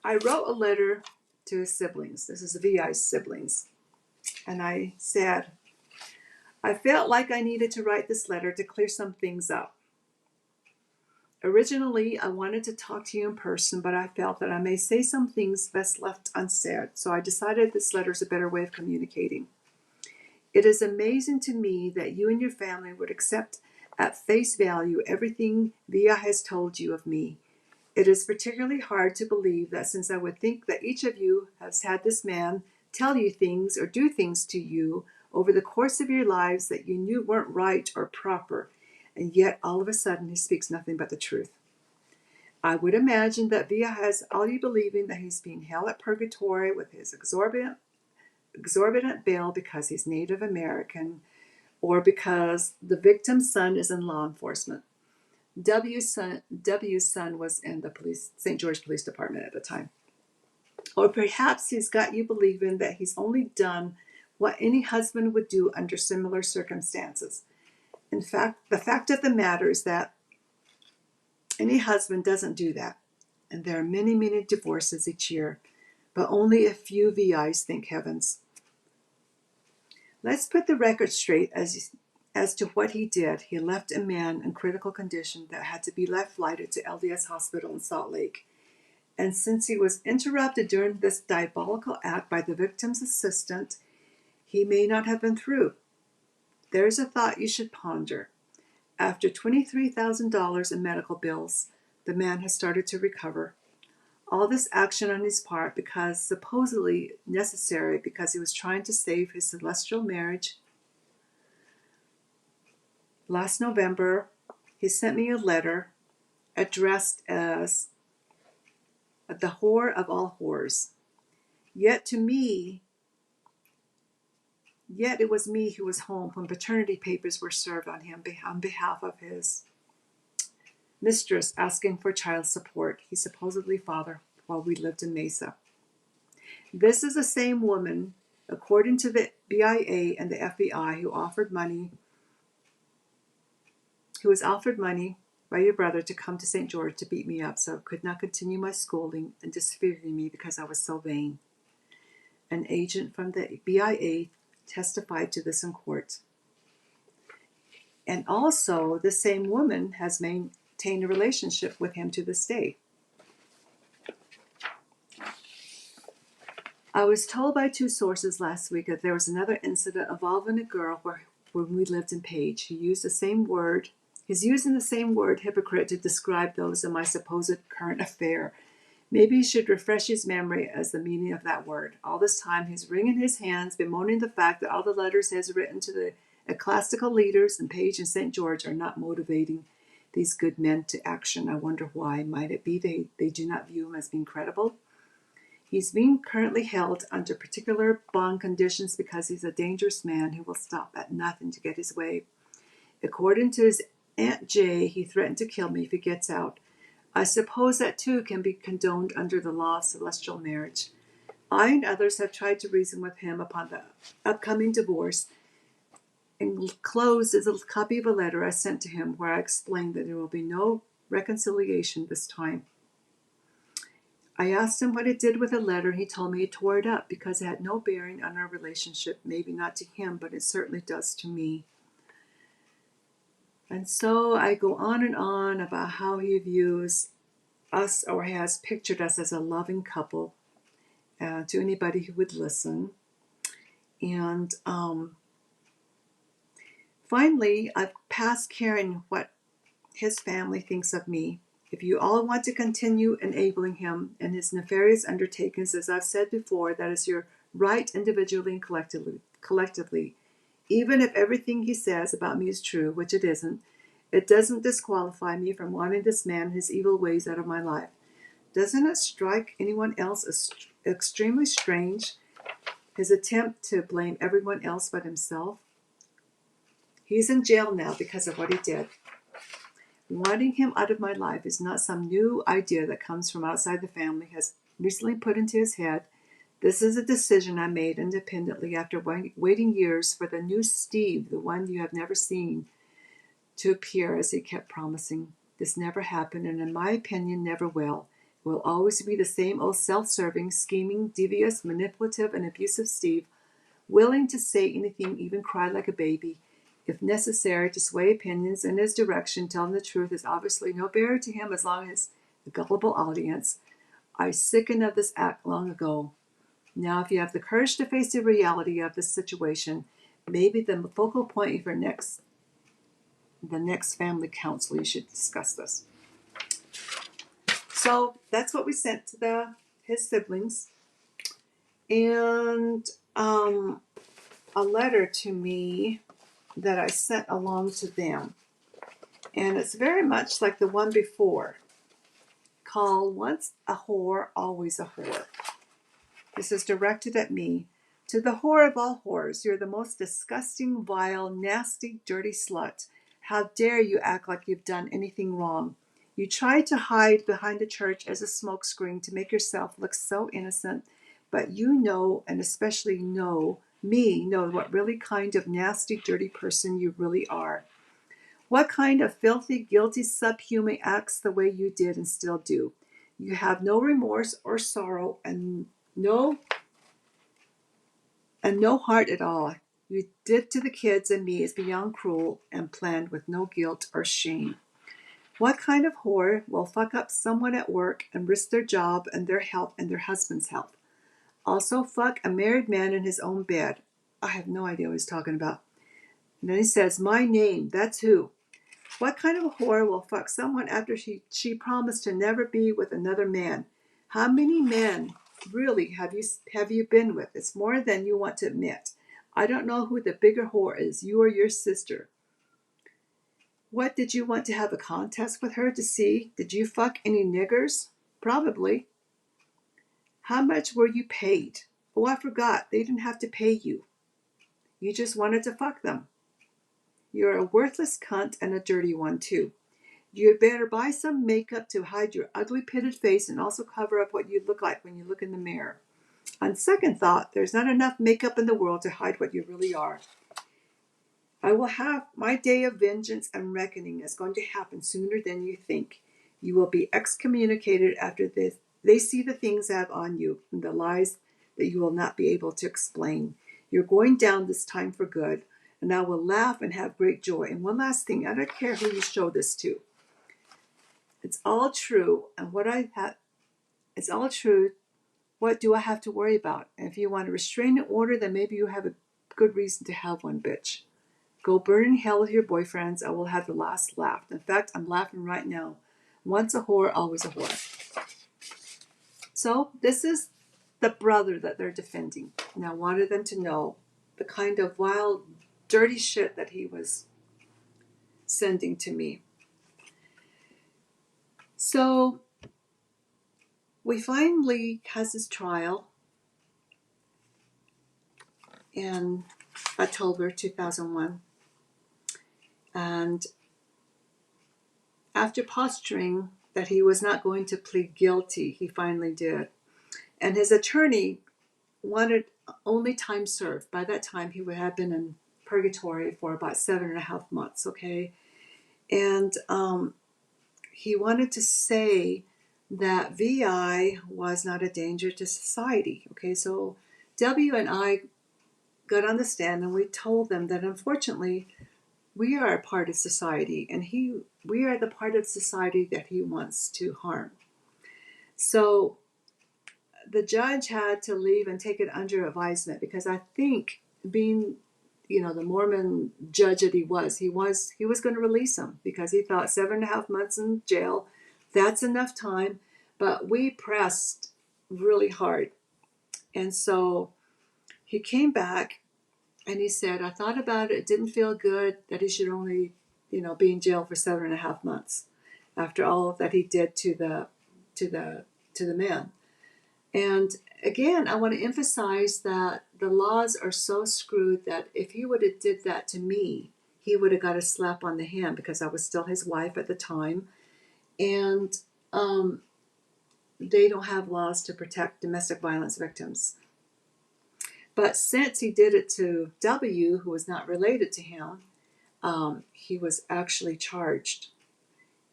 Speaker 6: I wrote a letter to his siblings. This is VI's siblings. And I said, I felt like I needed to write this letter to clear some things up. Originally, I wanted to talk to you in person, but I felt that I may say some things best left unsaid, so I decided this letter is a better way of communicating. It is amazing to me that you and your family would accept at face value everything VI has told you of me. It is particularly hard to believe that since I would think that each of you has had this man tell you things or do things to you over the course of your lives that you knew weren't right or proper, and yet all of a sudden he speaks nothing but the truth. I would imagine that VI has all you believing that he's being held at purgatory with his exorbitant bail because he's Native American or because the victim's son is in law enforcement. W's son was in the St. George Police Department at the time. Or perhaps he's got you believing that he's only done what any husband would do under similar circumstances. In fact, the fact of the matter is that any husband doesn't do that. And there are many, many divorces each year, but only a few VIs, thank heavens. Let's put the record straight as to what he did. He left a man in critical condition that had to be left flighted to LDS Hospital in Salt Lake. And since he was interrupted during this diabolical act by the victim's assistant, he may not have been through. There's a thought you should ponder. After $23,000 in medical bills, the man has started to recover. All this action on his part because supposedly necessary because he was trying to save his celestial marriage. Last November, he sent me a letter addressed as the whore of all whores. Yet it was me who was home when paternity papers were served on him on behalf of his mistress asking for child support he supposedly fathered while we lived in Mesa. This is the same woman, according to the BIA and the FBI, who was offered money by your brother to come to St. George to beat me up so I could not continue my schooling and disfiguring me because I was so vain. An agent from the BIA testified to this in court. And also, the same woman has maintained a relationship with him to this day. I was told by two sources last week that there was another incident involving a girl when we lived in Page. He's using the same word, hypocrite, to describe those in my supposed current affair. Maybe he should refresh his memory as the meaning of that word. All this time, he's wringing his hands, bemoaning the fact that all the letters he has written to the ecclesiastical leaders in Page and St. George are not motivating these good men to action. I wonder why. Might it be they do not view him as being credible? He's being currently held under particular bond conditions because he's a dangerous man who will stop at nothing to get his way. According to his Aunt Jay, he threatened to kill me if he gets out. I suppose that too can be condoned under the law of celestial marriage. I and others have tried to reason with him upon the upcoming divorce. Enclosed is a copy of a letter I sent to him where I explained that there will be no reconciliation this time. I asked him what it did with the letter, and he told me he tore it up because it had no bearing on our relationship. Maybe not to him, but it certainly does to me. And so I go on and on about how he views us or has pictured us as a loving couple to anybody who would listen. And finally, I've passed caring what his family thinks of me. If you all want to continue enabling him in his nefarious undertakings, as I've said before, that is your right individually and collectively. Even if everything he says about me is true, which it isn't, it doesn't disqualify me from wanting this man and his evil ways out of my life. Doesn't it strike anyone else as extremely strange, his attempt to blame everyone else but himself? He's in jail now because of what he did. Wanting him out of my life is not some new idea that comes from outside the family, has recently put into his head. This is a decision I made independently after waiting years for the new Steve, the one you have never seen, to appear as he kept promising. This never happened, and in my opinion, never will. It will always be the same old self-serving, scheming, devious, manipulative, and abusive Steve, willing to say anything, even cry like a baby, if necessary, to sway opinions in his direction. Telling the truth is obviously no barrier to him as long as a gullible audience. I sickened of this act long ago. Now, if you have the courage to face the reality of this situation, maybe the focal point for the next family council, you should discuss this. So that's what we sent to his siblings. And a letter to me that I sent along to them. And it's very much like the one before, called Once a Whore, Always a Whore. This is directed at me. To the whore of all whores, you're the most disgusting, vile, nasty, dirty slut. How dare you act like you've done anything wrong? You tried to hide behind the church as a smokescreen to make yourself look so innocent, but you know, and especially know what really kind of nasty, dirty person you really are. What kind of filthy, guilty, subhuman acts the way you did and still do. You have no remorse or sorrow and no heart at all. You did to the kids and me is beyond cruel and planned with no guilt or shame. What kind of whore will fuck up someone at work and risk their job and their health and their husband's health? Also fuck a married man in his own bed. I have no idea what he's talking about. And then he says, my name, that's who. What kind of a whore will fuck someone after she promised to never be with another man? How many men really have you been with? It's more than you want to admit. I don't know who the bigger whore is, you or your sister. What, did you want to have a contest with her to see? Did you fuck any niggers? Probably. How much were you paid? Oh, I forgot. They didn't have to pay you. You just wanted to fuck them. You're a worthless cunt and a dirty one, too. You'd better buy some makeup to hide your ugly pitted face and also cover up what you look like when you look in the mirror. On second thought, there's not enough makeup in the world to hide what you really are. I will have my day of vengeance and reckoning is going to happen sooner than you think. You will be excommunicated after this. They see the things I have on you and the lies that you will not be able to explain. You're going down this time for good, and I will laugh and have great joy. And one last thing, I don't care who you show this to. It's all true, and it's all true. What do I have to worry about? And if you want a restraining order, then maybe you have a good reason to have one, bitch. Go burn in hell with your boyfriends. I will have the last laugh. In fact, I'm laughing right now. Once a whore, always a whore. So this is the brother that they're defending. And I wanted them to know the kind of wild, dirty shit that he was sending to me. So we finally has his trial in October 2001. And after posturing that he was not going to plead guilty, he finally did. And his attorney wanted only time served. By that time, he would have been in purgatory for about 7.5 months, okay? And he wanted to say that VI was not a danger to society, okay? So W and I got on the stand and we told them that unfortunately, we are a part of society, and we are the part of society that he wants to harm. So the judge had to leave and take it under advisement because I think being, the Mormon judge that he was going to release him because he thought 7.5 months in jail, that's enough time. But we pressed really hard. And so he came back and he said, I thought about it. It didn't feel good that he should only, be in jail for 7.5 months after all that he did to the man. And again, I want to emphasize that the laws are so screwed that if he would have did that to me, he would have got a slap on the hand because I was still his wife at the time. And they don't have laws to protect domestic violence victims. But since he did it to W, who was not related to him, he was actually charged.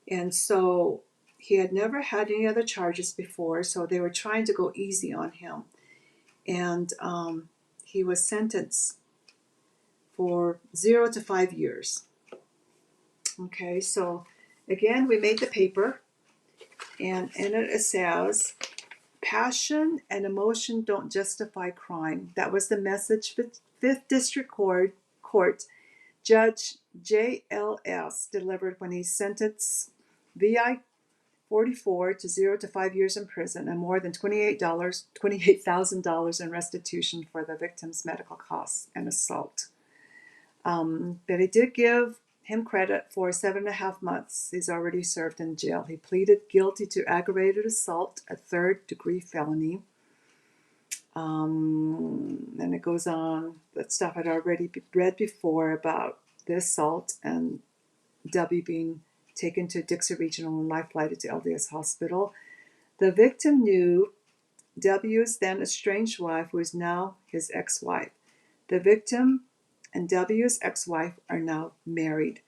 Speaker 6: And so he had never had any other charges before, so they were trying to go easy on him. And he was sentenced for 0 to 5 years. Okay, so again, we made the paper, and in it says, passion and emotion don't justify crime. That was the message 5th District Court Judge JLS delivered when he sentenced VI 44 to 0 to 5 years in prison and more than $28,000 in restitution for the victim's medical costs and assault. But he did give him credit for 7.5 months he's already served in jail. He pleaded guilty to aggravated assault, a 3rd-degree felony. And it goes on, that stuff I'd already read before about the assault and W being taken to Dixie Regional and life flighted to LDS Hospital. The victim knew W's then estranged wife, who is now his ex-wife. The victim and W's ex-wife are now married.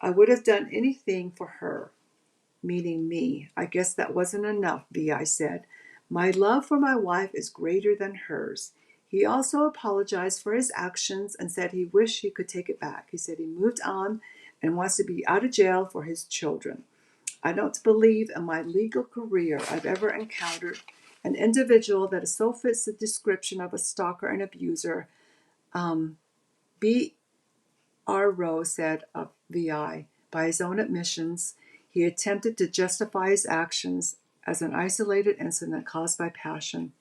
Speaker 6: I would have done anything for her, meaning me. I guess that wasn't enough, VI said. My love for my wife is greater than hers. He also apologized for his actions and said he wished he could take it back. He said he moved on and wants to be out of jail for his children. I don't believe in my legal career I've ever encountered an individual that so fits the description of a stalker and abuser. B.R. Rowe said of VI, by his own admissions, he attempted to justify his actions as an isolated incident caused by passion.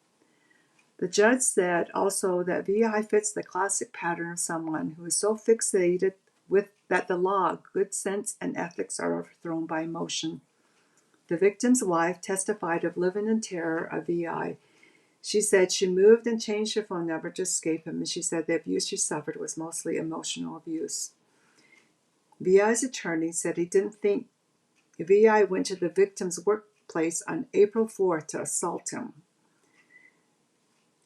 Speaker 6: The judge said also that VI fits the classic pattern of someone who is so fixated with that the law, good sense, and ethics are overthrown by emotion. The victim's wife testified of living in terror of VI. She said she moved and changed her phone number to escape him, and she said the abuse she suffered was mostly emotional abuse. VI's attorney said he didn't think VI went to the victim's workplace on April 4th to assault him.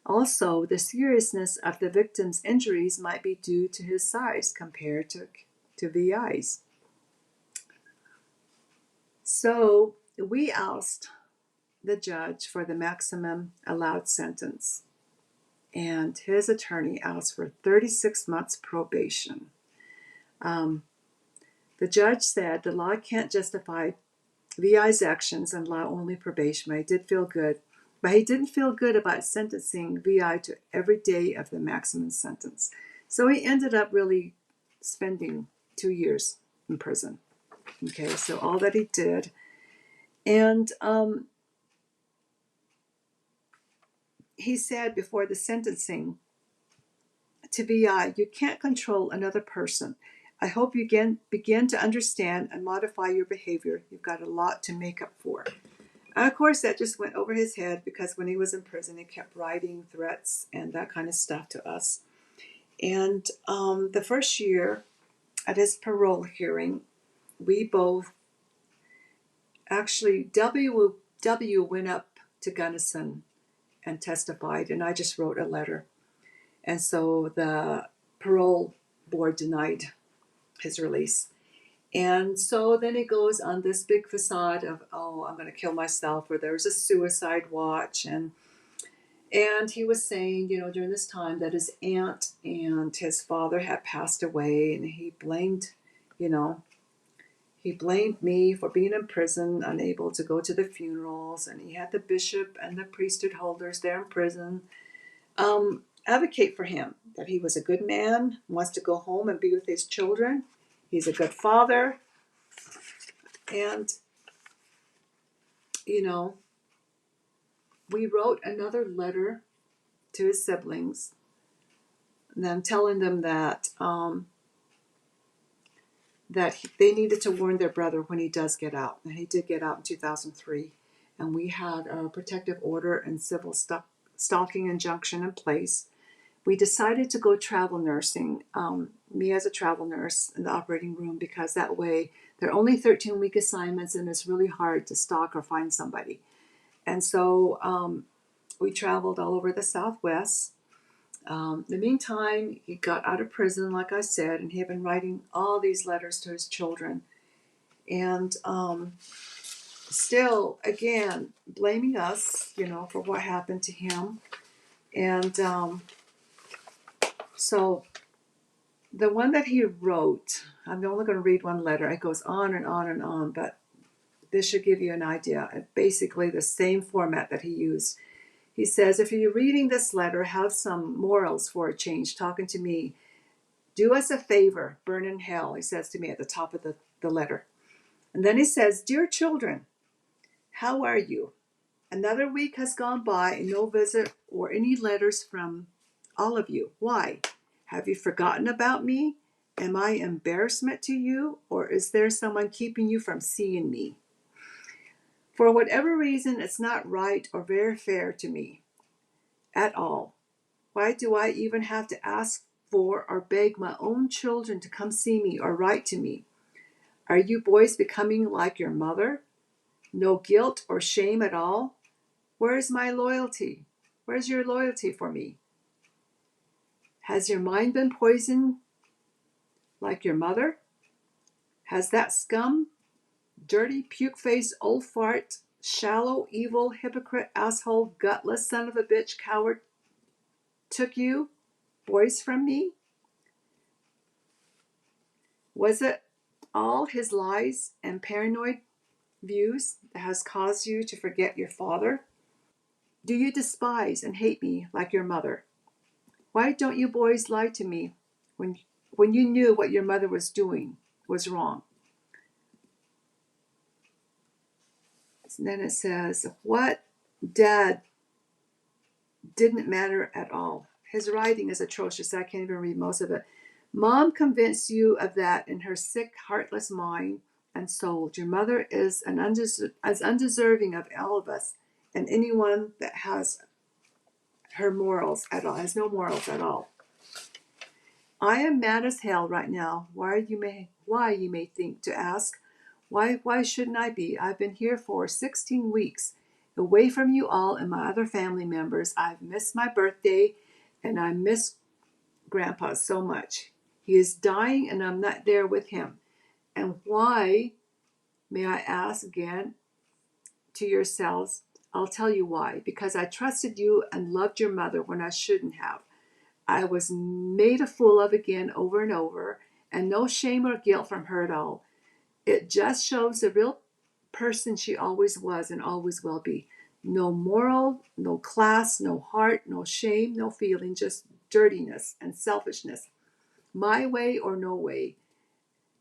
Speaker 6: Also, the seriousness of the victim's injuries might be due to his size compared to VI's. So we asked the judge for the maximum allowed sentence, and his attorney asked for 36 months probation. The judge said the law can't justify VI's actions and allow only probation, but he didn't feel good about sentencing VI to every day of the maximum sentence. So he ended up really spending 2 years in prison. Okay, so all that he did. And he said before the sentencing to VI, you can't control another person. I hope you begin to understand and modify your behavior. You've got a lot to make up for. And of course, that just went over his head because when he was in prison, he kept writing threats and that kind of stuff to us. And the first year at his parole hearing, we both actually, W went up to Gunnison and testified, and I just wrote a letter. And so the parole board denied his release. And so then it goes on this big facade of, oh, I'm going to kill myself, or there's a suicide watch. And he was saying, during this time that his aunt and his father had passed away, and he blamed me for being in prison, unable to go to the funerals, and he had the bishop and the priesthood holders there in prison advocate for him, that he was a good man, wants to go home and be with his children. He's a good father. And, we wrote another letter to his siblings, them telling them that they needed to warn their brother when he does get out. And he did get out in 2003. And we had a protective order and civil stalking injunction in place. We decided to go travel nursing, me as a travel nurse in the operating room, because that way they're only 13-week assignments and it's really hard to stalk or find somebody. And so we traveled all over the Southwest. In the meantime, he got out of prison, like I said, and he had been writing all these letters to his children. And still, again, blaming us, for what happened to him. And so the one that he wrote, I'm only going to read one letter. It goes on and on and on, but this should give you an idea. Basically the same format that he used. He says, if you're reading this letter, have some morals for a change, talking to me. Do us a favor, burn in hell, he says to me at the top of the letter. And then he says, dear children, how are you? Another week has gone by and no visit or any letters from all of you. Why? Have you forgotten about me? Am I embarrassment to you? Or is there someone keeping you from seeing me? For whatever reason, it's not right or very fair to me at all. Why do I even have to ask for or beg my own children to come see me or write to me? Are you boys becoming like your mother? No guilt or shame at all? Where's my loyalty? Where's your loyalty for me? Has your mind been poisoned like your mother? Has that scum, dirty, puke-faced, old fart, shallow, evil, hypocrite, asshole, gutless son of a bitch, coward, took you, boys, from me? Was it all his lies and paranoid views that has caused you to forget your father? Do you despise and hate me like your mother? Why don't you boys lie to me when you knew what your mother was doing was wrong? And then it says, what dad didn't matter at all. His writing is atrocious. I can't even read most of it. Mom convinced you of that in her sick, heartless mind and soul. Your mother is as undeserving of all of us and anyone that has her morals at all, has no morals at all. I am mad as hell right now. Why you may think to ask. Why shouldn't I be? I've been here for 16 weeks, away from you all and my other family members. I've missed my birthday, and I miss Grandpa so much. He is dying, and I'm not there with him. And why, may I ask again to yourselves? I'll tell you why. Because I trusted you and loved your mother when I shouldn't have. I was made a fool of again over and over, and no shame or guilt from her at all. It just shows the real person she always was and always will be. No moral, no class, no heart, no shame, no feeling, just dirtiness and selfishness. My way or no way.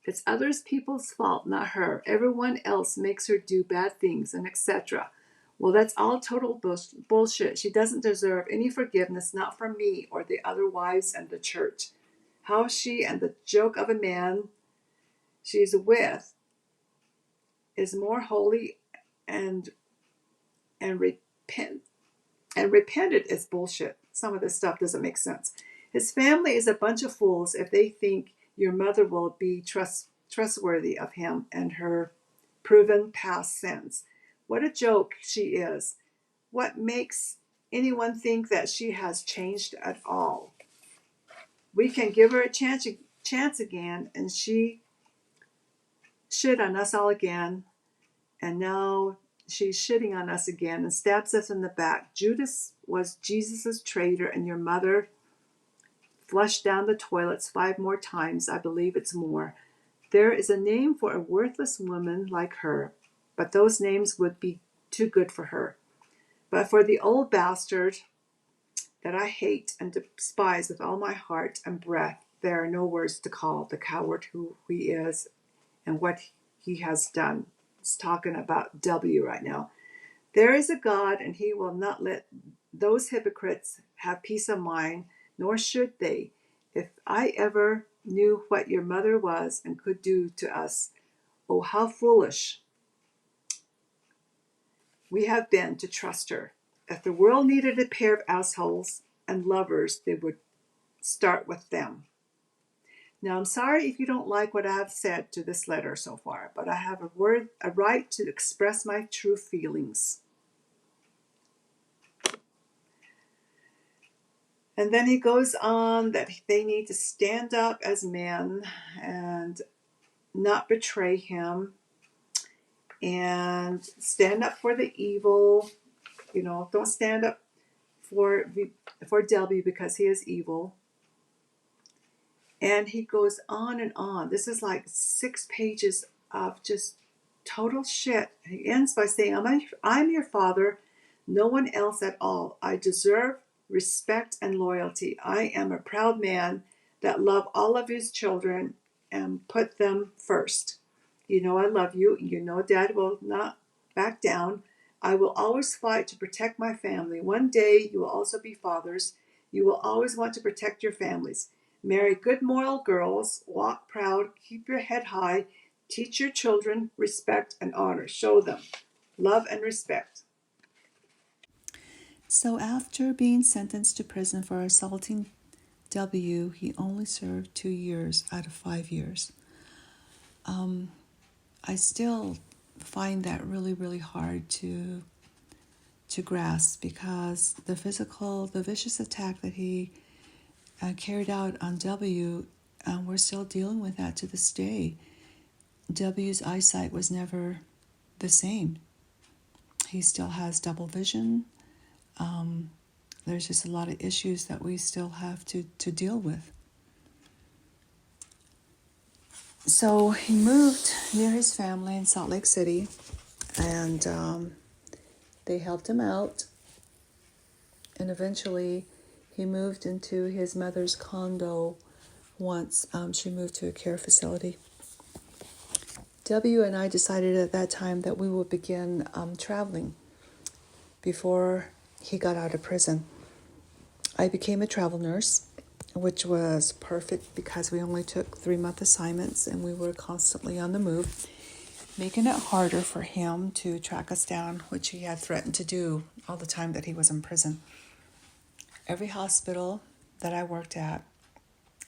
Speaker 6: It's others people's fault, not her. Everyone else makes her do bad things and etc. Well, that's all total bullshit. She doesn't deserve any forgiveness, not from me or the other wives and the church. How she and the joke of a man she's with is more holy and repented is bullshit. Some of this stuff doesn't make sense. His family is a bunch of fools if they think your mother will be trustworthy of him and her proven past sins. What a joke she is. What makes anyone think that she has changed at all? We can give her a chance again, and she shit on us all again. And now she's shitting on us again and stabs us in the back. Judas was Jesus' traitor, and your mother flushed down the toilets 5 more times. I believe it's more. There is a name for a worthless woman like her, but those names would be too good for her. But for the old bastard that I hate and despise with all my heart and breath, there are no words to call the coward who he is and what he has done. It's talking about W right now. There is a God, and he will not let those hypocrites have peace of mind, nor should they. If I ever knew what your mother was and could do to us, oh, how foolish we have been to trust her. If the world needed a pair of assholes and lovers, they would start with them. Now, I'm sorry if you don't like what I have said to this letter so far, but I have a right to express my true feelings. And then he goes on that they need to stand up as men and not betray him and stand up for the evil. Don't stand up for W because he is evil. And he goes on and on. This is like 6 pages of just total shit. He ends by saying, I'm your father, no one else at all. I deserve respect and loyalty. I am a proud man that love all of his children and put them first. You know I love you. You know Dad will not back down. I will always fight to protect my family. One day you will also be fathers. You will always want to protect your families. Marry good moral girls, walk proud, keep your head high, teach your children respect and honor. Show them love and respect.
Speaker 5: So after being sentenced to prison for assaulting W, he only served 2 years out of 5 years. I still find that really, really hard to grasp, because the vicious attack that he carried out on W, we're still dealing with that to this day. W's eyesight was never the same. He still has double vision. There's just a lot of issues that we still have to deal with. So he moved near his family in Salt Lake City, and they helped him out. And eventually he moved into his mother's condo once she moved to a care facility. W and I decided at that time that we would begin traveling before he got out of prison. I became a travel nurse, which was perfect because we only took 3-month assignments and we were constantly on the move, making it harder for him to track us down, which he had threatened to do all the time that he was in prison. Every hospital that I worked at,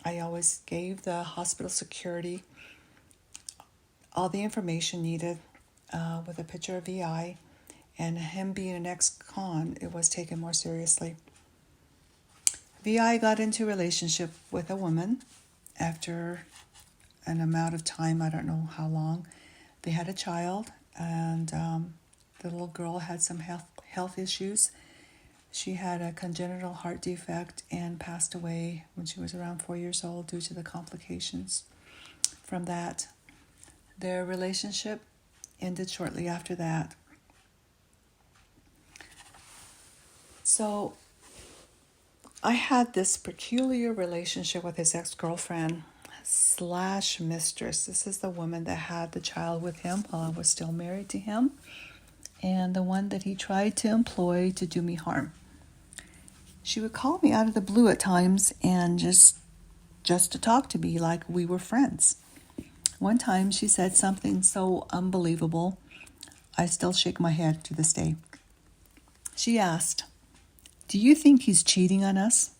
Speaker 5: I always gave the hospital security all the information needed with a picture of VI, and him being an ex-con, it was taken more seriously. VI got into a relationship with a woman after an amount of time, I don't know how long. They had a child, and the little girl had some health issues. She had a congenital heart defect and passed away when she was around 4 years old due to the complications from that. Their relationship ended shortly after that. So I had this peculiar relationship with his ex-girlfriend / mistress. This is the woman that had the child with him while I was still married to him, and the one that he tried to employ to do me harm. She would call me out of the blue at times and just to talk to me like we were friends. One time she said something so unbelievable, I still shake my head to this day. She asked, "Do you think he's cheating on us?"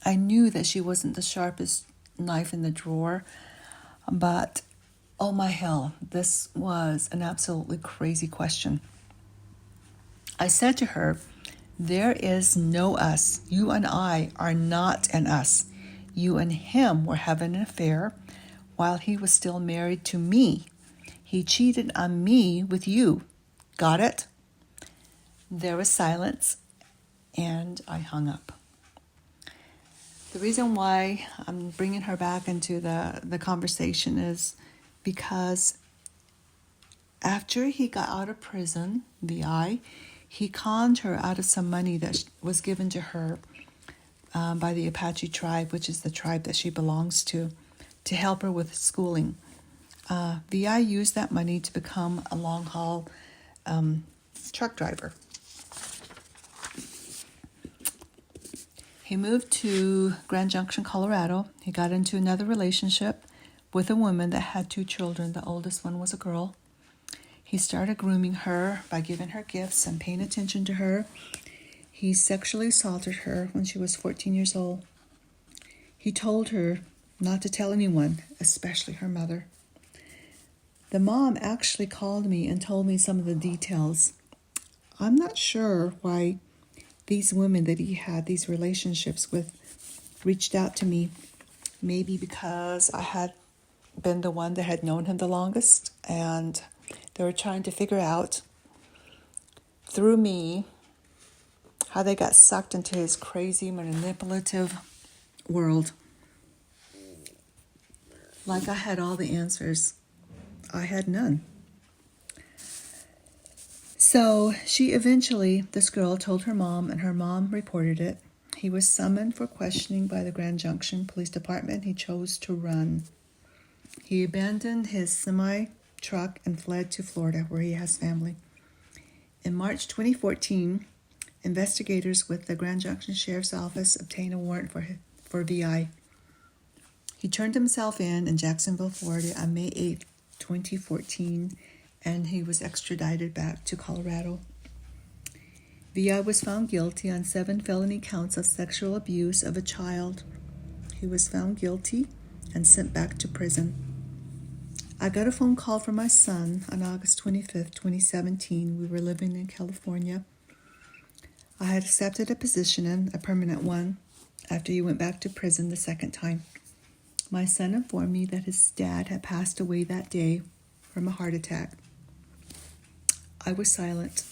Speaker 5: I knew that she wasn't the sharpest knife in the drawer, but oh my hell, this was an absolutely crazy question. I said to her, "There is no us. You and I are not an us. You and him were having an affair while he was still married to me. He cheated on me with you. Got it?" There was silence, and I hung up. The reason why I'm bringing her back into the conversation is because after he got out of prison, VI, he conned her out of some money that was given to her by the Apache tribe, which is the tribe that she belongs to help her with schooling. VI used that money to become a long-haul truck driver. He moved to Grand Junction, Colorado. He got into another relationship with a woman that had 2 children. The oldest one was a girl. He started grooming her by giving her gifts and paying attention to her. He sexually assaulted her when she was 14 years old. He told her not to tell anyone, especially her mother. The mom actually called me and told me some of the details. I'm not sure why these women that he had these relationships with reached out to me. Maybe because I had been the one that had known him the longest, and they were trying to figure out through me how they got sucked into his crazy, manipulative world. Like I had all the answers. I had none. So this girl told her mom, and her mom reported it. He was summoned for questioning by the Grand Junction Police Department. He chose to run. He abandoned his semi-truck and fled to Florida, where he has family. In March 2014, investigators with the Grand Junction Sheriff's Office obtained a warrant for VI. He turned himself in Jacksonville, Florida on May 8, 2014, and he was extradited back to Colorado. VI was found guilty on 7 felony counts of sexual abuse of a child. He was found guilty and sent back to prison. I got a phone call from my son on August 25th, 2017. We were living in California. I had accepted a position, a permanent one, after he went back to prison the second time. My son informed me that his dad had passed away that day from a heart attack. I was silent.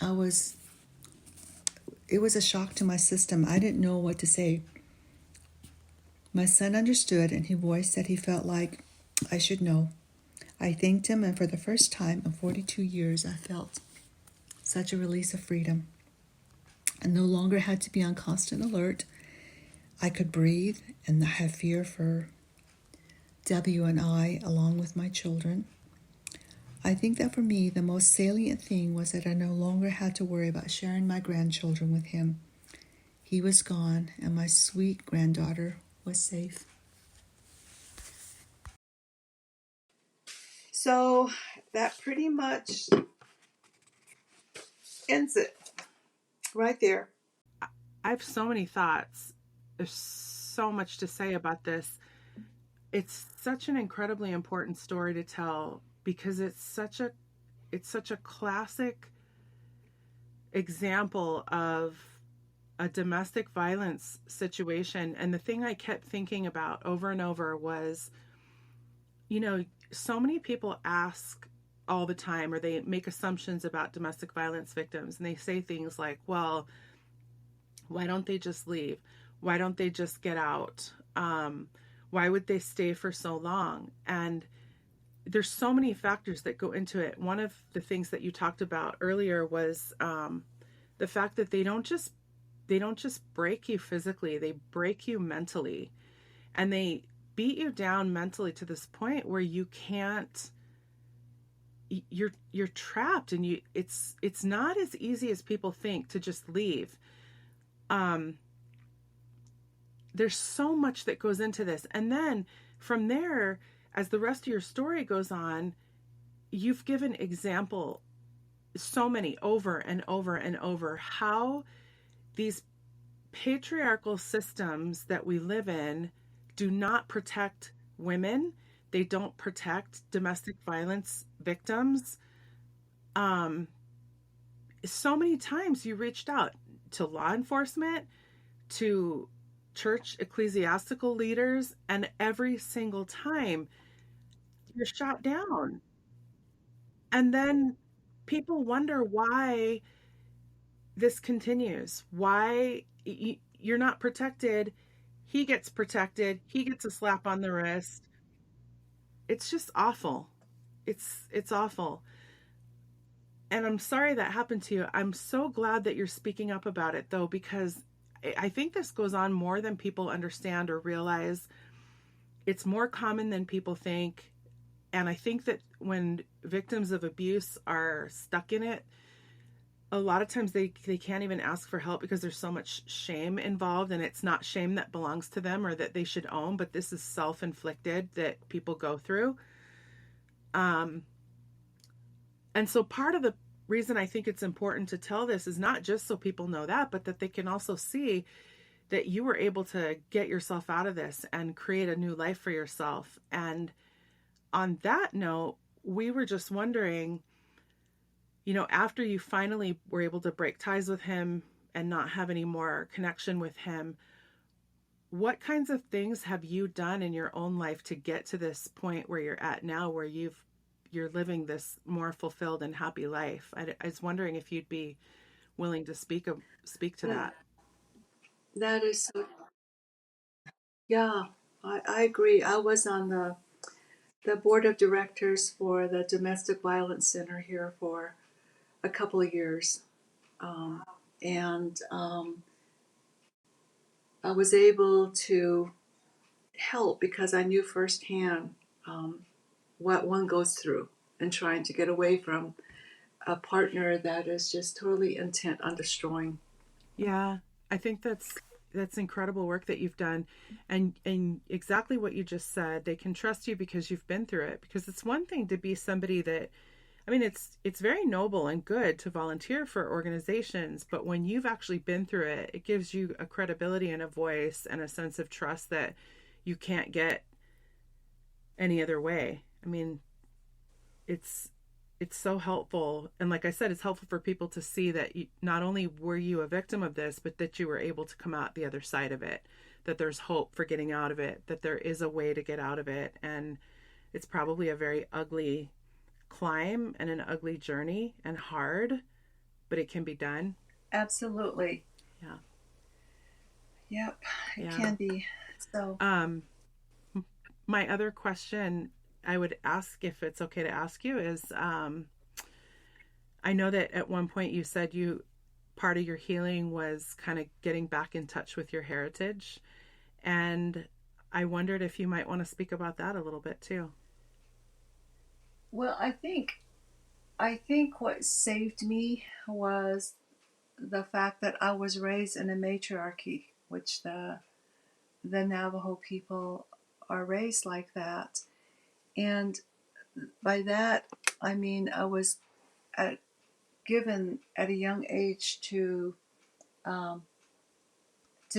Speaker 5: It was a shock to my system. I didn't know what to say. My son understood, and he voiced that he felt like I should know. I thanked him, and for the first time in 42 years, I felt such a release of freedom. I no longer had to be on constant alert. I could breathe and not have fear for W and I, along with my children. I think that for me, the most salient thing was that I no longer had to worry about sharing my grandchildren with him. He was gone, and my sweet granddaughter was safe.
Speaker 6: So that pretty much ends it right there.
Speaker 3: I have so many thoughts. There's so much to say about this. It's such an incredibly important story to tell because it's such a classic example of a domestic violence situation. And the thing I kept thinking about over and over was, so many people ask all the time, or they make assumptions about domestic violence victims, and they say things like, well, why don't they just leave? Why don't they just get out? Why would they stay for so long? And there's so many factors that go into it. One of the things that you talked about earlier was the fact that they don't just break you physically, they break you mentally, and they beat you down mentally to this point where you can't, you're trapped, and it's not as easy as people think to just leave. There's so much that goes into this. And then from there, as the rest of your story goes on, you've given example, so many over and over and over, how these patriarchal systems that we live in do not protect women. They don't protect domestic violence victims. So many times you reached out to law enforcement, to church ecclesiastical leaders, and every single time you're shot down. And then people wonder why this continues. Why you're not protected. He gets protected. He gets a slap on the wrist. It's just awful. It's awful. And I'm sorry that happened to you. I'm so glad that you're speaking up about it, though, because I think this goes on more than people understand or realize. It's more common than people think. And I think that when victims of abuse are stuck in it, a lot of times they can't even ask for help because there's so much shame involved, and it's not shame that belongs to them or that they should own, but this is self-inflicted that people go through. And so part of the reason I think it's important to tell this is not just so people know that, but that they can also see that you were able to get yourself out of this and create a new life for yourself. And on that note, we were just wondering, after you finally were able to break ties with him and not have any more connection with him, what kinds of things have you done in your own life to get to this point where you're at now, where you're living this more fulfilled and happy life? I was wondering if you'd be willing to speak to that.
Speaker 6: That is so, yeah, I agree. I was on the board of directors for the Domestic Violence Center here for a couple of years. And I was able to help because I knew firsthand what one goes through and trying to get away from a partner that is just totally intent on destroying.
Speaker 3: Yeah, I think that's incredible work that you've done, and exactly what you just said. They can trust you because you've been through it. Because it's one thing to be somebody that, it's very noble and good to volunteer for organizations, but when you've actually been through it, it gives you a credibility and a voice and a sense of trust that you can't get any other way. I mean, it's so helpful. And like I said, it's helpful for people to see that not only were you a victim of this, but that you were able to come out the other side of it, that there's hope for getting out of it, that there is a way to get out of it. And it's probably a very ugly climb and an ugly journey and hard, but it can be done.
Speaker 6: Absolutely.
Speaker 3: Yeah.
Speaker 6: Yep. It can be. So,
Speaker 3: my other question I would ask, if it's okay to ask you, is I know that at one point you said part of your healing was kind of getting back in touch with your heritage. And I wondered if you might want to speak about that a little bit too.
Speaker 6: well, I think what saved me was the fact that I was raised in a matriarchy, which the Navajo people are raised like that. And by that, I mean I was given at a young age to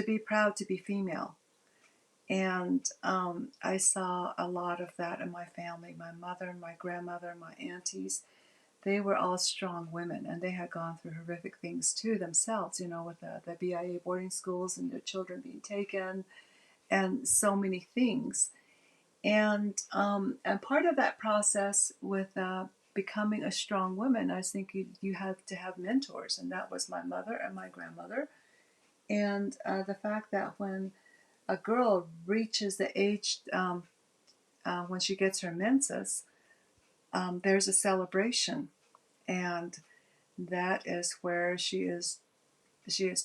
Speaker 6: be proud to be female. And I saw a lot of that in my family. My mother, my grandmother, my aunties, they were all strong women, and they had gone through horrific things too themselves, with the BIA boarding schools and their children being taken and so many things. And part of that process with becoming a strong woman, I think you have to have mentors, and that was my mother and my grandmother. And the fact that when a girl reaches the age when she gets her menses, there's a celebration, and that is where she is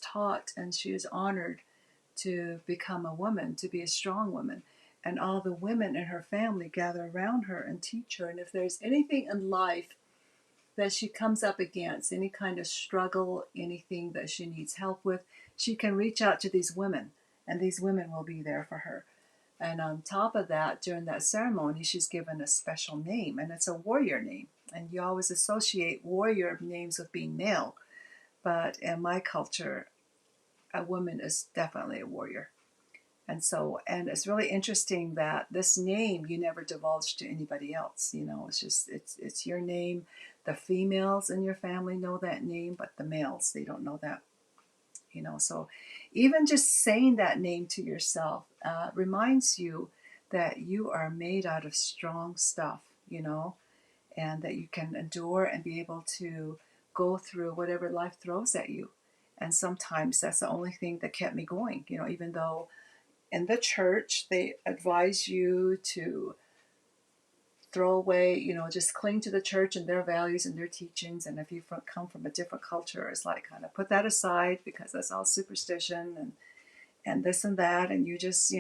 Speaker 6: taught and she is honored to become a woman, to be a strong woman. And all the women in her family gather around her and teach her. And if there's anything in life that she comes up against, any kind of struggle, anything that she needs help with, she can reach out to these women, and these women will be there for her. And on top of that, during that ceremony, she's given a special name, and it's a warrior name. And you always associate warrior names with being male. But in my culture, a woman is definitely a warrior. And it's really interesting that this name you never divulge to anybody else. It's just, it's your name. The females in your family know that name, but the males, they don't know that. So even just saying that name to yourself reminds you that you are made out of strong stuff, and that you can endure and be able to go through whatever life throws at you. And sometimes that's the only thing that kept me going, even though in the church they advise you to throw away, just cling to the church and their values and their teachings. And if you come from a different culture, it's like kind of put that aside because that's all superstition and this and that. And you just,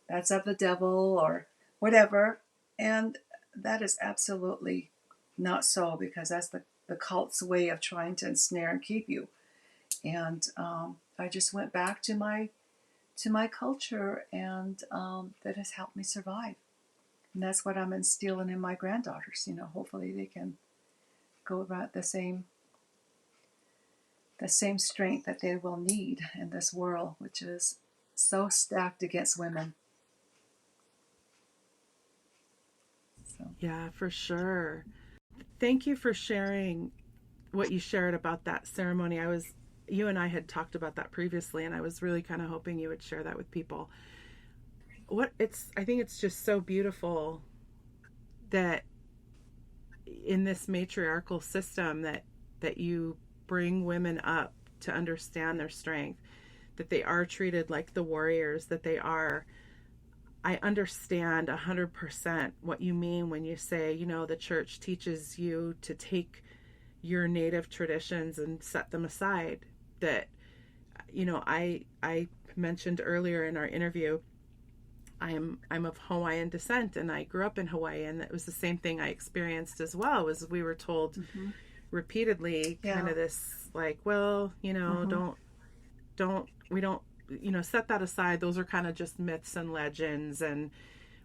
Speaker 6: that's of the devil or whatever. And that is absolutely not so, because that's the cult's way of trying to ensnare and keep you. And I just went back to my culture, and that has helped me survive. And that's what I'm instilling in my granddaughters. Hopefully they can go about the same strength that they will need in this world, which is so stacked against women. So.
Speaker 3: Yeah, for sure. Thank you for sharing what you shared about that ceremony. You and I had talked about that previously, and I was really kind of hoping you would share that with people. I think it's just so beautiful that in this matriarchal system that you bring women up to understand their strength, that they are treated like the warriors that they are. I understand 100% what you mean when you say, the church teaches you to take your native traditions and set them aside. That, I mentioned earlier in our interview, I'm of Hawaiian descent, and I grew up in Hawaii, and it was the same thing I experienced as well. Was we were told repeatedly, kind of this like, well, we don't, set that aside. Those are kind of just myths and legends, and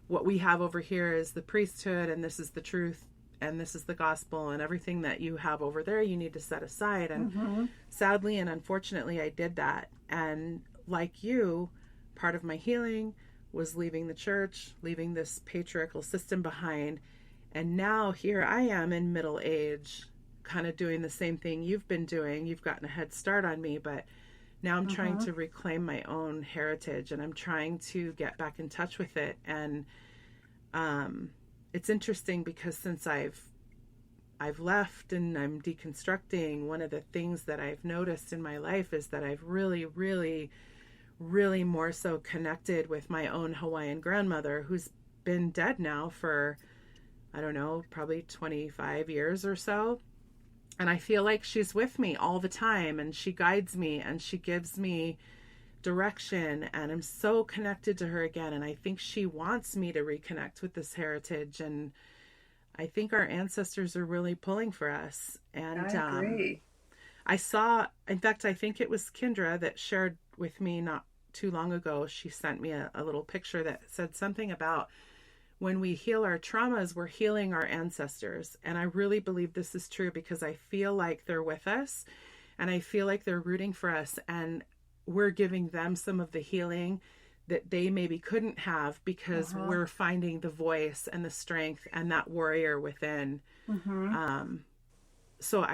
Speaker 3: what we have over here is the priesthood, and this is the truth, and this is the gospel, and everything that you have over there you need to set aside. And sadly and unfortunately I did that, and like you, part of my healing was leaving the church, leaving this patriarchal system behind. And now here I am in middle age, kind of doing the same thing you've been doing. You've gotten a head start on me, but now I'm trying to reclaim my own heritage, and I'm trying to get back in touch with it. And it's interesting because since I've left and I'm deconstructing, one of the things that I've noticed in my life is that I've really, really, really more so connected with my own Hawaiian grandmother, who's been dead now for, I don't know, probably 25 years or so. And I feel like she's with me all the time, and she guides me and she gives me direction, and I'm so connected to her again. And I think she wants me to reconnect with this heritage. And I think our ancestors are really pulling for us. And
Speaker 6: I agree.
Speaker 3: I saw, in fact, I think it was Kendra that shared with me not too long ago. She sent me a little picture that said something about when we heal our traumas, we're healing our ancestors. And I really believe this is true because I feel like they're with us, and I feel like they're rooting for us, and we're giving them some of the healing that they maybe couldn't have because we're finding the voice and the strength and that warrior within. So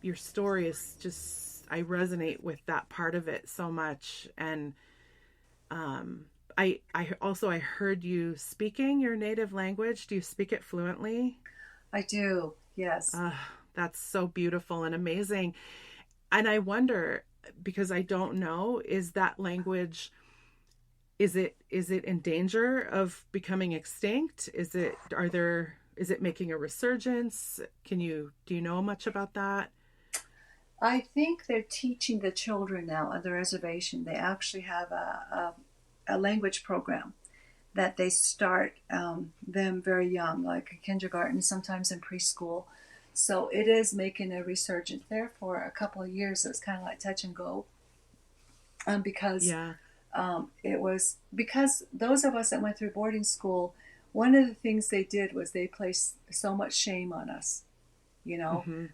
Speaker 3: your story is just, I resonate with that part of it so much. And I heard you speaking your native language. Do you speak it fluently?
Speaker 6: I do. Yes.
Speaker 3: That's so beautiful and amazing. And I wonder, because I don't know, is that language, is it in danger of becoming extinct? Is it making a resurgence? Do you know much about that?
Speaker 6: I think they're teaching the children now on the reservation. They actually have a language program that they start them very young, like kindergarten, sometimes in preschool. So it is making a resurgence there. For a couple of years. It was kind of like touch and go, because it was because those of us that went through boarding school, one of the things they did was they placed so much shame on us,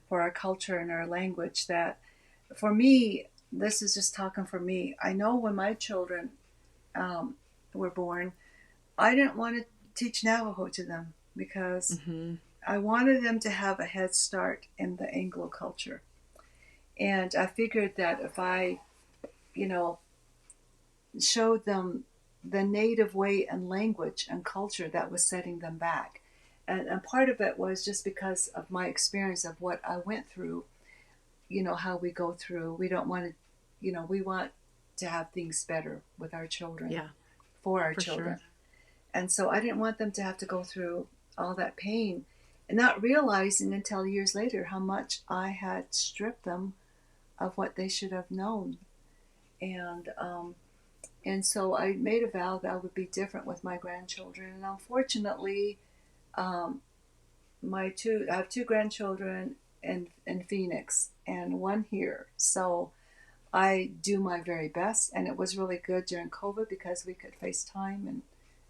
Speaker 6: for our culture and our language, that for me, this is just talking for me. I know when my children were born, I didn't want to teach Navajo to them because I wanted them to have a head start in the Anglo culture. And I figured that if I, showed them the native way and language and culture, that was setting them back. And part of it was just because of my experience of what I went through, how we go through. We don't want to, we want to have things better with our children, for our children. Sure. And so I didn't want them to have to go through all that pain, and not realizing until years later how much I had stripped them of what they should have known. And so I made a vow that I would be different with my grandchildren. And unfortunately, I have two grandchildren in Phoenix and one here. So I do my very best. And it was really good during COVID because we could FaceTime, and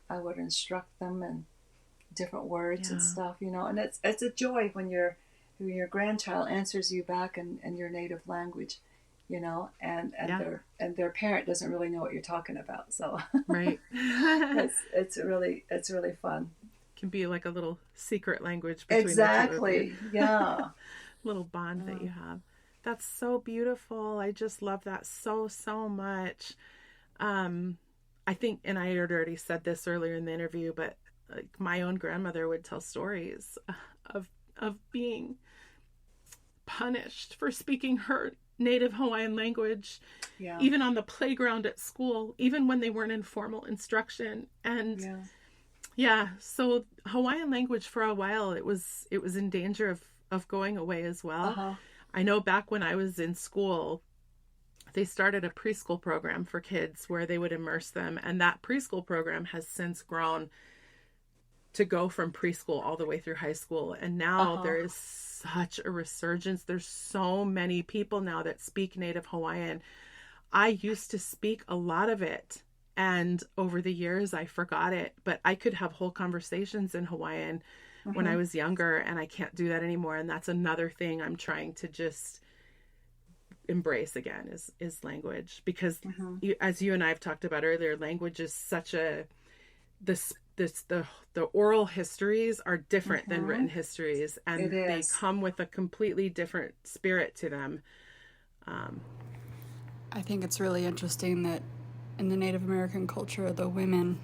Speaker 6: I would instruct them in different words and stuff, and it's a joy when your grandchild answers you back in your native language, and their parent doesn't really know what you're talking about. So
Speaker 3: right.
Speaker 6: it's really fun.
Speaker 3: Can be like a little secret language between
Speaker 6: exactly.
Speaker 3: the two of
Speaker 6: you. Yeah.
Speaker 3: Little bond that you have. That's so beautiful. I just love that so much. I think, and I had already said this earlier in the interview, but like my own grandmother would tell stories of being punished for speaking her native Hawaiian language, even on the playground at school, even when they weren't in formal instruction. And so Hawaiian language for a while, it was in danger of going away as well. I know back when I was in school, they started a preschool program for kids where they would immerse them. And that preschool program has since grown to go from preschool all the way through high school. And now there is such a resurgence. There's so many people now that speak native Hawaiian. I used to speak a lot of it, and over the years I forgot it, but I could have whole conversations in Hawaiian when I was younger, and I can't do that anymore. And that's another thing I'm trying to just embrace again is language, because
Speaker 6: Mm-hmm.
Speaker 3: as you and I have talked about earlier, language is such a the oral histories are different than
Speaker 6: Mm-hmm.
Speaker 3: written histories,
Speaker 6: It
Speaker 3: and they
Speaker 6: is.
Speaker 3: come with a completely different spirit to them.
Speaker 1: I think it's really interesting that in the Native American culture, the women,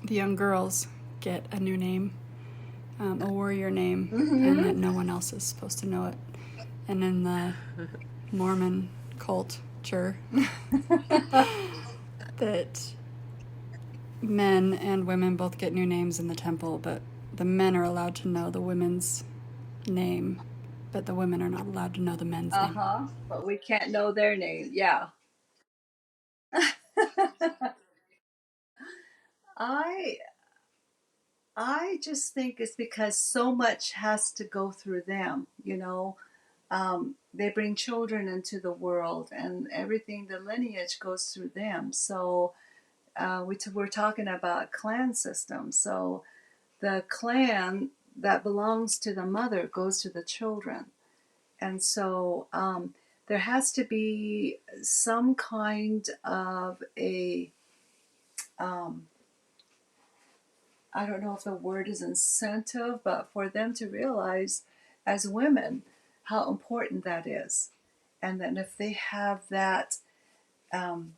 Speaker 1: the young girls, get a new name, a warrior name, and that
Speaker 6: Mm-hmm.
Speaker 1: no one else is supposed to know it. And in the Mormon culture, that men and women both get new names in the temple, but the men are allowed to know the women's name, but the women are not allowed to know the men's name.
Speaker 6: Uh-huh. But we can't know their name. Yeah. I I just think it's because so much has to go through them, you know. They bring children into the world, and everything, the lineage goes through them. So we're talking about clan system. So the clan that belongs to the mother goes to the children. And so there has to be some kind of a, um, I don't know if the word is incentive, but for them to realize as women how important that is. And then if they have that, um,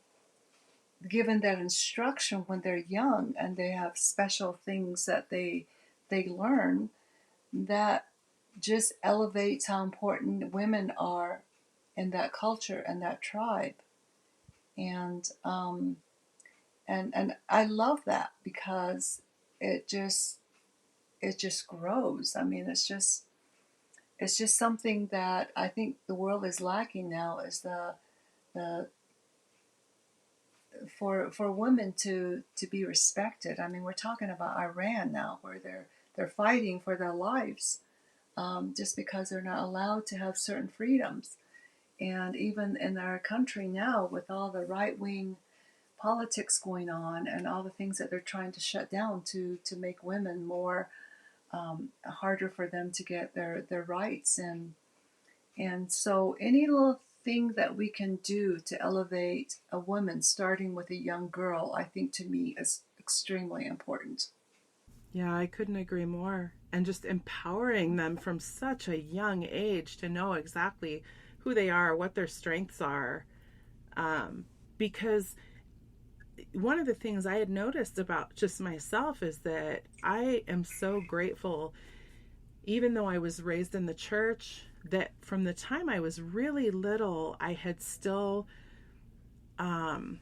Speaker 6: given that instruction when they're young and they have special things that they learn, that just elevates how important women are in that culture and that tribe. And and I love that because it just it just grows. I mean, it's just something that I think the world is lacking now is the for women to be respected. I mean, we're talking about Iran now, where they're fighting for their lives just because they're not allowed to have certain freedoms. And even in our country now, with all the right wing politics going on and all the things that they're trying to shut down to make women more harder for them to get their rights. And so any little thing that we can do to elevate a woman, starting with a young girl, I think to me is extremely important.
Speaker 3: Yeah, I couldn't agree more. And just empowering them from such a young age to know exactly who they are, what their strengths are. Because one of the things I had noticed about just myself is that I am so grateful, even though I was raised in the church, that from the time I was really little, I had still um,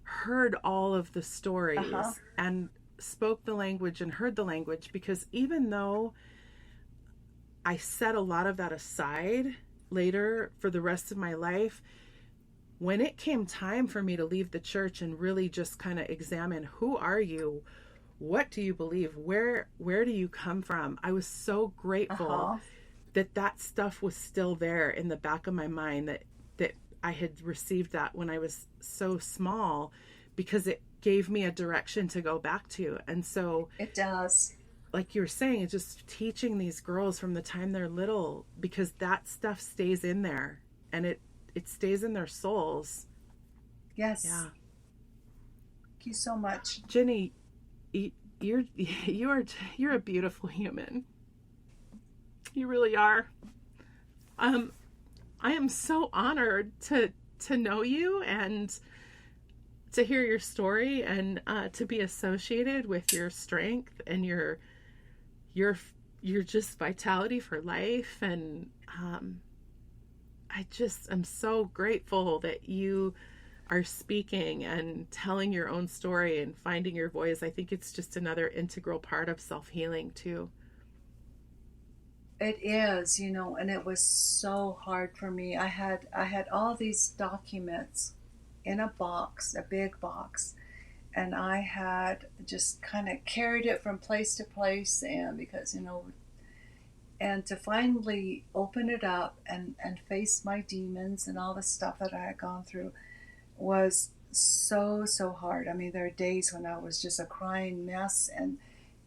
Speaker 3: heard all of the
Speaker 6: Uh-huh.
Speaker 3: stories and spoke the language and heard the language, because even though I set a lot of that aside later for the rest of my life, when it came time for me to leave the church and really just kind of examine, who are you, what do you believe, where do you come from, I was so grateful
Speaker 6: Uh-huh.
Speaker 3: that that stuff was still there in the back of my mind, that I had received that when I was so small, because it gave me a direction to go back to. And so,
Speaker 6: It does.
Speaker 3: like you were saying, it's just teaching these girls from the time they're little, because that stuff stays in there, and it stays in their souls.
Speaker 6: Yes.
Speaker 3: Yeah.
Speaker 6: Thank you so much.
Speaker 3: Ginny, you're you're a beautiful human. You really are. um I am so honored to know you and to hear your story, and to be associated with your strength and your your just vitality for life. And I just am so grateful that you are speaking and telling your own story and finding your voice. I think it's just another integral part of self-healing too.
Speaker 6: It is, you know, and it was so hard for me. I had all these documents in a box, a big box, and I had just kind of carried it from place to place, and because you know, and to finally open it up and face my demons and all the stuff that I had gone through was so hard. I mean, there are days when I was just a crying mess, and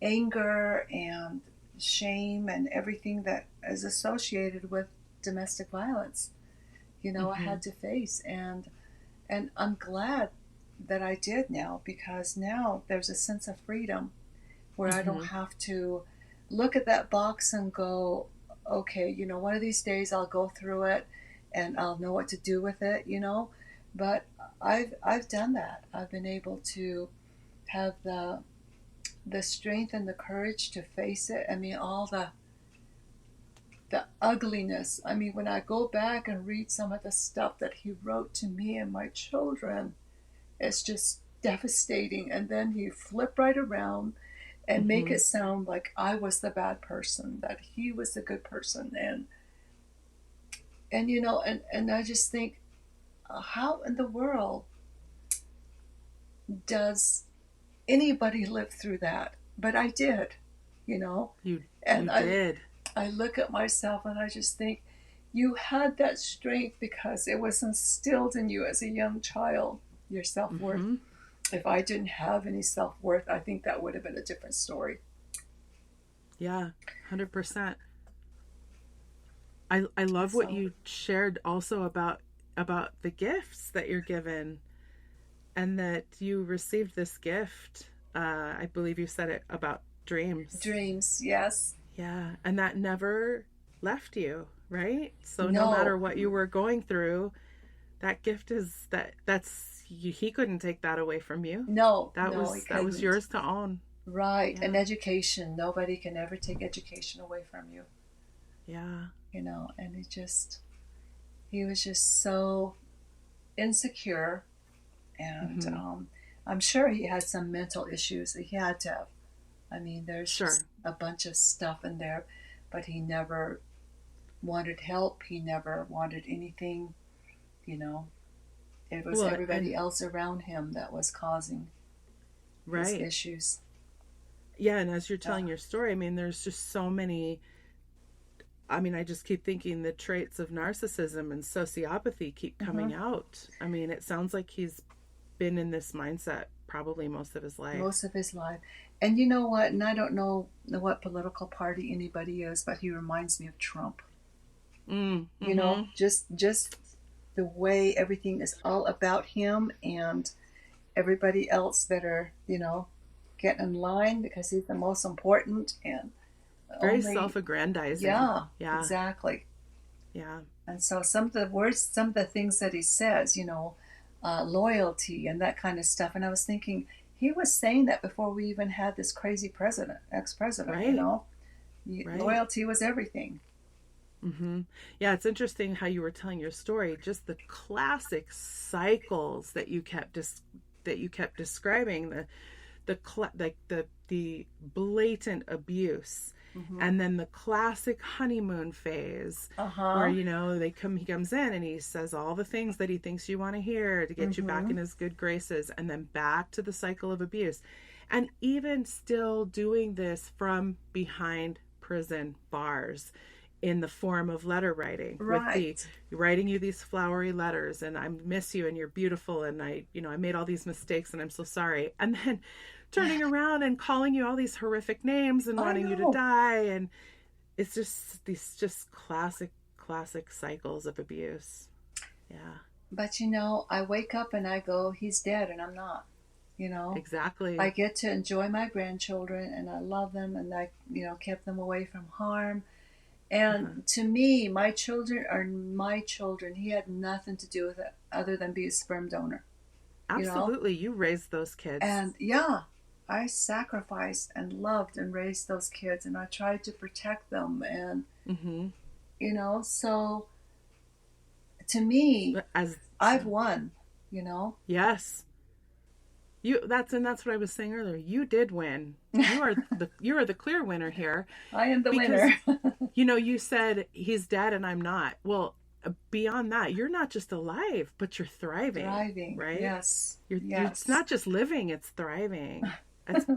Speaker 6: anger and shame and everything that is associated with domestic violence.
Speaker 5: I had to face. And I'm glad that I did now, because now there's a sense of freedom where I don't have to look at that box and go, okay, one of these days I'll go through it and I'll know what to do with it, But I've done that. I've been able to have the strength and the courage to face it. I mean, all the ugliness. I mean, when I go back and read some of the stuff that he wrote to me and my children, it's just devastating. And then he flip right around and make it sound like I was the bad person, that he was the good person. And I just think, how in the world does anybody live through that? But I did,
Speaker 3: You
Speaker 5: and
Speaker 3: did.
Speaker 5: I look at myself and I just think, you had that strength because it was instilled in you as a young child, your self-worth. If I didn't have any self-worth, I think that would have been a different story.
Speaker 3: Yeah, 100%. I love what you shared also about the gifts that you're given, and that you received this gift. I believe you said it about dreams.
Speaker 5: Dreams, yes.
Speaker 3: Yeah, and that never left you, right? So
Speaker 5: No.
Speaker 3: no matter what you were going through, that gift is he couldn't take that away from you.
Speaker 5: No,
Speaker 3: that was yours to own.
Speaker 5: Right.
Speaker 3: Yeah.
Speaker 5: And education, nobody can ever take education away from you.
Speaker 3: Yeah.
Speaker 5: And he was just so insecure, and I'm sure he had some mental issues. He had to have. I mean, there's just a bunch of stuff in there, but he never wanted help. He never wanted anything, It was everybody else around him that was causing his issues.
Speaker 3: Yeah, and as you're telling your story, I mean, there's just so many. I mean, I just keep thinking the traits of narcissism and sociopathy keep coming out. I mean, it sounds like he's been in this mindset probably most of his life.
Speaker 5: And you know what? And I don't know what political party anybody is, but he reminds me of Trump. Just the way everything is all about him, and everybody else better, get in line because he's the most important, and
Speaker 3: very self-aggrandizing.
Speaker 5: Yeah, exactly.
Speaker 3: Yeah.
Speaker 5: And so some of the words, some of the things that he says, loyalty and that kind of stuff. And I was thinking, he was saying that before we even had this crazy ex-president,
Speaker 3: Right.
Speaker 5: Loyalty was everything.
Speaker 3: Yeah, it's interesting how you were telling your story, just the classic cycles that you kept describing, the blatant abuse. And then the classic honeymoon phase, where he comes in and he says all the things that he thinks you want to hear to get you back in his good graces, and then back to the cycle of abuse, and even still doing this from behind prison bars in the form of letter writing, with writing you these flowery letters, and I miss you and you're beautiful, and I made all these mistakes and I'm so sorry, and then turning around and calling you all these horrific names and wanting you to die. And it's just these classic cycles of abuse. Yeah.
Speaker 5: But I wake up and I go, he's dead, and I'm not.
Speaker 3: Exactly.
Speaker 5: I get to enjoy my grandchildren, and I love them, and I kept them away from harm. And to me, my children are my children. He had nothing to do with it other than be a sperm donor.
Speaker 3: Absolutely. You raised those kids.
Speaker 5: And I sacrificed and loved and raised those kids, and I tried to protect them. And, so to me, I've won,
Speaker 3: Yes. That's what I was saying earlier. You did win. You are the clear winner here.
Speaker 5: I am the winner.
Speaker 3: You said he's dead and I'm not. Well, beyond that, you're not just alive, but you're thriving. Right?
Speaker 5: Yes.
Speaker 3: It's not just living, it's thriving.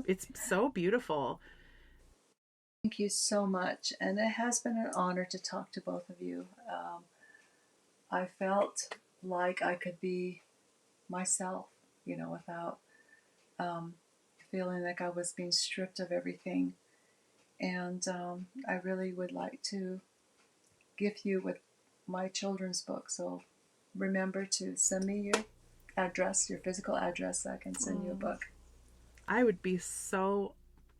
Speaker 3: It's so beautiful.
Speaker 5: Thank you so much. And it has been an honor to talk to both of you. I felt like I could be myself, without feeling like I was being stripped of everything. And I really would like to gift you with my children's book. So
Speaker 6: remember to send me your address, your physical address, so I can send you a book.
Speaker 3: I would be so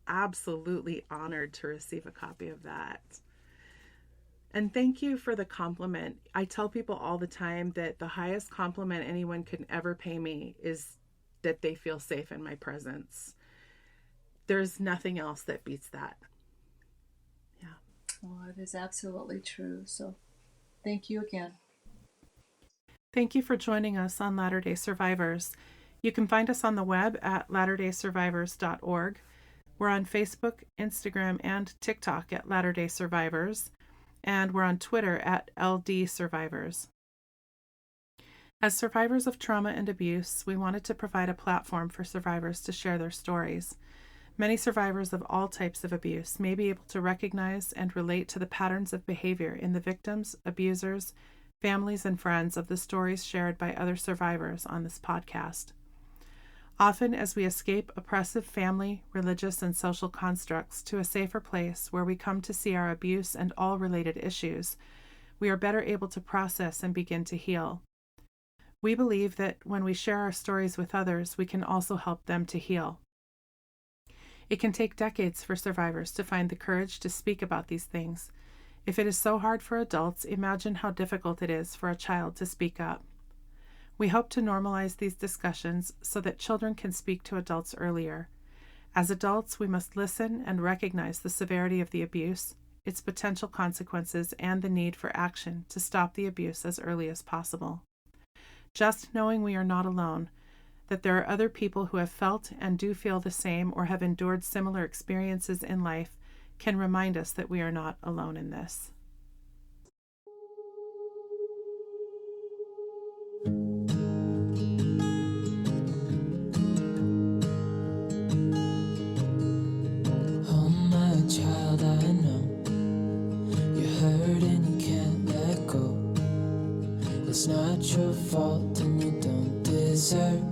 Speaker 3: absolutely honored to receive a copy of that. And thank you for the compliment. I tell people all the time that the highest compliment anyone can ever pay me is that they feel safe in my presence. There's nothing else that beats that. Yeah.
Speaker 6: Oh, it is absolutely true. So thank you again.
Speaker 3: Thank you for joining us on Latter-day Survivors. You can find us on the web at latterdaysurvivors.org. We're on Facebook, Instagram, and TikTok at Latter-day Survivors, and we're on Twitter at LD Survivors. As survivors of trauma and abuse, we wanted to provide a platform for survivors to share their stories. Many survivors of all types of abuse may be able to recognize and relate to the patterns of behavior in the victims, abusers, families, and friends of the stories shared by other survivors on this podcast. Often, as we escape oppressive family, religious, and social constructs to a safer place where we come to see our abuse and all related issues, we are better able to process and begin to heal. We believe that when we share our stories with others, we can also help them to heal. It can take decades for survivors to find the courage to speak about these things. If it is so hard for adults, imagine how difficult it is for a child to speak up. We hope to normalize these discussions so that children can speak to adults earlier. As adults, we must listen and recognize the severity of the abuse, its potential consequences, and the need for action to stop the abuse as early as possible. Just knowing we are not alone, that there are other people who have felt and do feel the same or have endured similar experiences in life can remind us that we are not alone in this.
Speaker 2: Oh my child, I know you're hurt and you can't let go. It's not your fault and you don't deserve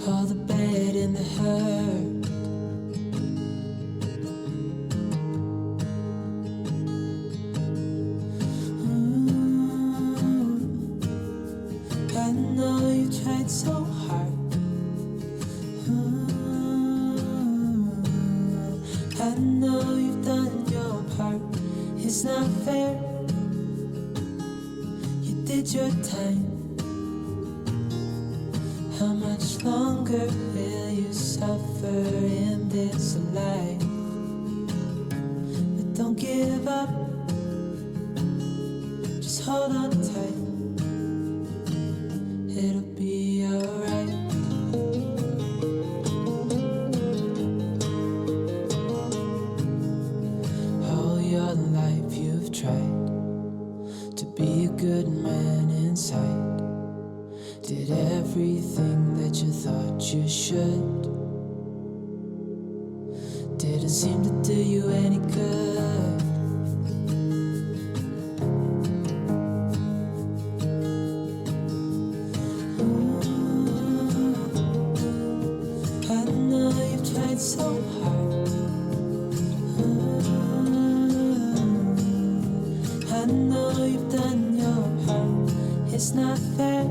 Speaker 2: all the bad and the hurt. I know you tried so hard. I know you've done your part. It's not fair. You did your time. How much longer will you suffer in this life? But don't give up. Just hold on tight. It'll be alright. All your life you've tried to be a good man inside. Did everything that you thought you should. Didn't seem to do you any good. I know you've tried so hard. I know you've done your part. It's not fair.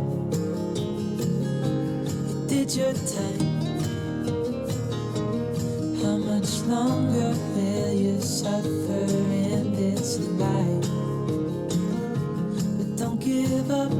Speaker 2: You did your time. How much longer will you suffer in this life? But don't give up.